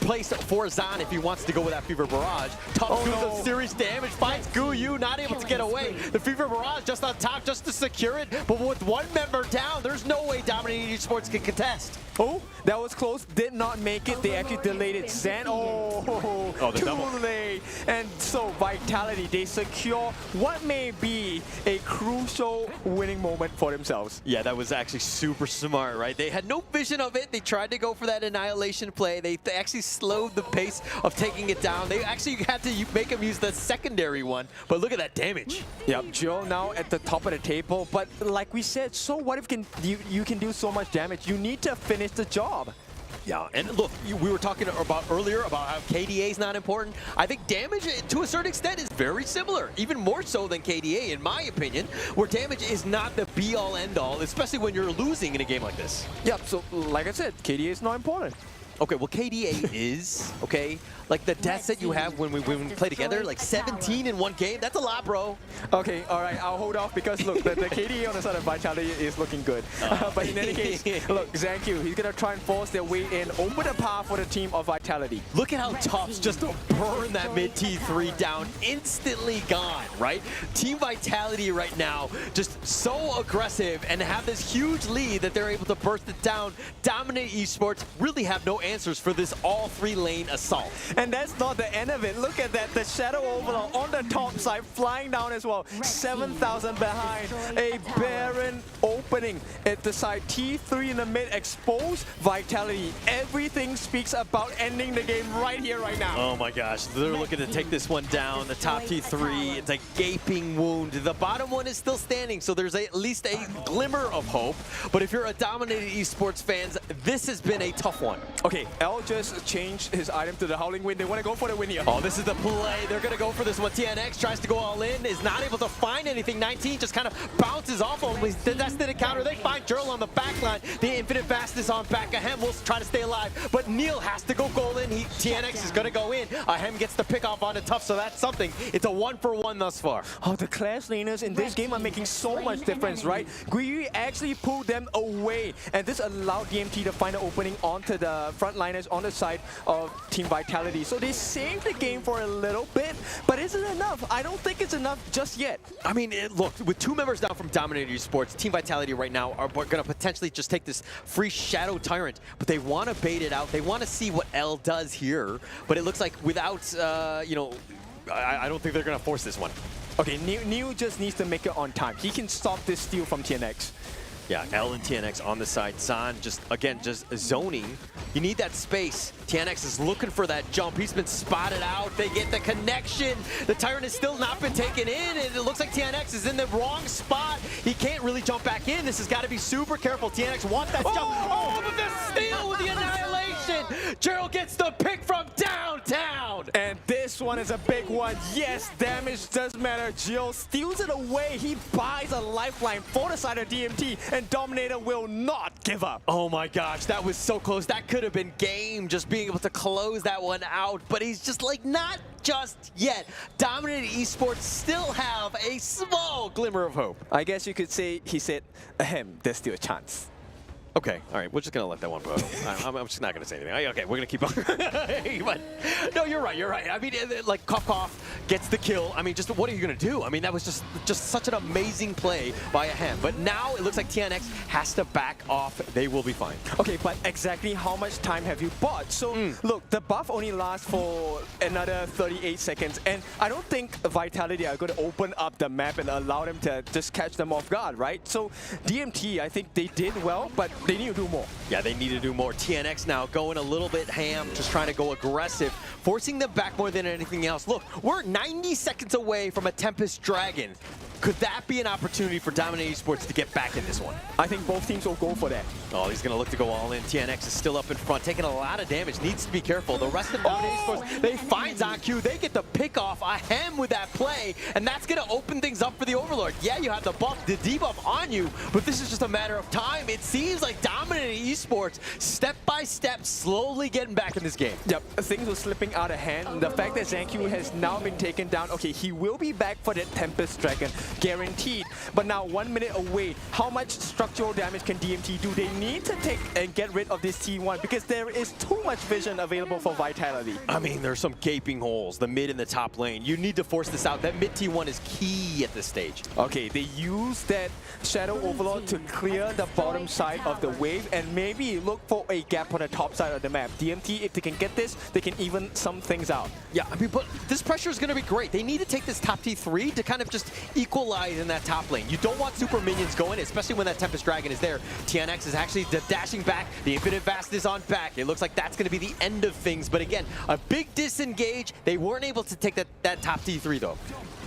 placed for Zan if he wants to go with that Fever Barrage. Tough some serious damage. Finds Guyu, not able to get away. The Fever Barrage just on top just to secure it. But with one member down, there's no way Dominator Esports can contest. Oh, that was close. Did not make it. They actually delayed it. Zan, too late. And so Vitality, they secure what may be a crucial winning moment for themselves. Yeah, that was actually super smart, right? They had no vision of it. They tried to go for that annihilation play. They actually slowed the pace of taking it down. They actually had to make him use the secondary one. But look at that damage. Yep, Joe now at the top of the table. But like we said, so what if you can do so much damage? You need to finish the job. Yeah, and look, we were talking about earlier about how KDA is not important. I think damage, to a certain extent, is very similar, even more so than KDA, in my opinion, where damage is not the be-all, end-all, especially when you're losing in a game like this. Yep, so like I said, KDA is not important. Okay, well, KDA is, okay, like the deaths that you have when we play together, like 17 in one game, that's a lot, bro. Okay, all right, I'll hold off because, look, the KDA on the side of Vitality is looking good. But in any case, look, Zanku, he's going to try and force their way in, open the path for the team of Vitality. Look at how Tufts just burn that mid T3 down, instantly gone, right? Team Vitality right now, just so aggressive and have this huge lead that they're able to burst it down. Dominate Esports really have no answers for this all 3-lane assault. And that's not the end of it. Look at that. The Shadow Overlord on the top side flying down as well. 7,000 behind. A barren opening at the side. T3 in the mid exposed. Vitality. Everything speaks about ending the game right here, right now. Oh my gosh. They're looking to take this one down. The top T3, it's a gaping wound. The bottom one is still standing, so there's at least a glimmer of hope. But if you're a Dominated Esports fans, this has been a tough one. Okay, L just changed his item to the Howling Wind. They want to go for the win here. Oh, this is the play. They're going to go for this one. TNX tries to go all in, is not able to find anything. 19 just kind of bounces off of him. That's the counter. They find Jurl on the back line. The Infinite Fastness on back. Ahem will try to stay alive, but Neil has to go goal in. TNX is going to go in. Ahem gets the pick off on the Tough, so that's something. It's a 1-for-1 thus far. Oh, the class laners in this game are making so much difference, right? Guyu actually pulled them away, and this allowed DMT to find an opening onto the frontliners on the side of Team Vitality. So they saved the game for a little bit, but is it enough? I don't think it's enough just yet. I mean, look, with 2 members down from Dominator Esports, Team Vitality right now are going to potentially just take this free Shadow Tyrant, but they want to bait it out. They want to see what L does here, but it looks like without, I don't think they're going to force this one. Okay, Neil just needs to make it on time. He can stop this steal from TNX. Yeah, L and TNX on the side. Zan just zoning. You need that space. TNX is looking for that jump. He's been spotted out. They get the connection. The Tyrant has still not been taken in, and it looks like TNX is in the wrong spot. He can't really jump back in. This has got to be super careful. TNX wants that jump. Oh, but the steal with the annihilation. Gerald gets the pick from downtown. And this one is a big one. Yes, damage does matter. Jill steals it away. He buys a lifeline for the side of DMT, and Dominator will not give up. Oh my gosh, that was so close. That could have been game, just being able to close that one out. But he's just like, not just yet. Dominator Esports still have a small glimmer of hope. I guess you could say he said, ahem, there's still a chance. Okay, all right, we're just gonna let that one go. I'm just not gonna say anything. Okay, we're gonna keep on. But no, you're right. I mean, like Koff gets the kill. I mean, just what are you gonna do? I mean, that was just such an amazing play by Ahem. But now it looks like TNX has to back off. They will be fine. Okay, but exactly how much time have you bought? So look, the buff only lasts for another 38 seconds, and I don't think Vitality are going to open up the map and allow them to just catch them off guard, right? So DMT, I think they did well, but they need to do more. Yeah, they need to do more. TNX now going a little bit ham, just trying to go aggressive, forcing them back more than anything else. Look, we're 90 seconds away from a Tempest Dragon. Could that be an opportunity for Dominator Esports to get back in this one? I think both teams will go for that. Oh, he's going to look to go all in. TNX is still up in front, taking a lot of damage. Needs to be careful. The rest of Dominator Esports, they find ZonQ. They get the pick off Ahem with that play, and that's going to open things up for the Overlord. Yeah, you have the buff, the debuff on you, but this is just a matter of time. It seems like Dominator Esports, step by step, slowly getting back in this game. Yep, things were slipping out of hand. The fact that ZonQ has now been taken down, okay, he will be back for that Tempest Dragon, guaranteed. But now 1 minute away, how much structural damage can DMT do? They need to take and get rid of this T1 because there is too much vision available for Vitality. I mean, there's some gaping holes, the mid and the top lane. You need to force this out. That mid T1 is key at this stage. Okay, they use that Shadow Overlord to clear the bottom side of the wave and maybe look for a gap on the top side of the map. DMT, if they can get this, they can even some things out. Yeah, I mean, but this pressure is going to be great. They need to take this top T3 to kind of just equalize in that top lane. You don't want super minions going, especially when that Tempest Dragon is there. TNX is actually dashing back. The Infinite Vast is on back. It looks like that's going to be the end of things. But again, a big disengage. They weren't able to take that top T3 though.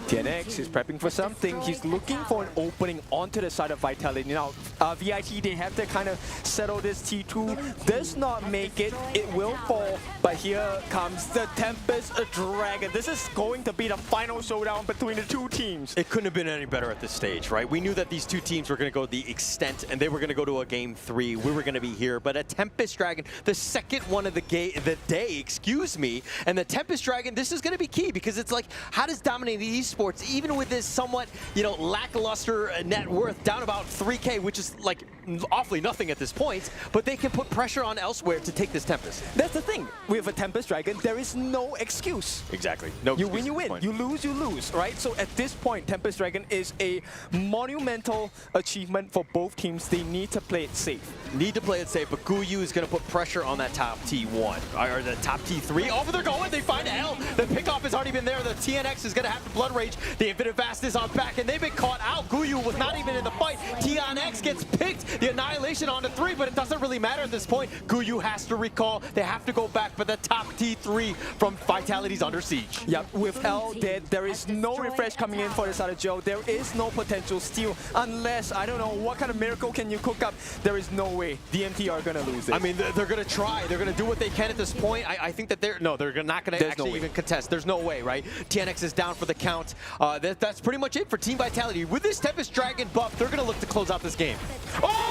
TNX is prepping for something. He's looking for an opening onto the side of Vitality. Now, VIT, they have to kind of settle this T2. Does not make it. It will fall. But here comes the Tempest Dragon. This is going to be the final showdown between the two teams. It couldn't have been any better at this stage, right? We knew that these two teams were going to go the extent, and they were going to go to a game 3. We were going to be here. But a Tempest Dragon, the second one of the day, excuse me, and the Tempest Dragon, this is going to be key because it's like, how does Dominator Esports, even with this somewhat, lackluster net worth, down about 3K, which is like awfully nothing at this point, but they can put pressure on elsewhere to take this Tempest. That's the thing. With a Tempest Dragon, there is no excuse. Exactly. No you win, you win. You lose, right? So at this point, Tempest Dragon is a monumental achievement for both teams. They need to play it safe. Need to play it safe, but Guyu is going to put pressure on that top T1, or the top T3. Over they're going, they find L. The pickoff has already been there. The TNX is going to have to Blood Rage. The Infinite Vast is on back, and they've been caught out. Guyu was not even in the fight. TNX gets picked. The Annihilation onto 3, but it doesn't really matter at this point. Guyu has to recall. They have to go back for the top T3 from Vitality's Under Siege. Yep, with L dead, there is no refresh coming in for the side of Joe. There is no potential steal unless, I don't know, what kind of miracle can you cook up? There is no way DMT are going to lose this. I mean, they're going to try. They're going to do what they can at this point. I think that they're not going to actually even contest. There's no way, right? TNX is down for the count. That's pretty much it for Team Vitality. With this Tempest Dragon buff, they're going to look to close out this game. Oh!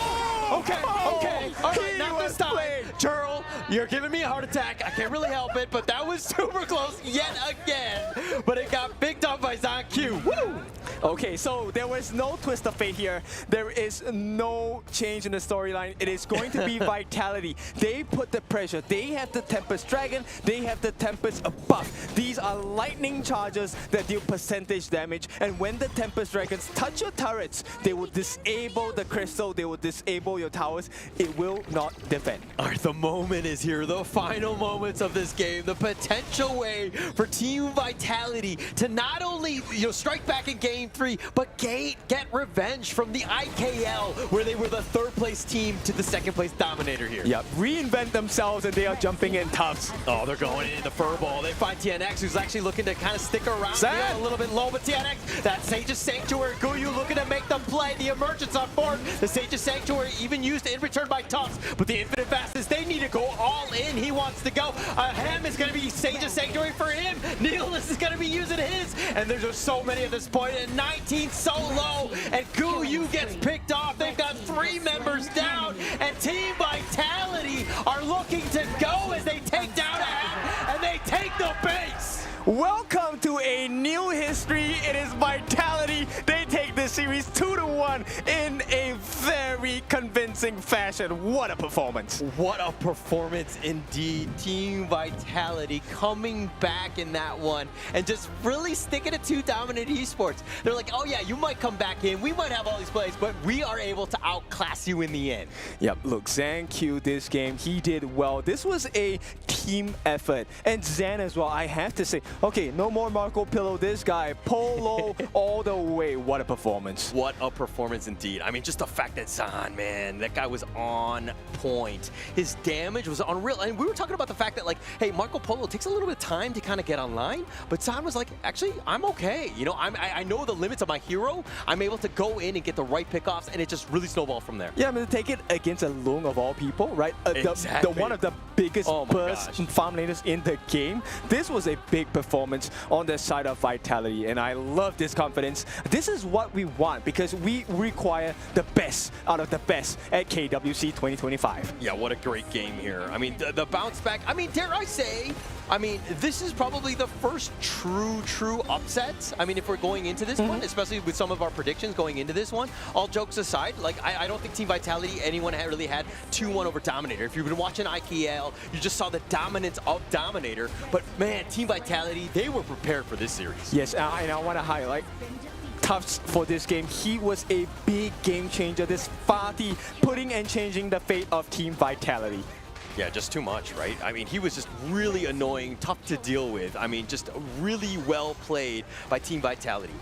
Okay. All right, not this time. Churl, you're giving me a heart attack. I can't really help it, but that was super close yet again. But it got picked up by ZonQ. Woo! Okay, so there was no twist of fate here. There is no change in the storyline. It is going to be Vitality. They put the pressure. They have the Tempest Dragon. They have the Tempest buff. These are lightning charges that deal percentage damage. And when the Tempest Dragons touch your turrets, they will disable the crystal. They will disable your towers. It will not defend. All right, the moment is here. The final moments of this game. The potential way for Team Vitality to not only strike back in Game 3, but get revenge from the IKL, where they were the 3rd place team to the 2nd place Dominator here. Yep, reinvent themselves, and they are jumping in tubs. Oh, they're going into Furball. They find TNX, who's actually looking to kind of stick around here a little bit low, but TNX, that Sage's Sanctuary, Guyu looking to make the play. The emergence on board. The Sage's Sanctuary even used in return by Tufts, but the Infinite Vastness, they need to go all all in. He wants to go. Ham is going to be Sage's Sanctuary for him. Needless is going to be using his. And there's just so many at this point. And 19 so low. And Guyu gets picked off. They've got 3 members down. And Team Vitality are looking to go as they take down a Ham. And they take the base. Welcome to a new history. It is Vitality. They take this series 2-1 in a very convincing fashion. What a performance. What a performance indeed. Team Vitality coming back in that one and just really sticking it to Dominator Esports. They're like, oh yeah, you might come back in. We might have all these plays, but we are able to outclass you in the end. Yep, look, Gen.G this game, he did well. This was a team effort. And Zan as well, I have to say, okay, no more Marco Pillow. This guy, Polo all the way. What a performance. What a performance indeed. I mean, just the fact that Zan, man, that guy was on point. His damage was unreal. And we were talking about the fact that, like, hey, Marco Polo takes a little bit of time to kind of get online, but Zan was like, actually, I'm okay. You know, I know the limits of my hero. I'm able to go in and get the right pickoffs, and it just really snowballed from there. Yeah, I mean, to take it against a Lung of all people, right? Exactly. One of the biggest burst farm laners in the game. This was a big performance on the side of Vitality, and I love this confidence. This is what we want because we require the best out of the best at KWC 2025. Yeah, what a great game here. I mean, the bounce back, I mean, dare I say, this is probably the first true upset. I mean, if we're going into this one, especially with some of our predictions going into this one, all jokes aside, like, I don't think Team Vitality, anyone really had 2-1 over Dominator. If you've been watching A.G.A.L, you just saw the dominance of Dominator. But man, Team Vitality, they were prepared for this series. Yes, and I want to highlight Tufts for this game. He was a big game changer. This Fatih putting and changing the fate of Team Vitality. Yeah, just too much, right? I mean, he was just really annoying, tough to deal with. I mean, just really well played by Team Vitality.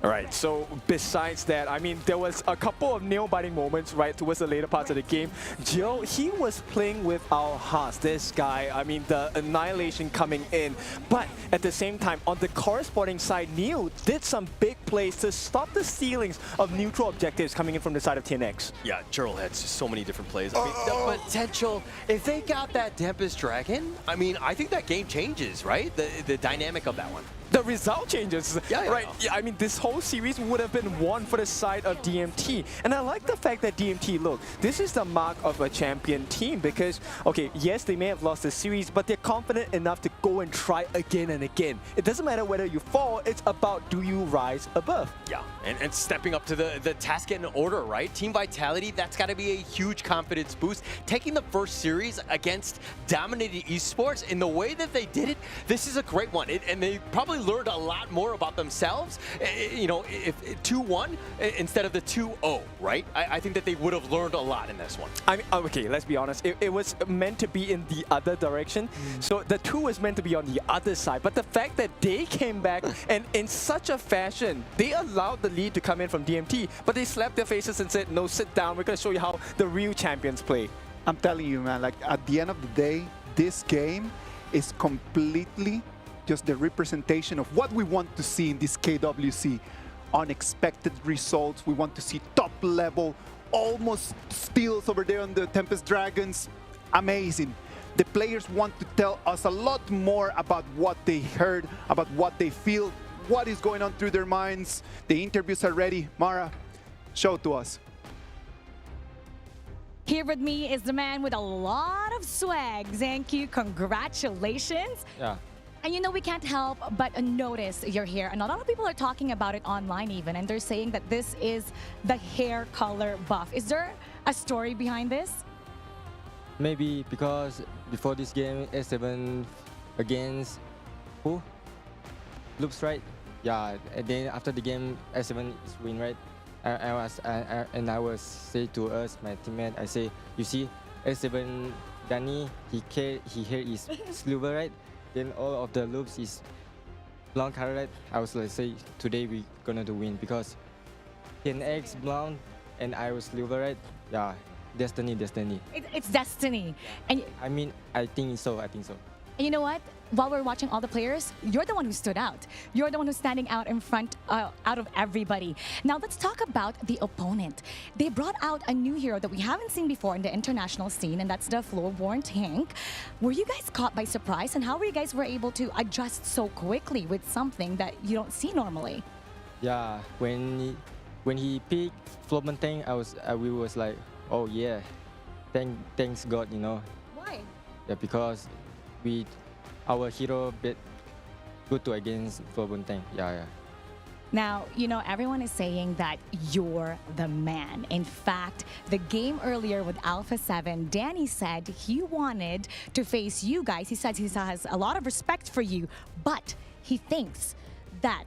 All right, so besides that, I mean, there was a couple of nail-biting moments, right, towards the later parts of the game. Jill, he was playing with our hearts. This guy, I mean, the annihilation coming in. But at the same time, on the corresponding side, Neil did some big plays to stop the stealings of neutral objectives coming in from the side of TNX. Yeah, Gerald had so many different plays. I mean, the potential, if they got that Tempest Dragon, I mean, I think that game changes, right? The dynamic of that one. The result changes, yeah. Right? Yeah, I mean, this whole series would have been won for the side of DMT. And I like the fact that DMT, look, this is the mark of a champion team because, okay, yes, they may have lost the series, but they're confident enough to go and try again and again. It doesn't matter whether you fall, it's about do you rise above. Yeah, and stepping up to the task and order, right? Team Vitality, that's got to be a huge confidence boost. Taking the first series against Dominator Esports in the way that they did it, this is a great one. And they probably learned a lot more about themselves, you know, if 2-1 instead of the 2-0, right? I think that they would have learned a lot in this one. I mean, okay, let's be honest. It was meant to be in the other direction. So the 2 was meant to be on the other side. But the fact that they came back and in such a fashion, they allowed the lead to come in from DMT, but they slapped their faces and said, no, sit down. We're going to show you how the real champions play. I'm telling you, man, like at the end of the day, this game is completely just the representation of what we want to see in this KWC. Unexpected results. We want to see top level, almost steals over there on the Tempest Dragons. Amazing. The players want to tell us a lot more about what they heard, about what they feel, what is going on through their minds. The interviews are ready. Mara, show to us. Here with me is the man with a lot of swag. Gen.G, congratulations. Yeah. And you know, we can't help but notice you're here. And a lot of people are talking about it online even, and they're saying that this is the hair color buff. Is there a story behind this? Maybe because before this game, A7 against who? Loops, right? Yeah, and then after the game, A7 is win, right? I was say to us, my teammate, I say, you see, A7 Danny, he hair is silver, right? Then all of the loops is blonde color, right? I was like, say, today we gonna do win because 10x blonde and I was silver, right? Yeah, destiny. It's destiny. And I mean, I think so. And you know what? While we're watching all the players, you're the one who stood out. You're the one who's standing out in front, out of everybody. Now let's talk about the opponent. They brought out a new hero that we haven't seen before in the international scene, and that's the floor-born tank. Were you guys caught by surprise, and how were you guys able to adjust so quickly with something that you don't see normally? Yeah, when he picked Floorborn Tank, we was like, oh yeah, thanks God, you know. Why? Yeah, because our hero bet good to against Floorborn Tank. Yeah. Now, you know, everyone is saying that you're the man. In fact, the game earlier with Alpha 7, Danny said he wanted to face you guys. He said he has a lot of respect for you, but he thinks that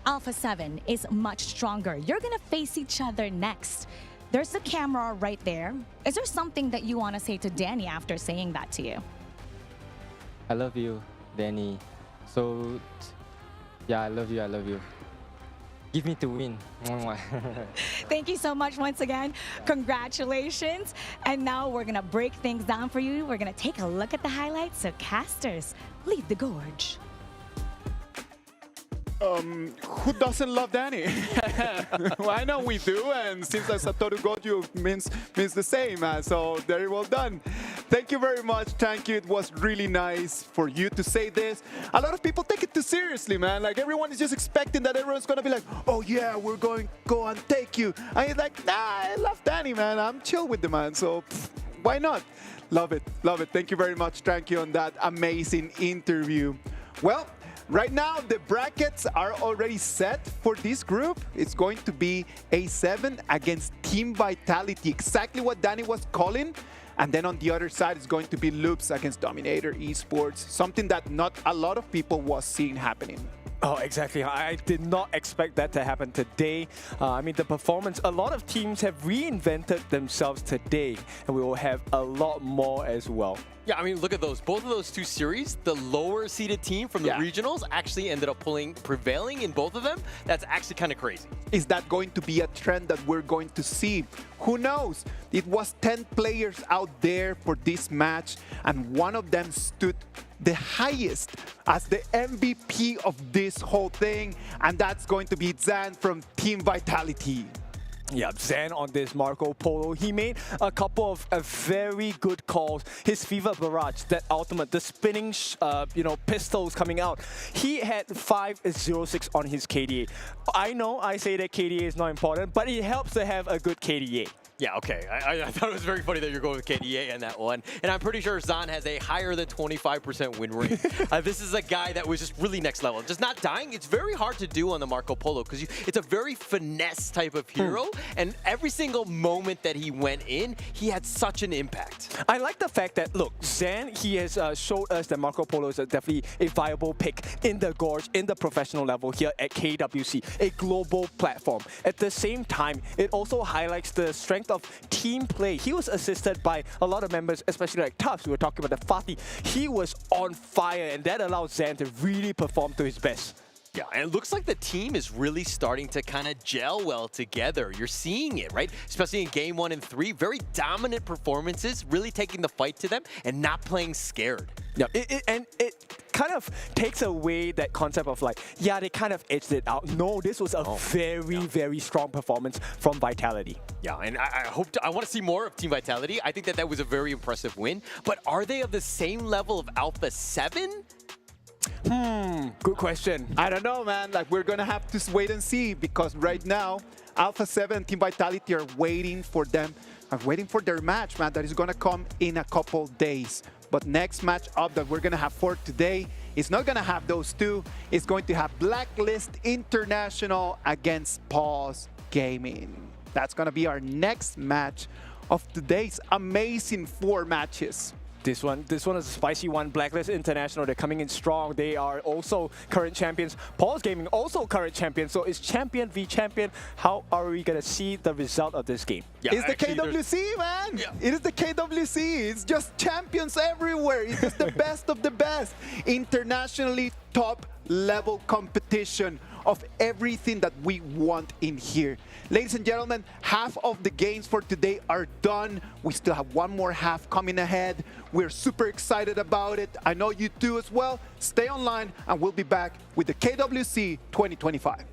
Alpha 7 is much stronger. You're going to face each other next. There's the camera right there. Is there something that you want to say to Danny after saying that to you? I love you, Danny. So, yeah, I love you. Give me to win. Thank you so much once again. Congratulations. And now we're going to break things down for you. We're going to take a look at the highlights. So casters, leave the gorge. Who doesn't love Danny? Well, I know we do, and seems like Satoru Goju means the same. So very well done. Thank you very much. Thank you. It was really nice for you to say this. A lot of people take it too seriously, man. Like everyone is just expecting that everyone's gonna be like, oh yeah, we're going to go and take you. And he's like, nah, I love Danny, man. I'm chill with the man. So why not? Love it. Love it. Thank you very much. Thank you on that amazing interview. Well, right now, the brackets are already set for this group. It's going to be A7 against Team Vitality, exactly what Danny was calling. And then on the other side, it's going to be Loops against Dominator Esports, something that not a lot of people was seeing happening. Oh, exactly. I did not expect that to happen today. I mean, the performance, a lot of teams have reinvented themselves today, and we will have a lot more as well. Yeah, I mean, look at those. Both of those two series, the lower seeded team from the regionals actually ended up prevailing in both of them. That's actually kind of crazy. Is that going to be a trend that we're going to see? Who knows? It was 10 players out there for this match, and one of them stood the highest as the MVP of this whole thing, and that's going to be Zan from Team Vitality. Yeah, Zan on this Marco Polo. He made a couple of very good calls. His Fever Barrage, that ultimate, the spinning, pistols coming out. He had 506 on his KDA. I know I say that KDA is not important, but it helps to have a good KDA. Yeah, okay. I thought it was very funny that you're going with KDA on that one. And I'm pretty sure Zan has a higher than 25% win rate. This is a guy that was just really next level. Just not dying. It's very hard to do on the Marco Polo because it's a very finesse type of hero. And every single moment that he went in, he had such an impact. I like the fact that, look, Zan, he has showed us that Marco Polo is definitely a viable pick in the Gorge, in the professional level here at KWC, a global platform. At the same time, it also highlights the strength of team play. He was assisted by a lot of members, especially like Tufts. We were talking about the Fatih. He was on fire, and that allowed Zan to really perform to his best. Yeah, and it looks like the team is really starting to kind of gel well together. You're seeing it, right? Especially in Game 1 and 3. Very dominant performances, really taking the fight to them and not playing scared. Yeah, it kind of takes away that concept of like, yeah, they kind of edged it out. No, this was a very strong performance from Vitality. Yeah, and I want to see more of Team Vitality. I think that was a very impressive win. But are they of the same level of Alpha 7? Good question. I don't know, man. Like, we're gonna have to wait and see, because right now, Alpha 7 and Team Vitality are waiting for them, waiting for their match, man, that is gonna come in a couple days. But next match up that we're gonna have for today is not gonna have those two. It's going to have Blacklist International against Pause Gaming. That's gonna be our next match of today's amazing 4 matches. This one is a spicy one. Blacklist International, they're coming in strong. They are also current champions. Pause Gaming also current champion. So it's champion v champion. How are we going to see the result of this game? Yeah, it's the KWC, man. Yeah. It is the KWC. It's just champions everywhere. It's the best of the best. Internationally top level competition of everything that we want in here. Ladies and gentlemen, half of the games for today are done. We still have one more half coming ahead. We're super excited about it. I know you do as well. Stay online and we'll be back with the KWC 2025.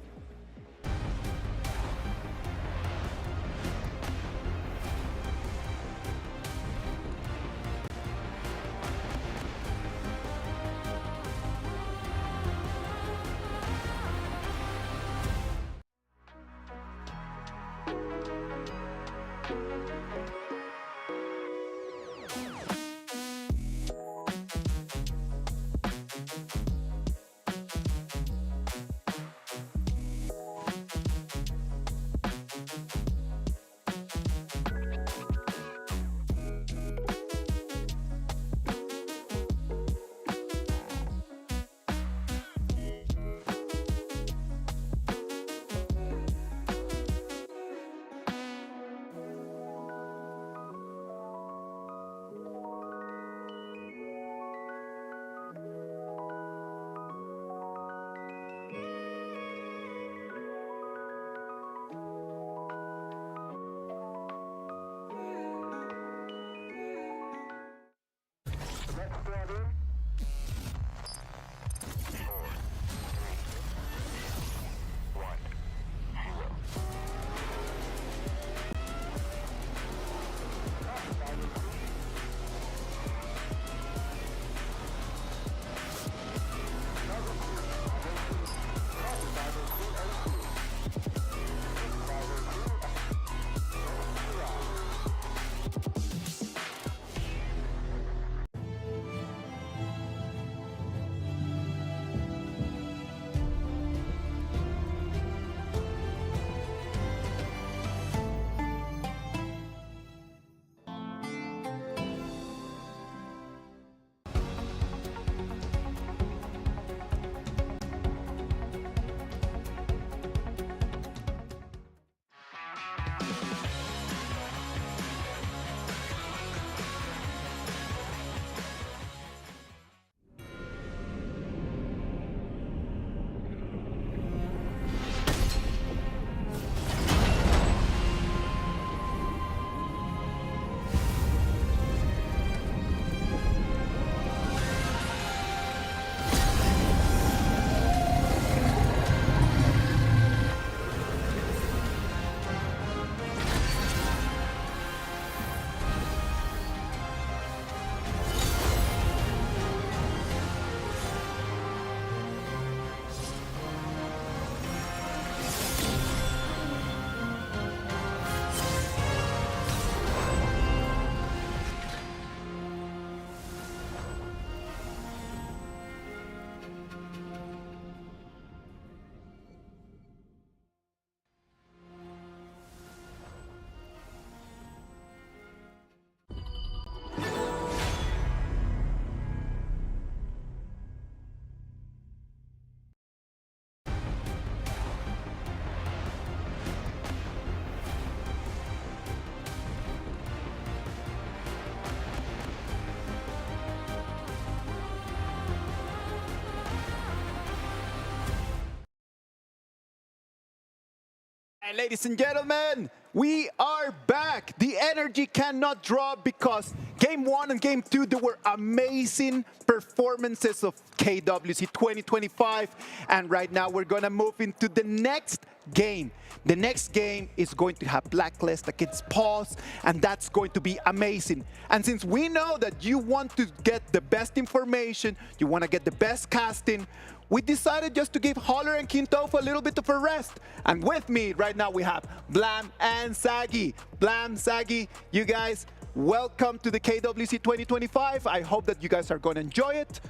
And ladies and gentlemen, we are back. The energy cannot drop because Game 1 and Game 2, there were amazing performances of KWC 2025. And right now, we're going to move into the next game. The next game is going to have Blacklist against Pause, and that's going to be amazing. And since we know that you want to get the best information, you want to get the best casting, we decided just to give Holler and Kintof a little bit of a rest. And with me right now we have Blam and Saggy. Blam, Saggy, you guys, welcome to the KWC 2025. I hope that you guys are going to enjoy it.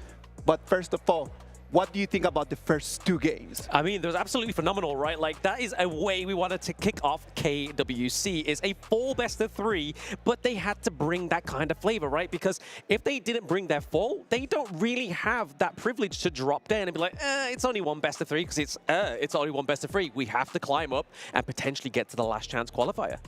But first of all, what do you think about the first two games? I mean, it was absolutely phenomenal, right? Like, that is a way we wanted to kick off KWC. Is a full best of three, but they had to bring that kind of flavor, right? Because if they didn't bring their full, they don't really have that privilege to drop down and be like, it's only one best of three, because it's only one best of three. We have to climb up and potentially get to the last chance qualifier.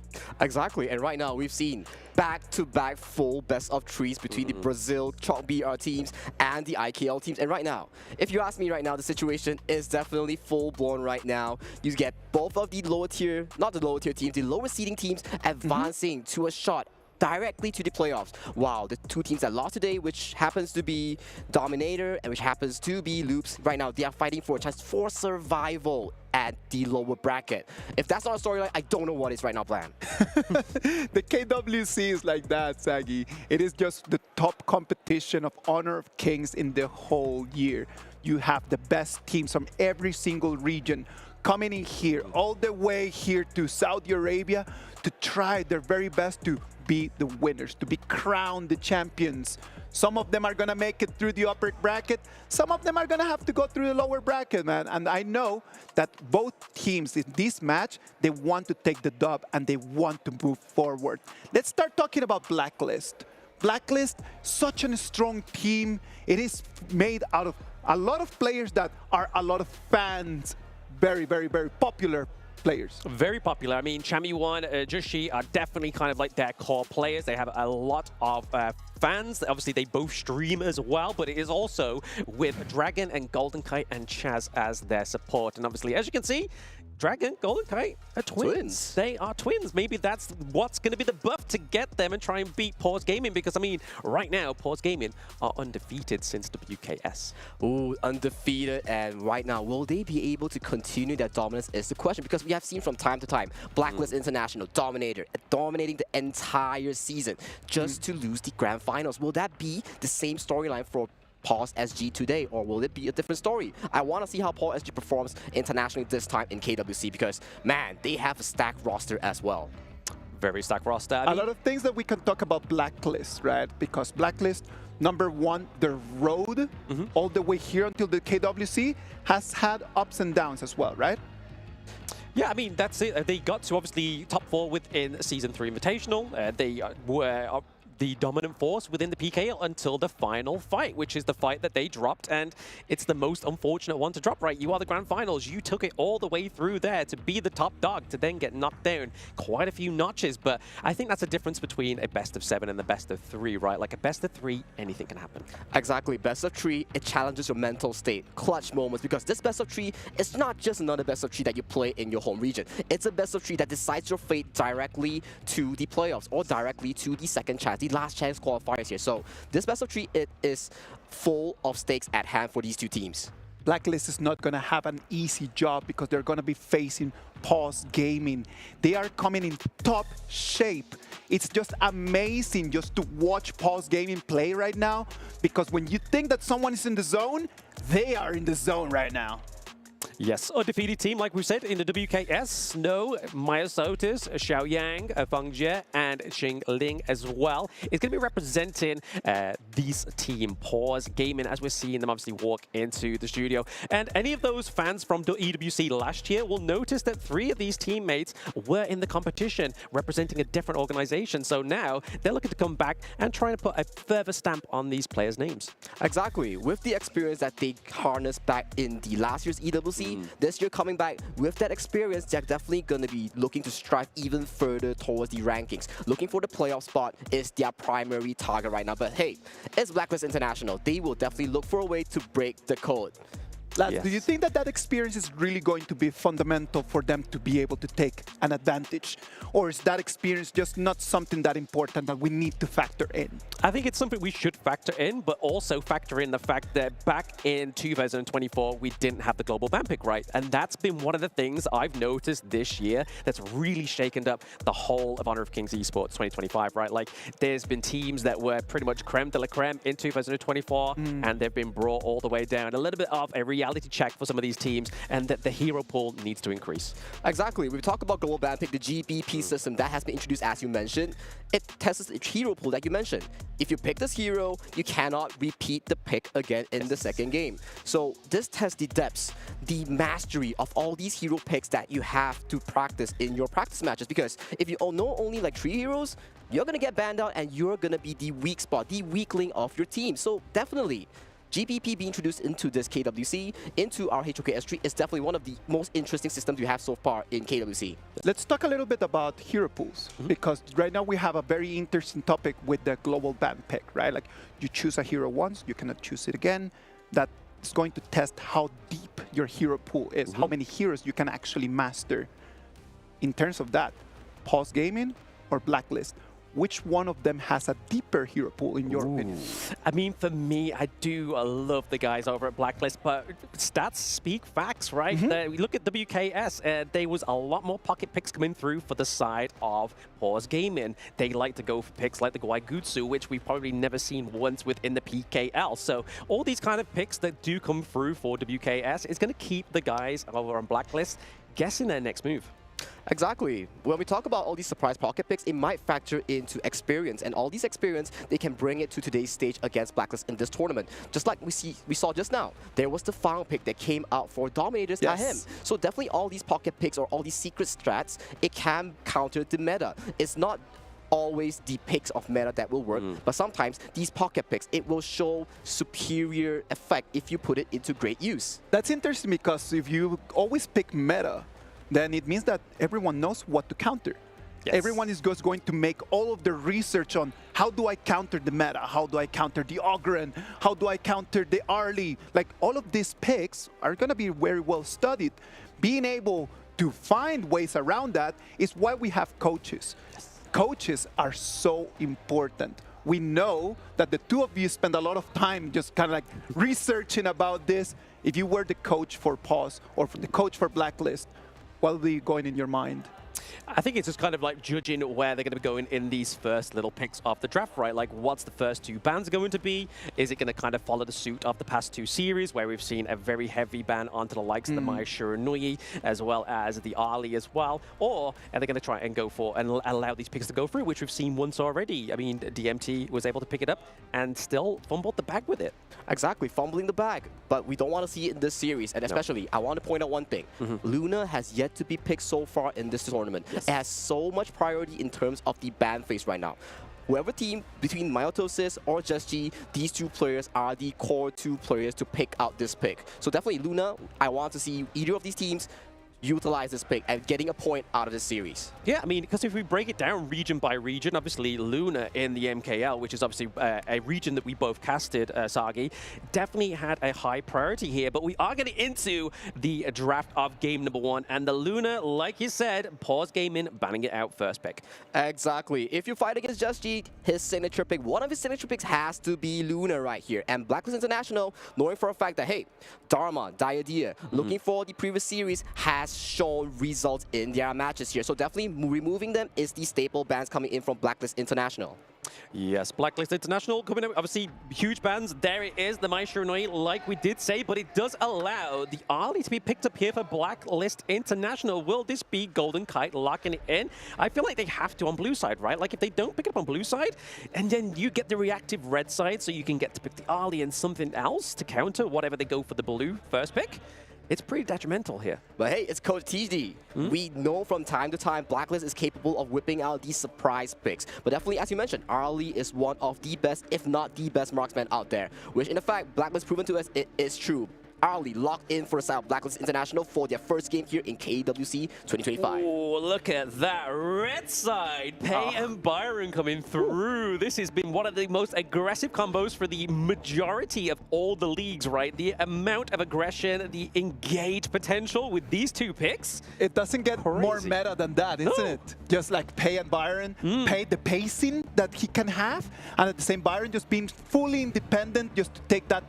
Exactly, and right now we've seen back-to-back full best-of-threes between the Brazil Chalk BR teams and the IKL teams. And right now, if you ask me right now, the situation is definitely full-blown right now. You get both of the lower tier, not the lower tier teams, the lower seeding teams advancing to a shot directly to the playoffs. Wow, the two teams that lost today, which happens to be Dominator and which happens to be Loops, right now they are fighting for a chance for survival at the lower bracket. If that's not a storyline, I don't know what is right now, Blam. The KWC is like that, Saggy. It is just the top competition of Honor of Kings in the whole year. You have the best teams from every single region coming in here, all the way here to Saudi Arabia to try their very best to be the winners, to be crowned the champions. Some of them are going to make it through the upper bracket. Some of them are going to have to go through the lower bracket, man. And I know that both teams in this match, they want to take the dub and they want to move forward. Let's start talking about Blacklist. Blacklist, such a strong team. It is made out of a lot of players that are a lot of fans. Very, very, very popular players. Very popular. I mean, Chami1, Joshi are definitely kind of like their core players. They have a lot of fans. Obviously, they both stream as well, but it is also with Dragon and Golden Kite and Chaz as their support. And obviously, as you can see, Dragon, Golden Kite are twins. They are twins. Maybe that's what's going to be the buff to get them and try and beat Pause Gaming, because, I mean, right now, Pause Gaming are undefeated since WKS. Ooh, undefeated, and right now, will they be able to continue their dominance is the question, because we have seen from time to time, Blacklist International, Dominator, dominating the entire season just to lose the grand finals. Will that be the same storyline for Pause SG today, or will it be a different story? I want to see how Pause SG performs internationally this time in KWC, because, man, they have a stacked roster as well. Very stacked roster. A lot of things that we can talk about Blacklist, right? Because Blacklist, number one, the road all the way here until the KWC has had ups and downs as well, right? Yeah, I mean, that's it. They got to obviously top 4 within Season 3 Invitational. They were the dominant force within the PKL until the final fight, which is the fight that they dropped, and it's the most unfortunate one to drop, right? You are the grand finals. You took it all the way through there to be the top dog, to then get knocked down quite a few notches, but I think that's a difference between a best of 7 and the best of 3, right? Like a best of 3, anything can happen. Exactly. Best of 3, it challenges your mental state. Clutch moments, because this best of 3 is not just another best of 3 that you play in your home region. It's a best of 3 that decides your fate directly to the playoffs or directly to the second chance, the last chance qualifiers here. So this best of 3, it is full of stakes at hand for these two teams. Blacklist is not going to have an easy job because they're going to be facing Pause Gaming. They are coming in top shape. It's just amazing just to watch Pause Gaming play right now, because when you think that someone is in the zone, they are in the zone right now. Yes, undefeated team, like we said, in the WKS. Snow, Maya Sotis, Xiao Yang, Feng Jie, and Xing Ling as well. It's going to be representing these team, Pause Gaming, as we're seeing them obviously walk into the studio. And any of those fans from the EWC last year will notice that 3 of these teammates were in the competition, representing a different organization. So now they're looking to come back and try to put a further stamp on these players' names. Exactly. With the experience that they harnessed back in the last year's EWC, this year coming back with that experience, they're definitely going to be looking to strive even further towards the rankings. Looking for the playoff spot is their primary target right now. But hey, it's Blacklist International. They will definitely look for a way to break the code. Lads, do you think that that experience is really going to be fundamental for them to be able to take an advantage? Or is that experience just not something that important that we need to factor in? I think it's something we should factor in, but also factor in the fact that back in 2024, we didn't have the global ban pick, right? And that's been one of the things I've noticed this year that's really shaken up the whole of Honor of Kings Esports 2025, right? Like, there's been teams that were pretty much creme de la creme in 2024, and they've been brought all the way down. A little bit of a reality check for some of these teams, and that the hero pool needs to increase. Exactly. We talk about global ban pick, the GBP system that has been introduced, as you mentioned. It tests the hero pool that you mentioned. If you pick this hero, you cannot repeat the pick again in the second game. So this tests the depths, the mastery of all these hero picks that you have to practice in your practice matches. Because if you know only like 3 heroes, you're going to get banned out and you're going to be the weak spot, the weakling of your team. So definitely, GPP being introduced into this KWC, into our HOKS3 is definitely one of the most interesting systems we have so far in KWC. Let's talk a little bit about hero pools, because right now we have a very interesting topic with the global ban pick, right? Like, you choose a hero once, you cannot choose it again. That's going to test how deep your hero pool is, how many heroes you can actually master. In terms of that, Pause Gaming or Blacklist, which one of them has a deeper hero pool in your opinion? I mean, for me, I do love the guys over at Blacklist, but stats speak facts, right? We look at WKS, there was a lot more pocket picks coming through for the side of Pause Gaming. They like to go for picks like the Guaigutsu, which we've probably never seen once within the PKL. So all these kind of picks that do come through for WKS is going to keep the guys over on Blacklist guessing their next move. Exactly. When we talk about all these surprise pocket picks, it might factor into experience, and all these experience, they can bring it to today's stage against Blacklist in this tournament. Just like we saw just now, there was the final pick that came out for Dominators at him. So definitely all these pocket picks or all these secret strats, it can counter the meta. It's not always the picks of meta that will work, but sometimes these pocket picks, it will show superior effect if you put it into great use. That's interesting, because if you always pick meta, then it means that everyone knows what to counter. Everyone is just going to make all of the research on how do I counter the meta, how do I counter the Ogren, how do I counter the Arlie. Like, all of these picks are going to be very well studied. Being able to find ways around that is why we have coaches. Coaches are so important. We know that the two of you spend a lot of time just kind of like researching about this. If you were the coach for Pause or the coach for Blacklist, what will be going in your mind? I think it's just kind of like judging where they're going to be going in these first little picks of the draft, right? Like, what's the first two bans going to be? Is it going to kind of follow the suit of the past two series, where we've seen a very heavy ban onto the likes of the Mai Shiranui, as well as the Ali as well? Or are they going to try and go for and allow these picks to go through, which we've seen once already? I mean, DMT was able to pick it up and still fumbled the bag with it. Exactly, fumbling the bag. But we don't want to see it in this series. And especially, I want to point out one thing. Luna has yet to be picked so far in this tournament. It has so much priority in terms of the ban phase right now. Whoever team between Myotosis or Gen.G, these two players are the core two players to pick out this pick. So definitely Luna, I want to see either of these teams utilize this pick and getting a point out of this series. Yeah, I mean, because if we break it down region by region, obviously Luna in the MKL, which is obviously a region that we both casted, Sagi, definitely had a high priority here. But we are getting into the draft of game number one, and the Luna, like you said, Pause Gaming banning it out first pick. Exactly. If you fight against Gen.G, his signature pick, one of his signature picks has to be Luna right here. And Blacklist International, knowing for a fact that, hey, Dharma, Diadea, looking for the previous series, has shown results in their matches here. So definitely removing them is the staple bans coming in from Blacklist International. Yes, Blacklist International coming out, obviously huge bans. There it is, the Mai Shiranui, like we did say, but it does allow the Ali to be picked up here for Blacklist International. Will this be Golden Kite locking it in? I feel like they have to on blue side, right? Like, if they don't pick it up on blue side, and then you get the reactive red side, so you can get to pick the Ali and something else to counter whatever they go for the blue first pick. It's pretty detrimental here. But hey, it's Coach TD. We know from time to time Blacklist is capable of whipping out these surprise picks. But definitely, as you mentioned, Arlie is one of the best, if not the best marksman out there. Which, in fact, Blacklist proven to us it is true. Arlie locked in for the side of Blacklist International for their first game here in KWC 2025. Oh, look at that red side. Pei and Byron coming through. This has been one of the most aggressive combos for the majority of all the leagues, right? The amount of aggression, the engage potential with these two picks. It doesn't get more meta than that, isn't it? Just like Pei and Byron, Pei, the pacing that he can have, and at the same Byron just being fully independent, just to take that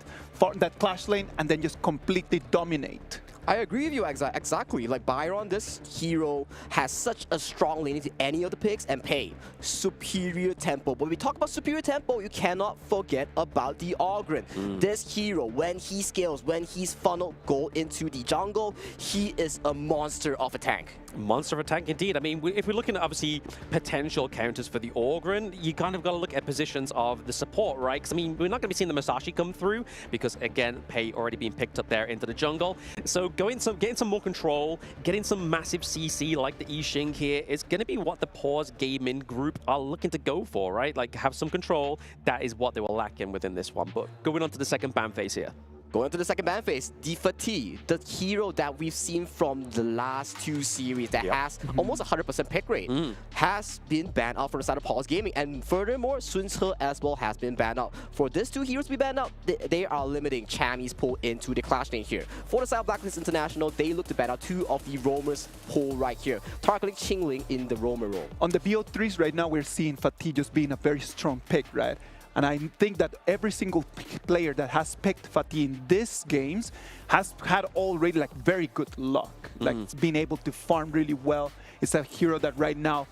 clash lane and then just completely dominate. I agree with you exactly. Like, Byron, this hero has such a strong lane into any of the picks, and Pei, superior tempo. But when we talk about superior tempo, you cannot forget about the Ogren. This hero, when he scales, when he's funneled gold into the jungle, he is a monster of a tank. Monster of a tank indeed. I mean, if we're looking at obviously potential counters for the Ogren, you kind of got to look at positions of the support, right? Because I mean, we're not going to be seeing the Masashi come through because, again, Pei already being picked up there into the jungle. So getting some more control, getting some massive CC like the Yixing here is going to be what the Pause Gaming group are looking to go for, right? Like have some control. That is what they were lacking within this one. But going on to the second ban phase here. Going into the second ban phase, decisive, the hero that we've seen from the last 2 series that has almost 100% pick rate, has been banned out from the side of Pause Gaming. And furthermore, Sun Ce as well has been banned out. For these 2 heroes to be banned out, they are limiting Chammy's pull into the clash lane here. For the side of Blacklist International, they look to ban out 2 of the roamers pull right here, targeting Qingling in the roamer role. On the BO3s right now, we're seeing Fatih just being a very strong pick, right? And I think that every single player that has picked Fatih in these games has had already like very good luck. Like being able to farm really well. It's a hero that right now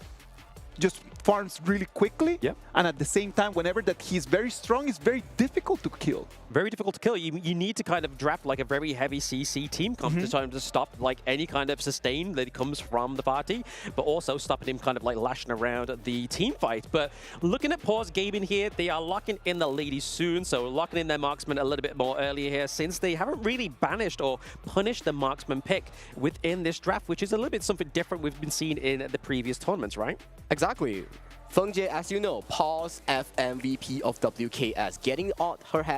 just farms really quickly. And at the same time, whenever that he's very strong, it's very difficult to kill. Very difficult to kill. You need to kind of draft like a very heavy CC team to stop like any kind of sustain that comes from the party, but also stopping him kind of like lashing around the team fight. But looking at Pause Gaming here, they are locking in the ladies soon, so locking in their marksman a little bit more earlier here, since they haven't really banished or punished the marksman pick within this draft, which is a little bit something different we've been seeing in the previous tournaments, right? Exactly. Feng-Jie, as you know, Pause FMVP of WKS. Getting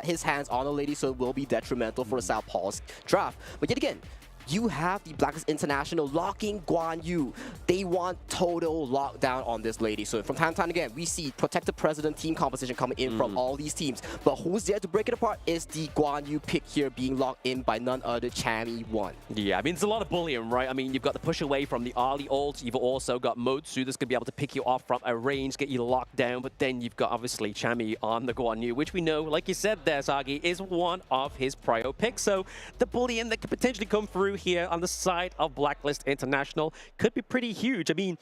his hands on the Lady Sun will be detrimental for the South Pause draft. But yet again, you have the Blacklist International locking Guan Yu. They want total lockdown on this Lady Sun. From time to time again, we see protected president team composition coming in from all these teams. But who's there to break it apart is the Guan Yu pick here being locked in by none other Chammy 1. Yeah, I mean, it's a lot of bullying, right? I mean, you've got the push away from the Ali ult. You've also got Motsu that's going to be able to pick you off from a range, get you locked down. But then you've got, obviously, Chammy on the Guan Yu, which we know, like you said there, Sagi, is one of his prio picks. So the bullying that could potentially come through here on the side of Blacklist International could be pretty huge. I mean,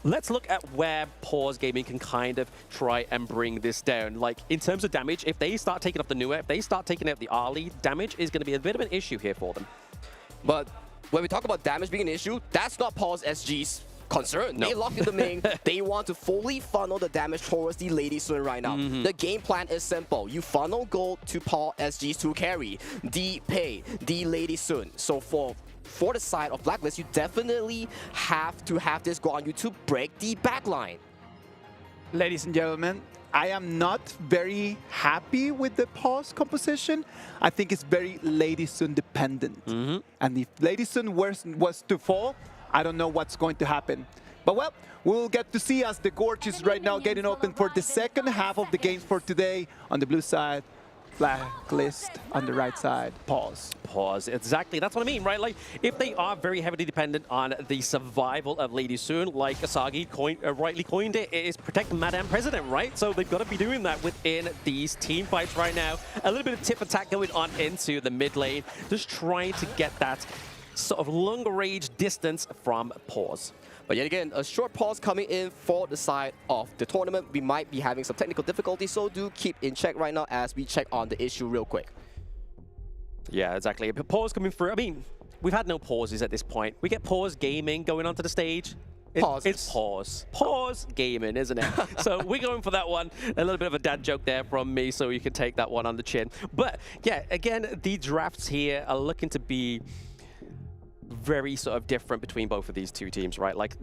let's look at where Pause Gaming can kind of try and bring this down. Like, in terms of damage, if they start taking off the Nua, if they start taking out the Ali, damage is going to be a bit of an issue here for them. But when we talk about damage being an issue, that's not Pause SG's concern. No. They lock in the main. They want to fully funnel the damage towards the Lady Sun right now. The game plan is simple. You funnel gold to Paul SG's to carry, the pay, the Lady Sun. So for the side of Blacklist, you definitely have to have this Guan Yu to break the backline. Ladies and gentlemen, I am not very happy with the Pause composition. I think it's very Lady Sun dependent. And if Lady Sun was to fall, I don't know what's going to happen. But well, we'll get to see as the Gorge is right now getting open for the second half of the games for today. On the blue side, Blacklist. On the right side, Pause. Pause, exactly. That's what I mean, right? Like, if they are very heavily dependent on the survival of Lady Sun, like Asagi rightly coined it, it is protect Madame President, right? So they've got to be doing that within these team fights right now. A little bit of tip attack going on into the mid lane, just trying to get that sort of longer range distance from Pause. But yet again, a short pause coming in for the side of the tournament. We might be having some technical difficulties, so do keep in check right now as we check on the issue real quick. Yeah, exactly. A pause coming through. I mean, we've had no pauses at this point. We get Pause Gaming going onto the stage. It's Pause. Pause Gaming, isn't it? So we're going for that one. A little bit of a dad joke there from me, so you can take that one on the chin. But yeah, again, the drafts here are looking to be very sort of different between both of these two teams, right? Like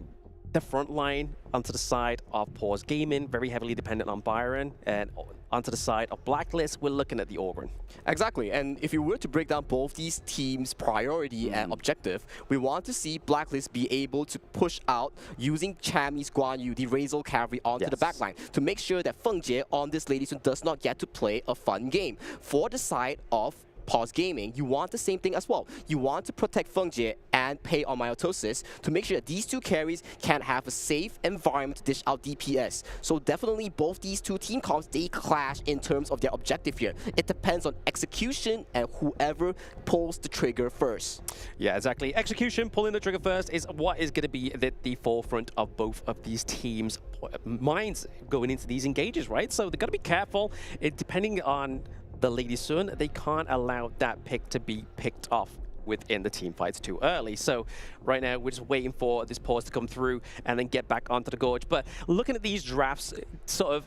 the front line onto the side of Pause Gaming, very heavily dependent on Byron, and onto the side of Blacklist, we're looking at the Auburn. Exactly, and if you were to break down both these teams' priority and objective, we want to see Blacklist be able to push out using Chammy's Guan Yu, the Razor Cavalry, onto the backline to make sure that Feng-Jie on this Lady Sun does not get to play a fun game. For the side of Pause Gaming, you want the same thing as well. You want to protect Feng-Jie and pay on Myotosis to make sure that these two carries can have a safe environment to dish out DPS. So definitely both these two team comps, they clash in terms of their objective here. It depends on execution and whoever pulls the trigger first. Yeah, exactly. Execution, pulling the trigger first, is what is going to be at the forefront of both of these teams' minds going into these engages, right? So they've got to be careful. Depending on the Lady Sun, they can't allow that pick to be picked off within the team fights too early. So right now we're just waiting for this pause to come through and then get back onto the Gorge. But looking at these drafts, sort of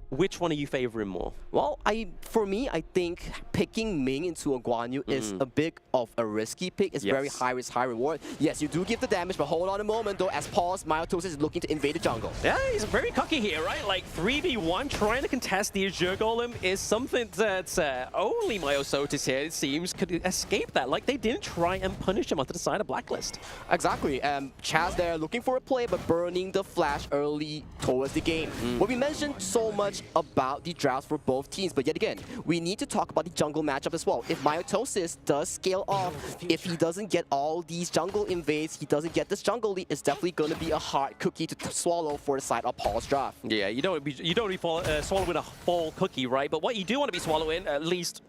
Which one are you favoring more? Well, for me, I think picking Ming into a Guan Yu is a bit of a risky pick. It's very high risk, high reward. Yes, you do give the damage, but hold on a moment though, as Pause, Myotosis is looking to invade the jungle. Yeah, he's very cocky here, right? Like 3v1, trying to contest the Azure Golem is something that only Myotosis here, it seems, could escape that. Like they didn't try and punish him onto the side of Blacklist. Exactly. Chaz there looking for a play, but burning the flash early towards the game. What we mentioned so much about the drafts for both teams, but yet again, we need to talk about the jungle matchup as well. If Myotosis does scale off, if he doesn't get all these jungle invades, he doesn't get this jungle lead, it's definitely going to be a hard cookie to swallow for the side of Paul's draft. Yeah, you don't want to be swallowing a full cookie, right? But what you do want to be swallowing, at least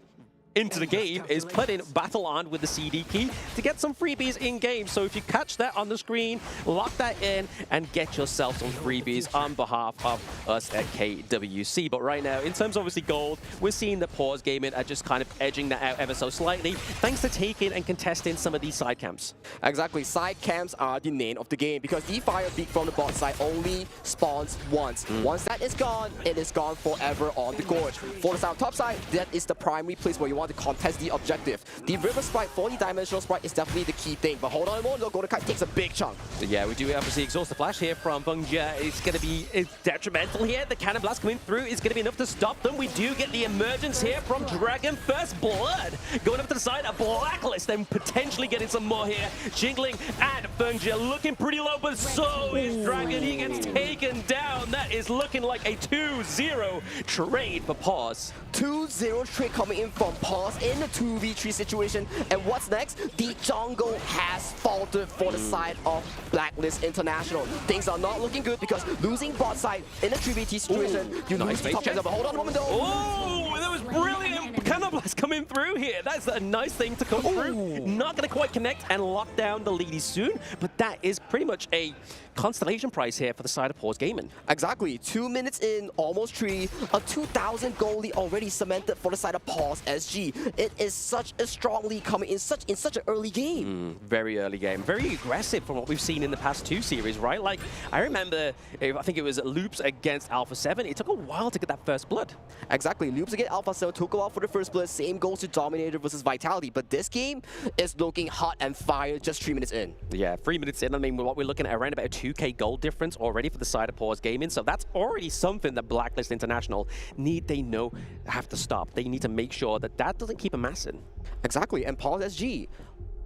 into the game, is putting Battle on with the CD key to get some freebies in game. So if you catch that on the screen, lock that in and get yourself some freebies on behalf of us at KWC. But right now, in terms of obviously gold, we're seeing the Pause Gaming are just kind of edging that out ever so slightly, thanks to taking and contesting some of these side camps. Exactly, side camps are the name of the game because the fire peak from the bot side only spawns once. Once that is gone, it is gone forever on the gorge. For the side top side, that is the primary place where you want to contest the objective. The river sprite for the dimensional sprite is definitely the key thing, but hold on a moment though, Golden Kite takes a big chunk. Yeah, we do obviously exhaust the flash here from Bungjia. It's going to be detrimental here. The cannon blast coming through is going to be enough to stop them. We do get the emergence here from Dragon. First blood going up to the side of Blacklist and potentially getting some more here. Jingling and Bungjia looking pretty low, but so is Dragon. He gets taken down. That is looking like a 2-0 trade for Pause. 2-0 trade coming in from Pause in the 2v3 situation. And what's next? The jungle has faltered for the side of Blacklist International. Things are not looking good because losing bot side in a 3v3 situation, you lose the top chance. But hold on a moment though. Oh, that was brilliant. Cannon blast coming through here. That's a nice thing to come through. Not going to quite connect and lock down the Lady soon, but that is pretty much a constellation prize here for the side of Pause Gaming. Exactly. 2 minutes in, almost 3. A 2,000 goal lead already cemented for the side of Pause SG. It is such a strong lead coming in such an early game. Very early game. Very aggressive from what we've seen in the past 2 series, right? Like, I remember, I think it was Loops against Alpha 7. It took a while to get that first blood. Exactly. Loops against Alpha 7 took a while for the first blood. Same goes to Dominator versus Vitality. But this game is looking hot and fire just 3 minutes in. Yeah, 3 minutes in. I mean, what we're looking at around about a 2K gold difference already for the side of Pause Gaming. So that's already something that Blacklist International have to stop. They need to make sure that that doesn't keep amassing. Exactly. And Pause SG,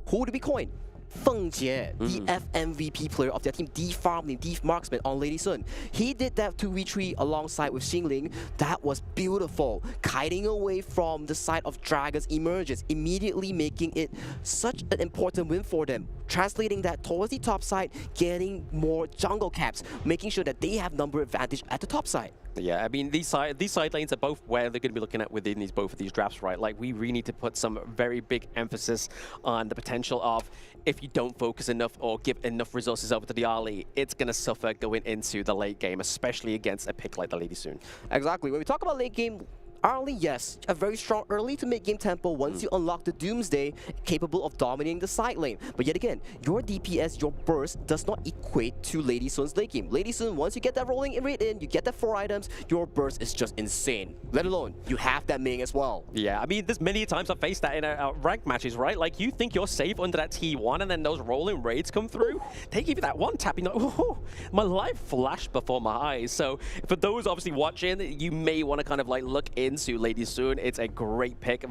who do we coin? Feng Jie, the FMVP player of their team, the farming, the marksman on Lady Sun. He did that 2v3 alongside with Xingling. That was beautiful. Kiting away from the side of Dragon's emerges, immediately making it such an important win for them. Translating that towards the top side, getting more jungle caps, making sure that they have number advantage at the top side. Yeah, I mean, these side lanes are both where they're going to be looking at within both of these drafts, right? Like, we really need to put some very big emphasis on the potential of if you don't focus enough or give enough resources over to the early, it's going to suffer going into the late game, especially against a pick like the Lady Soon. Exactly. When we talk about late game, early, yes, a very strong early to mid-game tempo once you unlock the Doomsday, capable of dominating the side lane. But yet again, your DPS, your burst, does not equate to Lady Sun's late game. Lady Sun, once you get that rolling rate in, you get that 4 items, your burst is just insane. Let alone, you have that Ming as well. Yeah, I mean, there's many times I've faced that in ranked matches, right? Like, you think you're safe under that T1, and then those rolling raids come through. They give you that one tap, you know, oh, my life flashed before my eyes. So, for those obviously watching, you may want to kind of like look into Lady Soon. It's a great pick.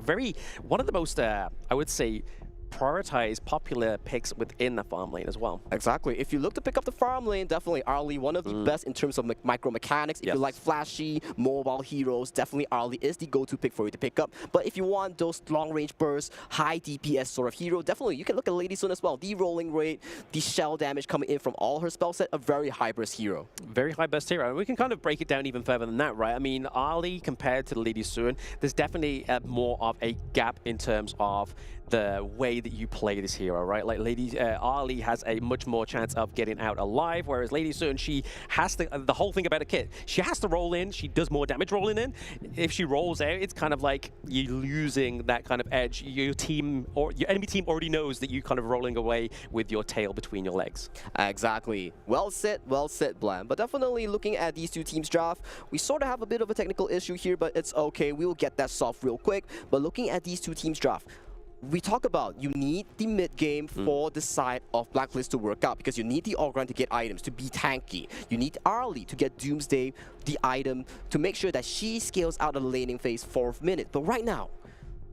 One of the most, I would say, prioritize popular picks within the farm lane as well. Exactly. If you look to pick up the farm lane, definitely Arlie, one of the best in terms of micro mechanics. If you like flashy, mobile heroes, definitely Arlie is the go-to pick for you to pick up. But if you want those long-range bursts, high DPS sort of hero, definitely you can look at Lady Sun as well. The rolling rate, the shell damage coming in from all her spell set, a very high burst hero. Very high burst hero. And we can kind of break it down even further than that, right? I mean, Arlie compared to the Lady Sun, there's definitely more of a gap in terms of the way way that you play this hero, right? Like Lady Ali has a much more chance of getting out alive, whereas Lady Sun, she has to, the whole thing about a kit, she has to roll in, she does more damage rolling in. If she rolls out, it's kind of like you're losing that kind of edge. Your team, or your enemy team already knows that you're kind of rolling away with your tail between your legs. Exactly. Well said, Blam. But definitely looking at these two teams' draft, we sort of have a bit of a technical issue here, but it's okay. We will get that solved real quick. But looking at these two teams' draft, we talk about you need the mid game for the side of Blacklist to work out, because you need the Ogran to get items, to be tanky. You need Arlie to get Doomsday, the item, to make sure that she scales out of the laning phase 4th minute. But right now,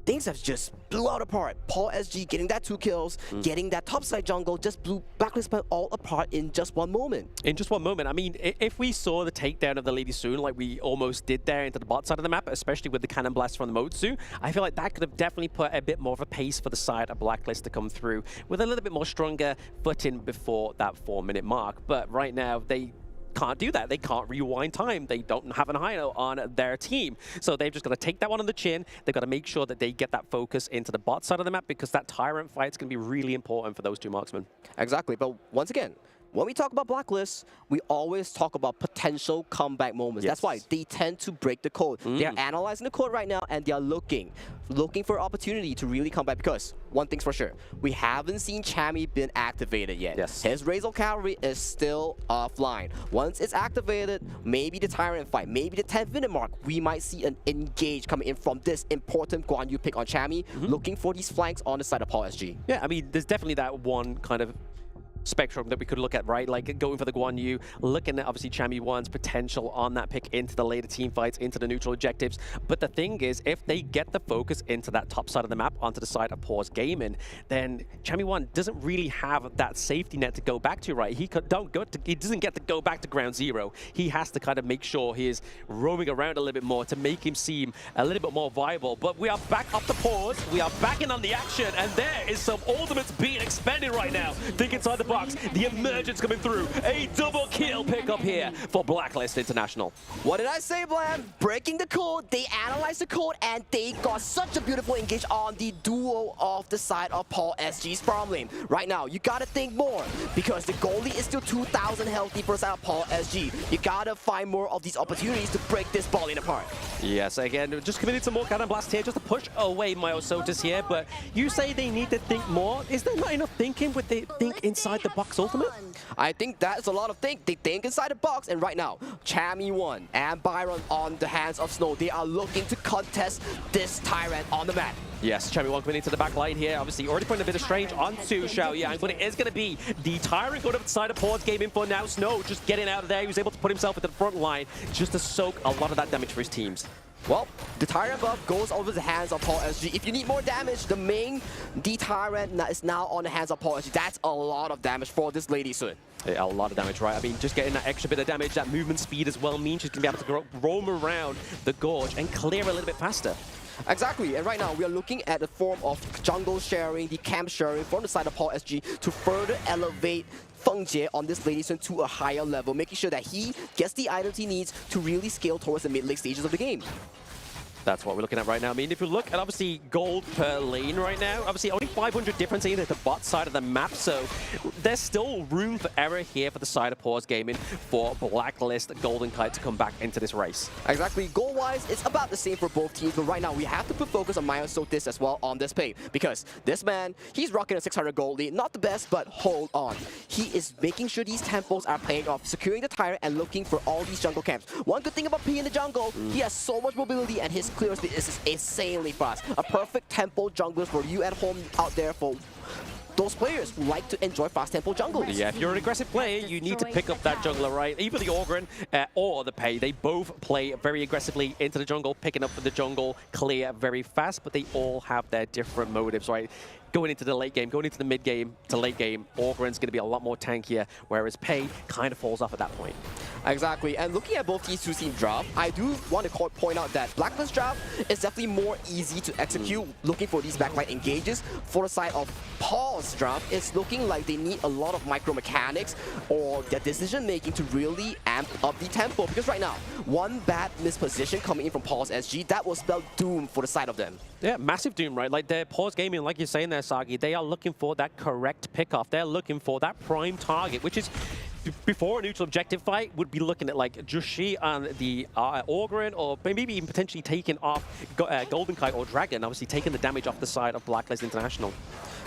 things have just blown apart. Paul SG getting that 2 kills, getting that topside jungle, just blew Blacklist all apart in just one moment. In just one moment. I mean, if we saw the takedown of the Lady Soon like we almost did there into the bot side of the map, especially with the cannon blast from the Motsu, I feel like that could have definitely put a bit more of a pace for the side of Blacklist to come through with a little bit more stronger footing before that 4-minute mark. But right now, they can't do that. They can't rewind time. They don't have an Hino on their team. So they've just got to take that one on the chin. They've got to make sure that they get that focus into the bot side of the map, because that Tyrant fight is going to be really important for those two marksmen. Exactly. But once again, when we talk about Blacklist, we always talk about potential comeback moments. Yes. That's why they tend to break the code. They're analyzing the code right now, and they're looking for opportunity to really come back, because one thing's for sure, we haven't seen Chammy been activated yet. Yes. His Razor Cavalry is still offline. Once it's activated, maybe the Tyrant fight, maybe the 10th-minute mark, we might see an engage coming in from this important Guan Yu pick on Chammy, looking for these flanks on the side of Paul SG. Yeah, I mean, there's definitely that one kind of spectrum that we could look at, right? Like going for the Guan Yu, looking at obviously Chammy 1's potential on that pick into the later team fights, into the neutral objectives. But the thing is, if they get the focus into that top side of the map, onto the side of Pause Gaming, then Chammy 1 doesn't really have that safety net to go back to, right? He doesn't get to go back to ground zero. He has to kind of make sure he is roaming around a little bit more to make him seem a little bit more viable. But we are back up to Pause. We are back in on the action, and there is some ultimates being expended right now. Think inside the box. The emergence coming through. A double kill pickup here for Blacklist International. What did I say, Blam? Breaking the code, they analyzed the code, and they got such a beautiful engage on the duo of the side of Paul SG's farm lane. Right now, you gotta think more, because the goalie is still 2,000 healthy for the side of Paul SG. You gotta find more of these opportunities to break this ball in apart. Yes, again, just committed some more cannon blast here just to push away Myosotis here, but you say they need to think more. Is there not enough thinking with the think inside the box ultimate? I think that's a lot of think. They think inside the box, and right now, Chammy 1 and Byron on the hands of Snow, they are looking to contest this Tyrant on the map. Yes, Chammy 1 coming into the back line here. Obviously, already putting a bit of strange onto Xiao Yang, but it is going to be the Tyrant going up the side of Pause Gaming for now. Snow just getting out of there. He was able to put himself into the front line just to soak a lot of that damage for his teams. Well, the Tyrant buff goes over the hands of Paul SG. If you need more damage, the main D-Tyrant is now on the hands of Paul SG. That's a lot of damage for this Lady Sun. Yeah, a lot of damage, right? I mean, just getting that extra bit of damage, that movement speed as well means she's going to be able to roam around the gorge and clear a little bit faster. Exactly, and right now we are looking at the form of jungle sharing, the camp sharing from the side of Paul SG to further elevate Feng Jie on this Lady Sun to a higher level, making sure that he gets the items he needs to really scale towards the mid-late stages of the game. That's what we're looking at right now. I mean, if you look at obviously gold per lane right now, obviously only 500 difference in the bot side of the map, so there's still room for error here for the side of Pause Gaming for Blacklist Golden Kite to come back into this race. Exactly. Goal-wise, it's about the same for both teams, but right now we have to put focus on Myosotis as well on this pick, because this man, he's rocking a 600 gold lead. Not the best, but hold on. He is making sure these tempos are paying off, securing the Tyrant and looking for all these jungle camps. One good thing about P in the jungle, he has so much mobility, and his clear speed is insanely fast. A perfect tempo jungler for you at home out there, for those players who like to enjoy fast tempo jungles. Yeah, if you're an aggressive player, you need to pick up that jungler, right? Either the Ogren or the Pei. They both play very aggressively into the jungle, picking up the jungle clear very fast, but they all have their different motives, right? Going into the late game, going into the mid game to late game, Ogren's going to be a lot more tankier, whereas Pei kind of falls off at that point. Exactly, and looking at both these two team draft, I do want to point out that Blacklist draft is definitely more easy to execute, looking for these backline engages. For the side of Paul's draft, it's looking like they need a lot of micro mechanics or their decision making to really amp up the tempo, because right now, one bad misposition coming in from Paul's SG, that will spell doom for the side of them. Yeah, massive doom, right? Like, their Pause Gaming, like you're saying there, Sagi, they are looking for that correct pickoff. They're looking for that prime target, which is before a neutral objective fight, would be looking at like Jushi and the Orgrin, or maybe even potentially taking off Golden Kite or Dragon, obviously taking the damage off the side of Blacklist International.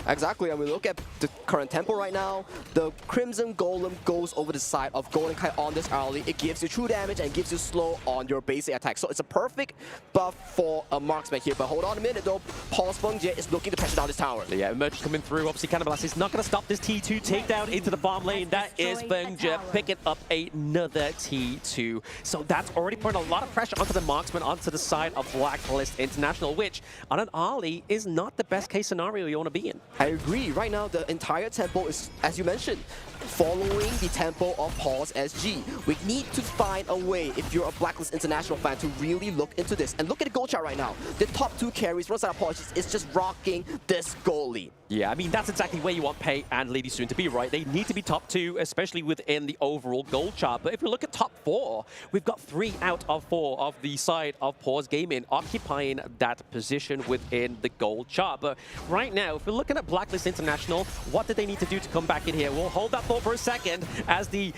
Exactly, and we look at the current tempo right now. The Crimson Golem goes over the side of Golden Kite on this early. It gives you true damage and gives you slow on your basic attack. So it's a perfect buff for a marksman here. But hold on a minute though, Paul's Fengjie is looking to pressure down this tower. Yeah, Emerge coming through. Obviously, Cannibal is not going to stop this T2 takedown into the farm lane. That is Fengjie picking up another T2. So that's already putting a lot of pressure onto the marksman, onto the side of Blacklist International, which on an early is not the best case scenario you want to be in. I agree. Right now, the entire tempo is, as you mentioned, following the tempo of Paul's SG. We need to find a way, if you're a Blacklist International fan, to really look into this. And look at the goal chart right now. The top two carries, one side of Paul is just rocking this goal lead. Yeah, I mean, that's exactly where you want Pei and Lady Soon to be, right? They need to be top two, especially within the overall goal chart. But if we look at top four, we've got 3 out of 4 of the side of Pause Gaming occupying that position within the goal chart. But right now, if we're looking at Blacklist International, what did they need to do to come back in here? We'll hold that thought for a second as the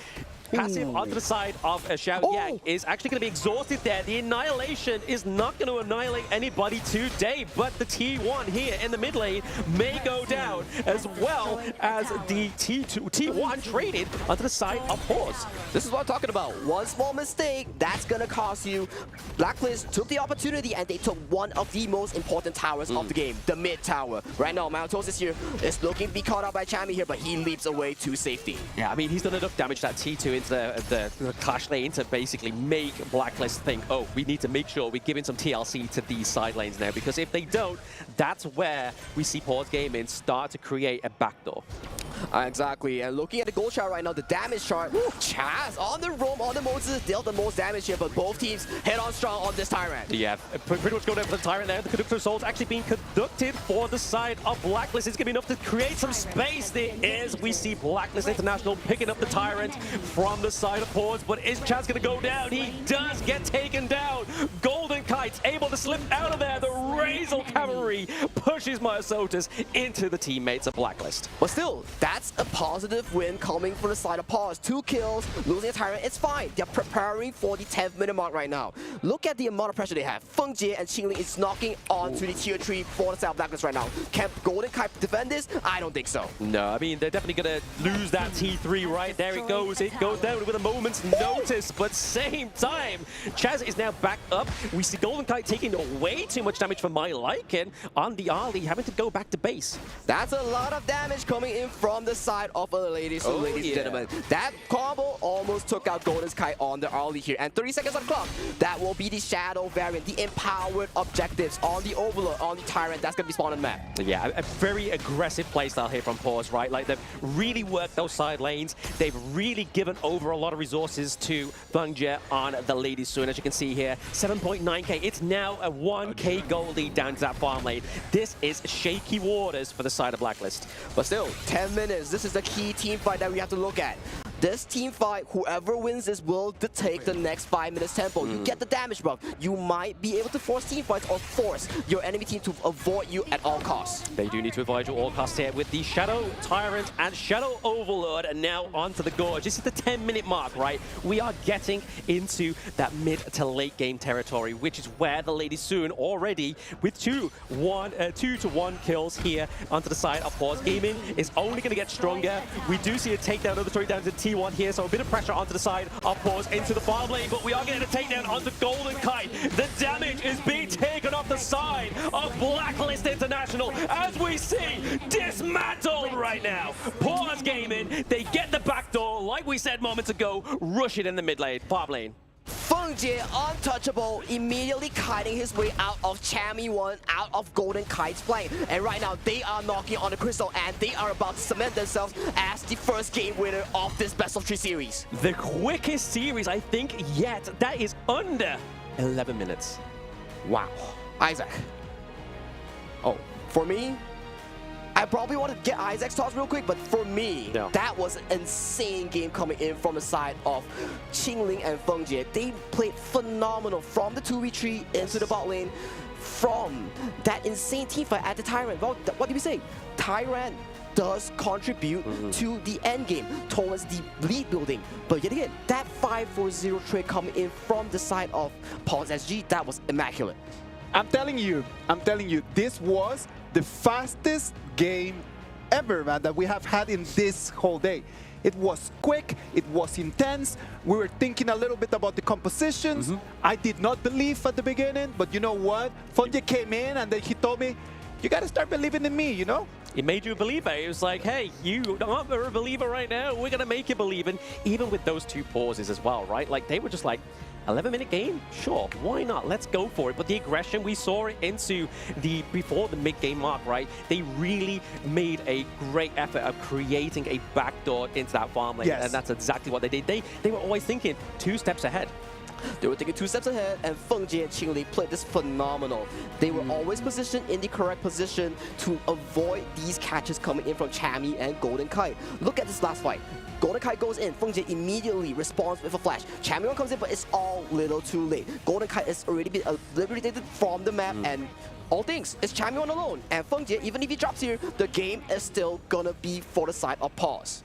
passive onto the side of Xiao Yang is actually going to be exhausted there. The Annihilation is not going to annihilate anybody today, but the T1 here in the mid lane may go down, as well as the T1 traded onto the side of Pause. This is what I'm talking about. One small mistake, that's going to cost you. Blacklist took the opportunity and they took one of the most important towers of the game, the mid tower. Right now, Maltosis here is looking to be caught out by Chami here, but he leaps away to safety. Yeah, I mean, he's done enough damage that T2 into the clash lane to basically make Blacklist think, oh, we need to make sure we're giving some TLC to these side lanes now, because if they don't, that's where we see Pause Gaming start to create a backdoor. Exactly, and looking at the goal chart right now, the damage chart, Chaz on the roam, on the Moses dealt the most damage here, but both teams head on strong on this Tyrant. Yeah, pretty much going down for the Tyrant there. The Conductor Soul's actually being conducted for the side of Blacklist. It's going to be enough to create some space. There is, we see Blacklist International picking up the Tyrant from the side of Pause, but is Chaz going to go down? He does get taken down. Golden Kite's able to slip out of there. The Razor Cavalry pushes Myosotis into the teammates of Blacklist. But still, that's a positive win coming from the side of Pause. 2 kills, losing a Tyrant, it's fine. They're preparing for the 10th minute mark right now. Look at the amount of pressure they have. Fengjie and Qingling is knocking onto the tier 3 for the side of Blacklist right now. Can Golden Kite defend this? I don't think so. No, I mean, they're definitely going to lose that T3 right there. It goes down with a moment's notice, but same time, Chaz is now back up. We see Golden Kite taking way too much damage for my liking on the Ali, having to go back to base. That's a lot of damage coming in from the side of ladies and gentlemen. That combo almost took out Golden Kite on the early here. And 30 seconds on the clock. That will be the Shadow variant, the empowered objectives on the Overlord, on the Tyrant. That's going to be spawned on the map. Yeah, a very aggressive playstyle here from Pause, right? Like, they've really worked those side lanes. They've really given over a lot of resources to Fengjie on the ladies soon. As you can see here, 7.9k. It's now a 1k goal lead down to that farm lane. This is shaky waters for the side of Blacklist. But still, 10 minutes. This is the key team fight that we have to look at. This team fight, whoever wins this will take the next 5 minutes tempo. You get the damage buff. You might be able to force team fights or force your enemy team to avoid you at all costs. They do need to avoid you at all costs here with the Shadow Tyrant and Shadow Overlord, and now onto the Gorge. This is the 10-minute mark, right? We are getting into that mid to late game territory, which is where the Lady Soon already with 2 to 1 kills here onto the side of Pause Gaming is only going to get stronger. We do see a takedown of the straight down to T1 here, so a bit of pressure onto the side of Pause into the farm lane, but we are getting a takedown onto Golden Kite. The damage is being taken off the side of Blacklist International as we see dismantled right now. Pause Gaming, they get the backdoor, like we said moments ago, rush it in the mid lane, farm lane. Fengjie, untouchable, immediately kiting his way out of Chami 1, out of Golden Kite's flame. And right now, they are knocking on the crystal, and they are about to cement themselves as the first game winner of this best of 3 series. The quickest series, I think, yet. That is under 11 minutes. Wow. Isaac. Oh, for me, I probably want to get Isaac's thoughts real quick, but for me, that was an insane game coming in from the side of Qingling and Fengjie. They played phenomenal from the 2v3 into the bot lane, from that insane team fight at the Tyrant. Well, what did we say? Tyrant does contribute to the end game towards the lead building. But yet again, that 5-4-0 trade coming in from the side of Paul's SG, that was immaculate. I'm telling you, this was the fastest game ever, man, that we have had in this whole day. It was quick, it was intense. We were thinking a little bit about the compositions. I did not believe at the beginning, but you know what? Fonje came in and then he told me, you got to start believing in me, you know? It made you a believer. It was like, hey, you aren't a believer right now. We're going to make you believe. And even with those two pauses as well, right? Like, they were just like, 11-minute game? Sure, why not? Let's go for it. But the aggression, we saw it into before the mid-game mark, right? They really made a great effort of creating a backdoor into that farm lane. Yes. And that's exactly what they did. They were always thinking 2 steps ahead. They were thinking 2 steps ahead, and Feng Jie and Qingling played this phenomenal. They were always positioned in the correct position to avoid these catches coming in from Chammy and Golden Kite. Look at this last fight. Golden Kite goes in, Feng Jie immediately responds with a flash. Chammy comes in, but it's all little too late. Golden Kite has already been liberated from the map, and all things, it's Chammy alone. And Feng Jie, even if he drops here, the game is still gonna be for the side of pause.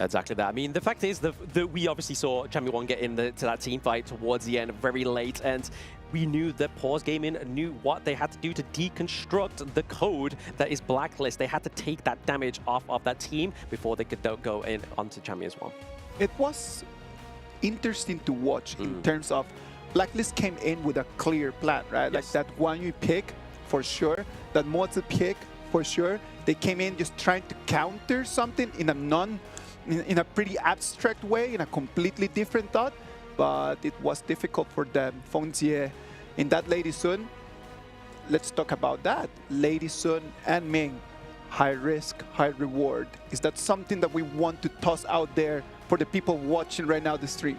Exactly that. I mean, the fact is that we obviously saw Chammy Won get into that team fight towards the end very late, and we knew that Pause Gaming knew what they had to do to deconstruct the code that is Blacklist. They had to take that damage off of that team before they could go in onto Chammy as well. It was interesting to watch in terms of Blacklist came in with a clear plan, right? Yes. Like that one you pick for sure, that Mozi pick for sure. They came in just trying to counter something in a pretty abstract way, in a completely different thought, but it was difficult for them. Feng Jie in that Lady Sun, let's talk about that. Lady Sun and Ming, high risk, high reward. Is that something that we want to toss out there for the people watching right now the stream?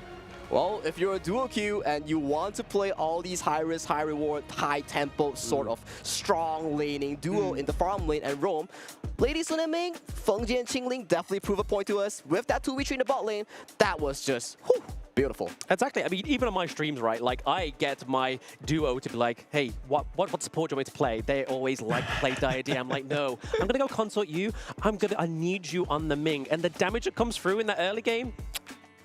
Well, if you're a duo queue and you want to play all these high risk, high reward, high tempo sort of strong laning duo in the farm lane and roam, Lady Sun and Ming, Feng Jie and Qingling definitely prove a point to us. With that 2v3 in the bot lane, that was just beautiful. Exactly. I mean, even on my streams, right, like I get my duo to be like, hey, what support do you want me to play? They always like to play Deity. I'm like, no, I'm going to go consort you. I need you on the Ming. And the damage that comes through in the early game,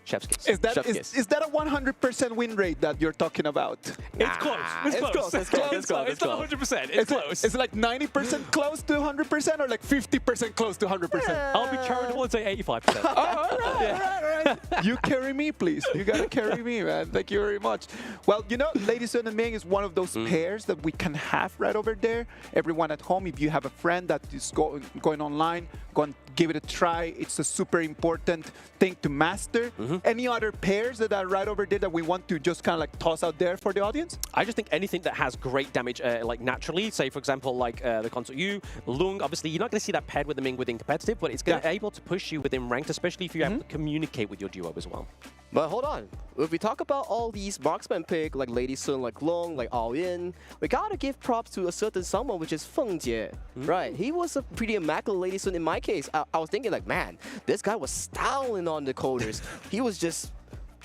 chef's kiss. Is that a 100% win rate that you're talking about? It's close. It's close. It's close. It's not 100%. It's close. Is it like 90% close to 100% or like 50% close to 100%? I'll be charitable and say 85%. All right. You carry me, please. You gotta carry me, man. Thank you very much. Well, you know, Lady Sun and Ming is one of those pairs that we can have right over there. Everyone at home, if you have a friend that is going online, go and give it a try. It's a super important thing to master. Any other pairs that are right over there that we want to just kind of like toss out there for the audience? I just think anything that has great damage, like naturally, say for example, like the console Yu, Lung, obviously you're not going to see that paired with the Ming within competitive, but it's going to be able to push you within ranked, especially if you're able to communicate with your duo as well. But hold on, if we talk about all these marksman pick, like Lady Sun, like Long, like All In, we gotta give props to a certain someone, which is Feng Jie, right? He was a pretty immaculate Lady Sun in my case. I was thinking like, man, this guy was styling on the coders. He was just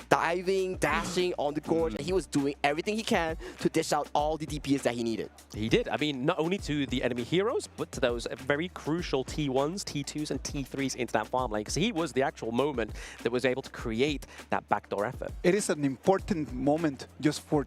diving, dashing on the gorge, and he was doing everything he can to dish out all the DPS that he needed. He did. I mean, not only to the enemy heroes, but to those very crucial T1s, T2s, and T3s into that farm lane, because he was the actual moment that was able to create that backdoor effort. It is an important moment just for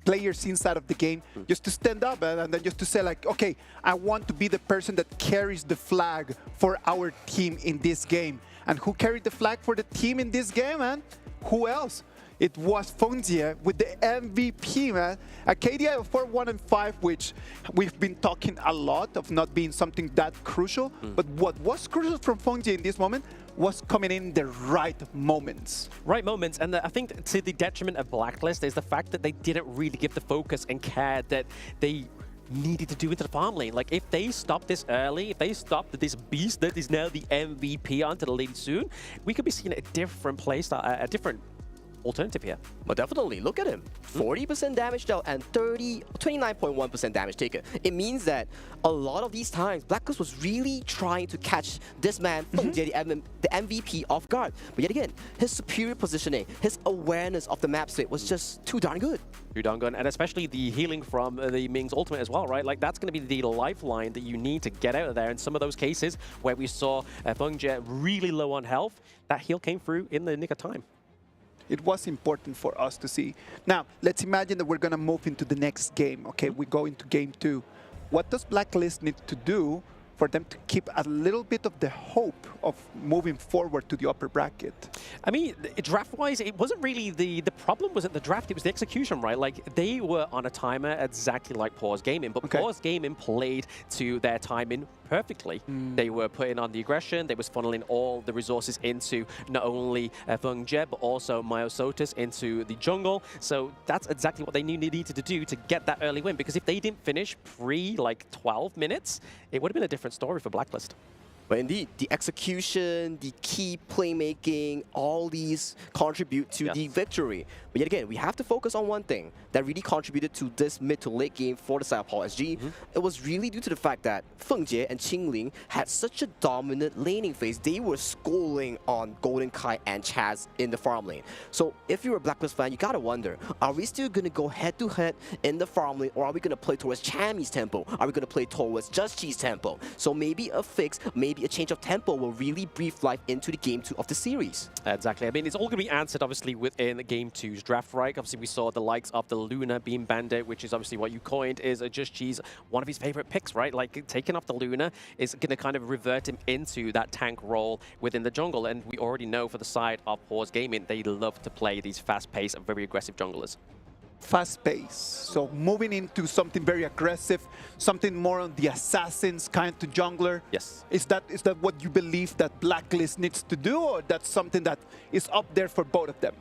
players inside of the game, just to stand up and then just to say like, okay, I want to be the person that carries the flag for our team in this game. And who carried the flag for the team in this game, man? Who else? It was Feng Jie with the MVP, man. A KDI of 4-1-5, which we've been talking a lot of not being something that crucial. But what was crucial from Feng Jie in this moment was coming in the right moments. Right moments, and I think to the detriment of Blacklist is the fact that they didn't really give the focus and care that they needed to do into the farm lane. Like, if they stop this early, if they stop this beast that is now the MVP onto the lane soon, we could be seeing a different playstyle, a different alternative here. Well, definitely. Look at him. 40% damage dealt and 29.1% damage taken. It means that a lot of these times, Blacklist was really trying to catch this man, Feng Jie, the MVP, off guard. But yet again, his superior positioning, his awareness of the map state was just too darn good. And especially the healing from the Ming's ultimate as well, right? Like, that's going to be the lifeline that you need to get out of there. In some of those cases where we saw Feng Jie really low on health, that heal came through in the nick of time. It was important for us to see. Now, let's imagine that we're going to move into the next game, okay? We go into game 2. What does Blacklist need to do for them to keep a little bit of the hope of moving forward to the upper bracket? I mean, draft-wise, it wasn't really the problem wasn't the draft, it was the execution, right? Like, they were on a timer exactly like Pause Gaming, but Pause Gaming played to their timing perfectly. They were putting on the aggression, they was funneling all the resources into not only Feng Jie, but also Myosotis into the jungle. So that's exactly what they needed to do to get that early win, because if they didn't finish like 12 minutes, it would have been a different story for Blacklist. But indeed, the execution, the key playmaking, all these contribute to the victory. But yet again, we have to focus on one thing that really contributed to this mid to late game for the side of Paul SG. It was really due to the fact that Feng Jie and Qingling had such a dominant laning phase. They were schooling on Golden Kai and Chaz in the farm lane. So if you're a Blacklist fan, you gotta wonder, are we still gonna go head to head in the farm lane, or are we gonna play towards Chammy's tempo? Are we gonna play towards Just Chi's tempo? So maybe a fix, maybe a change of tempo will really breathe life into the game 2 of the series. Exactly. I mean, it's all going to be answered, obviously, within the game 2's draft, right? Obviously, we saw the likes of the Luna being banned out, which is obviously what you coined is Just Chi's one of his favorite picks, right? Like, taking off the Luna is going to kind of revert him into that tank role within the jungle. And we already know for the side of Pause Gaming, they love to play these fast-paced, very aggressive junglers. Fast pace. So moving into something very aggressive, something more on the assassins kind to jungler. Yes. Is that what you believe that Blacklist needs to do, or that's something that is up there for both of them?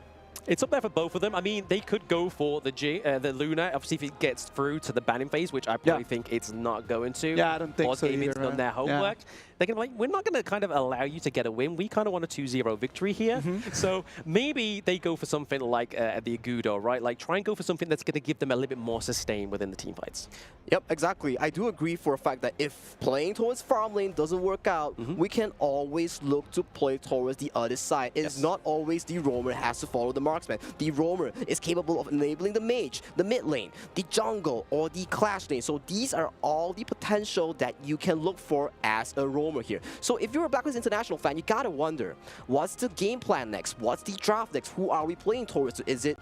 It's up there for both of them. I mean, they could go for the Luna, obviously, if it gets through to the banning phase, which I probably think it's not going to. Yeah, I don't think so Gaming's either, done their homework. Yeah. They're going to be like, we're not going to kind of allow you to get a win. We kind of want a 2-0 victory here. So maybe they go for something like the Agudo, right? Like, try and go for something that's going to give them a little bit more sustain within the team fights. Yep, exactly. I do agree for a fact that if playing towards farm lane doesn't work out, we can always look to play towards the other side. It's not always the roamer has to follow the marksman. The roamer is capable of enabling the mage, the mid lane, the jungle, or the clash lane. So these are all the potential that you can look for as a roamer here. So if you're a Blacklist International fan, you gotta wonder, what's the game plan next? What's the draft next? Who are we playing towards? Is it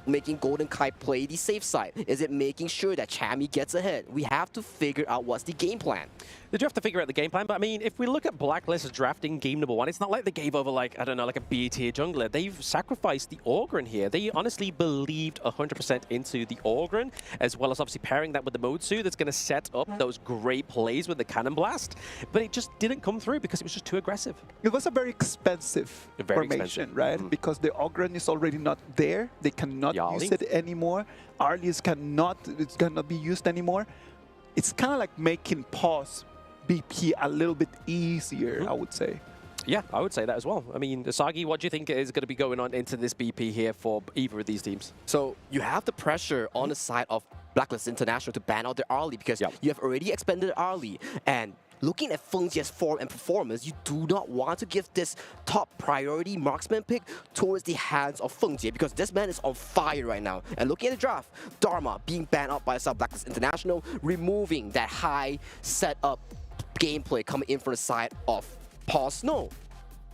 making Golden Kai play the safe side? Is it making sure that Chammy gets ahead? We have to figure out what's the game plan. They do have to figure out the game plan, but I mean, if we look at Blacklist's drafting game number 1, it's not like they gave over, like, I don't know, like a B-tier jungler. They've sacrificed the Orgrin here. They honestly believed 100% into the Orgrin, as well as obviously pairing that with the Modsu that's going to set up those great plays with the Cannon Blast, but it just didn't come through because it was just too aggressive. It was a very expensive formation, right? Because the Orgrin is already not there. They cannot use it anymore. Arlies it's cannot be used anymore. It's kind of like making Pause BP a little bit easier, I would say. Yeah, I would say that as well. I mean, Asagi, what do you think is going to be going on into this BP here for either of these teams? So you have the pressure on the side of Blacklist International to ban out their Arlie, because you have already expended Arlie, and looking at Feng Jie's form and performance, you do not want to give this top priority marksman pick towards the hands of Feng Jie, because this man is on fire right now. And looking at the draft, Dharma being banned out by South Blacklist International, removing that high setup gameplay coming in from the side of Paul Snow.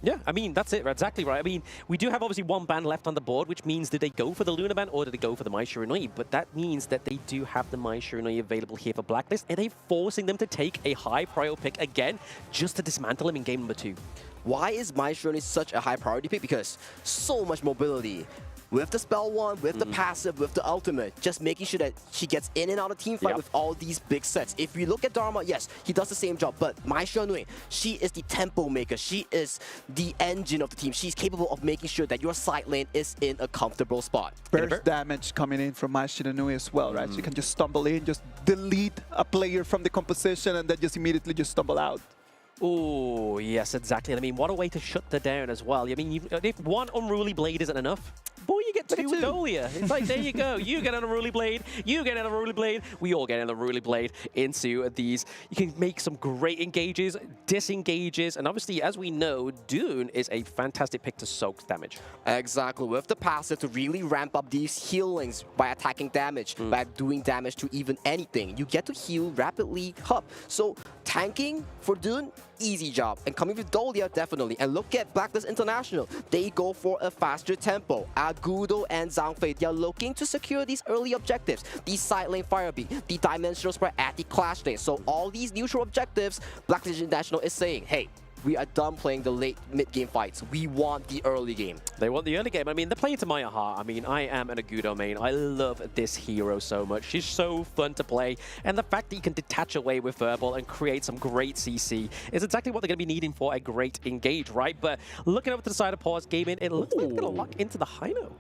Yeah, I mean, that's it, exactly right. I mean, we do have obviously one ban left on the board, which means did they go for the Luna ban or did they go for the Mai Shiranui? But that means that they do have the Mai Shiranui available here for Blacklist, and they're forcing them to take a high priority pick again just to dismantle him in game number 2. Why is Mai Shiranui such a high priority pick? Because so much mobility. With the spell one, with the passive, with the ultimate, just making sure that she gets in and out of team fight with all these big sets. If we look at Dharma, yes, he does the same job, but Mai Shiranui, she is the tempo maker. She is the engine of the team. She's capable of making sure that your side lane is in a comfortable spot. Burst damage coming in from Mai Shiranui as well, right? So you can just stumble in, just delete a player from the composition, and then just immediately just stumble out. Oh, yes, exactly. I mean, what a way to shut that down as well. I mean, if one Unruly Blade isn't enough, boy, you get two with Dolia. It's like, there you go. You get on a Roly Blade. You get on a Roly Blade. We all get on a Roly Blade into these. You can make some great engages, disengages, and obviously, as we know, Dune is a fantastic pick to soak damage. Exactly, with the passive to really ramp up these healings by attacking damage, by doing damage to even anything. You get to heal rapidly up. So tanking for Dune, easy job. And coming with Dolia, definitely. And look at Blacklist International. They go for a faster tempo. Agudo and Zhangfei, they're looking to secure these early objectives. The side lane Firebeat, the dimensional spread at the clash lane. So all these neutral objectives, Blacklist International is saying, hey, we are done playing the late mid-game fights. We want the early game. They want the early game. I mean, they're playing to my heart. I mean, I am an Agudo main. I love this hero so much. She's so fun to play. And the fact that you can detach away with Verbal and create some great CC is exactly what they're going to be needing for a great engage, right? But looking over to the side of Pause Gaming, it looks like they're going to lock into the Hino.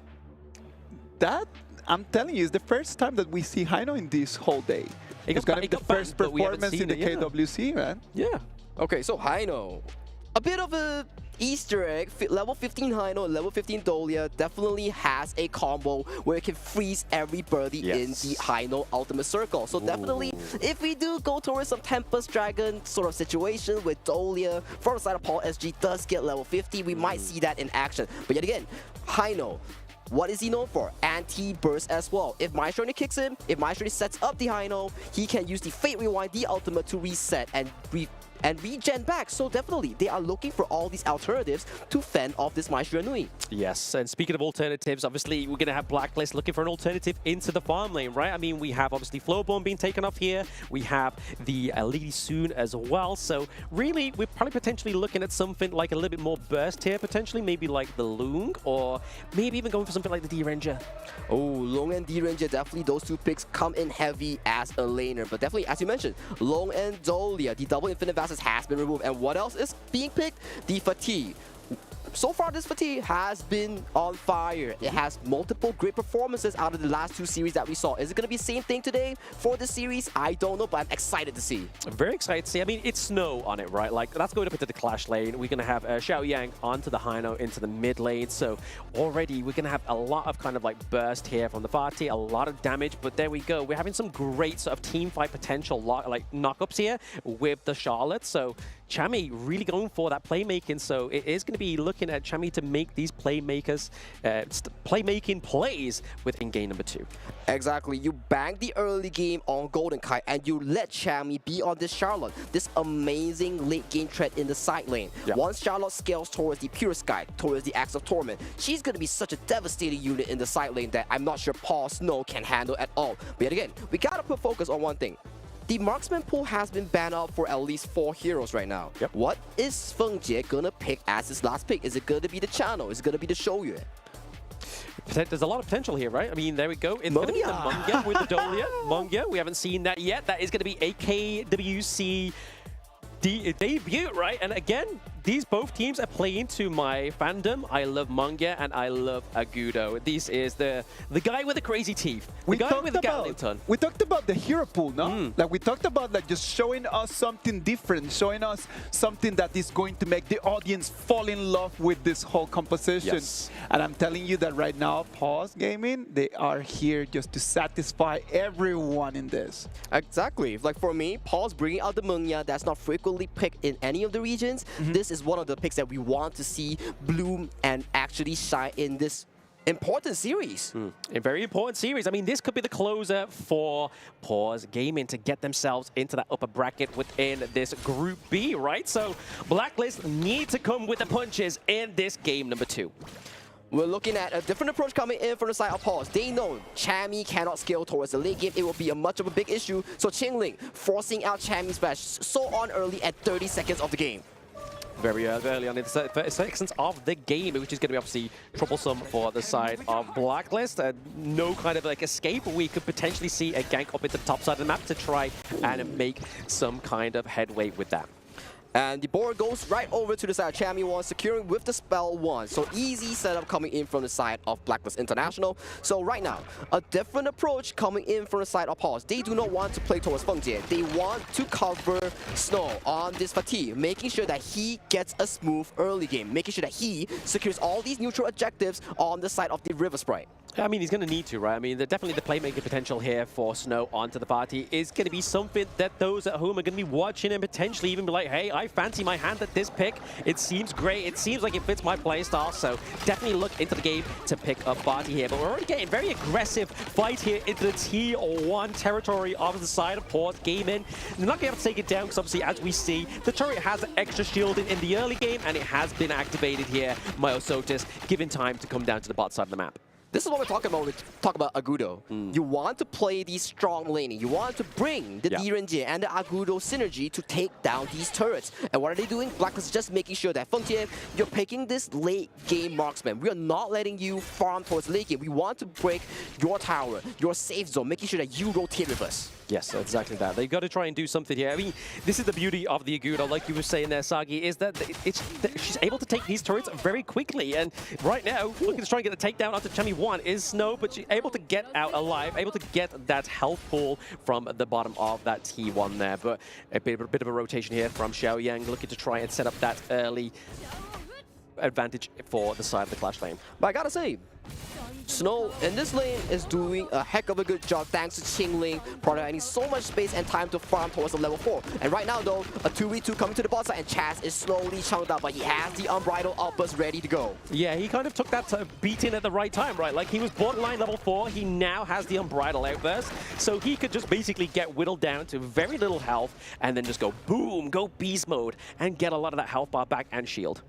That, I'm telling you, is the first time that we see Hino in this whole day. It's going to be the first performance in the KWC, man. Yeah. Okay, so Hino. A bit of a Easter egg. Level 15 Hino and level 15 Dolia definitely has a combo where it can freeze every birdie in the Hino Ultimate Circle. So definitely, if we do go towards some Tempest Dragon sort of situation with Dolia, from the side of Paul SG does get level 50, we might see that in action. But yet again, Hino, what is he known for? Anti-burst as well. If Maestro kicks him, if Maestro sets up the Hino, he can use the Fate Rewind, the ultimate, to reset and regen back. So definitely, they are looking for all these alternatives to fend off this Maestro Nui. Yes, and speaking of alternatives, obviously, we're going to have Blacklist looking for an alternative into the farm lane, right? I mean, we have, obviously, Flowborn being taken off here. We have the Lady Soon as well. So really, we're probably potentially looking at something like a little bit more burst here, potentially. Maybe like the Loong, or maybe even going for something like the D-Ranger. Oh, Long and D-Ranger, definitely those two picks come in heavy as a laner. But definitely, as you mentioned, Long and Dolia, the double Infinite Vassals has been removed. And what else is being picked? The Fatigue. So far, this Fatigue has been on fire. It has multiple great performances out of the last two series that we saw. Is it going to be the same thing today for this series? I don't know, but I'm excited to see. I'm very excited to see. I mean, it's snow on it, right? Like, that's going up into the clash lane. We're going to have Xiao Yang onto the Hino into the mid lane. So already, we're going to have a lot of kind of like burst here from the party, a lot of damage. But there we go. We're having some great sort of team fight potential, like knockups here with the Charlotte. So Chami really going for that playmaking. So it is going to be looking at Chami to make these playmaking plays with in game number 2. Exactly. You bang the early game on Golden Kite and you let Chami be on this Charlotte, this amazing late game threat in the side lane. Yep. Once Charlotte scales towards the Pure Sky, towards the Axe of Torment, she's going to be such a devastating unit in the side lane that I'm not sure Paul Snow can handle at all. But yet again, we got to put focus on one thing. The marksman pool has been banned out for at least 4 heroes right now. Yep. What is Feng Jie gonna pick as his last pick? Is it gonna be the Channel? Is it gonna be the Shouyue? There's a lot of potential here, right? I mean, there we go. It's going to be the Mungia with the Dolia. Mungia, we haven't seen that yet. That is going to be a KWC debut, right? And again, these both teams are playing to my fandom. I love Mungia and I love Agudo. This is the guy with the crazy teeth. The guy with the Gatling ton. We talked about the hero pool, no? Like we talked about like just showing us something different, showing us something that is going to make the audience fall in love with this whole composition. Yes. And I'm telling you that right now, Pause Gaming, they are here just to satisfy everyone in this. Exactly. Like for me, Pause bringing out the Mungia that's not frequently picked in any of the regions. This is one of the picks that we want to see bloom and actually shine in this important series. A very important series. I mean, this could be the closer for Pause Gaming to get themselves into that upper bracket within this Group B, right? So Blacklist need to come with the punches in this game number 2. We're looking at a different approach coming in from the side of Pause. They know Chami cannot scale towards the late game. It will be a much of a big issue. So Qingling forcing out Chami's bash so on early at 30 seconds of the game. Very early on in the 30 seconds of the game, which is going to be obviously troublesome for the side of Blacklist. No kind of like escape. We could potentially see a gank up at the top side of the map to try and make some kind of headway with that. And the board goes right over to the side of Champion 1, securing with the Spell 1. So easy setup coming in from the side of Blacklist International. So right now, a different approach coming in from the side of Pause. They do not want to play towards Feng Jie. They want to cover Snow on this fatigue, making sure that he gets a smooth early game, making sure that he secures all these neutral objectives on the side of the River Sprite. I mean, he's going to need to, right? I mean, definitely the playmaking potential here for Snow onto the party is going to be something that those at home are going to be watching and potentially even be like, hey, I fancy my hand at this pick. It seems great. It seems like it fits my playstyle. So definitely look into the game to pick up party here. But we're already getting very aggressive fight here into the T1 territory of the side of Pause Gaming. They're not going to have to take it down because obviously, as we see, the turret has extra shielding in the early game and it has been activated here. Myosotis given time to come down to the bot side of the map. This is what we're talking about when we talk about Agudo. You want to play the strong laning. You want to bring the Gen.G and the Agudo synergy to take down these turrets. And what are they doing? Blacklist is just making sure that Feng Jie, you're picking this late game marksman. We are not letting you farm towards late game. We want to break your tower, your safe zone, making sure that you rotate with us. Yes, exactly that. They've got to try and do something here. I mean, this is the beauty of the Agudo, like you were saying there, Sagi, is that she's able to take these turrets very quickly. And right now, looking to try and get the takedown onto Chummy 1 is Snow, but she's able to get out alive, able to get that health pool from the bottom of that T1 there. But a bit of a rotation here from Xiaoyang, looking to try and set up that early advantage for the side of the Clash lane. But I gotta say, Snow in this lane is doing a heck of a good job thanks to Qingling providing so much space and time to farm towards the level 4. And right now though, a 2v2 coming to the bot side and Chaz is slowly chunked up, but he has the Unbridled Outburst ready to go. Yeah, he kind of took that beating at the right time, right? Like he was borderline level 4, he now has the Unbridled Outburst, so he could just basically get whittled down to very little health and then just go boom, go beast mode and get a lot of that health bar back and shield.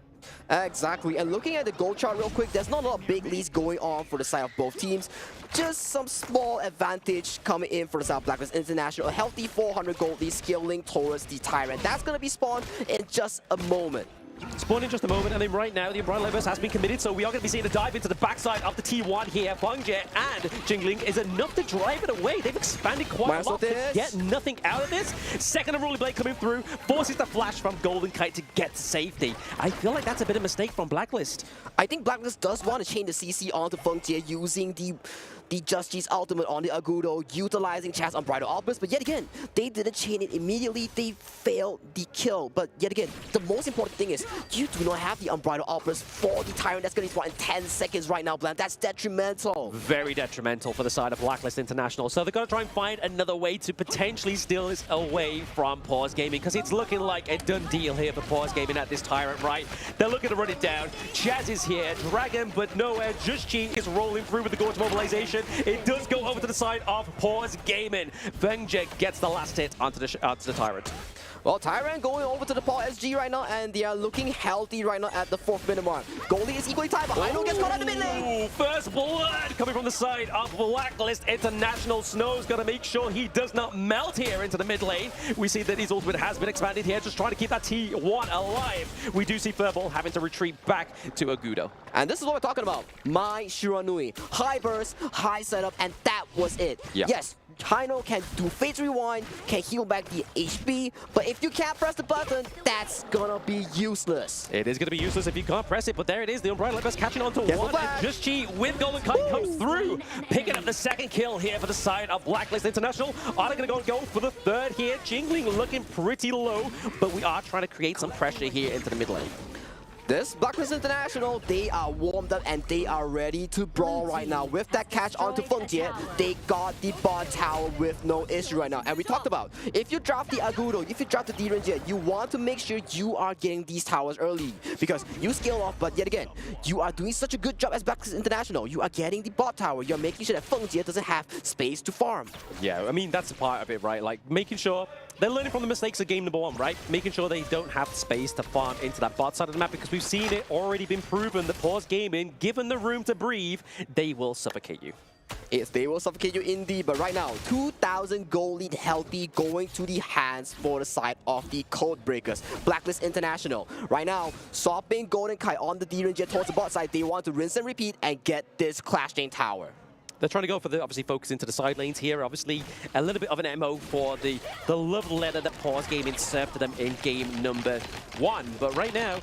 Exactly, and looking at the gold chart real quick, there's not a lot of big leads going on for the side of both teams. Just some small advantage coming in for the side of Blacklist International. A healthy 400 gold lead scaling towards the Tyrant. That's going to be spawned in just a moment. Spawn in just a moment, and then right now the Unbridled Outburst has been committed, so we are going to be seeing a dive into the backside of the T1 here. Feng Jie and Qingling is enough to drive it away. They've expanded quite a lot to get nothing out of this. Second Unruly Blade coming through, forces the flash from Golden Kite to get to safety. I feel like that's a bit of a mistake from Blacklist. I think Blacklist does want to chain the CC onto Feng Jie using the Just.G's ultimate on the Agudo, utilizing Chaz Unbridled Outburst, but yet again, they didn't chain it immediately, they failed the kill. But yet again, the most important thing is, you do not have the Unbridled Outburst for the Tyrant that's going to spawn in 10 seconds right now, Blam. That's detrimental. Very detrimental for the side of Blacklist International. So they're going to try and find another way to potentially steal this away from Pause Gaming, because it's looking like a done deal here for Pause Gaming at this Tyrant, right? They're looking to run it down. Chaz is here, Dragon, but nowhere. Just.G is rolling through with the Gorge mobilization. It does go over to the side of Pause Gaming. Feng Jie gets the last hit onto the Tyrant. Well, Tyrant going over to the Paul SG right now, and they are looking healthy right now at the 4th minute mark. Goldie is equally tied, but Hino gets caught at the mid lane. First blood coming from the side of Blacklist International. Snow's got to make sure he does not melt here into the mid lane. We see that his ultimate has been expanded here, just trying to keep that T1 alive. We do see Furball having to retreat back to Agudo. And this is what we're talking about. My Shiranui. High burst, high setup, and that was it. Yeah. Yes, Hino can do Fates Rewind, can heal back the HP, but if you can't press the button, that's gonna be useless. It is gonna be useless if you can't press it, but there it is, the Unbridled Outburst catching on to one, and Just.G with Golden Kite comes through, picking up the second kill here for the side of Blacklist International. Are they gonna go for the third here? Qingling looking pretty low, but we are trying to create some pressure here into the mid lane. This Blacklist International, they are warmed up and they are ready to brawl right now. With that catch onto Feng Jie, they got the bot tower with no issue right now. And we talked about, if you draft the Agudo, if you draft the Gen.G, you want to make sure you are getting these towers early. Because you scale off, but yet again, you are doing such a good job as Blacklist International. You are getting the bot tower. You're making sure that Feng Jie doesn't have space to farm. Yeah, I mean, that's a part of it, right? Like, making sure they're learning from the mistakes of game number 1, right? Making sure they don't have space to farm into that bot side of the map, because we've seen it already been proven that Pause Gaming, given the room to breathe, they will suffocate you. Yes, they will suffocate you indeed, but right now, 2,000 gold lead healthy going to the hands for the side of the Code Breakers. Blacklist International. Right now, swapping Golden Kite on the Gen.G towards the bot side. They want to rinse and repeat and get this Clash Lane tower. They're trying to go for the, obviously, focus into the side lanes here. Obviously, a little bit of an MO for the love letter that Pause Gaming served to them in game number 1. But right now,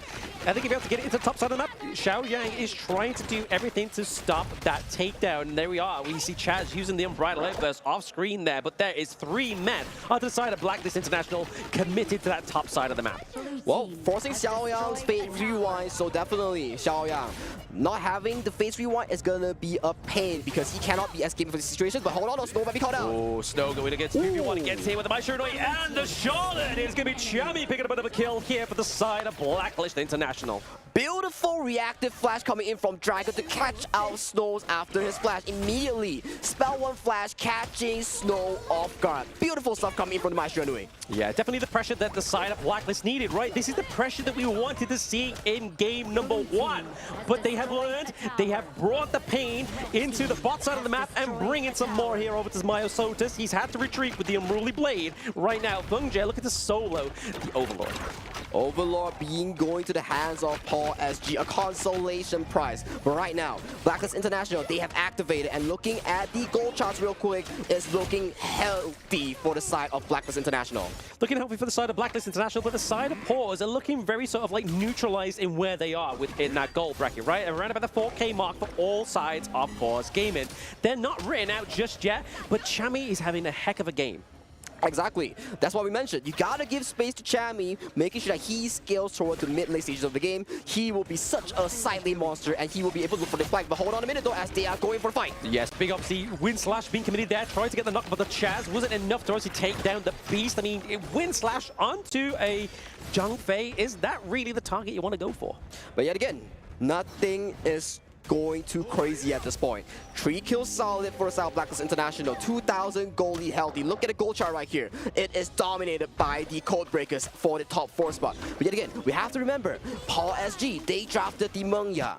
I think if you have to get it into the top side of the map, Xiaoyang is trying to do everything to stop that takedown. And there we are. We see Chaz using the Unbridled Outburst off screen there, but there is 3 men on the side of Blacklist International committed to that top side of the map. Well, forcing Xiaoyang's Phase Rewind, so definitely Xiaoyang not having the Phase Rewind is gonna be a pain because he cannot be escaping from this situation. But hold on, Snow might be called out. Oh, Snow going against 2v1 against him with the Maestro and the Charlotte is gonna be Chami picking up another kill here for the side of Blacklist International. Beautiful reactive flash coming in from Dragon to catch out Snows after his flash immediately. Spell 1 flash catching Snow off guard. Beautiful stuff coming in from the Maestro anyway. Yeah, definitely the pressure that the side of Blacklist needed, right? This is the pressure that we wanted to see in game number 1. But they have learned, they have brought the pain into the bot side of the map and bringing some more here over to Myosotis. He's had to retreat with the Unruly Blade. Right now, Fengje looking to solo the Overlord. Overlord being going to the hands of Paul SG, a consolation prize. But right now, Blacklist International, they have activated, and looking at the gold charts real quick, is looking healthy for the side of Blacklist International. Looking healthy for the side of Blacklist International, but the side of Pause are looking very sort of like neutralized in where they are within that gold bracket, right? Around about the 4K mark for all sides of Pause Gaming. They're not written out just yet, but Chami is having a heck of a game. Exactly. That's what we mentioned. You gotta give space to Chami, making sure that he scales toward the mid-late stages of the game. He will be such a side lane monster, and he will be able to look for the flank. But hold on a minute, though, as they are going for the fight. Yes, big obviously Wind Slash being committed there, trying to get the knock, but the Chaz wasn't enough to obviously take down the Beast. I mean, Wind Slash onto a Zhang Fei, is that really the target you want to go for? But yet again, nothing is going too crazy at this point. 3 kills solid for South Blacklist International. 2,000 goalie healthy. Look at the goal chart right here. It is dominated by the Codebreakers for the top 4 spot. But yet again, we have to remember, Paul SG, they drafted the Mengya.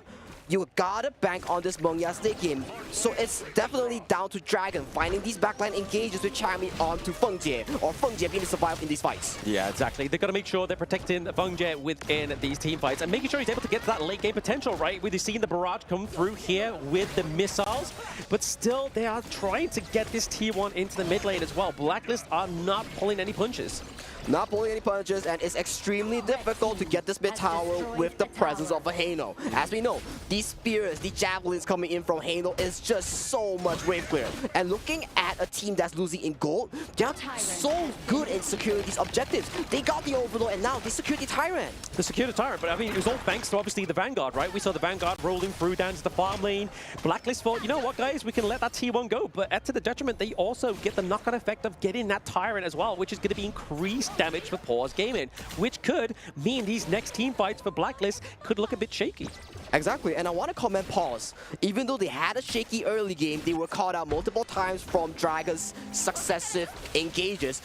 You gotta bank on this Mengya stake game. So it's definitely down to Dragon finding these backline engages with Chami onto Fengje, or Fengje being to survive in these fights. Yeah, exactly. They've got to make sure they're protecting Fengje within these team fights and making sure he's able to get to that late game potential, right? We've seen the barrage come through here with the missiles, but still they are trying to get this T1 into the mid lane as well. Blacklist are not pulling any punches. Not pulling any punches, and it's extremely difficult to get this mid tower with the presence of a Hano. As we know, these spears, the javelins coming in from Hano is just so much wave clear. And looking at a team that's losing in gold, they're so good in securing these objectives. They got the Overlord, and now they secured the Tyrant. They secured the Tyrant, but I mean, it was all thanks to obviously the Vanguard, right? We saw the Vanguard rolling through down to the farm lane. Blacklist thought, you know what, guys, we can let that T1 go, but to the detriment, they also get the knock-on effect of getting that Tyrant as well, which is going to be increased damage for Pause Gaming, which could mean these next team fights for Blacklist could look a bit shaky. Exactly, and I want to comment Pause. Even though they had a shaky early game, they were caught out multiple times from Dragon's successive engages.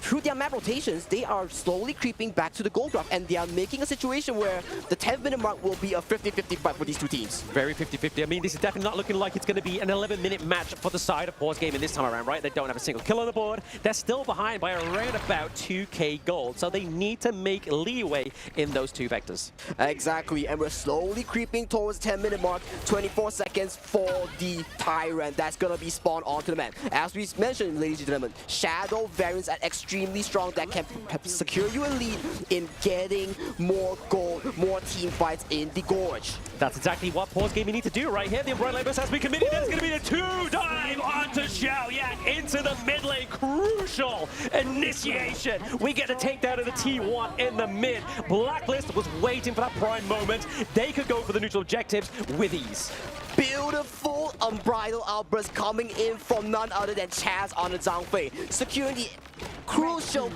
Through their map rotations, they are slowly creeping back to the gold graph, and they are making a situation where the 10-minute mark will be a 50-50 fight for these two teams. Very 50-50. I mean, this is definitely not looking like it's going to be an 11-minute match for the side of Pause Gaming this time around, right? They don't have a single kill on the board. They're still behind by around about 2k gold, so they need to make leeway in those 2 vectors. Exactly, and we're slowly creeping towards the 10-minute mark. 24 seconds for the Tyrant that's going to be spawned onto the man. As we mentioned, ladies and gentlemen, Shadow variants at extremely strong that can secure you a lead in getting more gold, more team fights in the Gorge. That's exactly what Pause Gaming need to do right here. The Umbrella Labels has been committed. There's going to be the 2-dive onto Xiaoyang into the mid lane. Crucial initiation. We get a takedown of the T1 in the mid. Blacklist was waiting for that prime moment. They could go for the neutral objectives with ease. Beautiful Unbridled Outburst coming in from none other than Chaz on the Zhang Fei, securing the crucial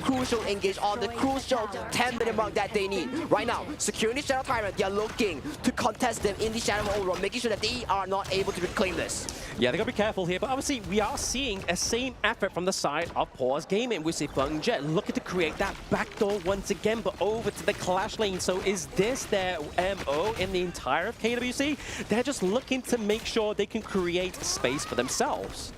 engage on the crucial 10-minute mark that they need. Right now, securing the Shadow Tyrant, they are looking to contest them in the Shadow Overlord, making sure that they are not able to reclaim this. Yeah, they got to be careful here, but obviously we are seeing a same effort from the side of Pause Gaming. We see Fengje looking to create that backdoor once again, but over to the clash lane. So is this their MO in the entire of KWC? They're just looking to make sure they can create space for themselves.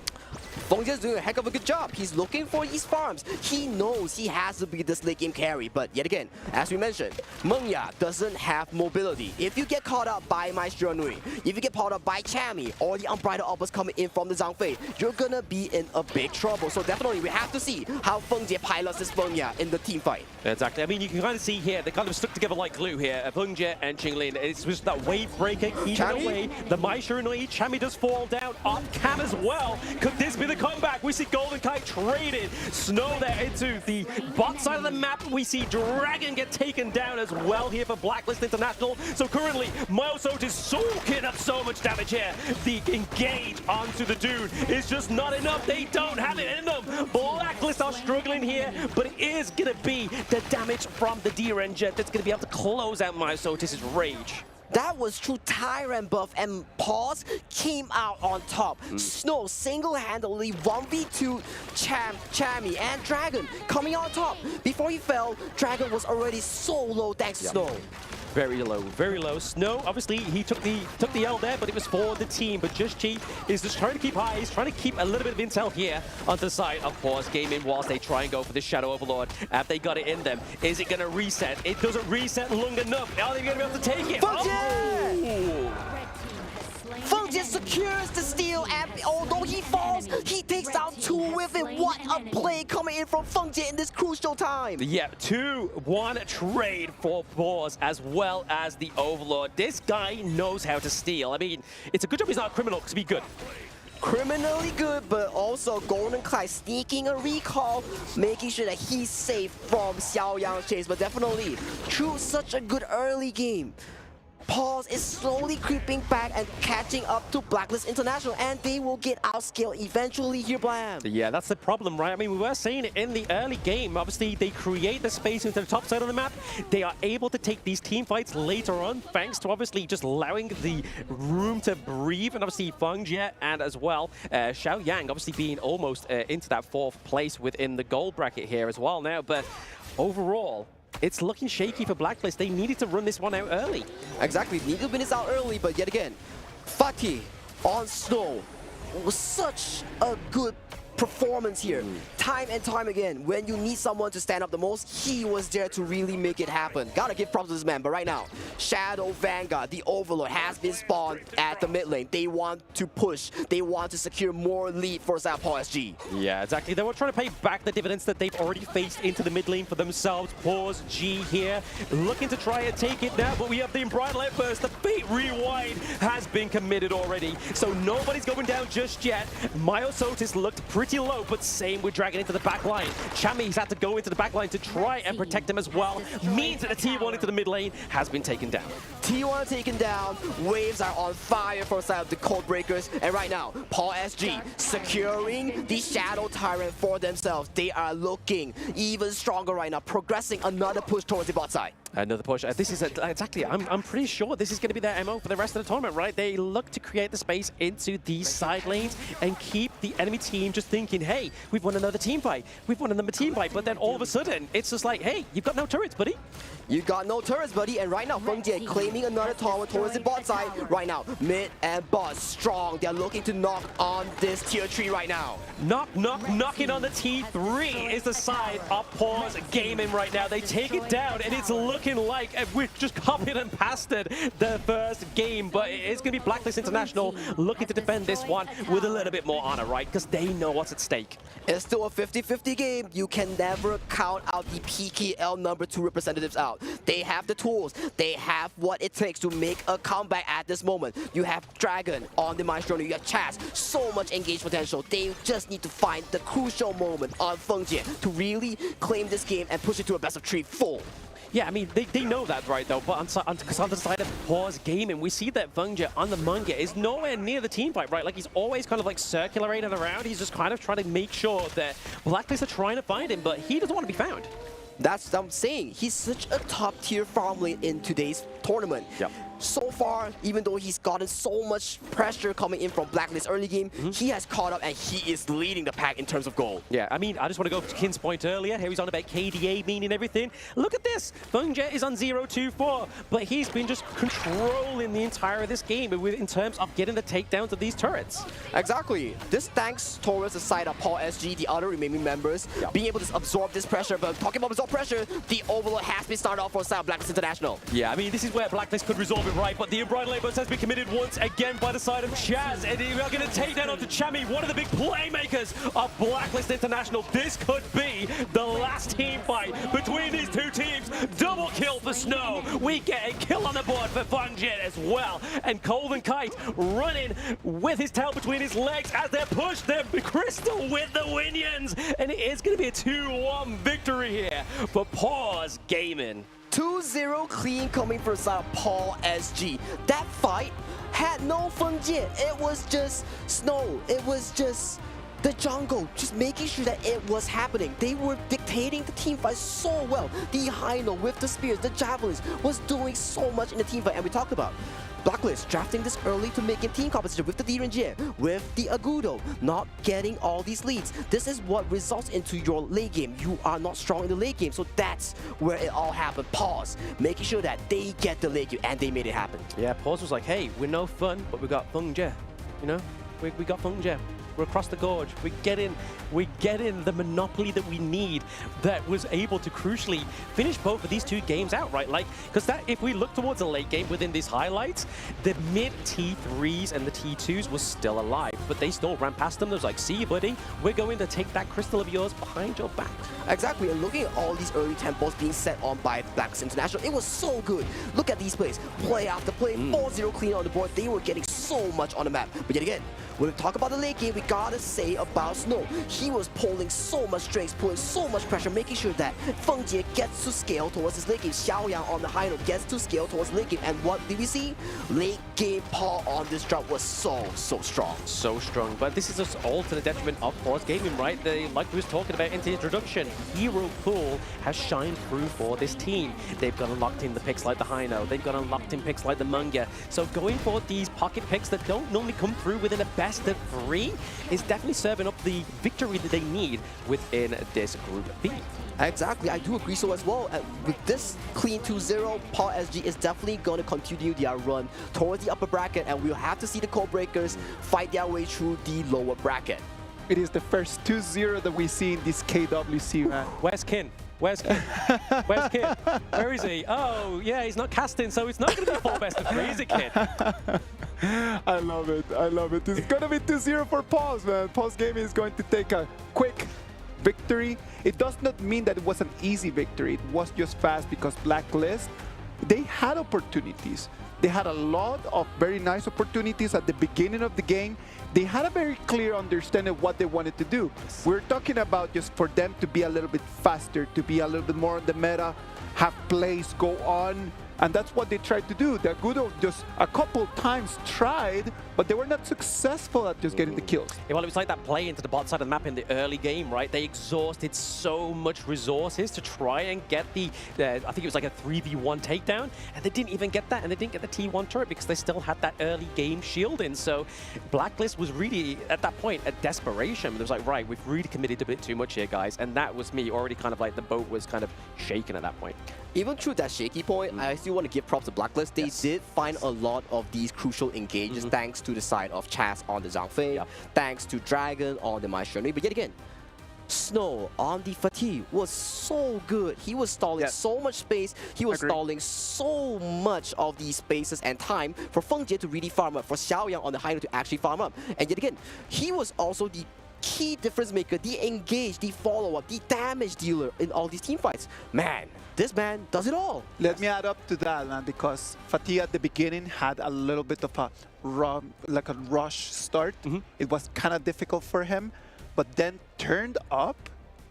Feng is doing a heck of a good job. He's looking for these farms. He knows he has to be this late game carry. But yet again, as we mentioned, Mengya doesn't have mobility. If you get caught up by Maestro Nui, if you get caught up by Chami, or the Unbridled Opus coming in from the Zhangfei, you're gonna be in a big trouble. So definitely we have to see how Feng Jie pilots this Mengya in the team fight. Exactly. I mean, you can kind of see here, they kind of stuck together like glue here. Feng Jie and Qinglin. It's just that wave breaker keeping away. The Maestro Nui, Chami does fall down on cam as well. Could this be the comeback? We see Golden Kite traded. Snow there into the bot side of the map. We see Dragon get taken down as well here for Blacklist International. So currently, Myosote is soaking up so much damage here. The engage onto the dude is just not enough. They don't have it in them. Blacklist are struggling here, but it is going to be the damage from the DRN Jet that's going to be able to close out Myosote's rage. That was true Tyrant buff, and Pause came out on top. Snow single-handedly 1v2 Chami and Dragon coming on top. Before he fell, Dragon was already so low thanks to Snow. Very low, very low. Snow, obviously, he took the L there, but it was for the team. But Gen.G is just trying to keep high. He's trying to keep a little bit of intel here onto the side of Pause Gaming whilst they try and go for the Shadow Overlord. Have they got it in them? Is it going to reset? It doesn't reset long enough. Are they going to be able to take it? Feng Jie secures the steal, and although he falls, he takes down 2 with it. What a play coming in from Feng Jie in this crucial time. Yeah, 2-1 trade for Pause as well as the Overlord. This guy knows how to steal. I mean, it's a good job he's not a criminal because he'd be good. Criminally good, but also Golden Kite sneaking a recall, making sure that he's safe from Xiao Yang's chase. But definitely, through such a good early game, Pause is slowly creeping back and catching up to Blacklist International, and they will get outscaled eventually here, Blam. Yeah, that's the problem, right? I mean, we were seeing it in the early game. Obviously, they create the space into the top side of the map. They are able to take these team fights later on, thanks to obviously just allowing the room to breathe. And obviously, Feng Jie and as well, Xiao Yang obviously being almost into that 4th place within the gold bracket here as well now. But overall, it's looking shaky for Blacklist. They needed to run this one out early. Exactly, needed to win this out early, but yet again, Fatih on Snow was such a good performance here. Time and time again, when you need someone to stand up the most, he was there to really make it happen. Gotta give props to this man, but right now, Shadow Vanguard, the Overlord, has been spawned at the mid lane. They want to push. They want to secure more lead for Zappa SG. Yeah, exactly. They were trying to pay back the dividends that they've already faced into the mid lane for themselves. Pause G here, looking to try and take it now, but we have the Unbridled Outburst. The Fate Rewind has been committed already, so nobody's going down just yet. Myosotis looked pretty low, but same with Dragon into the back line. Chami's had to go into the back line to try and protect him as well. Means that the T1 into the mid lane has been taken down. T1 taken down, waves are on fire for side of the Code Breakers, and right now, Paul SG securing the Shadow Tyrant for themselves. They are looking even stronger right now, progressing another push towards the bot side. Another push. This is exactly. I'm pretty sure this is going to be their MO for the rest of the tournament, right? They look to create the space into these side lanes and keep the enemy team just thinking, hey, we've won another team fight. We've won another team fight. But then all of a sudden, it's just like, hey, you've got no turrets, buddy. You got no turrets, buddy. And right now, Feng Jie claiming another tower towards the bot side. Right now, mid and bot strong. They're looking to knock on this tier 3 right now. Knocking on the T3 is the side of Pause Gaming right now. They take it down, and it's looking like we've just copied and pasted the first game. But it's going to be Blacklist International looking to defend this one with a little bit more honor, right? Because they know what's at stake. It's still a 50-50 game. You can never count out the PKL number 2 representatives out. They have the tools. They have what it takes to make a comeback at this moment. You have Dragon on the Maestro. You have Chaz. So much engaged potential. They just need to find the crucial moment on Feng Jie to really claim this game and push it to a best of 3 full. Yeah, I mean, they know that, right, though, but on the side of Pause Gaming, we see that Feng Jie on the manga is nowhere near the team fight, right? Like, he's always kind of, like, circulating around. He's just kind of trying to make sure that Blacklist are trying to find him, but he doesn't want to be found. That's what I'm saying. He's such a top-tier farm lane in today's tournament. Yep. So far, even though he's gotten so much pressure coming in from Blacklist early game, he has caught up and he is leading the pack in terms of gold. Yeah, I mean, I just want to go to Kin's point earlier. Here he's on about KDA meaning everything. Look at this. Fengje is on 0-2-4, but he's been just controlling the entire of this game in terms of getting the takedowns of these turrets. Exactly. This thanks towards the side of Paul SG, the other remaining members, being able to absorb this pressure. But talking about absorb pressure, the overload has been started off for the side of Blacklist International. Yeah, I mean, this is where Blacklist could resolve it right, but the Unbridled Labors has been committed once again by the side of Chaz, and we are going to take down onto Chami, one of the big playmakers of Blacklist International. This could be the last team fight between these two teams. Double kill for Snow. We get a kill on the board for Fengje as well, and Golden Kite running with his tail between his legs as they push their Crystal with the Winions, and it is going to be a 2-1 victory here for Pause Gaming. 2-0 clean coming from side of Paul SG. That fight had no Fengje. It was just Snow. It was just the jungle, just making sure that it was happening. They were dictating the team fight so well. The Hino with the spears, the javelins, was doing so much in the team fight. And we talked about Blacklist drafting this early to make a team competition with the Direnjie, with the Agudo, not getting all these leads. This is what results into your late game. You are not strong in the late game, so that's where it all happened. Pause, making sure that they get the late game, and they made it happen. Yeah, Pause was like, hey, we're no fun, but we got Fengje. You know, we got Fengje. We're across the gorge. We're getting the monopoly that we need that was able to crucially finish both of these two games out, right? Like, because that, if we look towards the late game within these highlights, the mid T3s and the T2s was still alive, but they still ran past them. It was like, see you, buddy, we're going to take that crystal of yours behind your back. Exactly, and looking at all these early tempos being set on by Blacklist International, it was so good. Look at these plays, play after play, 4-0 clean on the board. They were getting so much on the map. But yet again, when we talk about the late game, we gotta say about Snow. He was pulling so much strings, pulling so much pressure, making sure that Fengje gets to scale towards his late game. Xiaoyang on the high note gets to scale towards late game. And what did we see? Late game Paul on this drop was so strong. So strong, but this is just all to the detriment of Pause Gaming, right? Like we was talking about in the introduction, Hero Pool has shined through for this team. They've got unlocked in the picks like the Hino, they've got unlocked in picks like the Munga. So going for these pocket picks that don't normally come through within a best of 3 is definitely serving up the victory that they need within this Group B. Exactly, I do agree so as well. With this clean 2-0, Paul SG is definitely going to continue their run towards the upper bracket, and we'll have to see the Code Breakers fight their way through the lower bracket. It is the first 2-0 that we see in this KWC, man. Where's Kin? Where's Kin? Where's Kin? Where is he? Oh, yeah, he's not casting, so it's not going to be 4 best of 3, is it, Kin? I love it. I love it. It's going to be 2-0 for Pause, man. Pause Gaming is going to take a quick victory. It does not mean that it was an easy victory. It was just fast because Blacklist, they had opportunities. They had a lot of very nice opportunities at the beginning of the game. They had a very clear understanding of what they wanted to do. We're talking about just for them to be a little bit faster, to be a little bit more on the meta, have plays go on. And that's what they tried to do. The Agudo just a couple times tried, but they were not successful at just getting the kills. Yeah, well, it was like that play into the bottom side of the map in the early game, right? They exhausted so much resources to try and get the, I think it was like a 3v1 takedown, and they didn't even get that, and they didn't get the T1 turret because they still had that early game shielding. So Blacklist was really, at that point, a desperation. It was like, right, we've really committed a bit too much here, guys. And that was me already kind of like the boat was kind of shaken at that point. Even through that shaky point, I still want to give props to Blacklist. They did find a lot of these crucial engages thanks to the side of Chaz on the Zhang Fei, thanks to Dragon on the Maishunri. But yet again, Snow on the Fatigue was so good. He was stalling so much space. He was stalling so much of these spaces and time for Fengje to really farm up, for Xiaoyang on the high note to actually farm up. And yet again, he was also the key difference maker, the engage, the follow-up, the damage dealer in all these team fights. Man, this man does it all. Let me add up to that, man, because Fatih at the beginning had a little bit of a rush start. It was kind of difficult for him, but then turned up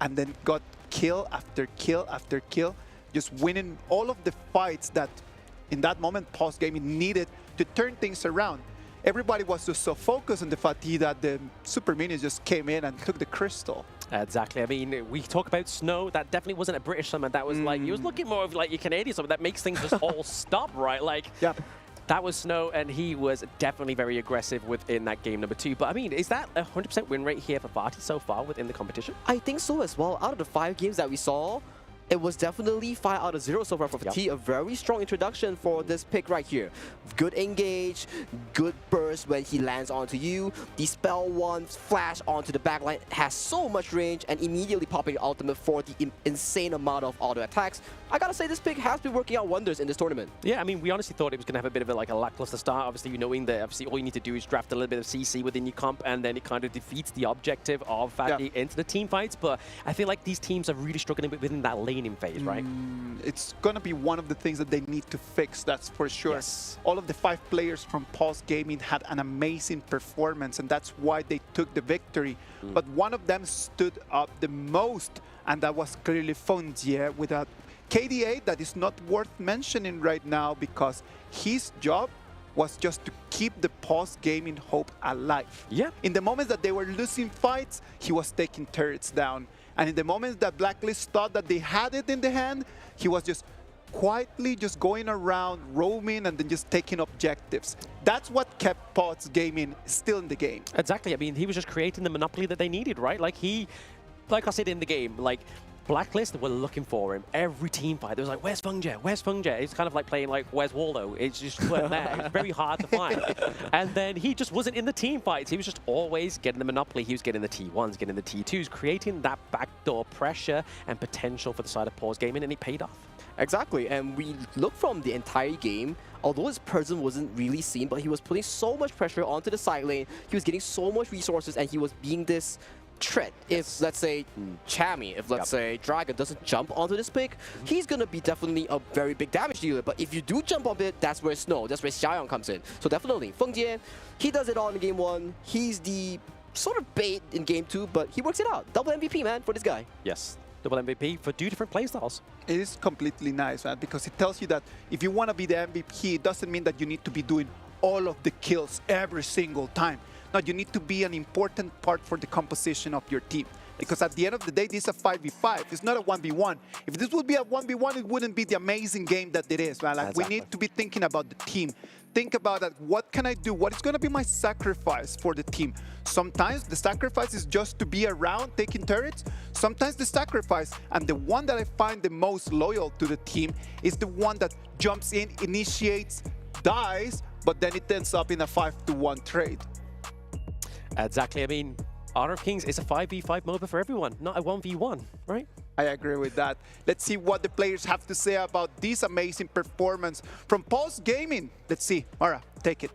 and then got kill after kill after kill, just winning all of the fights that in that moment Pause Gaming needed to turn things around. everybody was just so focused on the fatigue that the Super Minions just came in and took the crystal. Exactly. I mean, we talk about Snow. That definitely wasn't a British summon. That was like, he was looking more of like your Canadian summon. That makes things just all stop, right? Like, that was Snow, and he was definitely very aggressive within that game number 2. But I mean, is that a 100% win rate here for Vati so far within the competition? I think so as well. Out of the 5 games that we saw, it was definitely 5 out of 0 so far for T. A very strong introduction for this pick right here. Good engage, good burst when he lands onto you. The spell one flash onto the backline has so much range and immediately popping the ultimate for the insane amount of auto attacks. I gotta say this pick has been working out wonders in this tournament. Yeah, I mean, we honestly thought it was going to have a bit of a lackluster start. Obviously, you knowing that obviously all you need to do is draft a little bit of CC within your comp, and then it kind of defeats the objective of Fatty into the team fights. But I feel like these teams are really struggling within that laning phase, right? It's gonna be one of the things that they need to fix, that's for sure. Yes. All of the 5 players from Pulse Gaming had an amazing performance, and that's why they took the victory. But one of them stood up the most, and that was clearly Fonjie with a KDA that is not worth mentioning right now because his job was just to keep the Pulse Gaming hope alive. Yeah. In the moments that they were losing fights, he was taking turrets down. And in the moments that Blacklist thought that they had it in the hand, he was just quietly just going around, roaming, and then just taking objectives. That's what kept Pulse Gaming still in the game. Exactly. I mean, he was just creating the monopoly that they needed, right? Like I said in the game, like, Blacklist were looking for him. Every team fight, there was like, where's Fengje? Where's Fengje? It's kind of like playing like, where's Waldo? It's just weren't there. It's very hard to find. And then he just wasn't in the team fights. He was just always getting the monopoly. He was getting the T1s, getting the T2s, creating that backdoor pressure and potential for the side of Pause Gaming, and it paid off. Exactly, and we look from the entire game, although his person wasn't really seen, but he was putting so much pressure onto the side lane. He was getting so much resources, and he was being this threat. If, let's say, Chammy, if, let's say, Dragon doesn't jump onto this pick, he's going to be definitely a very big damage dealer. But if you do jump on it, that's where Snow, that's where Xiaoyang comes in. So definitely, Fengjie, he does it all in game 1. He's the sort of bait in game 2, but he works it out. Double MVP, man, for this guy. Yes. Double MVP for 2 different playstyles. It is completely nice, man, because it tells you that if you want to be the MVP, it doesn't mean that you need to be doing all of the kills every single time. No, you need to be an important part for the composition of your team. Because at the end of the day, this is a 5v5. It's not a 1v1. If this would be a 1v1, it wouldn't be the amazing game that it is, man. Like, we need to be thinking about the team. Think about that. What can I do? What is going to be my sacrifice for the team? Sometimes the sacrifice is just to be around taking turrets. Sometimes the sacrifice, and the one that I find the most loyal to the team, is the one that jumps in, initiates, dies, but then it ends up in a 5-to-1 trade. Exactly. I mean, Honor of Kings is a 5v5 MOBA for everyone, not a 1v1, right? I agree with that. Let's see what the players have to say about this amazing performance from Pulse Gaming. Let's see. Mara, take it.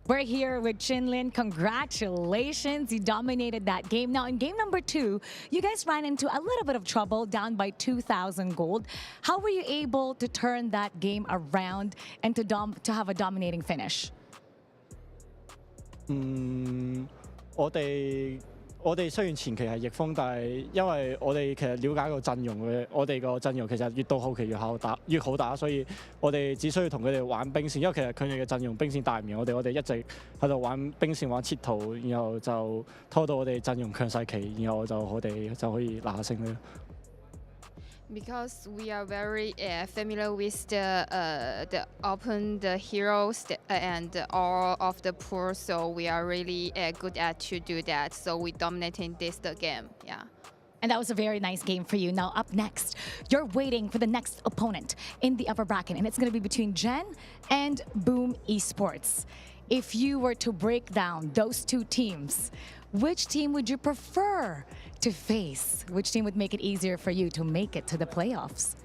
We're here with Chinlin. Congratulations. You dominated that game. Now, in game number 2, you guys ran into a little bit of trouble, down by 2,000 gold. How were you able to turn that game around and to have a dominating finish? 我哋雖然前期係逆風，但係因為我哋其實了解個陣容嘅，我哋個陣容其實越到後期越好打，所以我哋只需要同佢哋玩兵線，因為其實佢哋嘅陣容兵線大唔贏我哋一直喺度玩兵線玩切圖，然後就拖到我哋陣容強勢期，然後我哋就可以拿下勝利。Because we are very familiar with the heroes and all of the pool, so we are really good at to do that. So we dominating the game, yeah. And that was a very nice game for you. Now up next, you're waiting for the next opponent in the upper bracket, and it's going to be between Gen and Boom Esports. If you were to break down those 2 teams, which team would you prefer to face? Which team would make it easier for you to make it to the playoffs?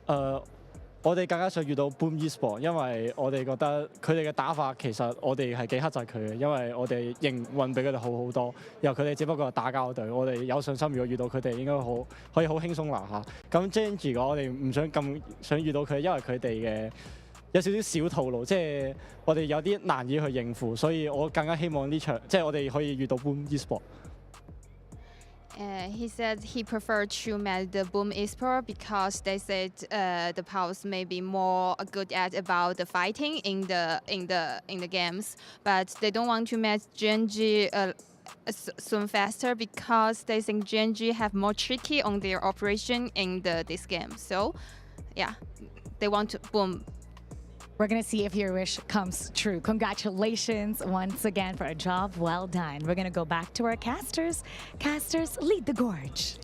我哋更加想遇到 Boom Esports， 因為我哋覺得佢哋嘅打法其實我哋係幾克制佢嘅，因為我哋營運比佢哋好好多，然後佢哋只不過係打交隊，我哋有信心如果遇到佢哋應該可以好輕鬆拿下。咁 Gen.G 我哋唔想咁想遇到佢，因為佢哋嘅有少少小套路，即係我哋有啲難以去應付，所以我更加希望呢場即係我哋可以遇到 Boom Esports。He said he preferred to match the Boom Esports because they said the Pulse may be more good at about the fighting in the games, but they don't want to match Gen.G soon faster because they think Gen.G have more tricky on their operation in this game. So, yeah, they want to Boom. We're going to see if your wish comes true. Congratulations once again for a job well done. We're going to go back to our casters. Casters, lead the gorge.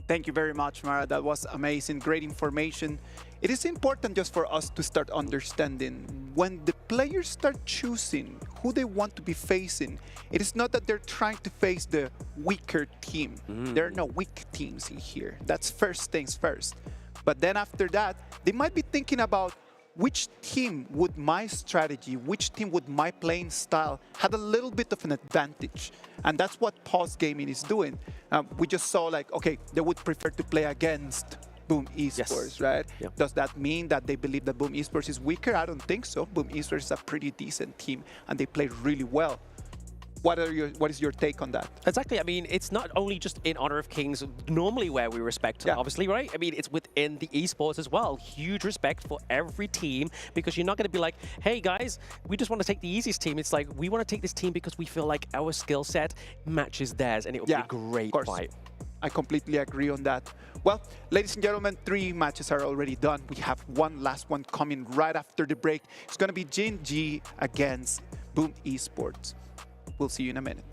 Thank you very much, Mara. That was amazing. Great information. It is important just for us to start understanding when the players start choosing who they want to be facing. It is not that they're trying to face the weaker team. There are no weak teams in here. That's first things first. But then after that, they might be thinking about which team would my strategy, which team would my playing style have a little bit of an advantage. And that's what Pulse Gaming is doing. We just saw like, okay, they would prefer to play against Boom Esports, right? Yep. Does that mean that they believe that Boom Esports is weaker? I don't think so. Boom Esports is a pretty decent team and they play really well. What is your take on that? Exactly. I mean, it's not only just in Honor of Kings normally where we respect, obviously, right? I mean, it's within the esports as well. Huge respect for every team because you're not going to be like, hey, guys, we just want to take the easiest team. It's like, we want to take this team because we feel like our skill set matches theirs and it will be a great fight. I completely agree on that. Well, ladies and gentlemen, 3 matches are already done. We have one last one coming right after the break. It's going to be Gen.G against Boom Esports. We'll see you in a minute.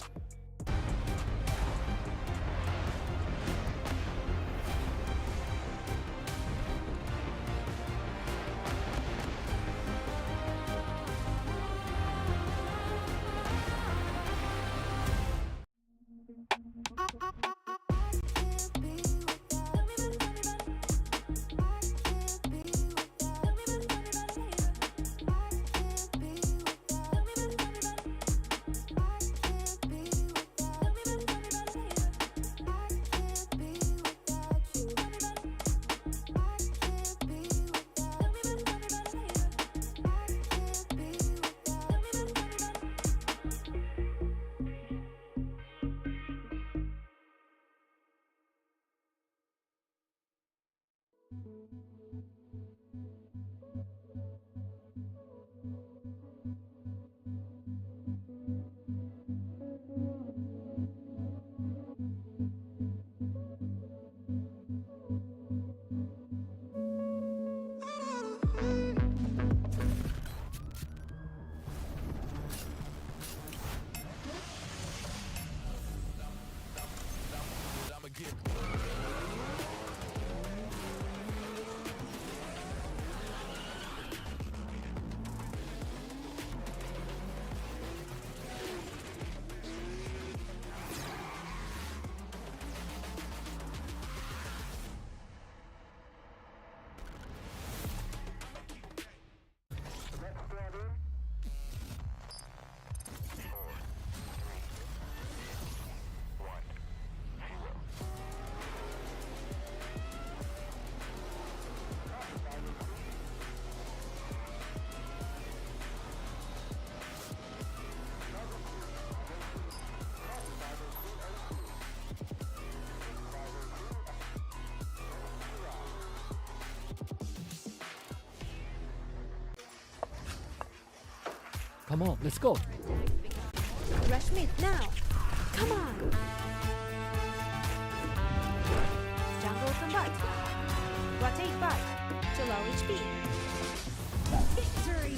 Come on, let's go. Rush mid now. Come on. Jungle combat. Rotate back to low HP. Victory!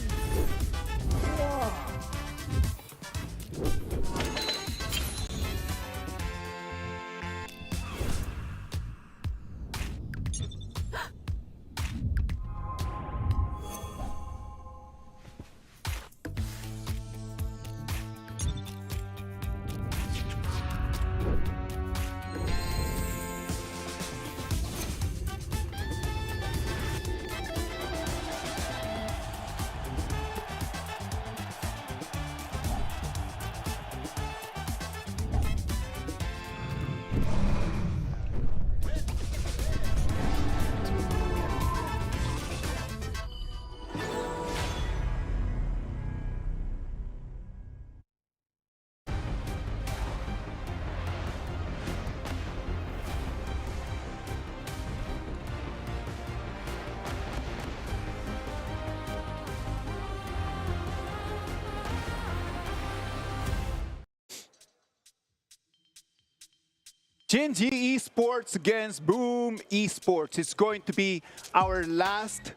Gen.G Esports against Boom Esports. It's going to be our last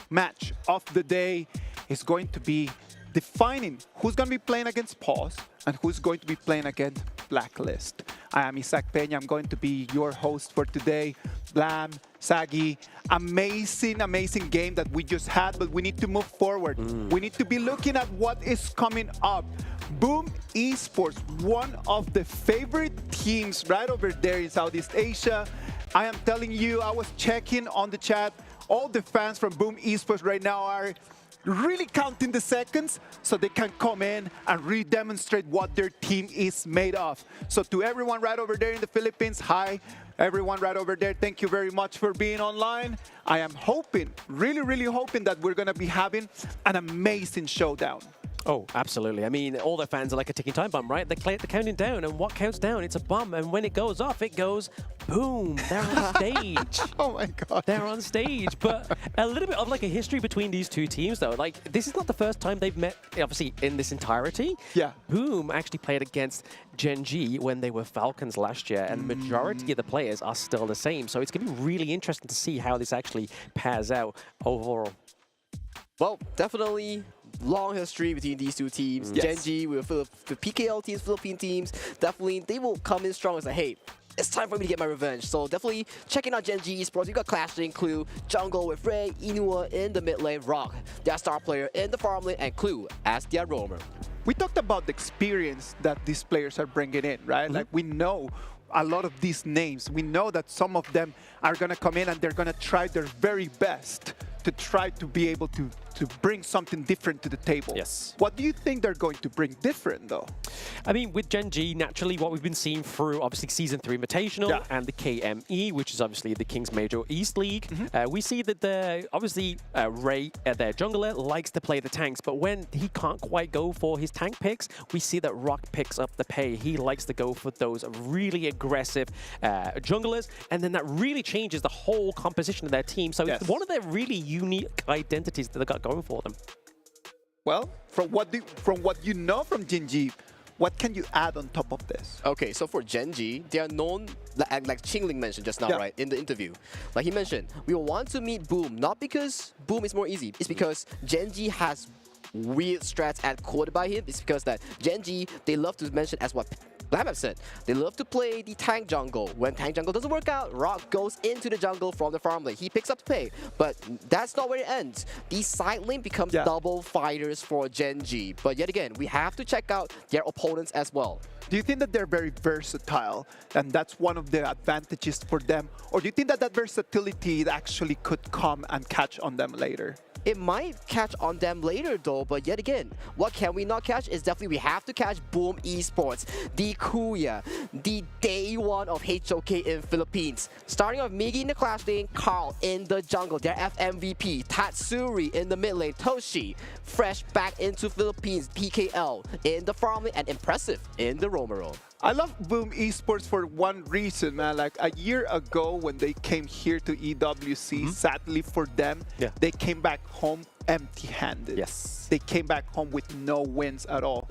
match of the day. It's going to be defining who's going to be playing against Pause and who's going to be playing against Blacklist. I am Isaac Peña. I'm going to be your host for today. Blam, Sagi, amazing game that we just had, but we need to move forward. We need to be looking at what is coming up. Boom Esports, one of the favorite teams right over there in Southeast Asia. I am telling you, I was checking on the chat. All the fans from Boom Esports right now are really counting the seconds so they can come in and really demonstrate what their team is made of. So to everyone right over there in the Philippines, hi. Everyone right over there, thank you very much for being online. I am hoping, really hoping that we're going to be having an amazing showdown. Oh, absolutely. I mean, all their fans are like a ticking time bomb, right? They're counting down, and what counts down? It's a bomb, and when it goes off, it goes boom. They're on stage. Oh my God. They're on stage. But a little bit of like a history between these two teams, though. Like, this is not the first time they've met, obviously, in this entirety. Yeah. Boom actually played against Gen.G when they were Falcons last year, and the majority of the players are still the same. So it's going to be really interesting to see how this actually pairs out overall. Well, definitely long history between these two teams. Yes. Gen.G with the PKL teams, Philippine teams, definitely they will come in strong and say, hey, it's time for me to get my revenge. So definitely checking out Gen.G Esports. We got Clashing, Clue, Jungle with Ray, Inua in the mid lane, Rock, their star player in the farm lane, and Clue as their roamer. We talked about the experience that these players are bringing in, right? Like, we know a lot of these names. We know that some of them are going to come in and they're going to try their very best to try to be able to bring something different to the table. Yes. What do you think they're going to bring different, though? I mean, with Gen.G, naturally, what we've been seeing through, obviously, Season 3 Invitational and the KME, which is obviously the King's Major East League, we see that, obviously, Ray, their jungler, likes to play the tanks, but when he can't quite go for his tank picks, we see that Rock picks up the pay. He likes to go for those really aggressive junglers, and then that really changes the whole composition of their team. So it's one of their really unique identities that they got going for them. Well, from what you know from Gen.G, what can you add on top of this? Okay, so for Gen.G, they are known, like Qingling mentioned just now, right, in the interview. Like he mentioned, we want to meet Boom, not because Boom is more easy, it's because Gen.G has weird strats and quoted by him. It's because that Gen.G, they love to mention, as what Blam have said, they love to play the tank jungle. When tank jungle doesn't work out, Rock goes into the jungle from the farm lane. He picks up the pay, but that's not where it ends. The side lane becomes double fighters for Gen.G. But yet again, we have to check out their opponents as well. Do you think that they're very versatile and that's one of the advantages for them? Or do you think that that versatility actually could come and catch on them later? It might catch on them later though, but yet again, what can we not catch is definitely we have to catch Boom Esports, the Kuya, the day one of HOK in Philippines. Starting off Miggy in the clash lane, Carl in the jungle, their FMVP, Tatsuri in the mid lane, Toshi, fresh back into Philippines, PKL in the farm lane, and impressive in the roamer role. I love Boom Esports for one reason, man. Like a year ago when they came here to EWC, sadly for them, they came back home empty-handed. Yes. They came back home with no wins at all.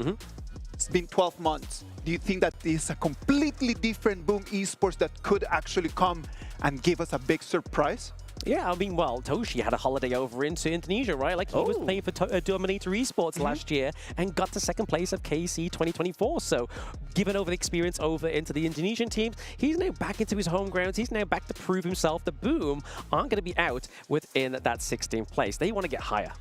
It's been 12 months. Do you think that this is a completely different Boom Esports that could actually come and give us a big surprise? Yeah, I mean, well, Toshi had a holiday over into Indonesia, right? Like, he was playing for Dominator Esports last year and got to second place of KC 2024. So, given over the experience over into the Indonesian teams, he's now back into his home grounds. He's now back to prove himself. The Boom aren't going to be out within that 16th place. They want to get higher.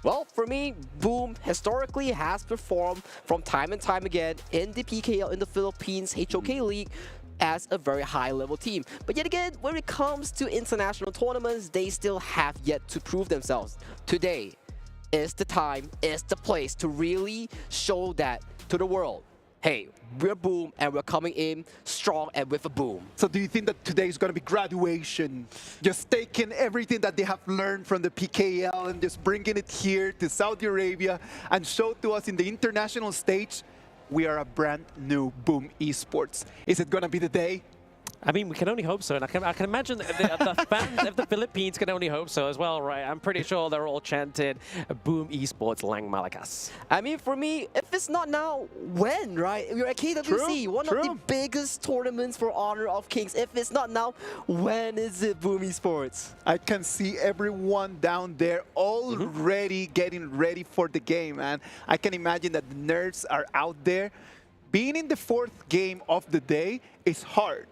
Well, for me, Boom historically has performed from time and time again in the PKL, in the Philippines HOK League, as a very high-level team. But yet again, when it comes to international tournaments, they still have yet to prove themselves. Today is the time, is the place to really show that to the world. Hey, we're Boom, and we're coming in strong and with a boom. So do you think that today is going to be graduation? Just taking everything that they have learned from the PKL and just bringing it here to Saudi Arabia and show to us in the international stage, we are a brand new Boom Esports. Is it going to be the day? I mean, we can only hope so, and I can imagine the fans of the Philippines can only hope so as well, right? I'm pretty sure they're all chanted, "Boom Esports Lang Malakas." I mean, for me, if it's not now, when, right? We're at KWC, one of the biggest tournaments for Honor of Kings. If it's not now, when is it, Boom Esports? I can see everyone down there already getting ready for the game, man. I can imagine that the nerves are out there. Being in the fourth game of the day is hard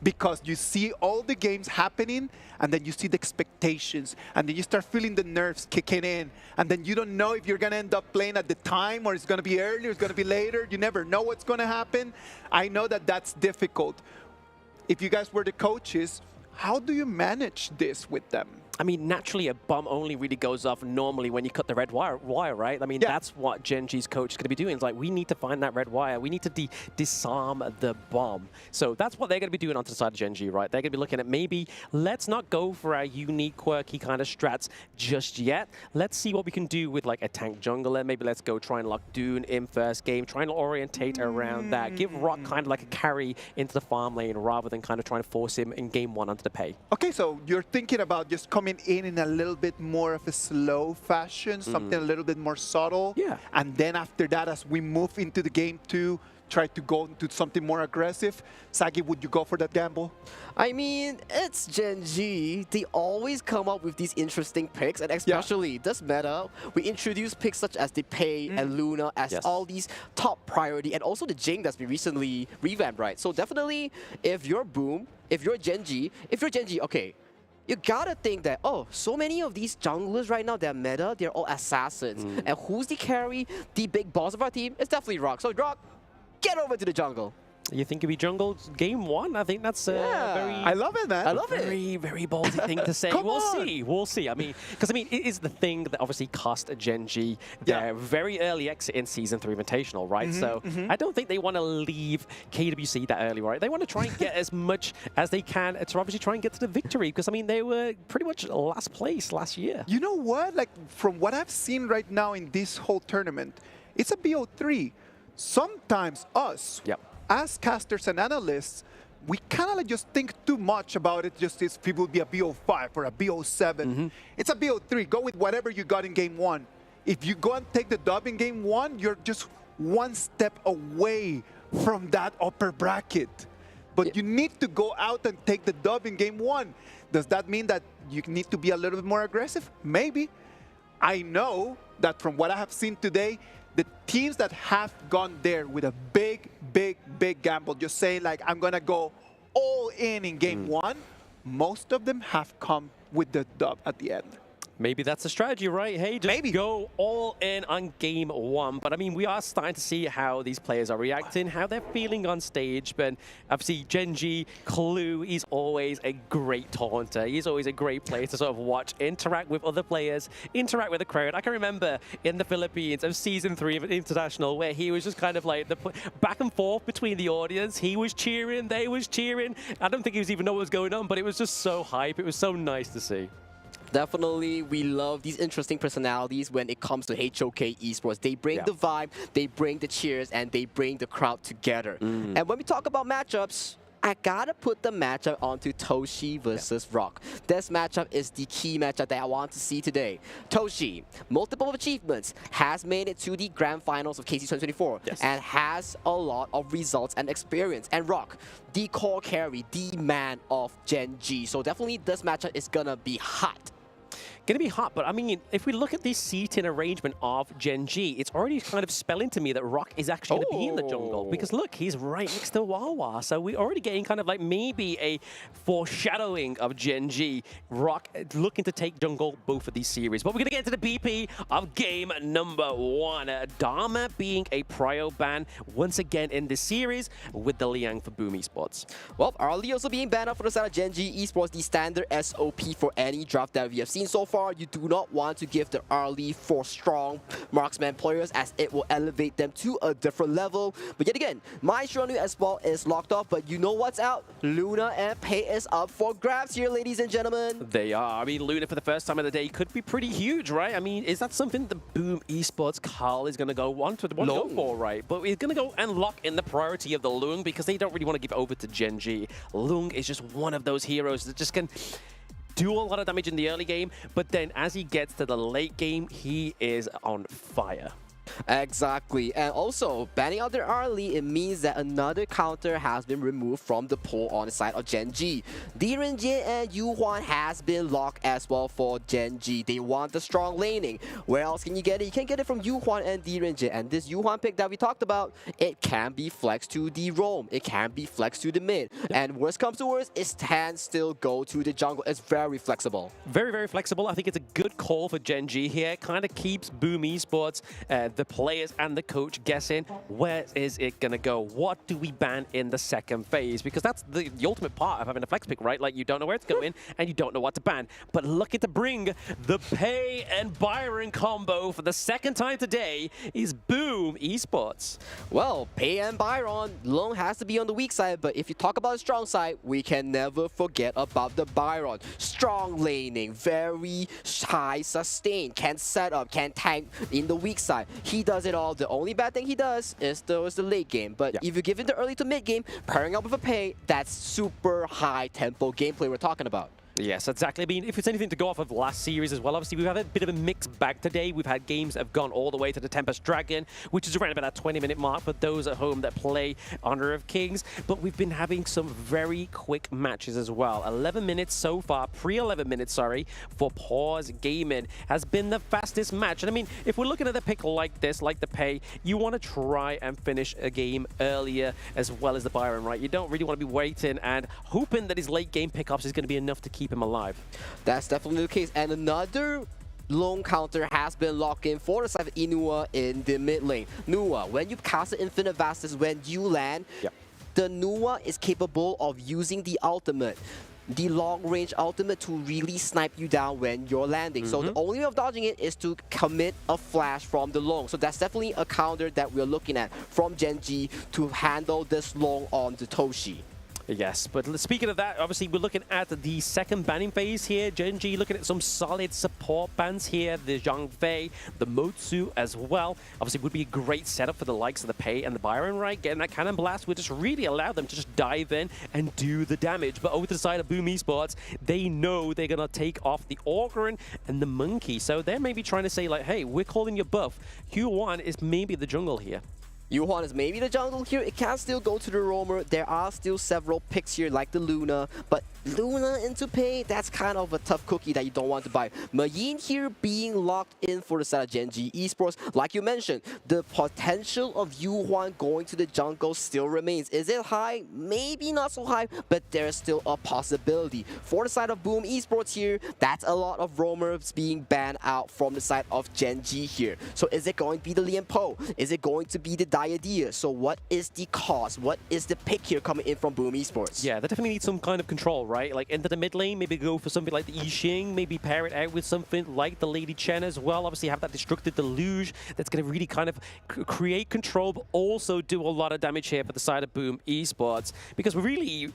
because you see all the games happening and then you see the expectations and then you start feeling the nerves kicking in and then you don't know if you're going to end up playing at the time or it's going to be earlier, it's going to be later. You never know what's going to happen. I know that that's difficult. If you guys were the coaches, how do you manage this with them? I mean, naturally, a bomb only really goes off normally when you cut the red wire, right? I mean, that's what Gen.G's coach is going to be doing. It's like, we need to find that red wire. We need to disarm the bomb. So that's what they're going to be doing onto the side of Gen.G, right? They're going to be looking at maybe, let's not go for our unique, quirky kind of strats just yet. Let's see what we can do with like a tank jungler. Maybe let's go try and lock Dune in first game, try and orientate around that. Give Rock kind of like a carry into the farm lane rather than kind of trying to force him in game one onto the pay. Okay, so you're thinking about just coming in a little bit more of a slow fashion, something a little bit more subtle. Yeah. And then after that, as we move into the game two, try to go into something more aggressive. Sagi, would you go for that gamble? I mean, it's Gen.G. They always come up with these interesting picks, and especially this meta, we introduce picks such as the Pei and Luna as all these top priority, and also the Jing that's been recently revamped, right? So definitely, if you're Boom, if you're Gen.G, okay, you gotta think that, oh, so many of these junglers right now, they're meta, they're all assassins. And who's the carry, the big boss of our team? It's definitely Rock. So Rock, get over to the jungle. You think it'll be jungle game one? I think that's very... I love it, man. I love it. Very ballsy thing to say. We'll see. I mean, because I mean, it is the thing that obviously cost Gen.G their very early exit in Season 3 Invitational, right? So I don't think they want to leave KWC that early, right? They want to try and get as much as they can to obviously try and get to the victory, because I mean, they were pretty much last place last year. You know what? Like, from what I've seen right now in this whole tournament, it's a BO3. Sometimes us, as casters and analysts, we kind of like just think too much about it. Just if it will be a BO5 or a BO7. It's a BO3. Go with whatever you got in game one. If you go and take the dub in game one, you're just one step away from that upper bracket. But you need to go out and take the dub in game one. Does that mean that you need to be a little bit more aggressive? Maybe. I know that from what I have seen today, the teams that have gone there with a big gamble, just saying like, I'm going to go all in game one, most of them have come with the dub at the end. Maybe that's the strategy, right? Hey, just go all in on game one. But I mean, we are starting to see how these players are reacting, how they're feeling on stage. But obviously, Gen.G, Clue, he's always a great taunter. He's always a great player to sort of watch, interact with other players, interact with the crowd. I can remember in the Philippines of Season 3 of International, where he was just kind of like the back and forth between the audience. He was cheering, they was cheering. I don't think he was even know what was going on, but it was just so hype. It was so nice to see. Definitely, we love these interesting personalities when it comes to HOK Esports. They bring the vibe, they bring the cheers, and they bring the crowd together. And when we talk about matchups, I gotta put the matchup onto Toshi versus Rock. This matchup is the key matchup that I want to see today. Toshi, multiple achievements, has made it to the grand finals of KC 2024 and has a lot of results and experience. And Rock, the core carry, the man of Gen.G. So definitely this matchup is gonna be hot. Going to be hot, but I mean, if we look at this seating arrangement of Gen.G, it's already kind of spelling to me that Rock is actually going to be in the jungle. Because look, he's right next to Wawa. So we're already getting kind of like maybe a foreshadowing of Gen.G. Rock looking to take jungle both of these series. But we're going to get into the BP of game number one. Dharma being a prio ban once again in this series with the Liang for Boom Esports. Well, Arlie also being banned out for the side of Gen.G Esports, the standard SOP for any draft that we have seen so far. far, you do not want to give the early for strong marksman players as it will elevate them to a different level. But yet again, my Shiranu as well is locked off, but you know what's out? Luna and Pei is up for grabs here, ladies and gentlemen. They are. I mean, Luna for the first time of the day could be pretty huge, right? I mean, is that something the Boom Esports Carl is going to want to go for, right? But he's going to go and lock in the priority of the Lung because they don't really want to give over to Gen.G. Lung is just one of those heroes that just can do a lot of damage in the early game, but then as he gets to the late game, he is on fire. Exactly, and also banning out their early, it means that another counter has been removed from the pool on the side of Gen.G. Gen.G and Yuhuan has been locked as well for Gen.G. They want the strong laning. Where else can you get it? You can get it from Yuhuan and Gen.G. And this Yuhuan pick that we talked about, it can be flexed to the roam. It can be flexed to the mid. And worst comes to worst, it can still go to the jungle. It's very flexible. Very, very flexible. I think it's a good call for Gen.G here. Kind of keeps Boom Esports, the players and the coach guessing, where is it going to go? What do we ban in the second phase? Because that's the ultimate part of having a flex pick, right? Like, you don't know where it's going and you don't know what to ban. But looking to bring the Pei and Byron combo for the second time today is Boom Esports. Well, Pei and Byron, Lung has to be on the weak side, but if you talk about the strong side, we can never forget about the Byron. Strong laning, very high sustain, can set up, can tank in the weak side. He does it all. The only bad thing he does is the late game. But if you give him the early to mid game, pairing up with a Pei, that's super high tempo gameplay we're talking about. Yes, exactly. I mean, if it's anything to go off of last series as well, obviously we've had a bit of a mixed bag today. We've had games that have gone all the way to the Tempest Dragon, which is around about that 20-minute mark for those at home that play Honor of Kings. But we've been having some very quick matches as well. 11 minutes so far, pre-11 minutes, sorry, for Pause Gaming has been the fastest match. And I mean, if we're looking at a pick like this, like the Pei, you want to try and finish a game earlier as well as the Byron, right? You don't really want to be waiting and hoping that his late game pickups is going to be enough to keep him alive. That's definitely the case. And another lone counter has been locked in for the side of Inua in the mid lane. Nua, when you cast the Infinite Vastus, when you land, the Nua is capable of using the ultimate, the long-range ultimate, to really snipe you down when you're landing. So the only way of dodging it is to commit a flash from the long. So that's definitely a counter that we're looking at from Gen.G to handle this long on the Toshi. Yes, but speaking of that, obviously we're looking at the second banning phase here. Gen.G looking at some solid support bans here. The Zhang Fei, the Motsu as well. Obviously would be a great setup for the likes of the Pei and the Byron, right? Getting that Cannon Blast would just really allow them to just dive in and do the damage. But over to the side of Boom Esports, they know they're going to take off the Orgrin and the Monkey. So they're maybe trying to say like, hey, we're calling your buff. Q1 is maybe the jungle here. Yuhuan is maybe the jungle here. It can still go to the roamer. There are still several picks here like the Luna, but Luna into Pei, that's kind of a tough cookie that you don't want to buy. Mayin here being locked in for the side of Gen.G Esports. Like you mentioned, the potential of Yuhuan going to the jungle still remains. Is it high? Maybe not so high, but there's still a possibility. For the side of Boom Esports here, that's a lot of roamers being banned out from the side of Gen.G here. So is it going to be the Lian Po? Is it going to be the Diadea? So what is the cost? What is the pick here coming in from Boom Esports? Yeah, they definitely need some kind of control, right? Like into the mid lane, maybe go for something like the Yixing, maybe pair it out with something like the Lady Chen as well. Obviously have that Destructive Deluge that's going to really kind of create control, but also do a lot of damage here for the side of Boom Esports. Because really,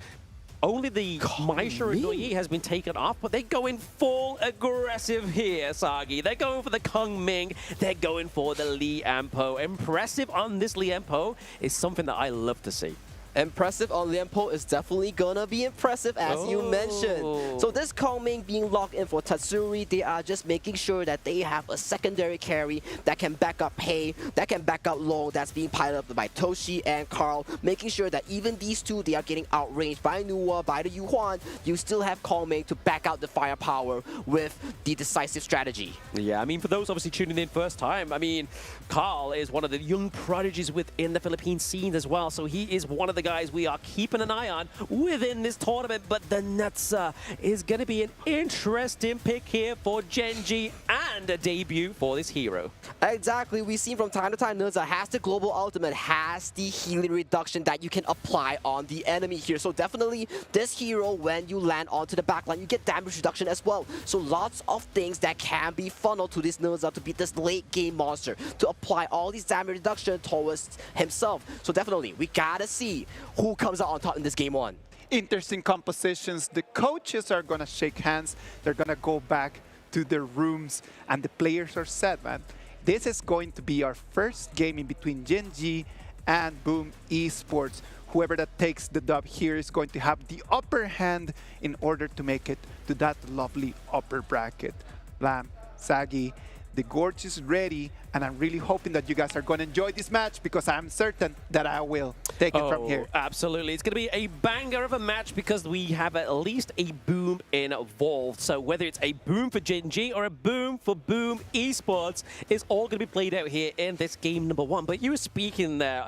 only the Maisha and Noye has been taken off, but they're going full aggressive here, Sagi. They're going for the Kung Ming. They're going for the Lian Po. Impressive on this Lian Po is something that I love to see. Impressive on Lian Po is definitely gonna be impressive, as you mentioned. So this Kong Ming being locked in for Tatsuri, they are just making sure that they have a secondary carry that can back up Pei, that can back up Long, that's being piloted up by Toshi and Carl, making sure that even these two, they are getting outranged by Nua, by the Yuhuan. You still have Kong Ming to back out the firepower with the decisive strategy. Yeah, I mean, for those obviously tuning in first time, I mean, Carl is one of the young prodigies within the Philippine scene as well, so he is one of the guys we are keeping an eye on within this tournament. But the Nutsa is going to be an interesting pick here for Gen.G and a debut for this hero. Exactly. We've seen from time to time, Nutsa has the global ultimate, has the healing reduction that you can apply on the enemy here. So definitely this hero, when you land onto the backline, you get damage reduction as well. So lots of things that can be funneled to this Nutsa to beat this late game monster, to apply all these damage reduction towards himself. So definitely, we gotta see who comes out on top in this game one. Interesting compositions. The coaches are gonna shake hands. They're gonna go back to their rooms, and the players are set, man. This is going to be our first game in between Gen.G and Boom Esports. Whoever that takes the dub here is going to have the upper hand in order to make it to that lovely upper bracket. Lamb, Saggy, the Gorge is ready, and I'm really hoping that you guys are going to enjoy this match because I'm certain that I will take it from here. Absolutely. It's going to be a banger of a match because we have at least a boom involved. So whether it's a boom for Gen.G or a boom for Boom Esports, it's all going to be played out here in this game number one. But you were speaking there,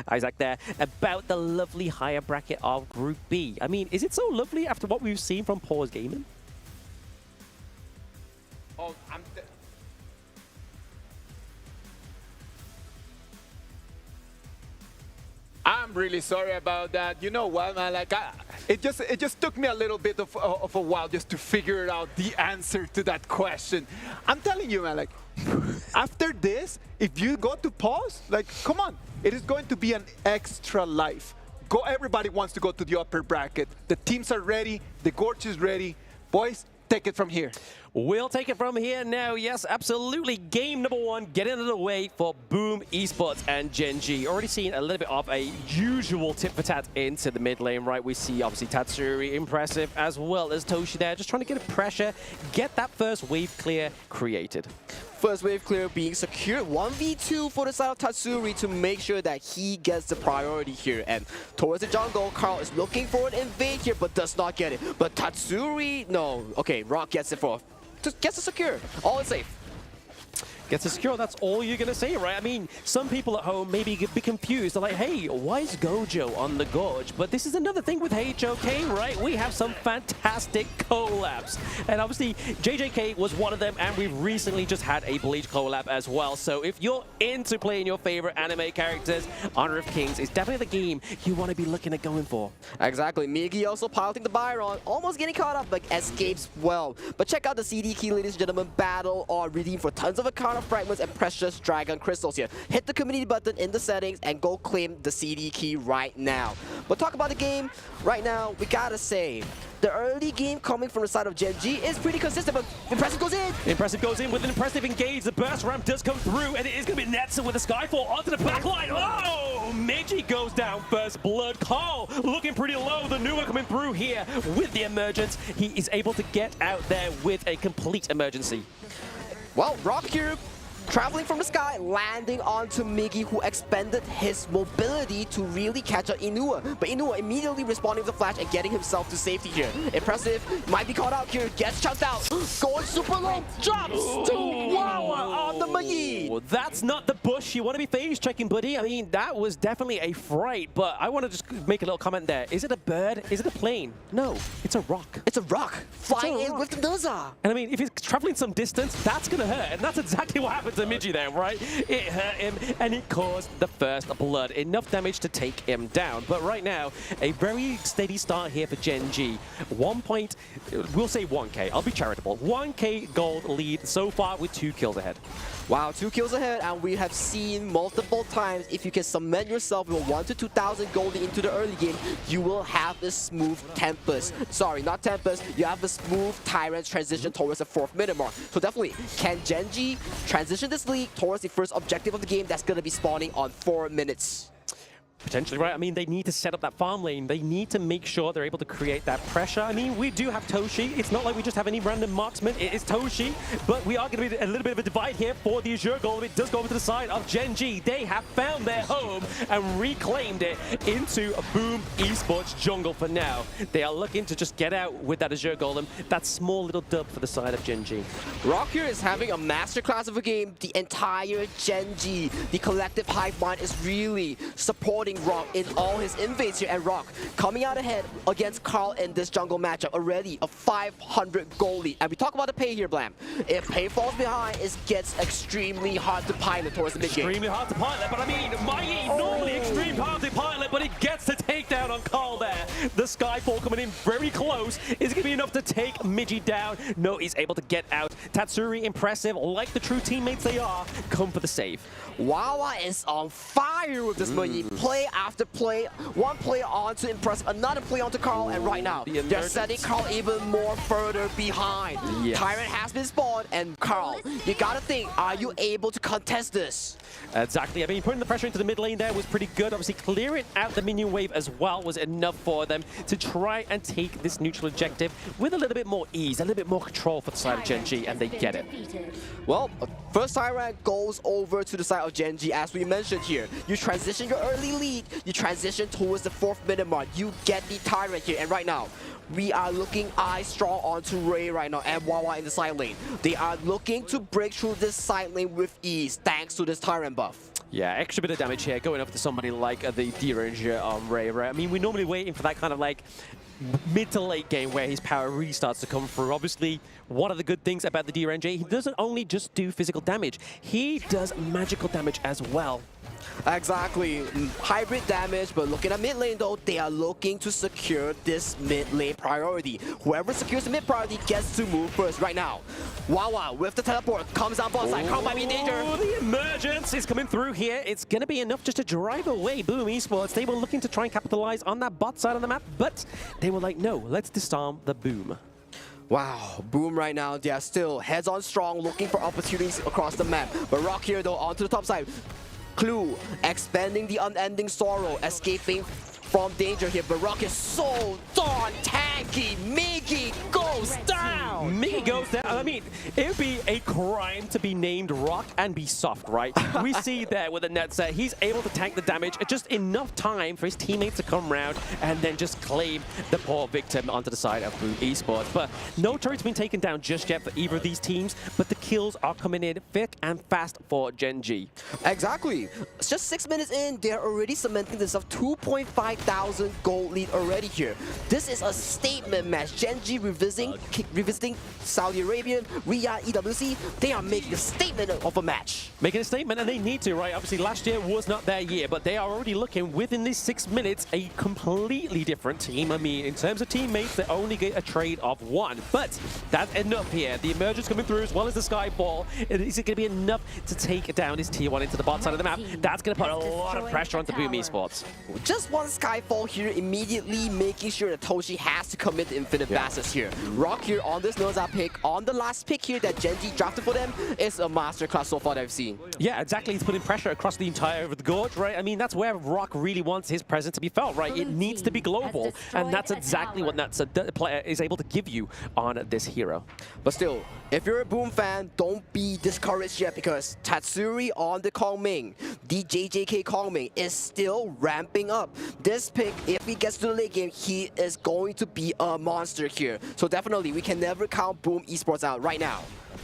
Isaac, there, about the lovely higher bracket of Group B. I mean, is it so lovely after what we've seen from Pause Gaming? Oh, I'm really sorry about that. You know what, man? Like, it just took me a little bit of a while just to figure out the answer to that question. I'm telling you, man, like, after this, if you go to pause, like, come on. It is going to be an extra life. Everybody wants to go to the upper bracket. The teams are ready. The Gorge is ready. Boys, take it from here. We'll take it from here now. Yes, absolutely. Game number one, getting out of the way for Boom Esports and Gen.G. Already seen a little bit of a usual tit-for-tat into the mid lane, right? We see, obviously, Tatsuri impressive, as well as Toshi there, just trying to get a pressure, get that first wave clear created. First wave clear being secured. 1v2 for the side of Tatsuri to make sure that he gets the priority here. And towards the jungle, Carl is looking for an invade here, but does not get it. But Tatsuri, no. Okay, Rock gets it for... Just gets it secure. All is safe. Gets it secure, that's all you're going to say, right? I mean, some people at home maybe get a bit confused. They're like, hey, why is Gojo on the Gorge? But this is another thing with HOK, right? We have some fantastic collabs. And obviously, JJK was one of them, and we've recently just had a Bleach collab as well. So if you're into playing your favorite anime characters, Honor of Kings is definitely the game you want to be looking at going for. Exactly. Migi also piloting the Byron, almost getting caught up, but escapes well. But check out the CD key, ladies and gentlemen. Battle or redeem for tons of encounter fragments and precious dragon crystals here. Hit the community button in the settings and go claim the CD key right now. But talk about the game right now, we gotta say, the early game coming from the side of Gen.G is pretty consistent, but Impressive goes in. Impressive goes in with an impressive engage. The burst ramp does come through, and it is going to be Netza with a Skyfall onto the backline. Oh! Meiji goes down first blood. Carl looking pretty low. The Nua coming through here with the emergence. He is able to get out there with a complete emergency. Well, Rock here traveling from the sky, landing onto Migi, who expended his mobility to really catch up Inua. But Inua immediately responding to the flash and getting himself to safety here. Impressive, might be caught out here, gets chunked out, going super low, drops to Wawa on the Migi. That's not the bush you want to be phase checking, buddy. I mean, that was definitely a fright, but I want to just make a little comment there. Is it a bird? Is it a plane? No, it's a rock. It's a rock, flying in with the Nuzza. And I mean, if he's traveling some distance, that's going to hurt, and that's exactly what happened to Migi there, right? It hurt him, and it caused the first blood. Enough damage to take him down. But right now, a very steady start here for Gen.G. 1 point, we'll say 1K. I'll be charitable. 1K gold lead so far with 2 kills ahead. Wow, 2 kills ahead, and we have seen multiple times if you can cement yourself with 1 to 2,000 gold into the early game, you will have the smooth Tempest. Sorry, not Tempest. You have the smooth Tyrant transition towards the 4th minute mark. So definitely, can Gen.G transition this league towards the first objective of the game that's going to be spawning on 4 minutes? Potentially, right? I mean, they need to set up that farm lane. They need to make sure they're able to create that pressure. I mean, we do have Toshi. It's not like we just have any random marksman. It is Toshi, but we are going to be a little bit of a divide here for the Azure Golem. It does go over to the side of Gen.G. They have found their home and reclaimed it into a Boom Esports jungle for now. They are looking to just get out with that Azure Golem. That small little dub for the side of Gen.G. Rock here is having a masterclass of a game. The entire Gen.G, the collective hive mind is really supporting supporting Rock in all his invades here, and Rock coming out ahead against Carl in this jungle matchup, already a 500 gold lead. And we talk about the Pei here, Blam. If Pei falls behind, it gets extremely hard to pilot towards the mid game. Extremely hard to pilot, but I mean, Mai normally extremely hard to pilot, but he gets the takedown on Carl there. The Skyfall coming in very close is going to be enough to take Midgie down. No, he's able to get out. Tatsuri, impressive, like the true teammates they are, come for the save. Wawa is on fire with this Midgie. Play after play, one play on to impress, another play on to Carl, and right now, they're setting Carl even more further behind. Yes. Tyrant has been spawned, and Carl, you gotta think, are you able to contest this? Exactly. I mean, putting the pressure into the mid lane there was pretty good. Obviously, clearing out the minion wave as well was enough for them to try and take this neutral objective with a little bit more ease, a little bit more control for the side of Gen.G, and they get it. Well, first Tyrant goes over to the side of Gen.G, as we mentioned here. You transition your early lead, you transition towards the 4th minute mark, you get the Tyrant here, and right now, we are looking eye strong onto Ray right now and Wawa in the side lane. They are looking to break through this side lane with ease thanks to this Tyrant buff. Yeah, extra bit of damage here going up to somebody like the D-Ranger on Ray, right? I mean, we're normally waiting for that kind of like mid to late game where his power really starts to come through. Obviously, one of the good things about the D-Ranger, he doesn't only just do physical damage, he does magical damage as well. Exactly. Hybrid damage, but looking at mid lane though, they are looking to secure this mid lane priority. Whoever secures the mid priority gets to move first right now. Wawa with the teleport comes down bot side. Carl might be in danger. The emergence is coming through here. It's going to be enough just to drive away Boom Esports. They were looking to try and capitalize on that bot side of the map, but they were like, no, let's disarm the Boom. Wow, Boom right now, they are still heads on strong, looking for opportunities across the map. But Rock here though, onto the top side. Clue, expanding the unending sorrow, escaping from danger here, but Rock is so darn tanky. Miggy goes down! Miggy goes down. I mean, it would be a crime to be named Rock and be soft, right? We see there with the net set, he's able to tank the damage at just enough time for his teammates to come around and then just claim the poor victim onto the side of Boom Esports. But no turret's been taken down just yet for either of these teams, but the kills are coming in thick and fast for Gen.G. Exactly. It's just 6 minutes in, they're already cementing this of 2,500 gold lead already here. This is a statement match. Gen.G revisiting Saudi Arabian, Riyadh, EWC. They are making a statement of a match. Making a statement, and they need to, right? Obviously, last year was not their year, but they are already looking within these 6 minutes a completely different team. I mean, in terms of teammates, they only get a trade of 1, but that's enough here. The emergence coming through as well as the Skyfall. Is it going to be enough to take down his tier 1 into the bot side of the map? That's going to put a lot of pressure onto Boom Esports. Just one Skyfall here, immediately making sure that Toshi has to commit the infinite bastards here. Rock here on this Noza pick, on the last pick here that Gen.G drafted for them, is a masterclass so far that I've seen. Yeah, exactly. He's putting pressure across the entire over the gorge, right? I mean, that's where Rock really wants his presence to be felt, right? It needs to be global, and that's exactly what that player is able to give you on this hero. But still, if you're a Boom fan, don't be discouraged yet, because Tatsuri on the Kongming, the JJK Kongming, is still ramping up. This pick, if he gets to the late game, he is going to be a monster here. So definitely, we can never count Boom Esports out right now.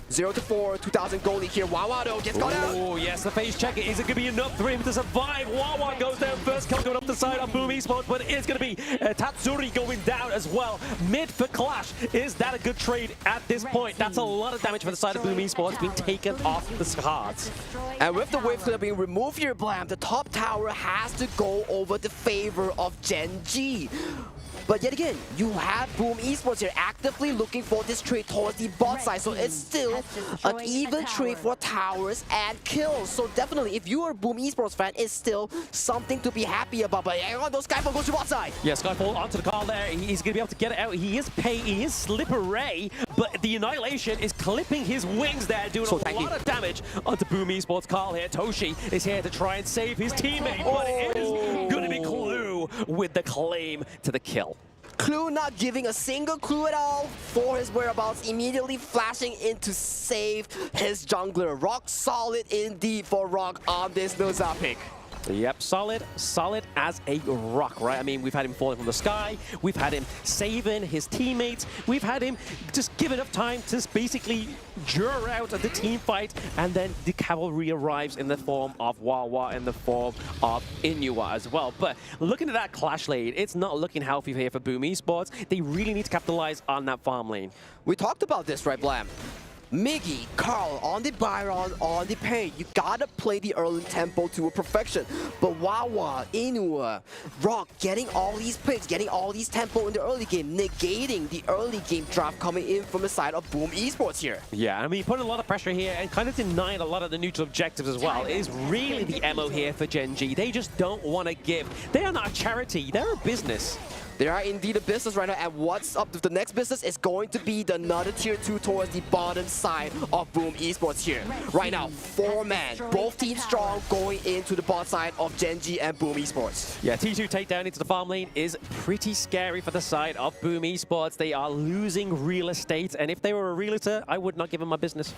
0-4, 2,000 gold lead here. Wawa though gets caught out. Oh yes, the phase check. Is it going to be enough for him to survive? Wawa goes down first, kill going up the side on Boom Esports, but it's going to be Tatsuri going down as well. Mid for Clash. Is that a good trade at this point? That's a lot of damage for the side of Boom Esports being taken off the cards. And with the wave clear being removed here, Blam, the top tower has to go over the favor of Gen.G. But yet again, you have Boom Esports here actively looking for this trade towards the bot side, so it's still an even trade for towers and kills. So definitely, if you are a Boom Esports fan, it's still something to be happy about. But hang on, those Skyfall goes to bot side. Yeah, Skyfall onto the call there. He's going to be able to get it out. He is Pei, he is Slipperay, but the Annihilation is clipping his wings there, doing a lot of damage onto Boom Esports. Carl here. Toshi is here to try and save his teammate, but it is going to be Clue with the claim to the kill. Clue not giving a single clue at all for his whereabouts, immediately flashing in to save his jungler. Rock solid indeed for Rock on this Noza pick. Yep, solid as a rock, right? I mean, we've had him falling from the sky, we've had him saving his teammates, we've had him just give enough time to basically draw out the team fight, and then the cavalry arrives in the form of Wawa, in the form of Inua as well. But looking at that clash lane, it's not looking healthy here for Boom Esports. They really need to capitalize on that farm lane. We talked about this, right, Blam? Miggy, Carl, on the Byron, on the paint. You gotta play the early tempo to a perfection. But Wawa, Inua, Rock getting all these picks, getting all these tempo in the early game, negating the early game draft coming in from the side of Boom Esports here. Yeah, I mean, putting a lot of pressure here and kind of denying a lot of the neutral objectives as well is really the MO here for Gen.G. They just don't want to give. They are not a charity, they're a business. They are indeed a business right now, and what's up with the next business is going to be another tier 2 towards the bottom side of Boom Esports here. Right now, 4-man, both teams strong going into the bot side of Gen.G and Boom Esports. Yeah, T2 takedown into the farm lane is pretty scary for the side of Boom Esports. They are losing real estate, and if they were a realtor, I would not give them my business.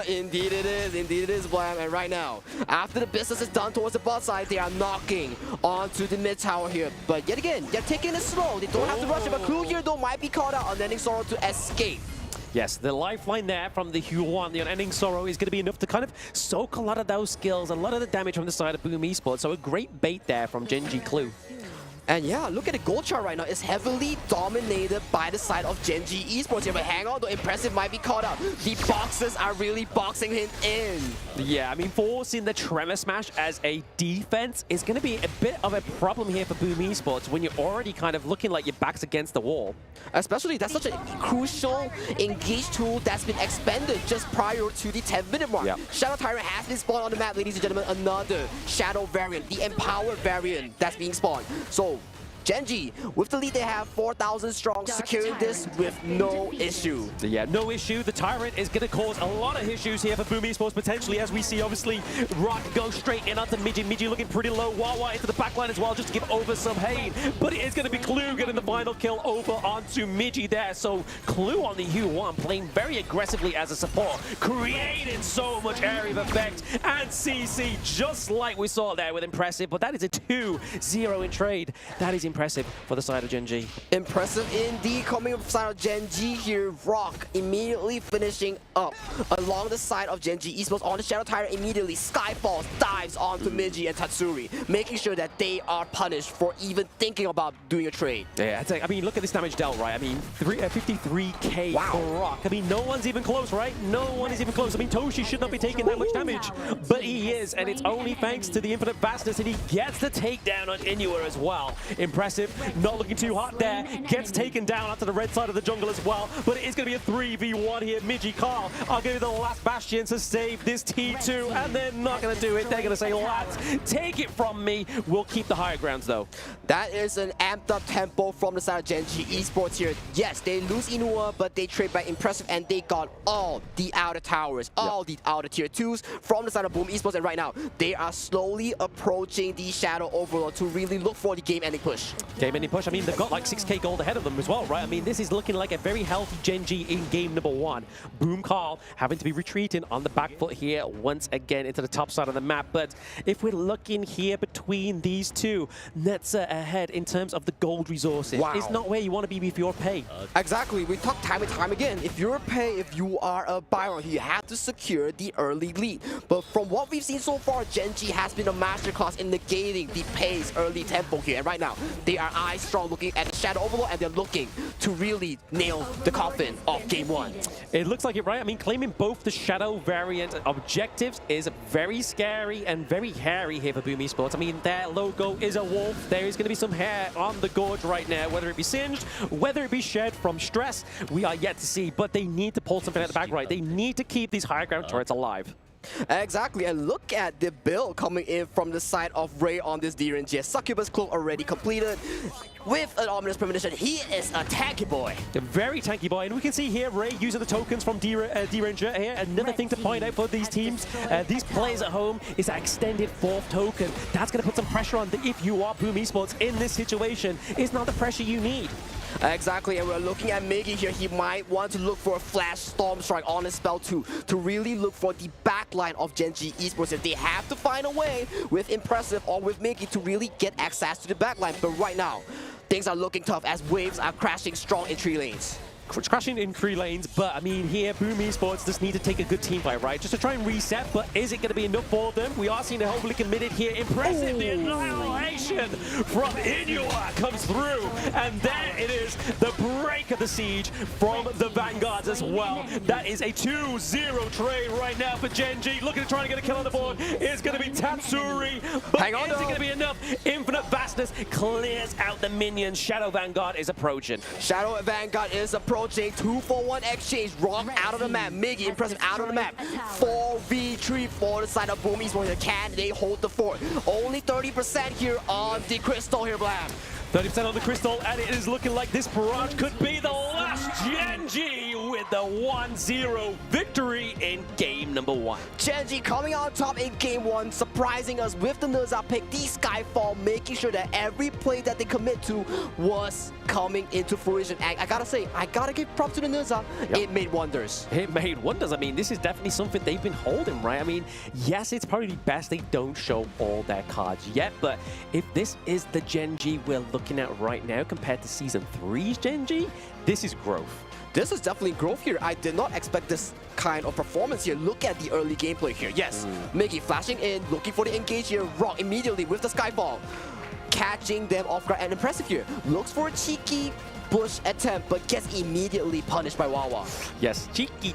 Indeed it is, Blam. And right now, after the business is done towards the bot side, they are knocking onto the mid tower here. But yet again, they're taking it slow. They don't have to rush it, but Clue here though might be caught out on Ending Sorrow to escape. Yes, the lifeline there from the Huan, the Unending Sorrow, is going to be enough to kind of soak a lot of those skills, a lot of the damage from the side of Boom Esports. So a great bait there from Gen.G Clue. And yeah, look at the gold chart right now. It's heavily dominated by the side of Gen.G Esports here. But hang on, though, Impressive might be caught out. The boxes are really boxing him in. Yeah, I mean, forcing the Tremor Smash as a defense is going to be a bit of a problem here for Boom Esports when you're already kind of looking like your back's against the wall. Especially, that's such a crucial engage tool that's been expended just prior to the 10-minute mark. Yep. Shadow Tyrant has been spawned on the map, ladies and gentlemen. Another Shadow variant, the Empowered variant that's being spawned. So, Gen.G, with the lead they have, 4,000 strong, securing this with no issue. Yeah, no issue. The Tyrant is going to cause a lot of issues here for Boom Esports, potentially, as we see, obviously, Rock go straight in onto Midgie. Midgie looking pretty low. Wawa into the backline as well, just to give over some hate. But it is going to be Clue getting the final kill over onto Midgie there. So Clue on the Huan playing very aggressively as a support, creating so much area of effect. And CC, just like we saw there with Impressive, but that is a 2-0 in trade. That is impressive for the side of Gen.G. Impressive indeed coming from the side of Gen.G here. Rock immediately finishing up along the side of Gen.G Esports on the Shadow Tyrant immediately. Skyfalls dives onto Midgie and Tatsuri, making sure that they are punished for even thinking about doing a trade. Yeah, I mean, look at this damage dealt, right? I mean, 53k for Rock. I mean, no one's even close, right? No one is even close. I mean, Toshi should not be taking that much damage, but he is, and it's only thanks to the infinite vastness, and he gets the takedown on Inua as well. Impressive, not looking too hot there, gets taken down onto the red side of the jungle as well, but it is going to be a 3v1 here. Midgie, Carl are going to be the last bastion to save this T2, and they're not going to do it. They're going to say, lads, take it from me. We'll keep the higher grounds, though. That is an amped up tempo from the side of Gen.G Esports here. Yes, they lose Inua, but they trade back Impressive, and they got all the outer towers, all the outer tier 2s from the side of Boom Esports, and right now, they are slowly approaching the Shadow Overlord to really look for the game-ending push. Game-ending push. I mean, they've got like 6k gold ahead of them as well, right? I mean, this is looking like a very healthy Gen.G in game number 1. Boom Carl having to be retreating on the back foot here once again into the top side of the map. But if we're looking here between these two, Netza ahead in terms of the gold resources. Wow. It's not where you want to be with your pay. Exactly. We talk time and time again. If you're pay, if you are a Byron, you have to secure the early lead. But from what we've seen so far, Gen.G has been a masterclass in negating the pace early tempo here. And right now, they are eyes strong looking at the Shadow Overlord, and they're looking to really nail the coffin of game 1. It looks like it, right? I mean, claiming both the Shadow variant objectives is very scary and very hairy here for Boom Esports. I mean, their logo is a wolf. There is going to be some hair on the gorge right now, whether it be singed, whether it be shed from stress, we are yet to see. But they need to pull something out the bag, right? They need to keep these high ground turrets alive. Exactly, and look at the build coming in from the side of Ray on this D.G. Succubus cloak already completed with an ominous premonition. He is a tanky boy. A very tanky boy, and we can see here Ray using the tokens from D.G. here. Another thing to point out for these teams, these players at home, is that extended 4th token. That's going to put some pressure on if you are Boom Esports in this situation. It's not the pressure you need. Exactly, and we're looking at Miggy here. He might want to look for a flash storm strike on his spell too, to really look for the backline of Gen.G Esports. If they have to find a way with Impressive or with Miggy to really get access to the backline. But right now, things are looking tough as waves are crashing strong in 3 lanes. Crashing in 3 lanes, but I mean here Boom Esports just need to take a good team fight, right? Just to try and reset, but is it going to be enough for them? We are seeing the whole committed here. Impressive, the annihilation from Inua comes through, and there it is, the break of the siege from the Vanguards as well. That is a 2-0 trade right now for Gen.G. Looking to try and get a kill on the board. It's going to be Tatsuri, but Hang on, is it going to be enough? Infinite Vastness clears out the minions. Shadow Vanguard is approaching. Shadow Vanguard is approaching. 2-for-1 exchange. Rock out of the map. Miggy, Impressive out of the map. 4v3 for the side of Boom Esports. Can they hold the fort? Only 30% here on the Crystal here, Blam. 30% on the Crystal, and it is looking like this barrage could be the last. Gen.G with the 1-0 victory in game number 1. Gen.G coming on top in game 1, surprising us with the Nerza pick, the Skyfall, making sure that every play that they commit to was coming into fruition. And I gotta say, I gotta give props to the Nerza. Yep. It made wonders. It made wonders. I mean, this is definitely something they've been holding, right? I mean, yes, it's probably best they don't show all their cards yet, but if this is the Gen.G we're looking at right now compared to Season 3's Gen.G, this is growth. This is definitely growth here. I did not expect this kind of performance here. Look at the early gameplay here. Yes, Miggy flashing in, looking for the engage here. Rock immediately with the Skyfall, catching them off guard, and Impressive here. Looks for a cheeky bush attempt, but gets immediately punished by Wawa. Yes, cheeky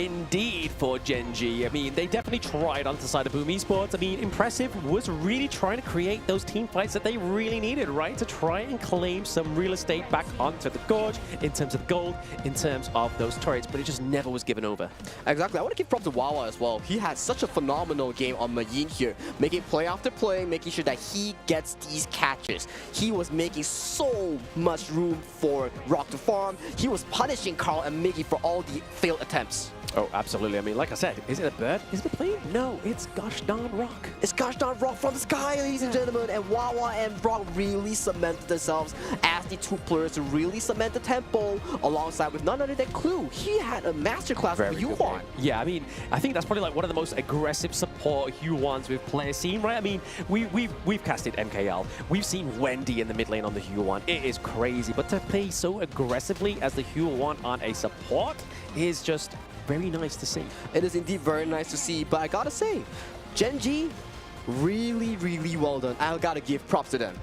indeed for Gen.G. I mean, they definitely tried onto the side of Boom Esports. I mean, Impressive was really trying to create those team fights that they really needed, right? To try and claim some real estate back onto the Gorge in terms of gold, in terms of those turrets, but it just never was given over. Exactly. I want to give props to Wawa as well. He had such a phenomenal game on Mayin here, making play after play, making sure that he gets these catches. He was making so much room for Rock to farm. He was punishing Carl and Miggy for all the failed attempts. Oh, absolutely. I mean, like I said, is it a bird? Is it a plane? No, it's gosh darn Rock. It's gosh darn Rock from the sky, ladies and gentlemen. And Wawa and Rock really cemented themselves as the 2 players to really cement the tempo alongside with none other than Clue. He had a masterclass with Yuan. Yeah, I mean, I think that's probably like one of the most aggressive support Yuans we've players seen, right? I mean, we've casted MKL. We've seen Wendy in the mid lane on the Yuan. It is crazy, but to play so aggressively as the Yuan on a support is just very nice to see. It is indeed very nice to see, but I gotta say, Gen.G, really, really well done. I gotta give props to them.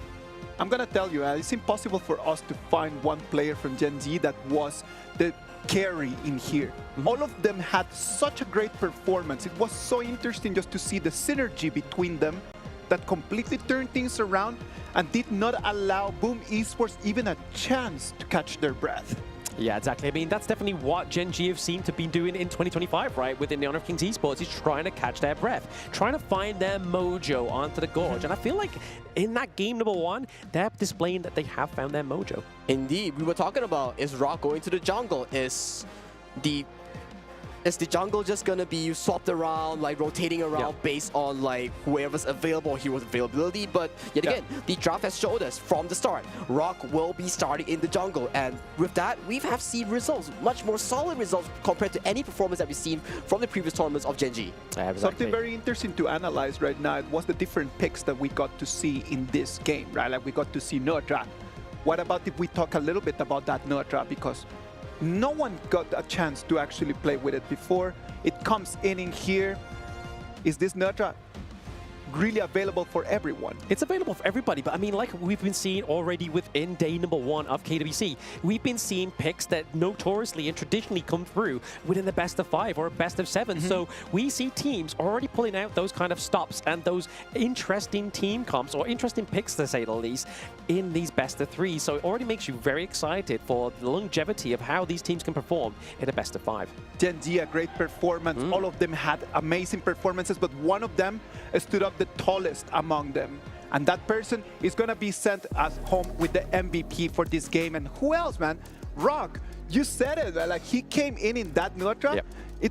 I'm gonna tell you, it's impossible for us to find one player from Gen.G that was the carry in here. All of them had such a great performance. It was so interesting just to see the synergy between them that completely turned things around and did not allow Boom Esports even a chance to catch their breath. Yeah, exactly. I mean, that's definitely what Gen.G have seemed to be doing in 2025, right? Within the Honor of Kings Esports, is trying to catch their breath, trying to find their mojo onto the Gorge. And I feel like in that game number 1, they're displaying that they have found their mojo. Indeed. We were talking about, is Rock going to the jungle? Is the jungle just gonna be swapped around, like rotating around based on like whoever's available, hero's availability? But yet again, the draft has showed us from the start, Rock will be starting in the jungle, and with that, we have seen results, much more solid results compared to any performance that we've seen from the previous tournaments of Gen.G. Exactly. Something very interesting to analyze right now was the different picks that we got to see in this game, right? Like we got to see Nutra. What about if we talk a little bit about that Nutra? Because no one got a chance to actually play with it before. It comes in here. Is this Nutra really available for everyone? It's available for everybody, but I mean, like we've been seeing already within day number 1 of KWC, we've been seeing picks that notoriously and traditionally come through within the best of 5 or best of 7. So we see teams already pulling out those kind of stops and those interesting team comps or interesting picks, to say the least, in these best of 3. So it already makes you very excited for the longevity of how these teams can perform in a best of 5. Gen.G, a great performance. All of them had amazing performances, but one of them stood up the tallest among them. And that person is going to be sent as home with the MVP for this game. And who else, man? Rock, you said it. Like he came in that Nutra.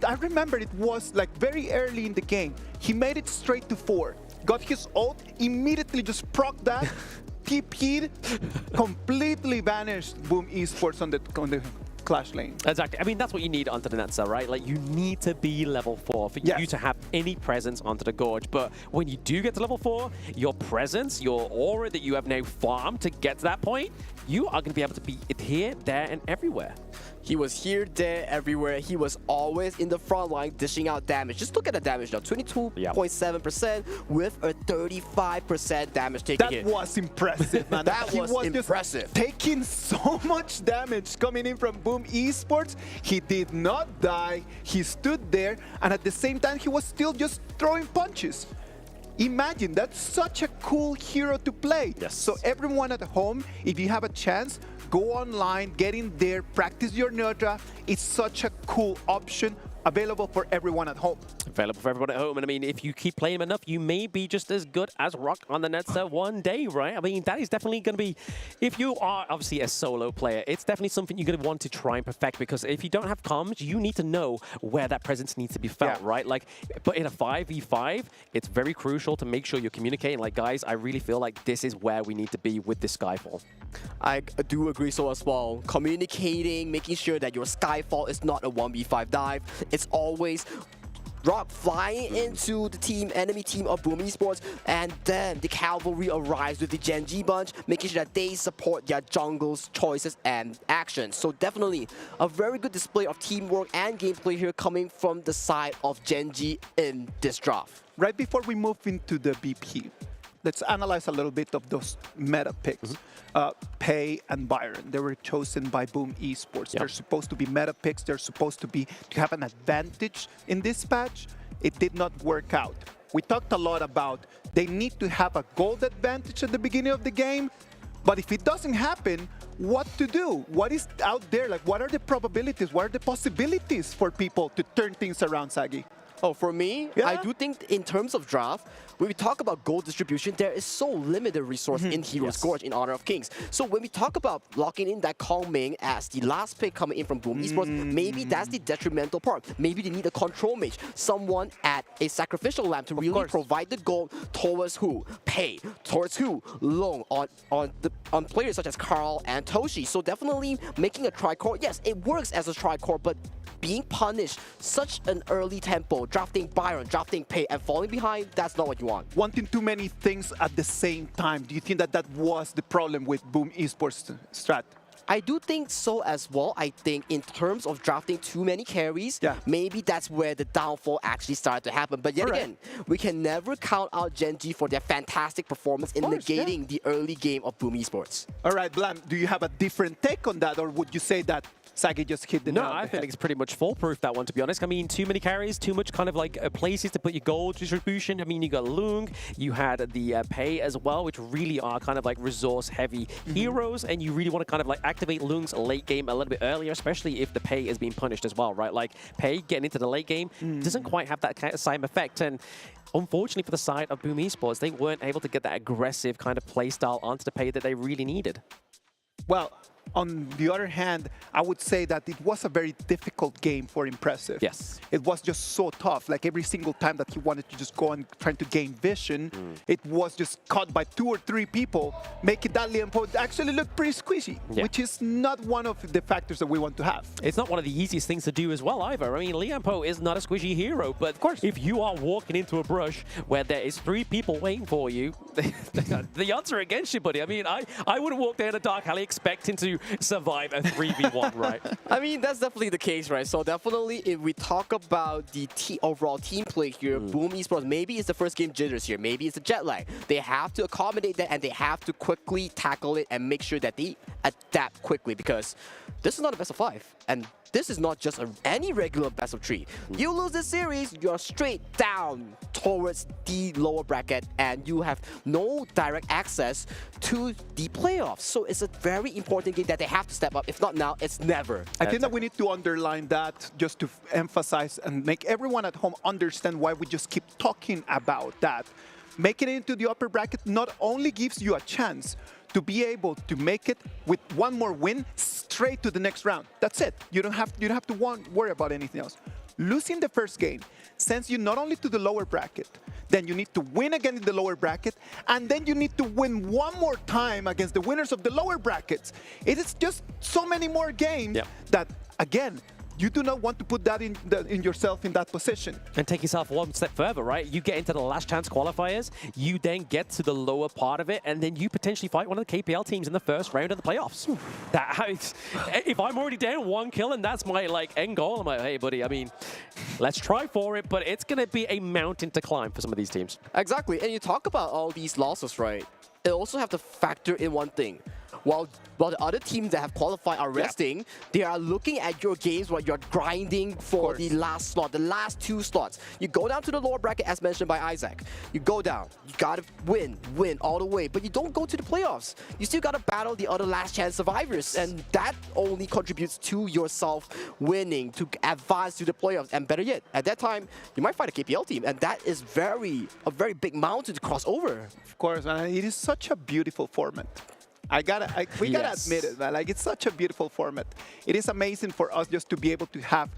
I remember it was like very early in the game. He made it straight to 4. Got his ult, immediately just proc that. TP'd, completely vanished Boom Esports on the Clash lane. Exactly. I mean, that's what you need onto the Netza, right? Like, you need to be level 4 for you to have any presence onto the Gorge. But when you do get to level 4, your presence, your aura that you have now farmed to get to that point, you are going to be able to be here, there, and everywhere. He was here, there, everywhere. He was always in the front line dishing out damage. Just look at the damage now. 22.7% with a 35% damage taken hit. That was impressive, man. That was impressive. Taking so much damage coming in from Boom Esports. He did not die. He stood there, and at the same time, he was still just throwing punches. Imagine, that's such a cool hero to play. Yes. So everyone at home, if you have a chance, go online, get in there, practice your Nerdra. It's such a cool option available for everyone at home. Available for everyone at home. And I mean, if you keep playing him enough, you may be just as good as Rock on the Netza one day, right? I mean, that is definitely going to be, if you are obviously a solo player, it's definitely something you're going to want to try and perfect, because if you don't have comms, you need to know where that presence needs to be felt, right? Like, but in a 5v5, it's very crucial to make sure you're communicating. Like, guys, I really feel like this is where we need to be with this Skyfall. I do agree so as well. Communicating, making sure that your Skyfall is not a 1v5 dive. It's always Rock flying into the enemy team of Boom Esports, and then the cavalry arrives with the Gen.G bunch, making sure that they support their jungle's choices and actions. So definitely a very good display of teamwork and gameplay here coming from the side of Gen.G in this draft. Right before we move into the BP, let's analyze a little bit of those meta picks. Pei and Byron, they were chosen by Boom Esports. They're supposed to be meta picks. They're supposed to have an advantage in this patch. It did not work out. We talked a lot about they need to have a gold advantage at the beginning of the game, but if it doesn't happen, what to do? What is out there? Like, what are the probabilities? What are the possibilities for people to turn things around, Sagi? Oh, for me, I do think in terms of draft, when we talk about gold distribution, there is so limited resource in Heroes Gorge in Honor of Kings. So when we talk about locking in that Kong Ming as the last pick coming in from Boom Esports, maybe that's the detrimental part. Maybe they need a control mage, someone at a sacrificial lamp to really provide the gold towards who? Pei, towards who? Long, on players such as Carl and Toshi. So definitely making a tricore, yes, it works as a tricore, but being punished such an early tempo, drafting Byron, drafting Pei, and falling behind, that's not what you want. Wanting too many things at the same time. Do you think that that was the problem with Boom Esports strat? I do think so as well. I think in terms of drafting too many carries, maybe that's where the downfall actually started to happen. But yet again, we can never count out Gen.G for their fantastic performance in negating the early game of Boom Esports. All right, Blam, do you have a different take on that, or would you say that Sagi just hit the nail on the I head? think it's pretty much foolproof, that one, to be honest. I mean, too many carries, too much kind of like places to put your gold distribution. I mean, you got Lung, you had the Pei as well, which really are kind of like resource-heavy heroes, and you really want to kind of like activate Lung's late game a little bit earlier, especially if the Pei is being punished as well, right? Like, Pei getting into the late game doesn't quite have that kind of same effect, and unfortunately for the side of Boom Esports, they weren't able to get that aggressive kind of play style onto the Pei that they really needed. Well, on the other hand, I would say that it was a very difficult game for Impressive. Yes. It was just so tough. Like, every single time that he wanted to just go and trying to gain vision, it was just caught by 2 or 3 people, making that Liampo actually look pretty squishy, which is not one of the factors that we want to have. It's not one of the easiest things to do as well either. I mean, Liampo is not a squishy hero, but of course, if you are walking into a brush where there is 3 people waiting for you, the odds are against you, buddy. I mean, I wouldn't walk down the Dark Alley expecting to survive a 3v1, right? I mean, that's definitely the case, right? So definitely, if we talk about the overall team play here, Boom Esports, maybe it's the first game jitters here, maybe it's a jet lag. They have to accommodate that, and they have to quickly tackle it and make sure that they adapt quickly, because this is not a best of 5, and this is not just any regular best of 3. You lose this series, you're straight down towards the lower bracket, and you have no direct access to the playoffs. So it's a very important game that they have to step up. If not now, it's never. I think that we need to underline that just to emphasize and make everyone at home understand why we just keep talking about that. Making it into the upper bracket not only gives you a chance to be able to make it with one more win straight to the next round. That's it. You don't have to worry about anything else. losing the first game sends you not only to the lower bracket, then you need to win again in the lower bracket, and then you need to win one more time against the winners of the lower brackets. It is just so many more games that, again, you do not want to put that in yourself in that position. And take yourself one step further, right? You get into the last chance qualifiers, you then get to the lower part of it, and then you potentially fight one of the KPL teams in the first round of the playoffs. If I'm already down 1 kill and that's my end goal, I'm like, hey, buddy, I mean, let's try for it, but it's going to be a mountain to climb for some of these teams. Exactly, and you talk about all these losses, right? It also have to factor in one thing. While the other teams that have qualified are resting, they are looking at your games while you're grinding for the last slot, the last 2 slots. You go down to the lower bracket, as mentioned by Isaac. You go down. You gotta win all the way. But you don't go to the playoffs. You still gotta battle the other last chance survivors, and that only contributes to yourself winning to advance to the playoffs. And better yet, at that time, you might fight a KPL team, and that is a very big mountain to cross over. Of course, man. It is such a beautiful format. We gotta admit it, man. Like, it's such a beautiful format. It is amazing for us just to be able to have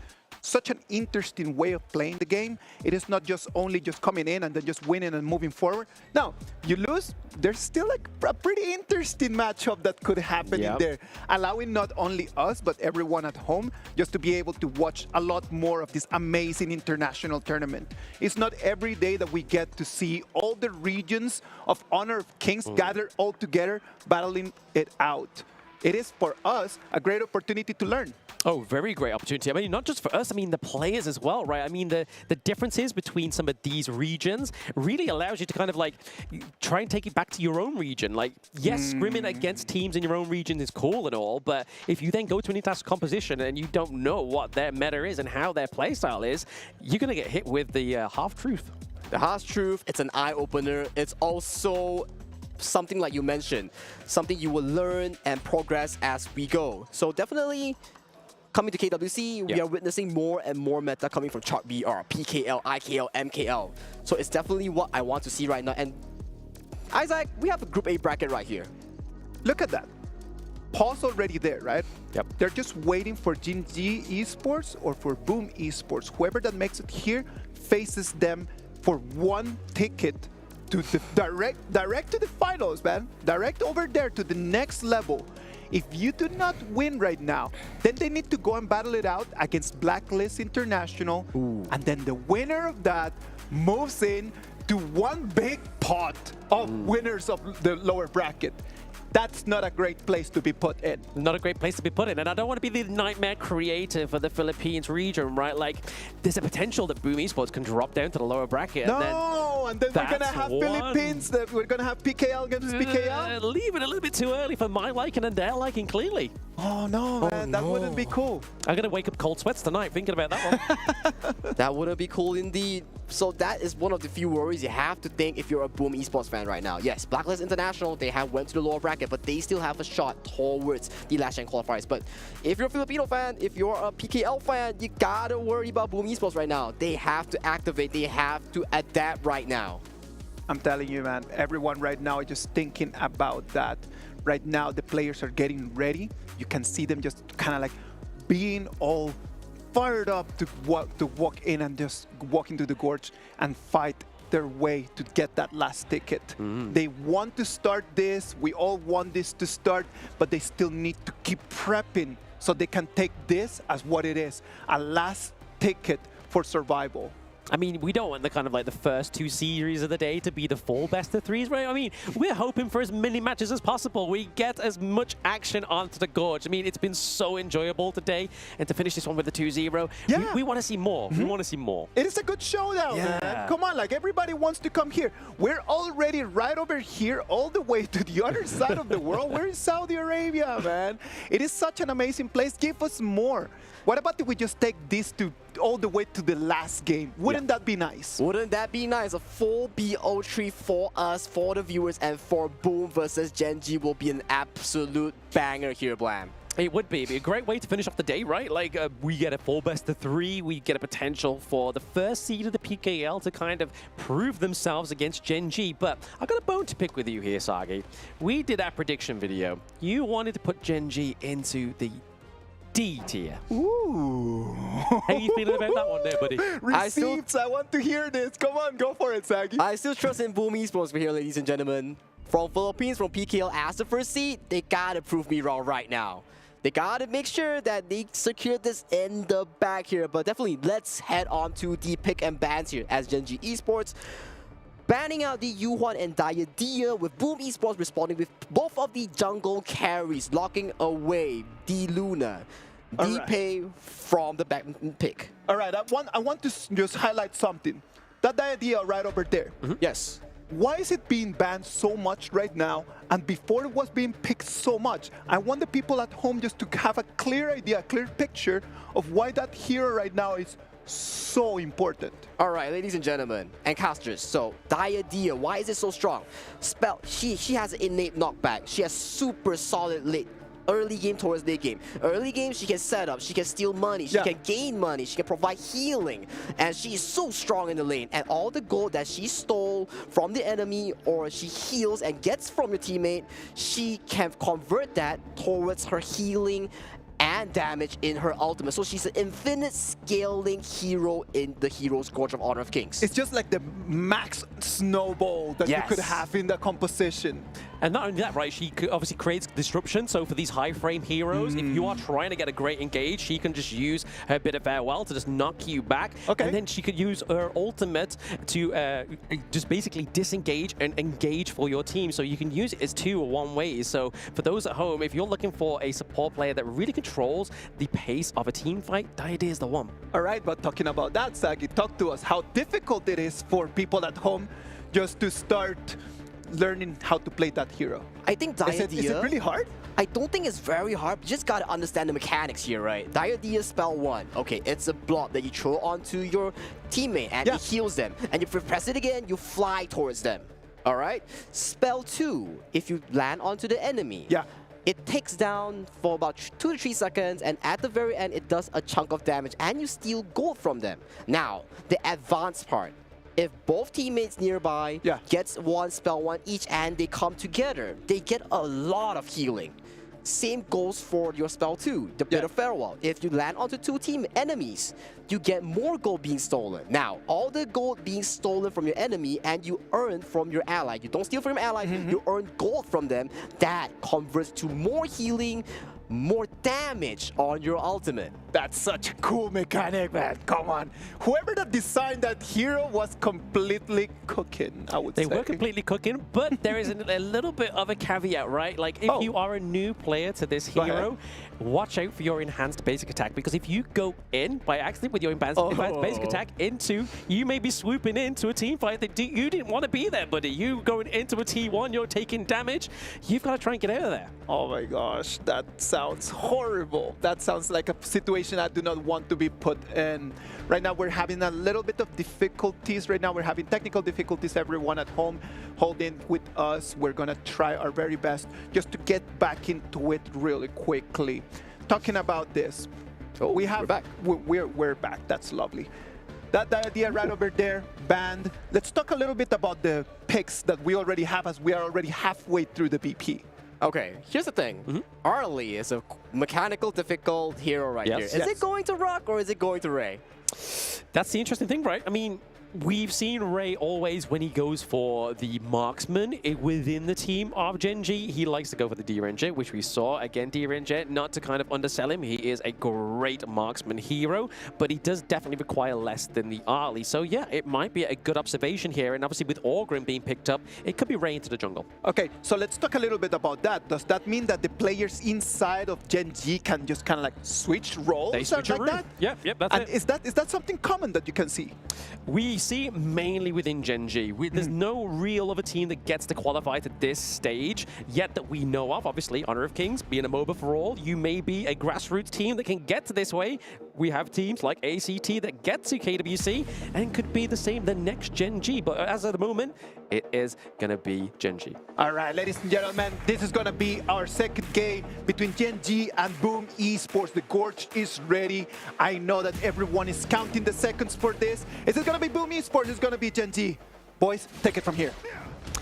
such an interesting way of playing the game. It is not just only just coming in and then just winning and moving forward. No, you lose, there's still like a pretty interesting matchup that could happen in there, allowing not only us, but everyone at home just to be able to watch a lot more of this amazing international tournament. It's not every day that we get to see all the regions of Honor of Kings gather all together, battling it out. It is, for us, a great opportunity to learn. Oh, very great opportunity. I mean, not just for us, I mean, the players as well, right? I mean, the differences between some of these regions really allows you to kind of like try and take it back to your own region. Like, yes, scrimming against teams in your own region is cool and all, but if you then go to an international composition and you don't know what their meta is and how their playstyle is, you're going to get hit with the half-truth. The half-truth, it's an eye-opener. It's also something like you mentioned, something you will learn and progress as we go. So definitely, coming to KWC, we are witnessing more and more meta coming from Chart BR, PKL, IKL, MKL. So it's definitely what I want to see right now. And Isaac, we have a Group A bracket right here. Look at that. Paul's already there, right? Yep. They're just waiting for Gen.G Esports or for Boom Esports. Whoever that makes it here faces them for one ticket to the direct to the finals, man. Direct over there to the next level. If you do not win right now, then they need to go and battle it out against Blacklist International. And then the winner of that moves in to one big pot of winners of the lower bracket. That's not a great place to be put in. Not a great place to be put in. And I don't want to be the nightmare creator for the Philippines region, right? Like, there's a potential that Boom Esports can drop down to the lower bracket. And then we're going to have Philippines, we're going to have PKL against PKL. Leave it a little bit too early for my liking and their liking, clearly. Oh, no, man. That wouldn't be cool. I'm going to wake up cold sweats tonight thinking about that one. That wouldn't be cool indeed. So that is one of the few worries you have to think if you're a Boom Esports fan right now. Yes, Blacklist International, they have went to the lower bracket, but they still have a shot towards the last chance qualifiers. But if you're a Filipino fan, if you're a PKL fan, you gotta worry about Boom Esports right now. They have to activate, they have to adapt right now. I'm telling you, man, everyone right now is just thinking about that. Right now, the players are getting ready. You can see them just kind of like being all fired up to walk in and just walk into the gorge and fight their way to get that last ticket. They want to start this. We all want this to start, but they still need to keep prepping so they can take this as what it is, a last ticket for survival. I mean, we don't want the kind of like the first 2 series of the day to be the full best of 3s, right? I mean, we're hoping for as many matches as possible. We get as much action onto the gorge. I mean, it's been so enjoyable today. And to finish this one with the 2-0, we want to see more. We want to see more. It is a good showdown, man. Come on, like everybody wants to come here. We're already right over here, all the way to the other side of the world. We're in Saudi Arabia, man. It is such an amazing place. Give us more. What about if we just take this to all the way to the last game? Wouldn't that be nice? Wouldn't that be nice? A full BO3 for us, for the viewers, and for Boom versus Gen.G will be an absolute banger here, Blam. It would be. It'd be a great way to finish off the day, right? Like, we get a full best of 3. We get a potential for the first seed of the PKL to kind of prove themselves against Gen.G. But I've got a bone to pick with you here, Sagi. We did our prediction video. You wanted to put Gen.G into the D tier. Ooh. How you feeling about that one there, buddy? Receipts, I want to hear this. Come on, go for it, Saggy. I still trust in Boom Esports here, ladies and gentlemen. From Philippines, from PKL as the first seed, they gotta prove me wrong right now. They gotta make sure that they secure this in the bag here. But definitely, let's head on to the pick and bans here as Gen.G Esports. Banning out the Yuhuan and Diadia, with Boom Esports responding with both of the jungle carries, locking away the Luna, the Pei from the back pick. All right, I want to just highlight something. That Diadia right over there. Yes. Why is it being banned so much right now, and before it was being picked so much? I want the people at home just to have a clear idea, a clear picture of why that hero right now is so important. All right, ladies and gentlemen, and casters, so Diadia, why is it so strong? She has an innate knockback. She has super solid early game towards late game. Early game, she can set up, she can steal money, she can gain money, she can provide healing, and she is so strong in the lane. And all the gold that she stole from the enemy, or she heals and gets from your teammate, she can convert that towards her healing and damage in her ultimate. So she's an infinite scaling hero in the Hero's Gorge of Honor of Kings. It's just like the max snowball that you could have in the composition. And not only that, right, she obviously creates disruption. So for these high frame heroes, if you are trying to get a great engage, she can just use her bit of farewell to just knock you back. And then she could use her ultimate to just basically disengage and engage for your team. So you can use it as 2 or 1 ways. So for those at home, if you're looking for a support player that really controls the pace of a team fight, Diadia is the one. All right, but talking about that, Sagi, talk to us how difficult it is for people at home just to start learning how to play that hero. I think Diadia... Is it really hard? I don't think it's very hard. You just gotta understand the mechanics here, right? Diadia spell 1. Okay, it's a block that you throw onto your teammate and it heals them. And if you press it again, you fly towards them. All right? Spell 2, if you land onto the enemy. It takes down for about 2 to 3 seconds, and at the very end, it does a chunk of damage, and you steal gold from them. Now, the advanced part. If both teammates nearby gets spell 1 each and they come together, they get a lot of healing. Same goes for your spell 2, the bit of farewell. If you land onto 2 team enemies, you get more gold being stolen. Now, all the gold being stolen from your enemy and you earn from your ally. You don't steal from your ally, you earn gold from them. That converts to more healing, more damage on your ultimate. That's such a cool mechanic, man. Come on. Whoever that designed that hero was completely cooking, I would say. They were completely cooking, but there is a little bit of a caveat, right? Like, if you are a new player to this hero, watch out for your enhanced basic attack, because if you go in by accident with your advanced basic attack into, you may be swooping into a team fight that you didn't want to be there, buddy. You going into a T1, you're taking damage. You've got to try and get out of there. Oh my gosh, that sounds horrible. That sounds like a situation I do not want to be put in. Right now, we're having a little bit of difficulties. Right now, we're having technical difficulties. Everyone at home, hold in with us. We're going to try our very best just to get back into it really quickly. Talking about this, we're back. We're back. That's lovely. That idea right over there, banned. Let's talk a little bit about the picks that we already have, as we are already halfway through the BP. Okay, here's the thing. Arlie is a mechanical difficult hero right here. Is it going to Rock or is it going to Ray? That's the interesting thing, right? I mean, we've seen Ray always, when he goes for the marksman within the team of Gen.G, he likes to go for the D-Ranger, which we saw. Again, D-Ranger, not to kind of undersell him, he is a great marksman hero, but he does definitely require less than the Arlie. So yeah, it might be a good observation here, and obviously with Orgrim being picked up, it could be Ray into the jungle. Okay, so let's talk a little bit about that. Does that mean that the players inside of Gen.G can just kind of like switch roles? They switch like that? Yep, that's and it. Is that something common that you can see? We see mainly within Gen.G. There's no real other team that gets to qualify to this stage yet that we know of. Obviously, Honor of Kings being a MOBA for all, you may be a grassroots team that can get to this way. We have teams like A.C.T. that get to KWC and could be the same the next Gen.G. But as of the moment, it is going to be Gen.G. All right, ladies and gentlemen, this is going to be our second game between Gen.G and Boom Esports. The Gorge is ready. I know that everyone is counting the seconds for this. Is it going to be Boom Esports? It's going to be Gen.G. Boys, take it from here.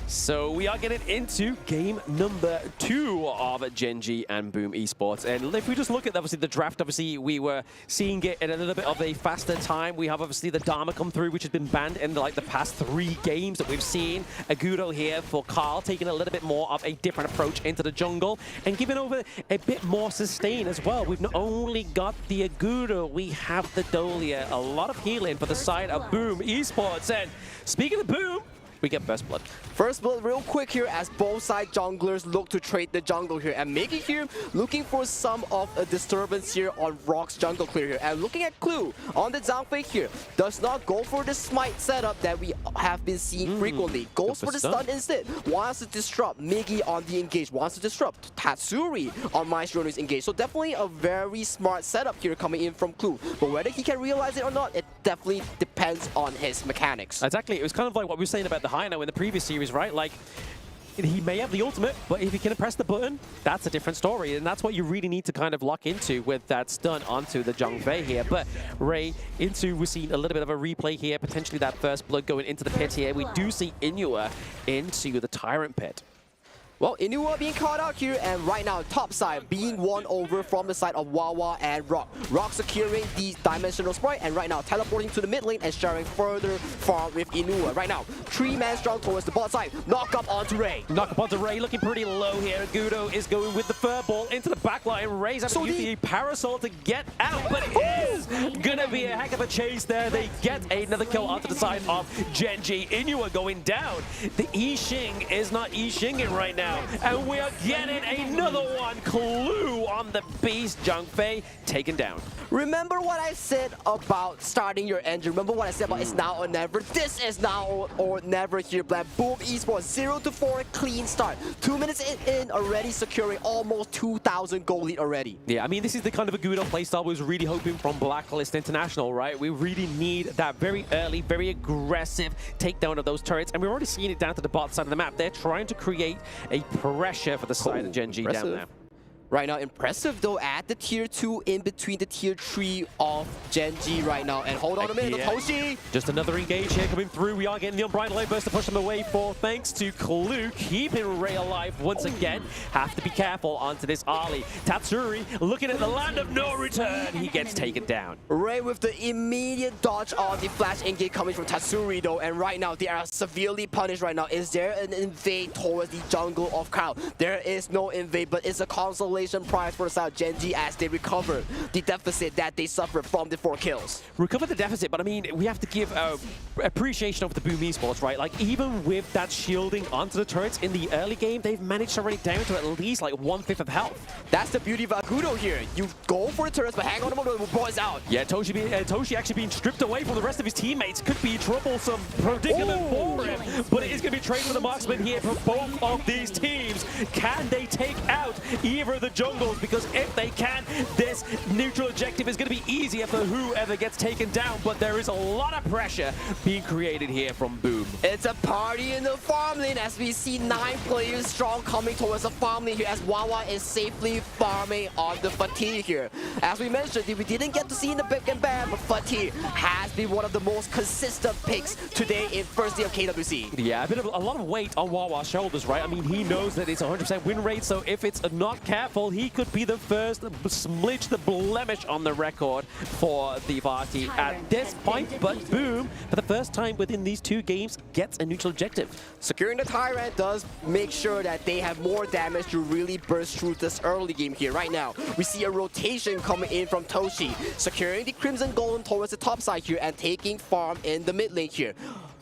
So we are getting into game number 2 of Gen.G and Boom Esports. And if we just look at obviously the draft, obviously we were seeing it in a little bit of a faster time. We have obviously the Dharma come through, which has been banned in like the past 3 games that we've seen. Agudo here for Carl, taking a little bit more of a different approach into the jungle and giving over a bit more sustain as well. We've not only got the Agudo, we have the Dolia. A lot of healing for the side of Boom Esports. And speaking of Boom, we get First Blood. First Blood real quick here as both side junglers look to trade the jungle here. And Miggy here looking for some of a disturbance here on Rock's jungle clear here. And looking at Clue on the Zhangfei here. Does not go for the smite setup that we have been seeing frequently. Goes for the stun instead. Wants to disrupt Miggy on the engage. Wants to disrupt Tatsuri on Maestro's engage. So definitely a very smart setup here coming in from Clue. But whether he can realize it or not, it definitely depends on his mechanics. Exactly. It was kind of like what we were saying about the Hino in the previous series, right? Like, he may have the ultimate, but if he can press the button, that's a different story. And that's what you really need to kind of lock into with that stun onto the Zhangfei here. But Ray, we're seeing a little bit of a replay here, potentially that First Blood going into the pit here. We do see Inua into the Tyrant pit. Well, Inua being caught out here, and right now, top side being won over from the side of Wawa and Rock. Rock securing the Dimensional Sprite, and right now teleporting to the mid lane and sharing further farm with Inua. Right now, 3-man strong towards the bot side. Knock up onto Ray. Knock up onto Ray, looking pretty low here. Gudo is going with the Furball into the backline. Ray's having to use the Parasol to get out, but it is gonna be a heck of a chase there. They get another kill onto the side of Gen.G. Inua going down. The Yixing is not Yixinging right now. And we are getting another one. Clue on the beast. Zhangfei taken down. Remember what I said about starting your engine? Remember what I said about it's now or never? This is now or never here, Black. Boom Esports, 0-4, clean start. 2 minutes in, already securing almost 2,000 gold lead already. Yeah, I mean, this is the kind of a Agudo playstyle we was really hoping from Blacklist International, right? We really need that very early, very aggressive takedown of those turrets, and we're already seeing it down to the bot side of the map. They're trying to create a pressure for the side of Gen.G down there. Right now, impressive though at the tier 2 in between the tier 3 of Gen.G right now. And hold on a minute, Toshi! Just another engage here coming through. We are getting the Unbridled Burst to push them away for, thanks to Clue, keeping Ray alive once again. Have to be careful onto this Ali. Tatsuri looking at the land of no return. He gets taken down. Ray with the immediate dodge on the flash engage coming from Tatsuri though. And right now, they are severely punished right now. Is there an invade towards the jungle of Kyle? There is no invade, but it's a consolation prize for the side of Gen.G as they recover the deficit that they suffered from the 4 kills. Recover the deficit, but I mean, we have to give appreciation of the Boom Esports, right? Like, even with that shielding onto the turrets in the early game, they've managed to run it down to at least like 1/5 of health. That's the beauty of Agudo here. You go for the turrets, but hang on a moment, the boys out. Yeah, Toshi actually being stripped away from the rest of his teammates. Could be troublesome predicament for him, but it is going to be trading with the marksman here for both of these teams. Can they take out either of the jungles? Because if they can, this neutral objective is going to be easier for whoever gets taken down, but there is a lot of pressure being created here from Boom. It's a party in the farm lane as we see 9 players strong coming towards the farm lane here as Wawa is safely farming on the Fatigue here. As we mentioned, we didn't get to see in the big and bad, but Fatigue has been one of the most consistent picks today in first day of KWC. Yeah, a lot of weight on Wawa's shoulders, right? I mean, he knows that it's 100% win rate, so if it's not careful, he could be the first smidge, the blemish on the record for the Vati at this point. But Boom, for the first time within these 2 games, gets a neutral objective. Securing the Tyrant does make sure that they have more damage to really burst through this early game here. Right now, we see a rotation coming in from Toshi, securing the Crimson Golem towards the top side here and taking farm in the mid lane here.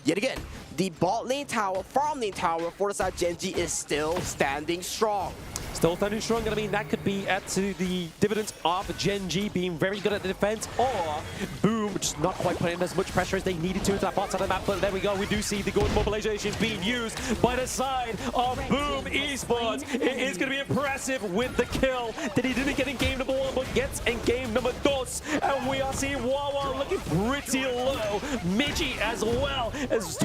Yet again, the bot lane tower, farm lane tower for the side of Gen.G is still standing strong. Still standing strong, and I mean, that could be to the dividends of Gen.G being very good at the defense, or Boom just not quite putting as much pressure as they needed to that bot side of the map. But there we go, we do see the good mobilizations being used by the side of Boom Esports. It is going to be impressive with the kill that he didn't get in game number 1, but gets in game number 2. And we are seeing Wawa looking pretty low. Miji as well as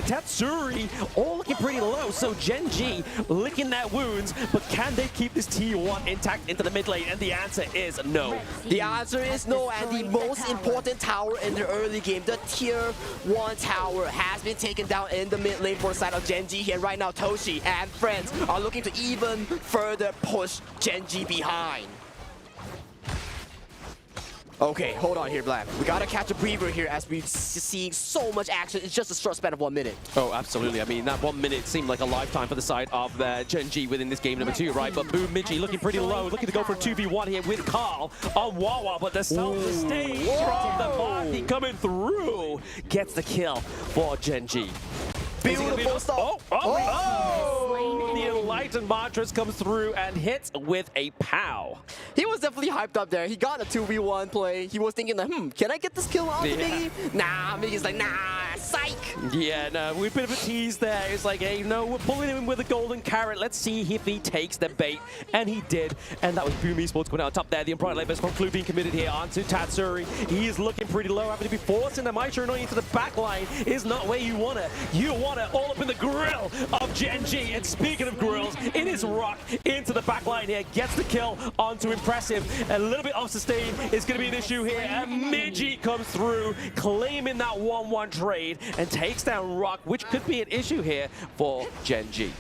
Tatsuri all looking pretty low. So Gen.G licking their wounds, but can they keep this T1 intact into the mid lane? And the answer is no. The answer is no, and the most important tower in the early game, the tier 1 tower, has been taken down in the mid lane for the side of Gen.G here. Right now, Toshi and friends are looking to even further push Gen.G behind. Okay, hold on here, Black. We gotta catch a breather here as we're seeing so much action. It's just a short span of 1 minute. Oh, absolutely. I mean, that 1 minute seemed like a lifetime for the side of Gen.G within this game number 2, right? But Boom Midgey looking pretty low, looking to go for a 2v1 here with Carl on Wawa, but the center stage from the Marty coming through gets the kill for Gen.G. Beautiful stuff. The Enlightened Mantras comes through and hits with a pow. He was definitely hyped up there. He got a 2v1 play. He was thinking like, can I get this kill on Miggy? Nah, Miggy's like, nah, psych. Yeah, no, we're a bit of a tease there. It's like, hey, no, we're pulling him in with a golden carrot. Let's see if he takes the bait. And he did. And that was Boom Esports going out top there. The Unbridled Labors from Clue being committed here onto Tatsuri. He is looking pretty low, having to be forcing the Maestro into the back line is not where you want it. You want it all up in the grill of Gen.G. And speaking of grills, it is Rock into the back line here. Gets the kill onto Impressive. A little bit off sustain is going to be an issue here. And Midgey comes through, claiming that 1-1 trade and takes down Rock, which could be an issue here for Gen.G.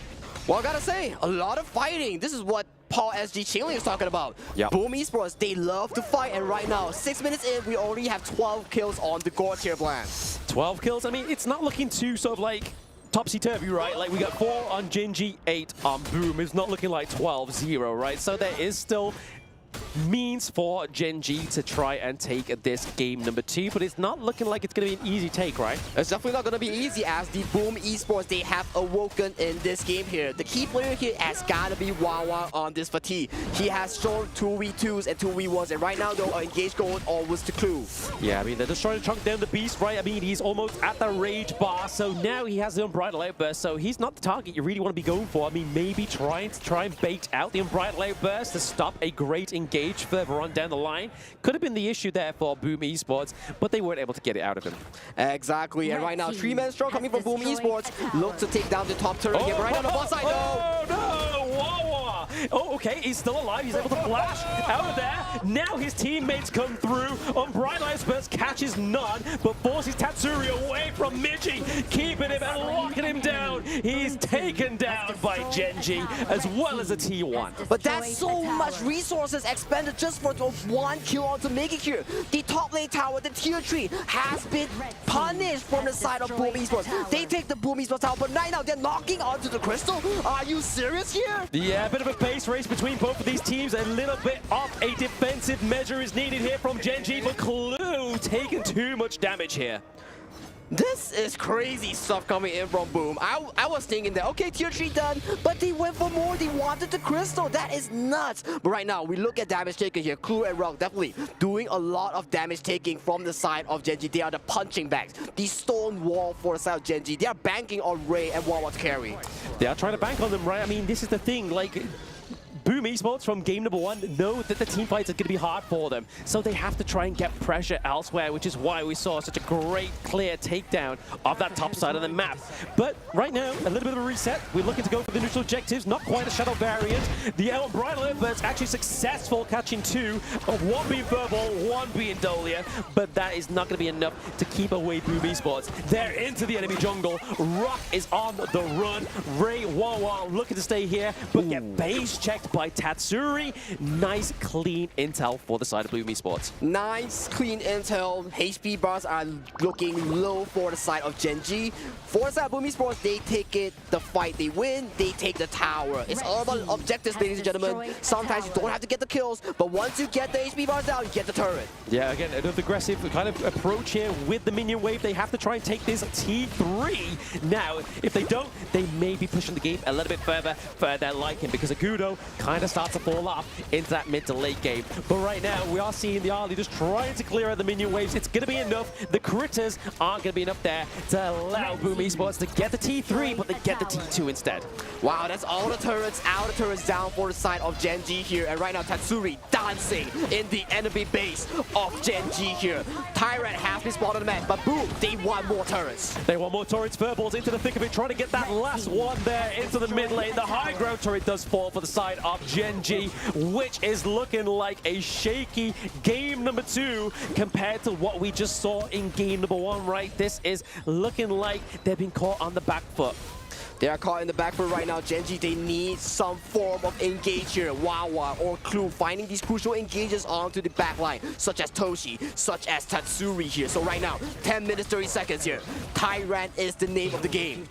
Well, I gotta say, a lot of fighting. This is what Paul SG Chilling is talking about. Yep. Boom Esports, they love to fight, and right now, 6 minutes in, we already have 12 kills on the Gorge here, Bland. 12 kills? I mean, it's not looking too sort of like topsy-turvy, right? Like, we got 4 on Gen.G, 8 on Boom. It's not looking like 12-0, right? So there is still means for Gen.G to try and take this game number 2, but it's not looking like it's going to be an easy take, right? It's definitely not going to be easy as the Boom Esports, they have awoken in this game here. The key player here has got to be Wawa on this fatigue. He has shown 2v2s and 2v1s, and right now, though, engaged going always to Clue. Yeah, I mean, they're just trying to chunk down the beast, right? I mean, he's almost at the rage bar, so now he has the Unbridled Outburst, so he's not the target you really want to be going for. I mean, maybe try and bait out the Unbridled Outburst to stop a great engage further on down the line. Could have been the issue there for Boom Esports, but they weren't able to get it out of him. Exactly, and right now, 3-man strong coming from Boom Esports. Look to take down the top turret here, right on the bot side. No! Wawa! Oh, okay, he's still alive. He's able to flash out of there. Now his teammates come through. Unbridled Outburst catches none, but forces Tatsuri away from Midgey, keeping him and locking him down. He's taken down by Gen.G as well as a T1. But that's so much resources expended just for the 1 kill onto Miggy here. The top lane tower, the tier 3, has been punished from the side of Boom Esports. They take the Boom Esports tower, but right now they're knocking onto the crystal. Are you serious here? Yeah, a bit of a pace race between both of these teams. A little bit of a defensive measure is needed here from Gen.G, but Clue taking too much damage here. This is crazy stuff coming in from Boom. I was thinking that, okay, tier 3 done, but they went for more. They wanted the crystal. That is nuts. But right now, we look at damage taken here. Clue and Rock definitely doing a lot of damage taking from the side of Gen.G. They are the punching bags. The stone wall for the side of Gen.G. They are banking on Ray and Wawa to carry. They are trying to bank on them, right? I mean, this is the thing, like, Boom Esports from game number 1 know that the team fights are going to be hard for them, so they have to try and get pressure elsewhere, which is why we saw such a great, clear takedown of that top side of the map. But right now, a little bit of a reset. We're looking to go for the neutral objectives, not quite a shadow variant. The Unbridled Outburst actually successful, catching 2, 1 being Furball, 1 being Dolia, but that is not going to be enough to keep away Boom Esports. They're into the enemy jungle. Rock is on the run. Ray Wawa looking to stay here, but get base checked by Tatsuri. Nice, clean intel for the side of Boom Esports. Nice, clean intel. HP bars are looking low for the side of Gen.G. For the side of Boom Esports, they take it, the fight, they win, they take the tower. It's all about objectives, ladies and gentlemen. Sometimes you don't have to get the kills, but once you get the HP bars down, you get the turret. Yeah, again, another aggressive kind of approach here with the minion wave. They have to try and take this T3. Now, if they don't, they may be pushing the game a little bit further for their liking, because Agudo kind of starts to fall off into that mid to late game. But right now, we are seeing the AL just trying to clear out the minion waves. It's going to be enough. The critters aren't going to be enough there to allow Boom Esports to get the T3, but they get the T2 instead. Wow, that's all the turrets, out the turrets down for the side of Gen.G here. And right now, Tatsuri dancing in the enemy base of Gen.G here. Tyrant has been spotted on the map, but Boom, they want more turrets. They want more turrets. Furballs into the thick of it, trying to get that last one there into the mid lane. The high ground turret does fall for the side of of Gen.G, which is looking like a shaky game number 2 compared to what we just saw in game number 1, right? This is looking like they've been caught on the back foot. They are caught in the back foot right now. Gen.G, they need some form of engage here. Wawa or Clue finding these crucial engages onto the back line, such as Toshi, such as Tatsuri here. So right now, 10 minutes, 30 seconds here. Tyrant is the name of the game.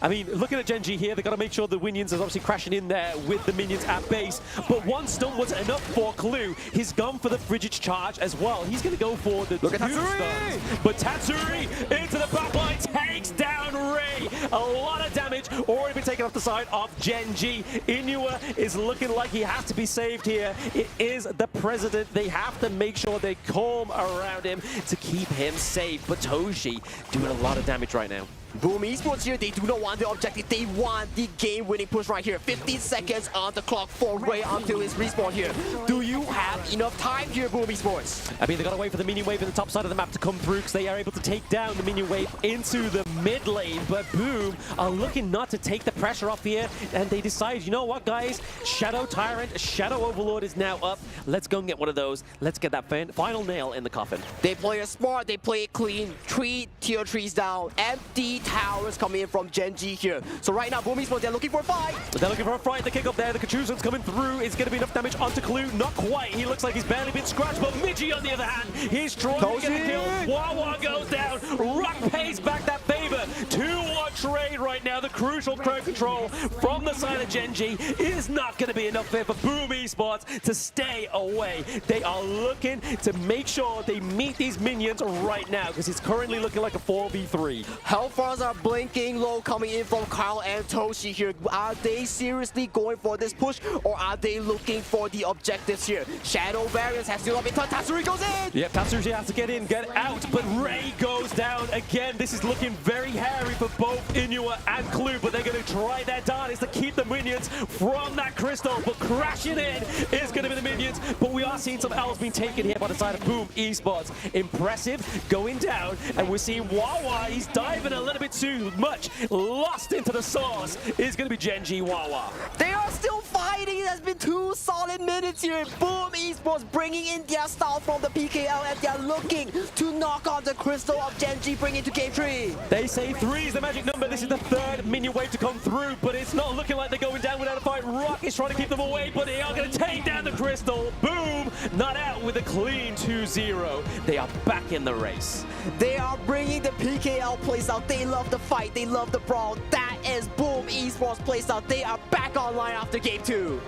I mean, looking at Gen.G here, they've got to make sure the minions is obviously crashing in there with the minions at base. But one stun was enough for Clue. He's gone for the frigid charge as well. He's going to go for the Look at two Tatsuri! stuns. But Tatsuri into the backline takes down Ray. A lot of damage already been taken off the side of Gen.G. Inua is looking like he has to be saved here. It is the president. They have to make sure they calm around him to keep him safe. But Toshi doing a lot of damage right now. Boom Esports here, they do not want the objective, they want the game-winning push right here. 15 seconds on the clock for Ray until his respawn here. Do you have enough time here, Boom Esports? I mean, they got to wait for the minion wave in the top side of the map to come through because they are able to take down the minion wave into the mid lane. But Boom are looking not to take the pressure off here, and they decide, you know what, guys? Shadow Tyrant, Shadow Overlord is now up. Let's go and get one of those. Let's get that final nail in the coffin. They play it smart, they play it clean. 3 tier 3s down, empty towers coming in from Gen.G here. So right now, Boom Esports, they're looking for a fight. They're looking for a fight. The kick up there. The Kachusan's coming through. Is going to be enough damage onto Clue. Not quite. He looks like he's barely been scratched. But Miji, on the other hand, he's trying to get a kill. Wawa goes down. Rock pays back that favor. 2-1 trade right now. The crucial crowd control from the side of Gen.G is not going to be enough there for Boom Esports to stay away. They are looking to make sure they meet these minions right now because it's currently looking like a 4v3. Hellfires are blinking low coming in from Kyle and Toshi here. Are they seriously going for this push or are they looking for the objectives here? Shadow Variance has still not been touched. Tatsuri goes in! Yep, Tatsuri has to get in, get out, but Ray goes down again. This is looking very hairy for both Inua and Clue, but they're going to try their darndest to keep the minions from that crystal, but crashing in is going to be the minions, but we are seeing some L's being taken here by the side of Boom Esports. Impressive, going down, and we're seeing Wawa, he's diving a little bit too much, lost into the sauce, is going to be Gen.G Wawa. They are still fighting, it has been 2 solid minutes here. Boom Esports bringing in their style from the PKL and they're looking to knock on the crystal of Gen.G, bring it to game 3. They say 3 is the magic number. This is the 3rd minion wave to come through, but it's not looking like they're going down without a fight. Rock is trying to keep them away, but they are going to take down the crystal. Boom, not out with a clean 2-0. They are back in the race. They are bringing the PKL playstyle. They love the fight, they love the brawl. That is Boom Esports playstyle. They are back online after game 2.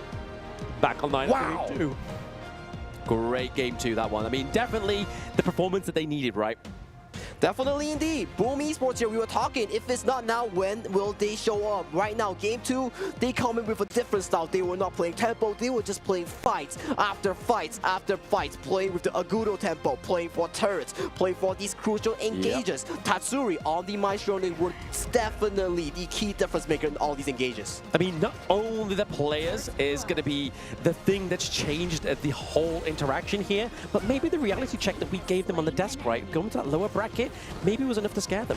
Back online after game 2. Great game 2, that one. I mean, definitely the performance that they needed, right? Definitely indeed. Boom Esports here, we were talking, if it's not now, when will they show up? Right now, game 2, they come in with a different style. They were not playing tempo, they were just playing fights after fights after fights, playing with the Agudo tempo, playing for turrets, playing for these crucial engages. Yep. Tatsuri on the Maestro lane was definitely the key difference maker in all these engages. I mean, not only the players is going to be the thing that's changed the whole interaction here, but maybe the reality check that we gave them on the desk, right? Going to that lower bracket, maybe it was enough to scare them.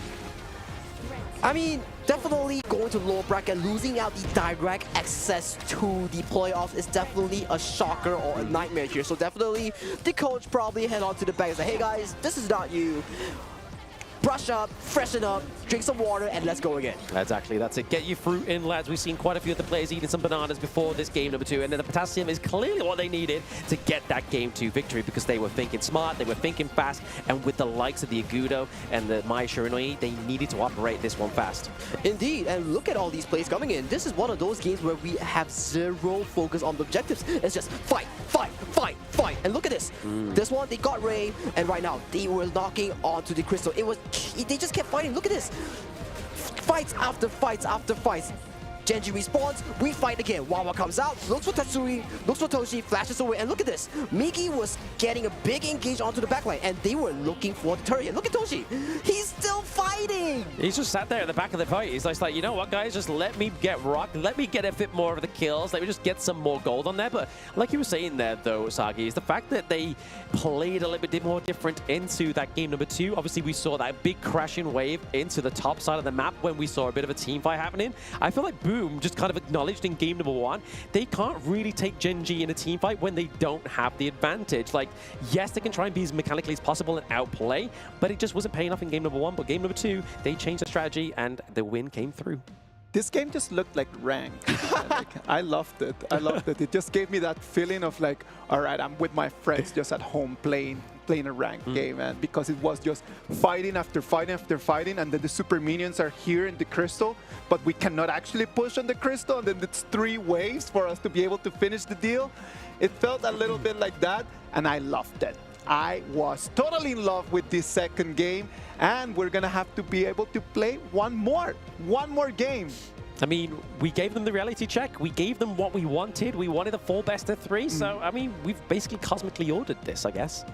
I mean, definitely going to lower bracket, losing out the direct access to the playoffs is definitely a shocker or a nightmare here. So definitely, the coach probably head on to the back and say, hey guys, this is not you. Brush up, freshen up, drink some water, and let's go again. Exactly, that's it. Get your fruit in, lads. We've seen quite a few of the players eating some bananas before this game number 2, and then the potassium is clearly what they needed to get that game 2 victory because they were thinking smart, they were thinking fast, and with the likes of the Agudo and the Mai Shiranui, they needed to operate this one fast. Indeed, and look at all these plays coming in. This is one of those games where we have zero focus on the objectives. It's just fight, fight, fight, fight. And look at this. This one, they got Ray, and right now, they were knocking onto the crystal. They just kept fighting. Look at this. Fights after fights after fights. Gen.G respawns, we fight again. Wawa comes out, looks for Tatsuri, looks for Toshi, flashes away, and look at this. Miki was getting a big engage onto the backline, and they were looking for the turret. Look at Toshi. He's still fighting. He's just sat there at the back of the fight. He's like, you know what, guys, just let me get rocked. Let me get a bit more of the kills. Let me just get some more gold on there. But like you were saying there, though, Sagi, is the fact that they played a little bit more different into that game number 2. Obviously, we saw that big crashing wave into the top side of the map when we saw a bit of a team fight happening. I feel like Boom Boom just kind of acknowledged in game number 1, they can't really take Gen.G in a team fight when they don't have the advantage. Like, yes, they can try and be as mechanically as possible and outplay, but it just wasn't paying off in game number 1. But game number 2, they changed the strategy and the win came through. This game just looked like ranked. Like, I loved it. I loved it. It just gave me that feeling of like, all right, I'm with my friends just at home playing a ranked game, man. Because it was just fighting after fighting after fighting, and then the super minions are here in the crystal, but we cannot actually push on the crystal, and then it's 3 waves for us to be able to finish the deal. It felt a little bit like that, and I loved it. I was totally in love with this second game, and we're gonna have to be able to play one more game. I mean, we gave them the reality check. We gave them what we wanted. We wanted a 4 best of 3. So, I mean, we've basically cosmically ordered this, I guess.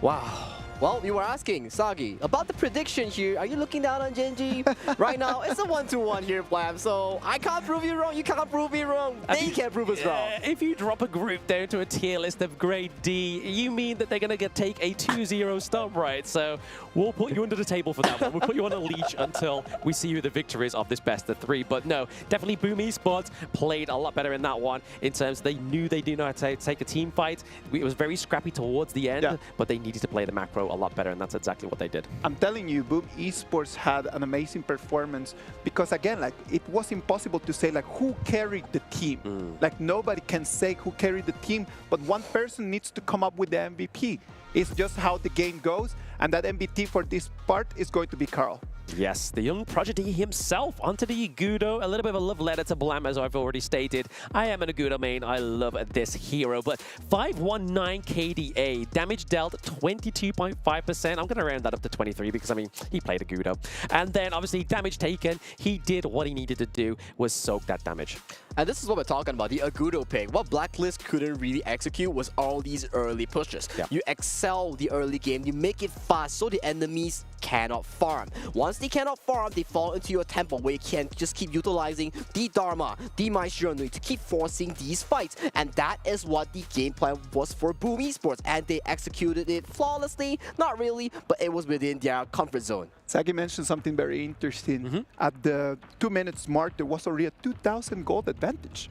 Wow. Well, you were asking, Sagi, about the prediction here. Are you looking down on Gen.G? Right now, it's a 1-2-1 here, Blam. So I can't prove you wrong. You can't prove me wrong. They can't prove us wrong. If you drop a group down to a tier list of grade D, you mean that they're going to take a 2-0 stop, right? So we'll put you under the table for that one. We'll put you on a leash until we see who the victor is of this best of 3. But no, definitely Boom Esports played a lot better in that one in terms they knew they did know how to take a team fight. It was very scrappy towards the end, but they needed to play the macro a lot better, and that's exactly what they did. I'm telling you, Boom Esports had an amazing performance because, again, like, it was impossible to say like who carried the team. Like, nobody can say who carried the team, but one person needs to come up with the MVP. It's just how the game goes, and that MVP for this part is going to be Carl. Yes, the young prodigy himself onto the Agudo. A little bit of a love letter to Blam, as I've already stated. I am an Agudo main. I love this hero. But 519 KDA, damage dealt 22.5%. I'm going to round that up to 23 because, I mean, he played Agudo. And then, obviously, damage taken. He did what he needed to do, was soak that damage. And this is what we're talking about, the Agudo pick. What Blacklist couldn't really execute was all these early pushes. You excel the early game, you make it fast so the enemies cannot farm. Once they cannot farm, they fall into your temple where you can just keep utilizing the Dharma, the Maestro to keep forcing these fights. And that is what the game plan was for Boom Esports. And they executed it flawlessly. Not really, but it was within their comfort zone. Sagi mentioned something very interesting. At the 2 minutes mark, there was already a 2,000 gold advantage.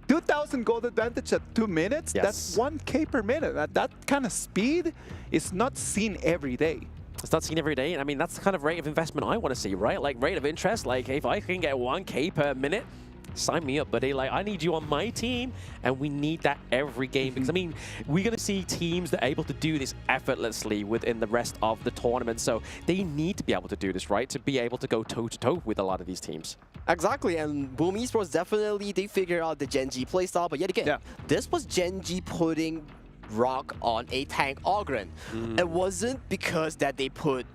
2,000 gold advantage at 2 minutes? That's 1K per minute. At that kind of speed is not seen every day. It's not seen every day, and I mean, that's the kind of rate of investment I want to see, right? Like, rate of interest, like, if I can get 1K per minute, sign me up, buddy. Like, I need you on my team, and we need that every game. Because, I mean, we're going to see teams that are able to do this effortlessly within the rest of the tournament. So they need to be able to do this, right? To be able to go toe-to-toe with a lot of these teams. Exactly, and Boom Esports definitely, they figured out the Gen.G playstyle, but yet again, this was Gen.G putting Rock on a tank Ogren. It wasn't because that they put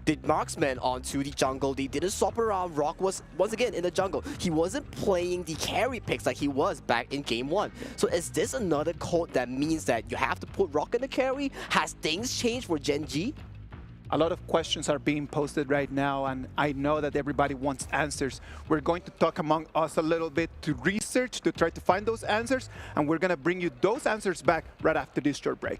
the marksman onto the jungle. They didn't swap around. Rock was, once again, in the jungle. He wasn't playing the carry picks like he was back in game 1. So is this another code that means that you have to put Rock in the carry? Has things changed for Gen.G? A lot of questions are being posted right now, and I know that everybody wants answers. We're going to talk among us a little bit to research, to try to find those answers, and we're going to bring you those answers back right after this short break.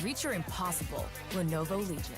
Reach your impossible, Lenovo Legion.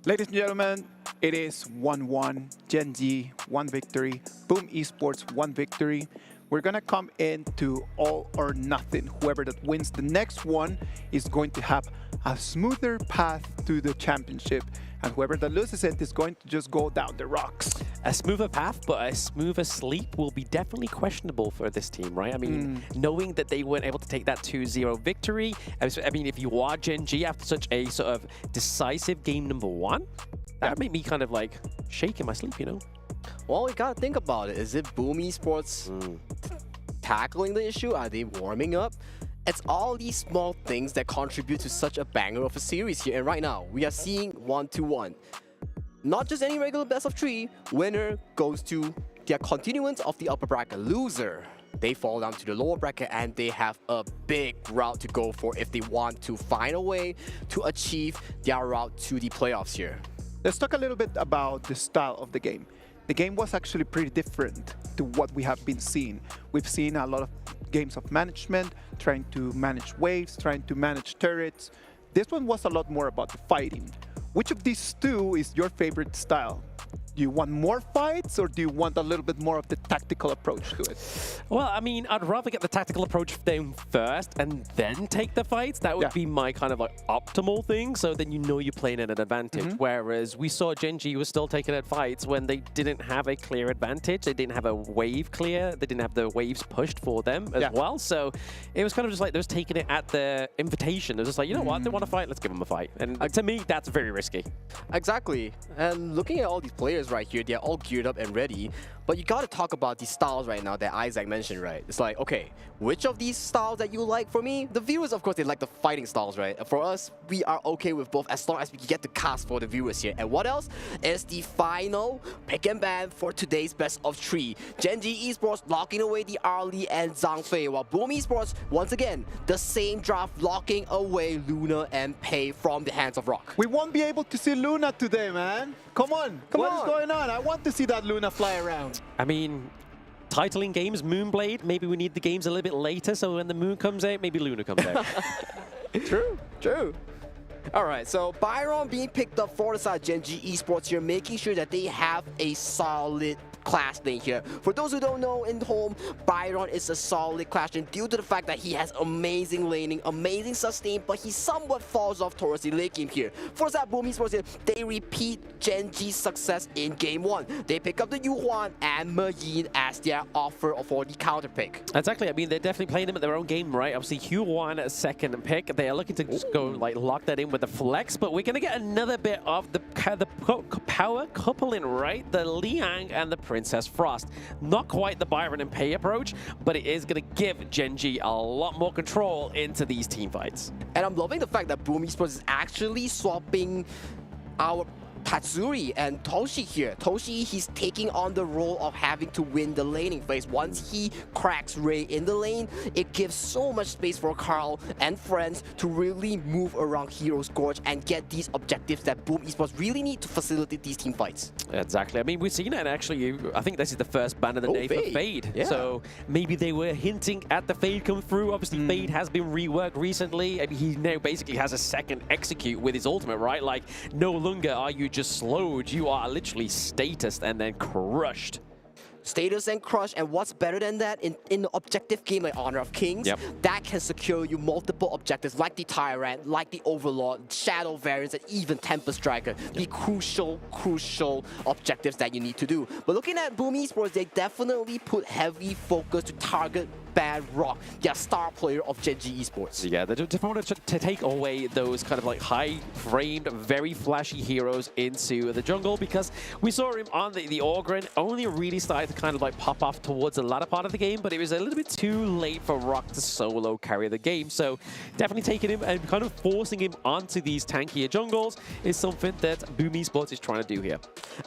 Ladies and gentlemen, it is 1-1, Gen.G, 1 victory, Boom Esports, 1 victory. We're gonna come into all or nothing. Whoever that wins the next one is going to have a smoother path to the championship, and whoever that loses it is going to just go down the rocks. A smoother path, but a smoother sleep will be definitely questionable for this team, right? I mean, knowing that they weren't able to take that 2-0 victory, I mean, if you are Gen.G after such a sort of decisive game number 1, that would make me kind of like shake in my sleep, you know? Well, we gotta think about it. Is it Boom Esports tackling the issue? Are they warming up? It's all these small things that contribute to such a banger of a series here. And right now, we are seeing 1-1. Not just any regular best of 3. Winner goes to their continuance of the upper bracket. Loser, they fall down to the lower bracket, and they have a big route to go for if they want to find a way to achieve their route to the playoffs here. Let's talk a little bit about the style of the game. The game was actually pretty different to what we have been seeing. We've seen a lot of games of management, trying to manage waves, trying to manage turrets. This one was a lot more about the fighting. Which of these two is your favorite style? Do you want more fights, or do you want a little bit more of the tactical approach to it? Well, I mean, I'd rather get the tactical approach down first and then take the fights. That would be my kind of like optimal thing, so then you know you're playing at an advantage. Whereas we saw Gen.G was still taking at fights when they didn't have a clear advantage. They didn't have a wave clear. They didn't have the waves pushed for them as well. So it was kind of just like they was taking it at the invitation. It was just like, you know what, they want to fight, let's give them a fight. And to me, that's very risky. Exactly. And looking at all these players right here, they're all geared up and ready. But you got to talk about these styles right now that Isaac mentioned, right? It's like, okay, which of these styles that you like? For me, the viewers, of course, they like the fighting styles, right? For us, we are okay with both as long as we get the cast for the viewers here. And what else is the final pick and ban for today's best of 3. Gen.G Esports locking away the Arlie and Zhang Fei, while Boom Esports, once again, the same draft locking away Luna and Pei from the hands of Rock. We won't be able to see Luna today, man. Come on. What is going on? I want to see that Luna fly around. I mean, titling games, Moonblade, maybe we need the games a little bit later, so when the moon comes out, maybe Luna comes out. True. All right, so Byron being picked up for the side Gen.G Esports here, making sure that they have a solid class lane here. For those who don't know in home, Byron is a solid class lane due to the fact that he has amazing laning, amazing sustain, but he somewhat falls off towards the late game here. For that Boom Esports here, they repeat Gen.G's success in game 1. They pick up the Yuhuan and Mayin as their offer for the counter pick. Exactly. I mean, they're definitely playing them at their own game, right? Obviously, Yuhuan at second pick. They are looking to just go like lock that in with the flex, but we're going to get another bit of the power coupling, right? The Liang and the Princess Frost. Not quite the Byron and Pei approach, but it is going to give Gen.G a lot more control into these team fights. And I'm loving the fact that Boom Esports is actually swapping our Tatsuri and Toshi here. Toshi, he's taking on the role of having to win the laning phase. Once he cracks Ray in the lane, it gives so much space for Carl and friends to really move around Hero's Gorge and get these objectives that Boom Esports really need to facilitate these team fights. Exactly. I mean, we've seen it, and actually, I think this is the first ban of the day for Fade. Yeah. So maybe they were hinting at the Fade come through. Obviously, Fade has been reworked recently. I mean, he now basically has a second execute with his ultimate, right? Like, no longer are you just slowed, you are literally statused and then crushed. Status and crush, and what's better than that in an objective game like Honor of Kings, that can secure you multiple objectives like the Tyrant, like the Overlord, Shadow Variants, and even Tempest Striker. The crucial objectives that you need to do. But looking at Boom Esports, they definitely put heavy focus to target Bad Rock, their star player of Gen.G Esports. Yeah, they just wanted to take away those kind of like high-framed, very flashy heroes into the jungle, because we saw him on the Orgrin only really started to kind of like pop off towards the latter part of the game, but it was a little bit too late for Rock to solo carry the game. So definitely taking him and kind of forcing him onto these tankier jungles is something that Boom Esports is trying to do here.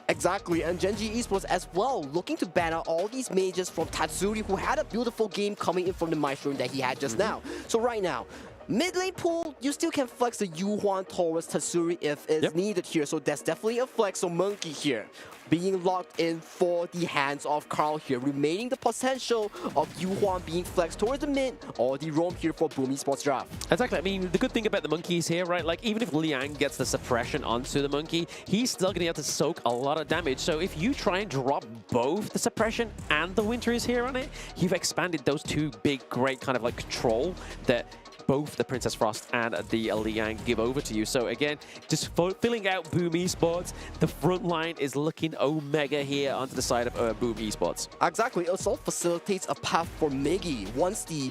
Exactly, and Gen.G Esports as well, looking to ban out all these mages from Tatsuri, who had a beautiful game coming in from the Maestro that he had just now. So right now, Mid lane pool, you still can flex the Yuhuan towards Tatsuri if it's needed here. So that's definitely a flex. So Monkey here being locked in for the hands of Carl here, remaining the potential of Yuhuan being flexed towards the mid or the roam here for Boom Esports draft. Exactly. I mean, the good thing about the monkeys here, right? Like, even if Liang gets the suppression onto the monkey, he's still going to be able to soak a lot of damage. So if you try and drop both the suppression and the winter is here on it, you've expanded those two big, great kind of like control that both the Princess Frost and the Liang give over to you. So again, just filling out Boom Esports, the front line is looking Omega here onto the side of Boom Esports. Exactly, it also facilitates a path for Miggy. Once the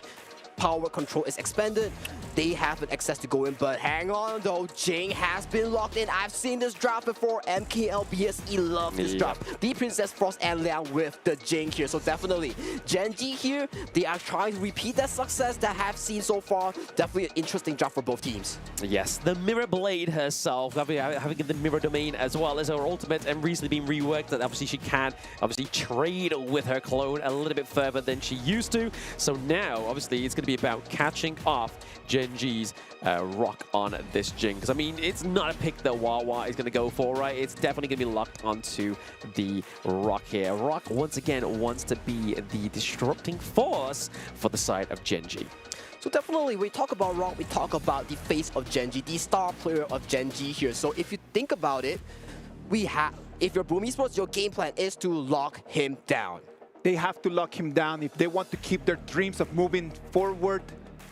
power control is expanded, they have an access to go in, but hang on though, Jing has been locked in. I've seen this draft before. MKLBSE love this draft. The Princess Frost and Liang with the Jing here, so definitely Gen.G here, they are trying to repeat that success that I have seen so far. Definitely an interesting draft for both teams. Yes, the Mirror Blade herself, having the Mirror Domain as well as her ultimate and recently being reworked, that obviously she can trade with her clone a little bit further than she used to. So now, obviously, it's going to be about catching off Gen.G's Rock on this Jing. Because, I mean, it's not a pick that Wawa is going to go for, right? It's definitely going to be locked onto the Rock here. Rock, once again, wants to be the disrupting force for the side of Gen.G. So definitely, when we talk about Rock, we talk about the face of Gen.G, the star player of Gen.G here. So if you think about it, if you're Boom Esports, your game plan is to lock him down. They have to lock him down if they want to keep their dreams of moving forward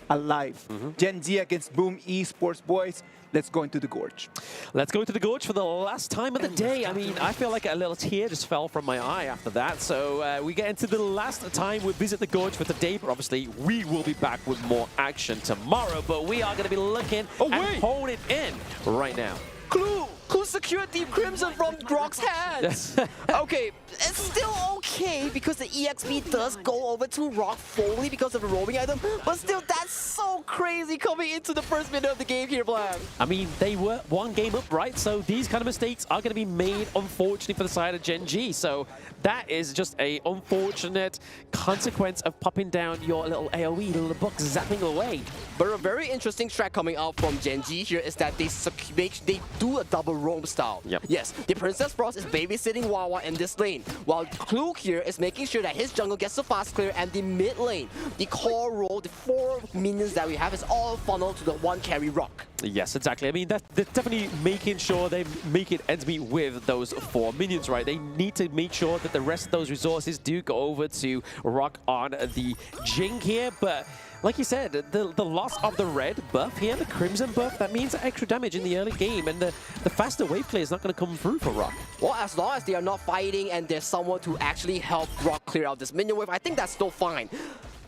alive. Gen.G against Boom Esports, boys. Let's go into the Gorge. Let's go into the Gorge for the last time of the day. I mean, I feel like a little tear just fell from my eye after that. So we get into the last time we visit the Gorge for today. But obviously, we will be back with more action tomorrow. But we are going to be looking and holding in right now. Clue secured Deep Crimson from Grok's hands. Okay, it's still okay because the EXP does go over to Rock fully because of the roaming item, but still, that's so crazy coming into the first minute of the game here, Blam. I mean, they were one game up, right? So these kind of mistakes are going to be made, unfortunately, for the side of Gen.G. So that is just a unfortunate consequence of popping down your little AoE, little book zapping away. But a very interesting strat coming out from Gen.G here is that they do a double roam style. Yes, the Princess Frost is babysitting Wawa in this lane, while Clue here is making sure that his jungle gets the fast clear, and the mid lane, the core role, the 4 minions that we have is all funneled to the 1 carry Rock. Yes, exactly. I mean, they're definitely making sure they make it ends meet with those 4 minions, right? They need to make sure that the rest of those resources do go over to Rock on the Jing here, but like you said, the loss of the red buff here, the crimson buff, that means extra damage in the early game, and the faster wave play is not going to come through for Rock. Well, as long as they are not fighting and there's someone to actually help Rock clear out this minion wave, I think that's still fine.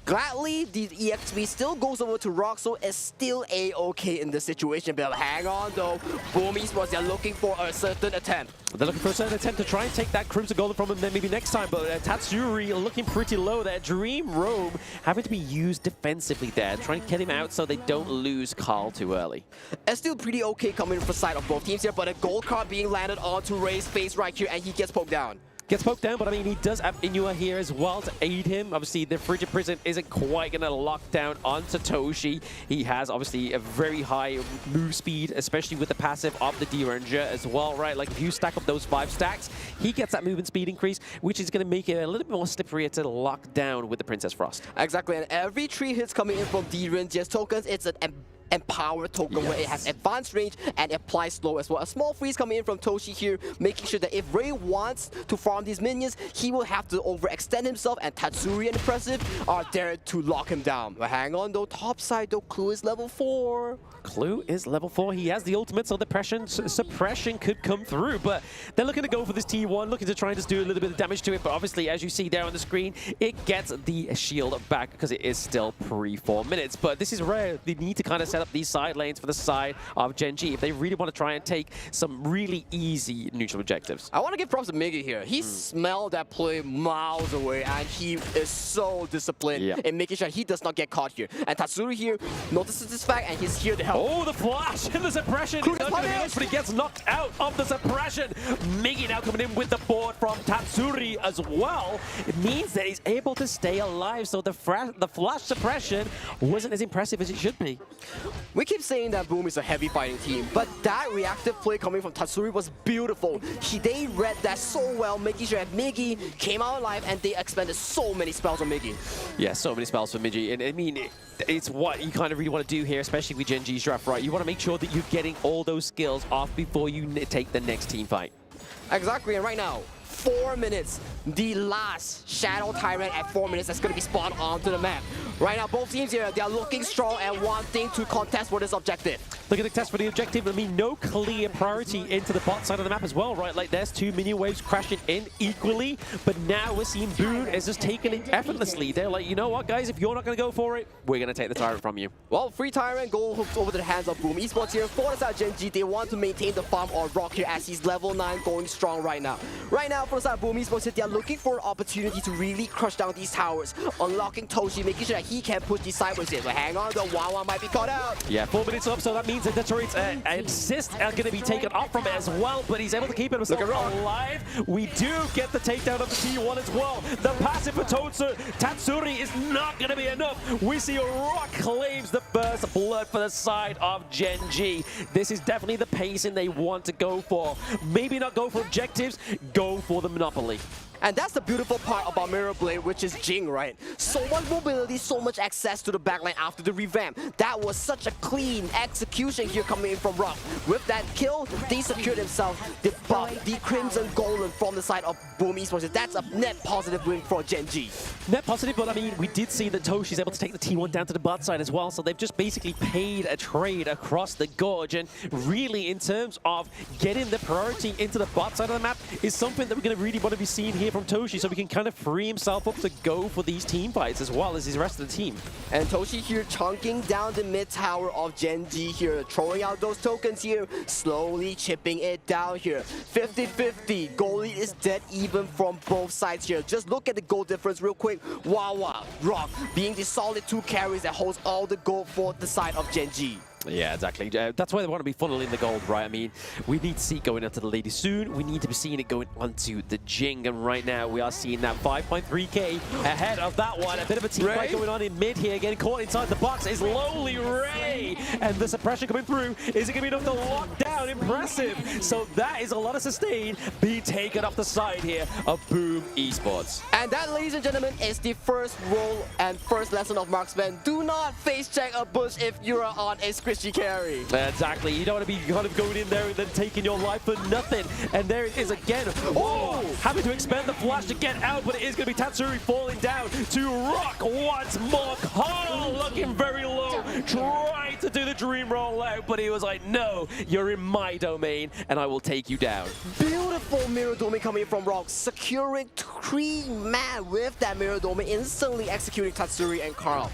Gladly, the EXP still goes over to Rock, so it's still A-okay in this situation. But hang on though, Boom Esports, they're looking for a certain attempt. They're looking for a certain attempt to try and take that Crimson Golden from him then maybe next time, but Tatsuri looking pretty low there. Dream Roam having to be used defensively there, trying to get him out so they don't lose Carl too early. It's still pretty okay coming from the side of both teams here, but a gold card being landed onto Ray's face right here, and he gets poked down. Gets poked down, but I mean, he does have Inua here as well to aid him. Obviously, the Frigid Prison isn't quite going to lock down onto Toshi. He has, obviously, a very high move speed, especially with the passive of the D-Ranger as well, right? Like, if you stack up those 5 stacks, he gets that movement speed increase, which is going to make it a little bit more slippery to lock down with the Princess Frost. Exactly, and every 3 hits coming in from D-Ranger's tokens, it's an Empower token where it has advanced range and applies slow as well. A small freeze coming in from Toshi here, making sure that if Ray wants to farm these minions, he will have to overextend himself, and Tatsuri and Impressive are there to lock him down. But hang on though, top side though, Clue is level 4. Clue is level 4. He has the ultimate, so the suppression could come through. But they're looking to go for this T1, looking to try and just do a little bit of damage to it. But obviously, as you see there on the screen, it gets the shield back because it is still pre-4 minutes. But this is rare. They need to kind of set up these side lanes for the side of Gen.G if they really want to try and take some really easy neutral objectives. I want to give props to Miggy here. He smelled that play miles away, and he is so disciplined in making sure he does not get caught here. And Tatsuri here notices this fact, and he's here to help. Oh, the flash and the suppression. He's not going to manage, but he gets knocked out of the suppression. Miggy now coming in with the board from Tatsuri as well. It means that he's able to stay alive, so the flash suppression wasn't as impressive as it should be. We keep saying that Boom is a heavy fighting team, but that reactive play coming from Tatsuri was beautiful. They read that so well, making sure that Miggy came out alive, and they expended so many spells on Miggy. Yeah, so many spells for Miggy, and I mean, it's what you kind of really want to do here, especially with Gen.G's draft, right? You want to make sure that you're getting all those skills off before you take the next team fight. Exactly, and right now, 4 minutes, the last Shadow Tyrant at 4 minutes that's going to be spawned onto the map. Right now, both teams here, they are looking strong and wanting to contest for this objective. Looking to test for the objective. I mean, no clear priority into the bot side of the map as well, right? Like, there's 2 minion waves crashing in equally, but now we're seeing Boone is just taking it effortlessly. They're like, you know what, guys? If you're not going to go for it, we're going to take the Tyrant from you. Well, free Tyrant go hooked over to the hands of Boom Esports here. For the side of Gen.G, they want to maintain the farm on Rock here as he's level 9 going strong right now. Right now, for the side of Boom Esports, they are looking for an opportunity to really crush down these towers, unlocking Toshi, making sure that he can push these sideways here. So hang on, the Wawa might be caught out. Yeah, 4 minutes up, so that means that the turrets assist are going to be taken off from it as well, but he's able to keep himself alive. We do get the takedown of the T1 as well. The passive for Tatsuri is not going to be enough. We see Rock claims the first blood for the side of Gen.G. This is definitely the pacing they want to go for. Maybe not go for objectives, go for the monopoly. And that's the beautiful part about Mirror Blade, which is Jing, right? So much mobility, so much access to the backline after the revamp. That was such a clean execution here coming in from Rock. With that kill, they secured themselves the Crimson Golem from the side of Boom Esports. That's a net positive win for Gen.G. Net positive, but I mean, we did see that Toshi's able to take the T1 down to the bot side as well, so they've just basically paid a trade across the gorge, and really, in terms of getting the priority into the bot side of the map, is something that we're going to really want to be seeing here from Toshi, so we can kind of free himself up to go for these team fights as well as his rest of the team. And Toshi here chunking down the mid tower of Gen.G here, throwing out those tokens here, slowly chipping it down here. 50-50, goal lead is dead even from both sides here. Just look at the goal difference real quick. Wawa, Rock being the solid 2 carries that holds all the gold for the side of Gen.G. Yeah, exactly. That's why they want to be funneling the gold, right? I mean, we need to see it going onto the lady soon. We need to be seeing it going onto the Jing. And right now, we are seeing that 5.3k ahead of that one. A bit of a team fight going on in mid here. Getting caught inside the box is Lonely Ray. And the suppression coming through. Is it going to be enough to lock down? Impressive. So that is a lot of sustain being taken off the side here of Boom Esports. And that, ladies and gentlemen, is the first role and first lesson of marksman. Do not face check a bush if you are on a squishy carry. Exactly. You don't want to be kind of going in there and then taking your life for nothing. And there it is again. Oh! Having to expend the flash to get out, but it is going to be Tatsuri falling down to Rock once more. Carl looking very low, trying to do the dream roll out, but he was like, no, you're in my domain, and I will take you down. Beautiful mirror domain coming from Rock, securing 3 man with that mirror domain, instantly executing Tatsuri and Carl.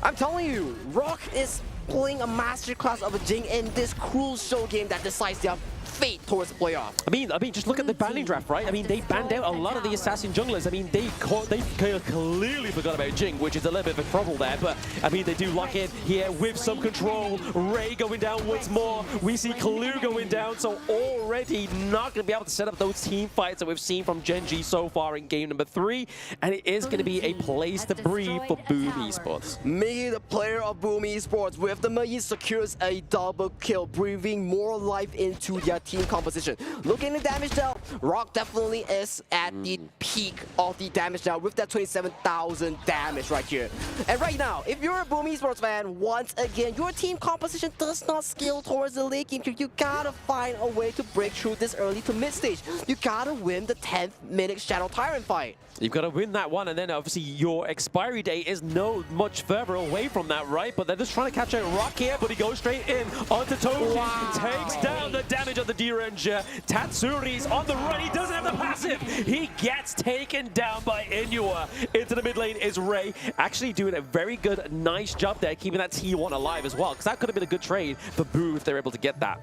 I'm telling you, Rock is playing a masterclass of a Jing in this cruel show game that decides their fate towards the playoff. I mean, just look at the banning draft, right? I mean, they banned out a lot of the assassin junglers. I mean, they clearly forgot about Jing, which is a little bit of a problem there. But I mean, they do lock in here with some control. Ray going down once more. We see Kalu going down, so already not going to be able to set up those team fights that we've seen from Gen.G so far in game number 3. And it is going to be a place to breathe for Boom Esports. Miggy, the player of Boom Esports, with the Miggy secures a double kill, breathing more life into their team composition. Looking at the damage dealt, Rock definitely is at the peak of the damage dealt with that 27,000 damage right here. And right now, if you're a Boom Esports fan, once again, your team composition does not scale towards the late game. You gotta find a way to break through this early to mid stage. You gotta win the 10th minute Shadow Tyrant fight. You've got to win that one, and then obviously your expiry date is no much further away from that, right? But they're just trying to catch out Rock here, but he goes straight in onto Toshi. Wow. Takes down the damage of the D-Ranger. Tatsuri's on the run. He doesn't have the passive. He gets taken down by Inua. Into the mid lane is Ray. Actually doing a very good, nice job there, keeping that T1 alive as well, because that could have been a good trade for Boo if they're able to get that.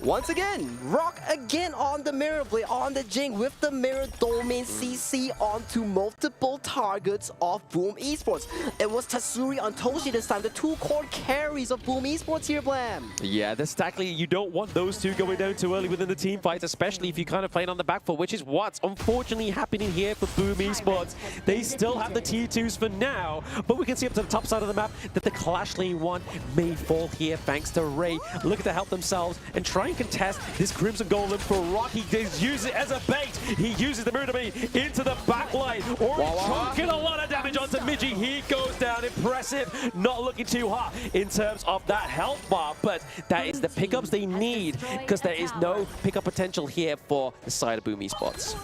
Once again, Rock again on the Mirror Blade, on the Jing with the Mirror Domain CC onto multiple targets of Boom Esports. It was Tatsuri on Toshi this time, the two core carries of Boom Esports here, Blam. Yeah, the Stackley, you don't want those two going down too early within the team fights, especially if you kind of playing on the back foot, which is what's unfortunately happening here for Boom Esports. They still have the T2s for now, but we can see up to the top side of the map that the Clash Lane 1 may fall here thanks to Ray. Looking to help themselves and try and contest this Crimson Golem for Rock. He does use it as a bait. He uses the Mirror Domain into the back line. Or chunking a lot of damage onto Midgie. He goes down. Impressive. Not looking too hot in terms of that health bar, but that is the pickups they need because there is no pickup potential here for the side of Boom Esports.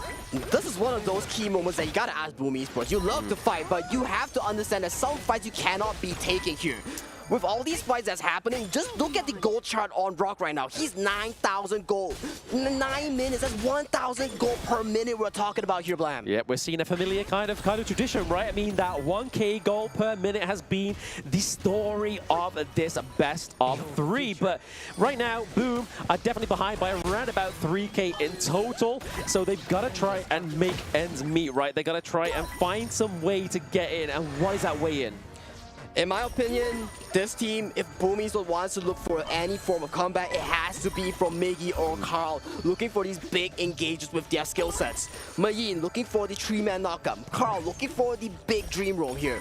This is one of those key moments that you gotta ask Boom Esports. You love to fight, but you have to understand that some fights you cannot be taking here. With all these fights that's happening, just look at the gold chart on Rock right now. He's 9,000 gold. 9 minutes, that's 1,000 gold per minute we're talking about here, Blam. Yeah, we're seeing a familiar kind of tradition, right? I mean, that 1K gold per minute has been the story of this best of 3. But right now, Boom are definitely behind by around about 3K in total. So they've got to try and make ends meet, right? They've got to try and find some way to get in. And what is that way in? In my opinion, this team, if Boom Esports wants to look for any form of combat, it has to be from Miggy or Carl, looking for these big engages with their skill sets. Mayin looking for the 3-man knockup. Carl looking for the big dream roll here.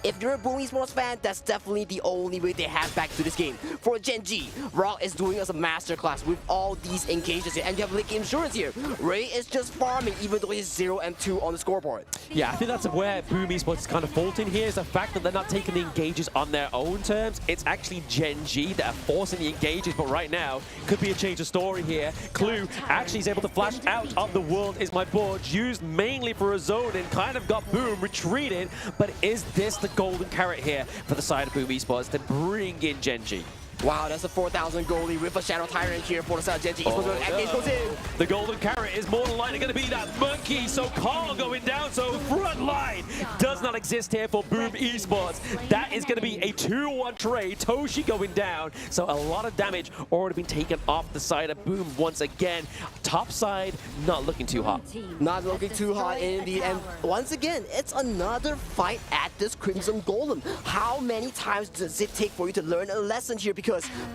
If you're a Boom Esports fan, that's definitely the only way they have back to this game. For Gen.G, Rock is doing us a masterclass with all these engages here, and you have Lick Insurance here. Ray is just farming, even though he's 0-2 on the scoreboard. Yeah, I think that's where Boom Esports is kind of faulting here, is the fact that they're not taking the engages on their own terms. It's actually Gen.G that are forcing the engages, but right now, could be a change of story here. Clue actually is able to flash out of the world is my board, used mainly for a zone and kind of got Boom retreated, but is this the golden carrot here for the side of Boom Esports to bring in Gen.G? Wow, that's a 4,000 goalie with a Shadow Tyrant here for the side of Gen.G. Goes in. The golden carrot is more than likely going to be that monkey, so Carl going down, so front line does not exist here for Boom Esports. That is going to be a 2-1 trade. Toshi going down, so a lot of damage already been taken off the side of Boom once again. Top side, not looking too hot. Not looking too hot indeed, and once again, it's another fight at this Crimson Golem. How many times does it take for you to learn a lesson here? Because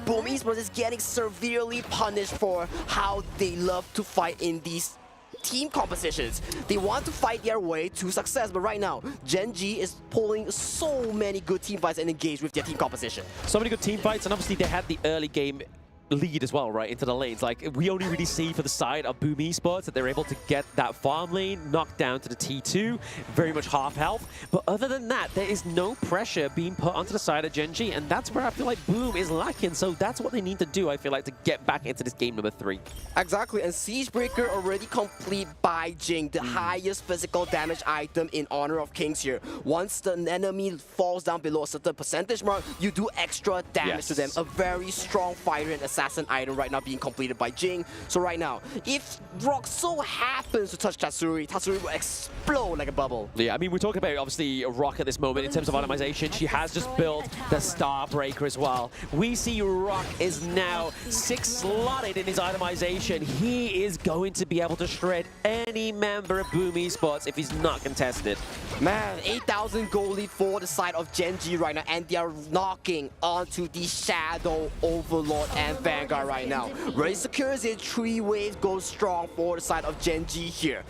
Boom Esports is getting severely punished for how they love to fight in these team compositions. They want to fight their way to success, but right now, Gen.G is pulling so many good team fights and engaged with their team composition. So many good team fights, and obviously they had the early game lead as well, right, into the lanes. Like, we only really see for the side of Boom Esports that they're able to get that farm lane knocked down to the T2, very much half health. But other than that, there is no pressure being put onto the side of Gen.G, and that's where I feel like Boom is lacking. So that's what they need to do, I feel like, to get back into this game number 3. Exactly, and Siegebreaker already complete by Jing, the highest physical damage item in Honor of Kings here. Once the enemy falls down below a certain percentage mark, you do extra damage to them. A very strong fighter and assassin item right now being completed by Jing. So right now, if Rock so happens to touch Tatsuri, Tatsuri will explode like a bubble. Yeah, I mean, we're talking about, obviously, Rock at this moment in terms of itemization. She has just built the Starbreaker as well. We see Rock is now 6 slotted in his itemization. He is going to be able to shred any member of Boom Esports if he's not contested. Man, 8,000 gold lead for the side of Gen.G right now, and they are knocking onto the Shadow Overlord and Vanguard right now. Ray secures it, 3 waves go strong for the side of Gen.G here.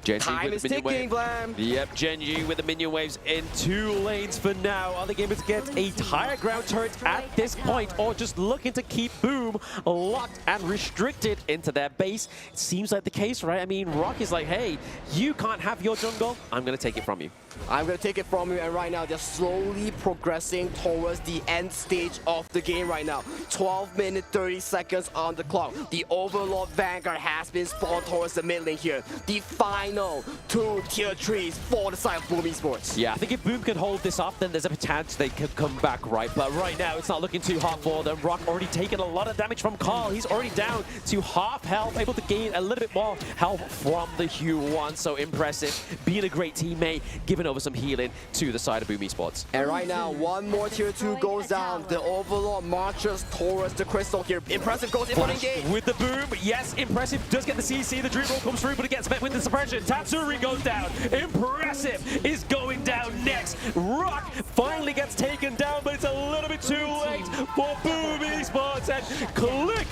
Gen.G Time is ticking, Blam. Yep, Gen.G with the minion waves in 2 lanes for now. Are they able to get a higher ground turret at this point, or just looking to keep Boom locked and restricted into their base? It seems like the case, right? I mean, Rock is like, hey, you can't have your jungle. I'm going to take it from you. I'm going to take it from you, and right now they're slowly progressing towards the end stage of the game right now. 12 minutes, 30 seconds on the clock. The Overlord Vanguard has been spawned towards the mid lane here. The fine final 2 tier 3s for the side of Boom Esports. Yeah, I think if Boom can hold this up, then there's a chance they could come back, right? But right now, it's not looking too hot for them. Rock already taken a lot of damage from Carl. He's already down to half health, able to gain a little bit more health from the Hue 1. So impressive, being a great teammate, giving over some healing to the side of Boom Esports. And right now, one more tier 2 goes down. The Overlord marches towards the Crystal here. Impressive goes in for the engage. With the Boom, yes, impressive does get the CC. The Dream Roll comes through, but it gets met with the suppression. Tatsuri goes down. Impressive is going down next. Rock finally gets taken down, but it's a little bit too late for Boom Esports. And click,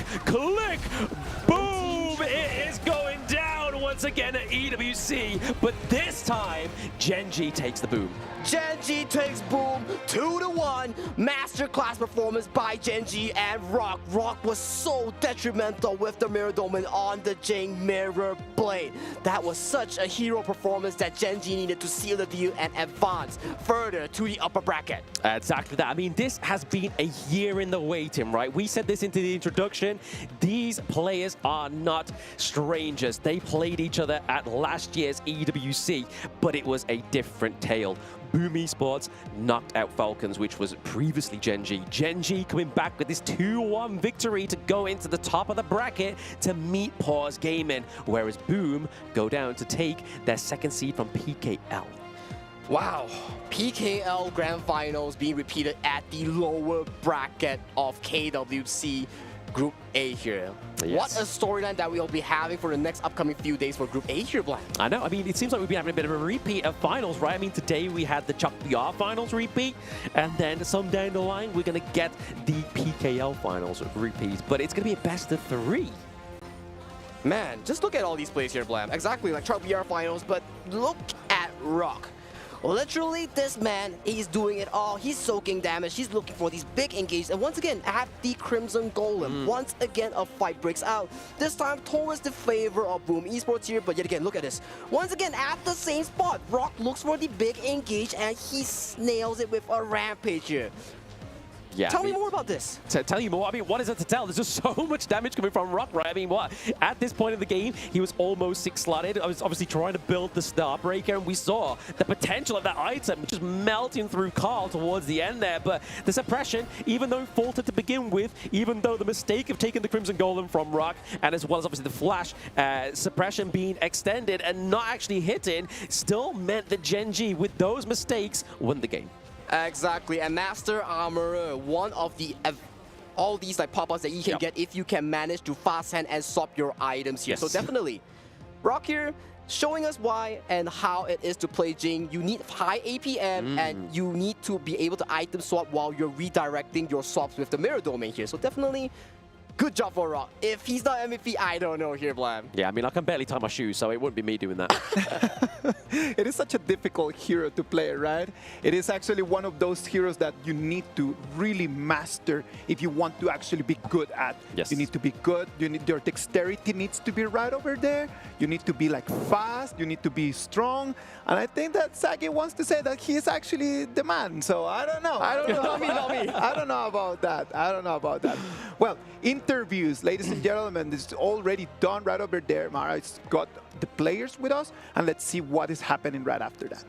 boom, it is going down once again at EWC. But this time, Gen.G takes the Boom. Gen.G takes Boom 2-1. Masterclass performance by Gen.G and Rock. Rock was so detrimental with the Mirror Domain on the Jing Mirror Blade. That was such a hero performance that Gen.G needed to seal the deal and advance further to the upper bracket. Exactly that. I mean, this has been a year in the waiting, right? We said this into the introduction. These players are not strangers. They played each other at last year's EWC, but it was a different tale. Boom Esports knocked out Falcons, which was previously Gen.G. Gen.G coming back with this 2-1 victory to go into the top of the bracket to meet Pause Gaming, whereas Boom go down to take their second seed from PKL. Wow, PKL Grand Finals being repeated at the lower bracket of KWC Group A here. Yes. What a storyline that we'll be having for the next upcoming few days for Group A here, Black. I know. I mean, it seems like we've been having a bit of a repeat of finals, right? I mean, today we had the Chuck BR finals repeat, and then some down the line, we're going to get the PKL finals repeat. But it's going to be a best of 3. Man, just look at all these plays here, Blam. Exactly like Chuck BR finals, but look at Rock. Literally, this man, he's doing it all. He's soaking damage. He's looking for these big engages. And once again, at the Crimson Golem, once again, a fight breaks out. This time towards the favor of Boom Esports here. But yet again, look at this. Once again, at the same spot, Rock looks for the big engage and he nails it with a rampage here. Yeah, Tell me more about this. Tell you more. I mean, what is it to tell? There's just so much damage coming from Rock, right? I mean, what? At this point in the game, he was almost 6-slotted. I was obviously trying to build the Starbreaker, and we saw the potential of that item just melting through Carl towards the end there. But the suppression, even though faltered to begin with, even though the mistake of taking the Crimson Golem from Rock, and as well as obviously the flash suppression being extended and not actually hitting, still meant that Gen.G, with those mistakes, won the game. Exactly, and Master Armorer, one of the all these like pop-ups that you can get if you can manage to fast hand and swap your items here. So definitely, Rock here showing us why and how it is to play Jing. You need high APM and you need to be able to item swap while you're redirecting your swaps with the Mirror Domain here. So definitely, good job for Rock. If he's not MVP, I don't know here, Blam. Yeah, I mean, I can barely tie my shoes, so it wouldn't be me doing that. It is such a difficult hero to play, right? It is actually one of those heroes that you need to really master if you want to actually be good at. Yes. You need to be good. You need, your dexterity needs to be right over there. You need to be like fast. You need to be strong. And I think that Sagi wants to say that he is actually the man. So I don't know. I don't know. Not me, not me. I don't know about that. I don't know about that. Well, interviews, ladies and gentlemen, this is already done right over there. Mara's got the players with us, and let's see what is happening right after that.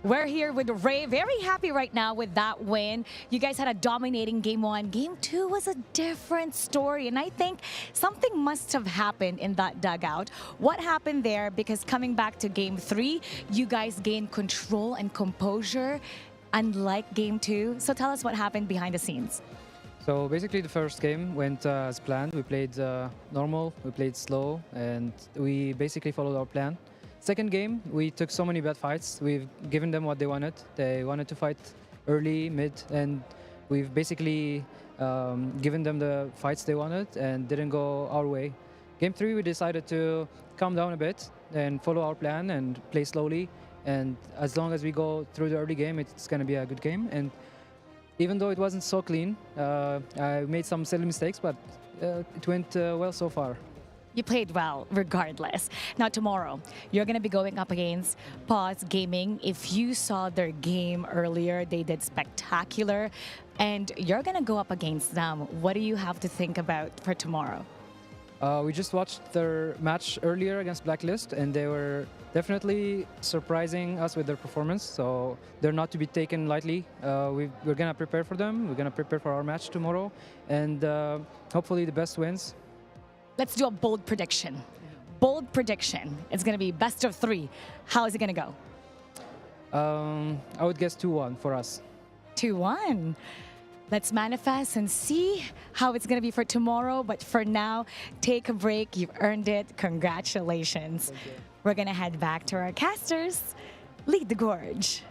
We're here with Ray, very happy right now with that win. You guys had a dominating Game 1. Game 2 was a different story, and I think something must have happened in that dugout. What happened there? Because coming back to Game 3, you guys gained control and composure, unlike Game 2. So tell us what happened behind the scenes. So basically the first game went as planned. We played normal, we played slow, and we basically followed our plan. Second game, we took so many bad fights. We've given them what they wanted. They wanted to fight early, mid, and we've basically given them the fights they wanted and didn't go our way. Game 3, we decided to calm down a bit and follow our plan and play slowly. And as long as we go through the early game, it's going to be a good game. And even though it wasn't so clean, I made some silly mistakes, but it went well so far. You played well, regardless. Now, tomorrow, you're going to be going up against Pause Gaming. If you saw their game earlier, they did spectacular, and you're going to go up against them. What do you have to think about for tomorrow? We just watched their match earlier against Blacklist, and they were definitely surprising us with their performance. So they're not to be taken lightly. We're gonna prepare for them. We're gonna prepare for our match tomorrow, and hopefully the best wins. Let's do a bold prediction. Bold prediction. It's gonna be best of 3. How is it gonna go? I would guess 2-1 for us. 2-1. Let's manifest and see how it's going to be for tomorrow. But for now, take a break. You've earned it. Congratulations. We're going to head back to our casters. Lead the gorge.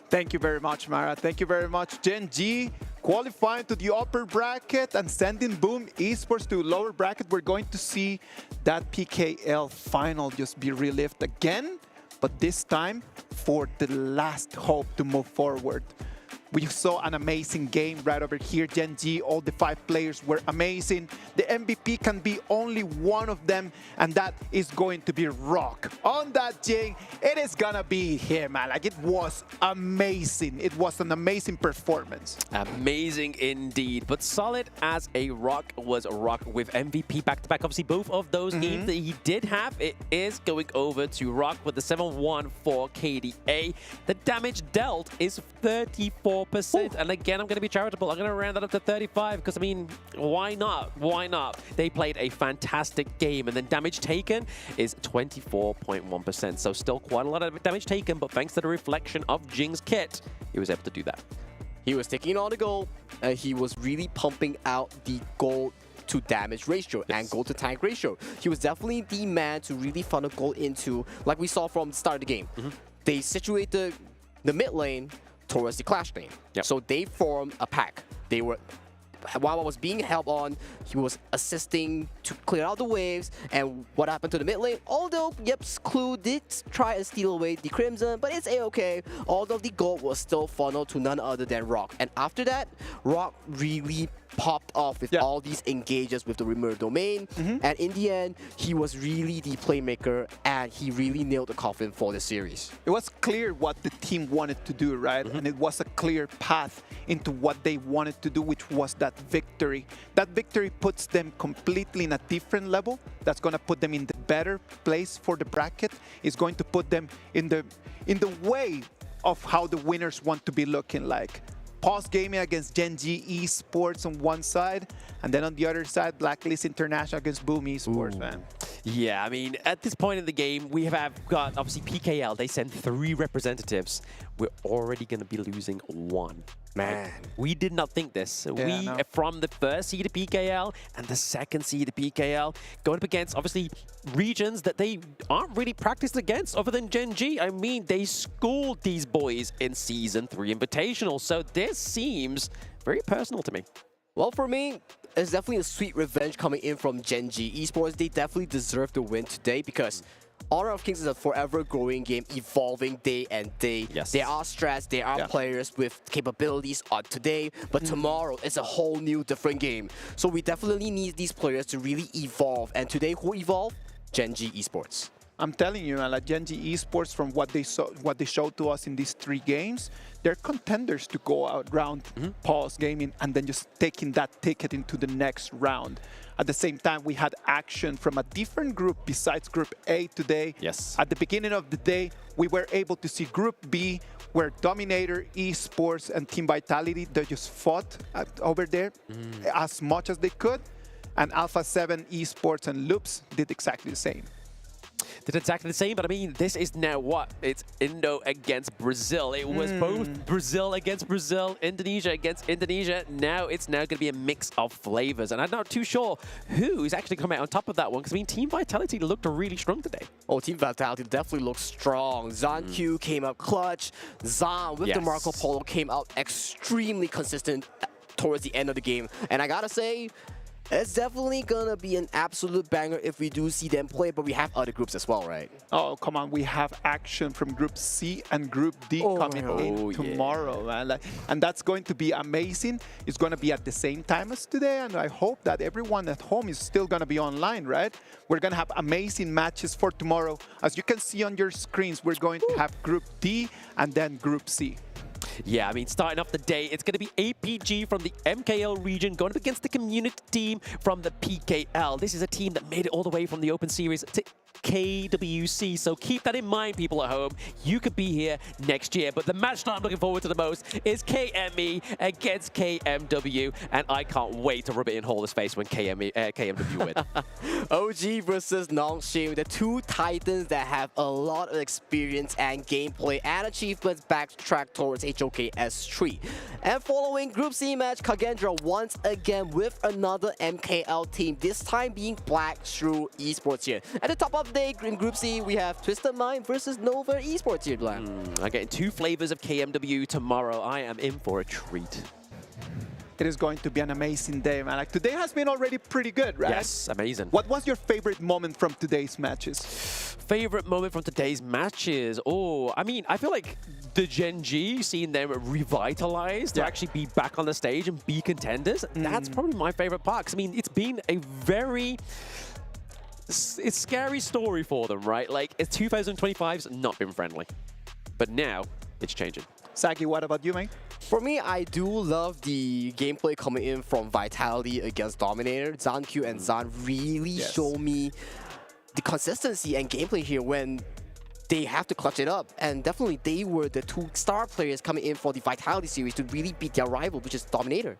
Thank you very much, Mara. Thank you very much, Gen.G. Qualifying to the upper bracket and sending Boom Esports to lower bracket. We're going to see that PKL final just be relived again, but this time for the last hope to move forward. We saw an amazing game right over here. Gen.G, all the 5 players were amazing. The MVP can be only one of them, and that is going to be Rock. On that, Jing, it is gonna be him, man. Like, it was amazing. It was an amazing performance. Amazing indeed. But solid as a Rock was Rock with MVP back-to-back. Obviously, both of those games that he did have, it is going over to Rock with the 7-1 for KDA. The damage dealt is 34%. And again, I'm going to be charitable. I'm going to round that up to 35 because, I mean, why not? Why not? They played a fantastic game. And then damage taken is 24.1%. So still quite a lot of damage taken, but thanks to the reflection of Jing's kit, he was able to do that. He was taking on the gold, and he was really pumping out the gold to damage ratio and gold to tank ratio. He was definitely the man to really funnel gold into, like we saw from the start of the game. They situated the mid lane towards the clash lane. So they formed a pack. They were, while I was being helped on, he was assisting to clear out the waves. And what happened to the mid lane? Although, yep, Clue did try and steal away the Crimson, but it's a-okay. All of the gold was still funneled to none other than Rock. And after that, Rock really popped off with all these engages with the remote domain. And in the end, he was really the playmaker, and he really nailed the coffin for the series. It was clear what the team wanted to do, right? And it was a clear path into what they wanted to do, which was that victory. That victory puts them completely in a different level. That's going to put them in the better place for the bracket. It's going to put them in the way of how the winners want to be looking like. Pause Gaming against Gen.G Esports on one side, and then on the other side, Blacklist International against Boom Esports, man. Yeah, I mean, at this point in the game, we have got, obviously, PKL. They sent 3 representatives. We're already going to be losing 1. Man, we did not think this. From the first seed of PKL and the second seed of PKL, going up against, obviously, regions that they aren't really practiced against other than Gen.G. I mean, they schooled these boys in Season 3 Invitational, so this seems very personal to me. Well, for me, it's definitely a sweet revenge coming in from Gen.G Esports. They definitely deserve the win today because Honor of Kings is a forever growing game, evolving day and day. There are strats, there are players with capabilities on today, but tomorrow is a whole new different game. So we definitely need these players to really evolve. And today, who evolved? Gen.G Esports. I'm telling you, man, like Gen.G Esports, from what they showed to us in these 3 games, they're contenders to go out round Pause Gaming and then just taking that ticket into the next round. At the same time, we had action from a different group besides Group A today. At the beginning of the day, we were able to see Group B, where Dominator, Esports, and Team Vitality, they just fought over there as much as they could. And Alpha 7, Esports, and Loops did exactly the same. Did exactly the same, but I mean, this is now what? It's Indo against Brazil. It was both Brazil against Brazil, Indonesia against Indonesia. Now it's going to be a mix of flavors, and I'm not too sure who is actually coming out on top of that one, because I mean, Team Vitality looked really strong today. Oh, Team Vitality definitely looks strong. Zan Q came out clutch. Zan with the Marco Polo came out extremely consistent towards the end of the game, and I gotta say, it's definitely gonna be an absolute banger if we do see them play, but we have other groups as well, right? Oh, come on. We have action from Group C and Group D coming in tomorrow, man. And that's going to be amazing. It's going to be at the same time as today, and I hope that everyone at home is still going to be online, right? We're going to have amazing matches for tomorrow. As you can see on your screens, we're going to have Group D and then Group C. Yeah, I mean, starting off the day, it's going to be APG from the MKL region going up against the community team from the PKL. This is a team that made it all the way from the Open Series to KWC, so keep that in mind, people at home. You could be here next year, but the match that I'm looking forward to the most is KME against KMW, and I can't wait to rub it in Haller's face when KMW win. OG versus Nongshim, the two titans that have a lot of experience and gameplay and achievements backtrack towards HOKS 3. And following Group C match, Kagendra once again with another MKL team, this time being Black Shrew Esports here. At the top of the day in Group C, we have Twisted Mind versus Nova Esports here, Black. I'm getting two flavors of KMW tomorrow. I am in for a treat. It is going to be an amazing day, man. Like, today has been already pretty good, right? Yes, amazing. What was your favorite moment from today's matches? Favorite moment from today's matches? Oh, I mean, I feel like the Gen.G, seeing them revitalized to actually be back on the stage and be contenders, that's probably my favorite part. 'Cause, I mean, it's been a very... It's scary story for them, right? Like, 2025's not been friendly. But now, it's changing. Saki, what about you, mate? For me, I do love the gameplay coming in from Vitality against Dominator. ZanQ and Zan really show me the consistency and gameplay here when they have to clutch it up. And definitely, they were the two star players coming in for the Vitality series to really beat their rival, which is Dominator.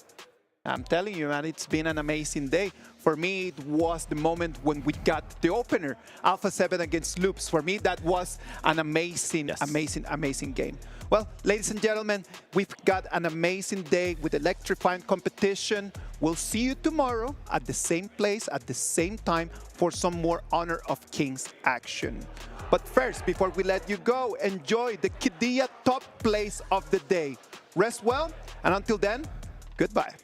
I'm telling you, man, it's been an amazing day. For me, it was the moment when we got the opener, Alpha 7 against Loops. For me, that was an amazing, amazing game. Well, ladies and gentlemen, we've got an amazing day with electrifying competition. We'll see you tomorrow at the same place, at the same time, for some more Honor of Kings action. But first, before we let you go, enjoy the Qiddiya top place of the day. Rest well, and until then, goodbye.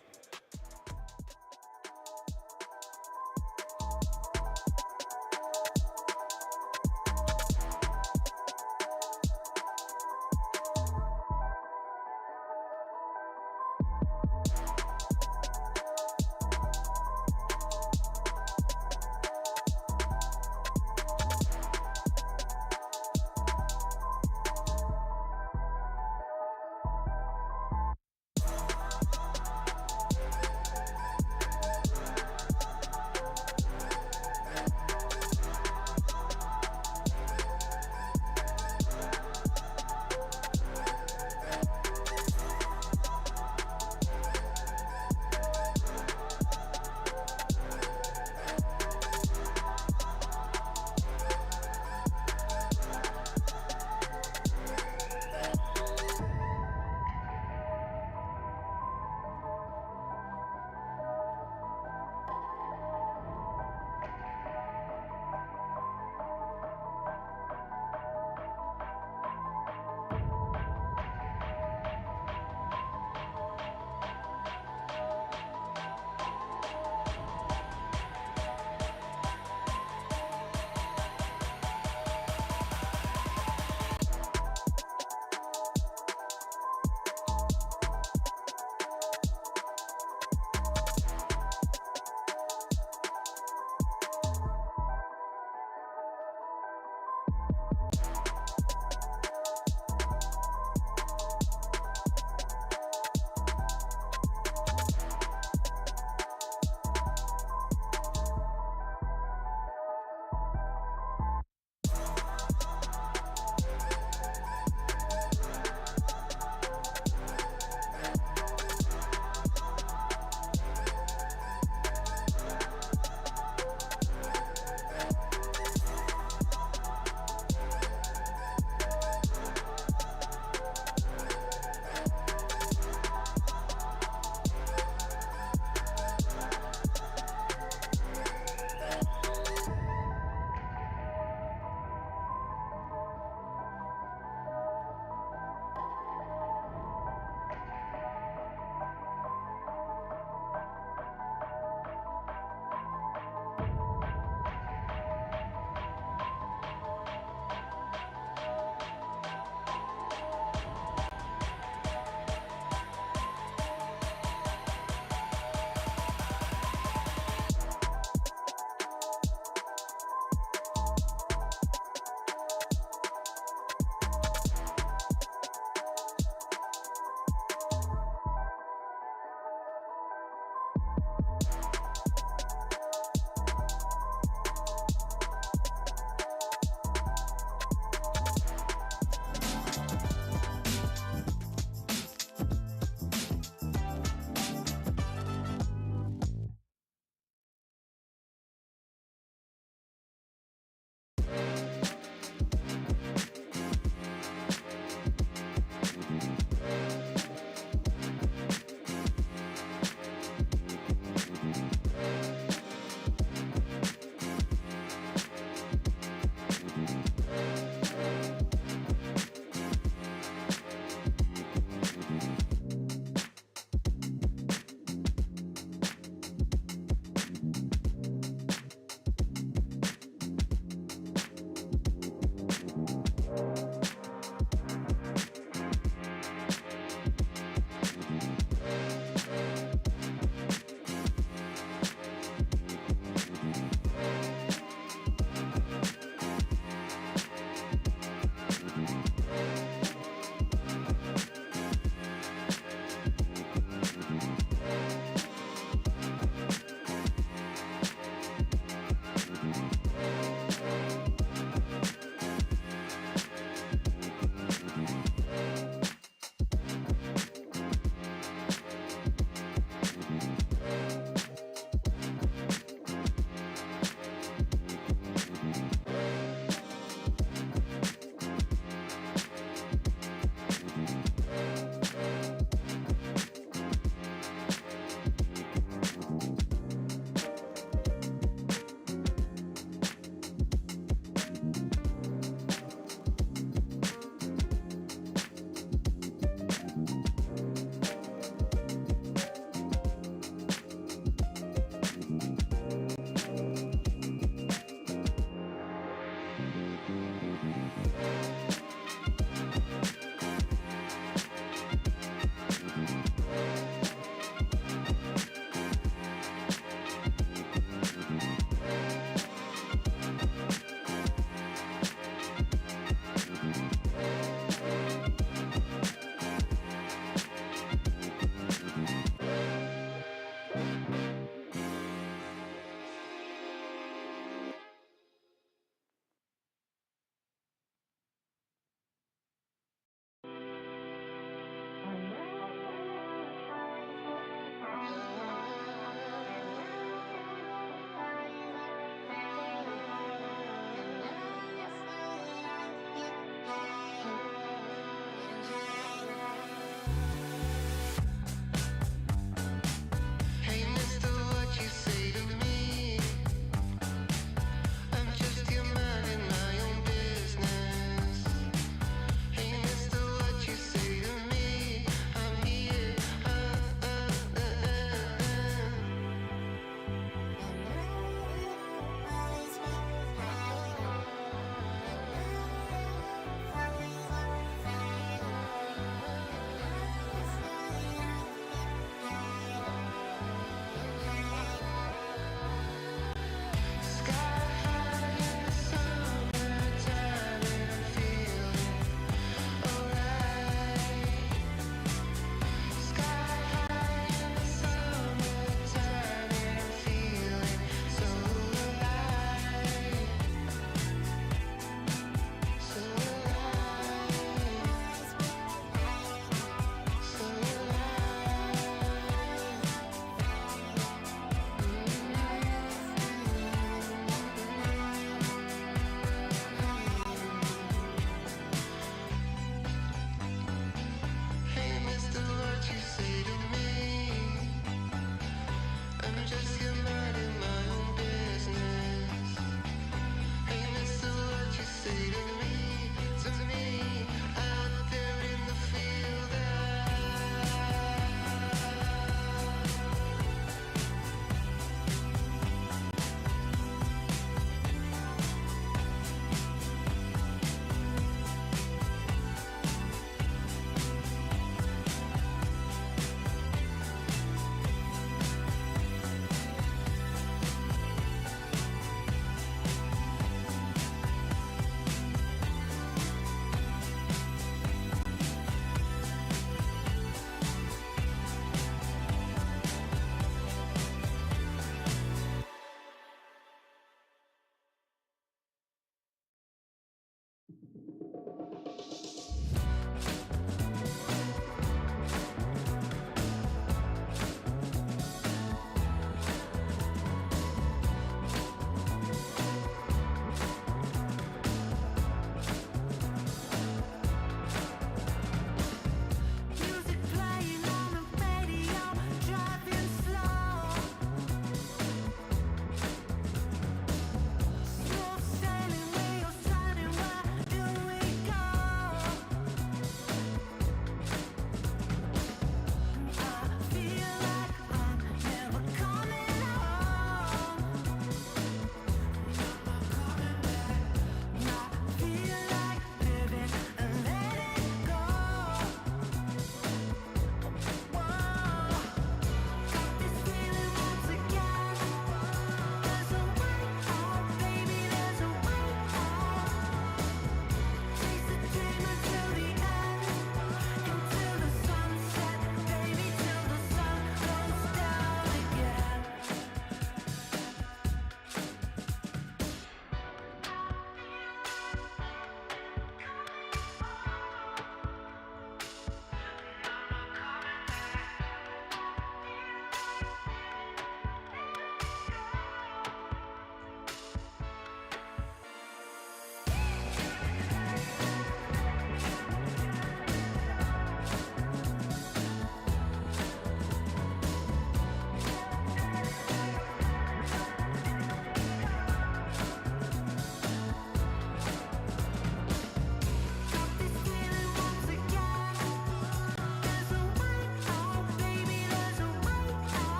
I'm just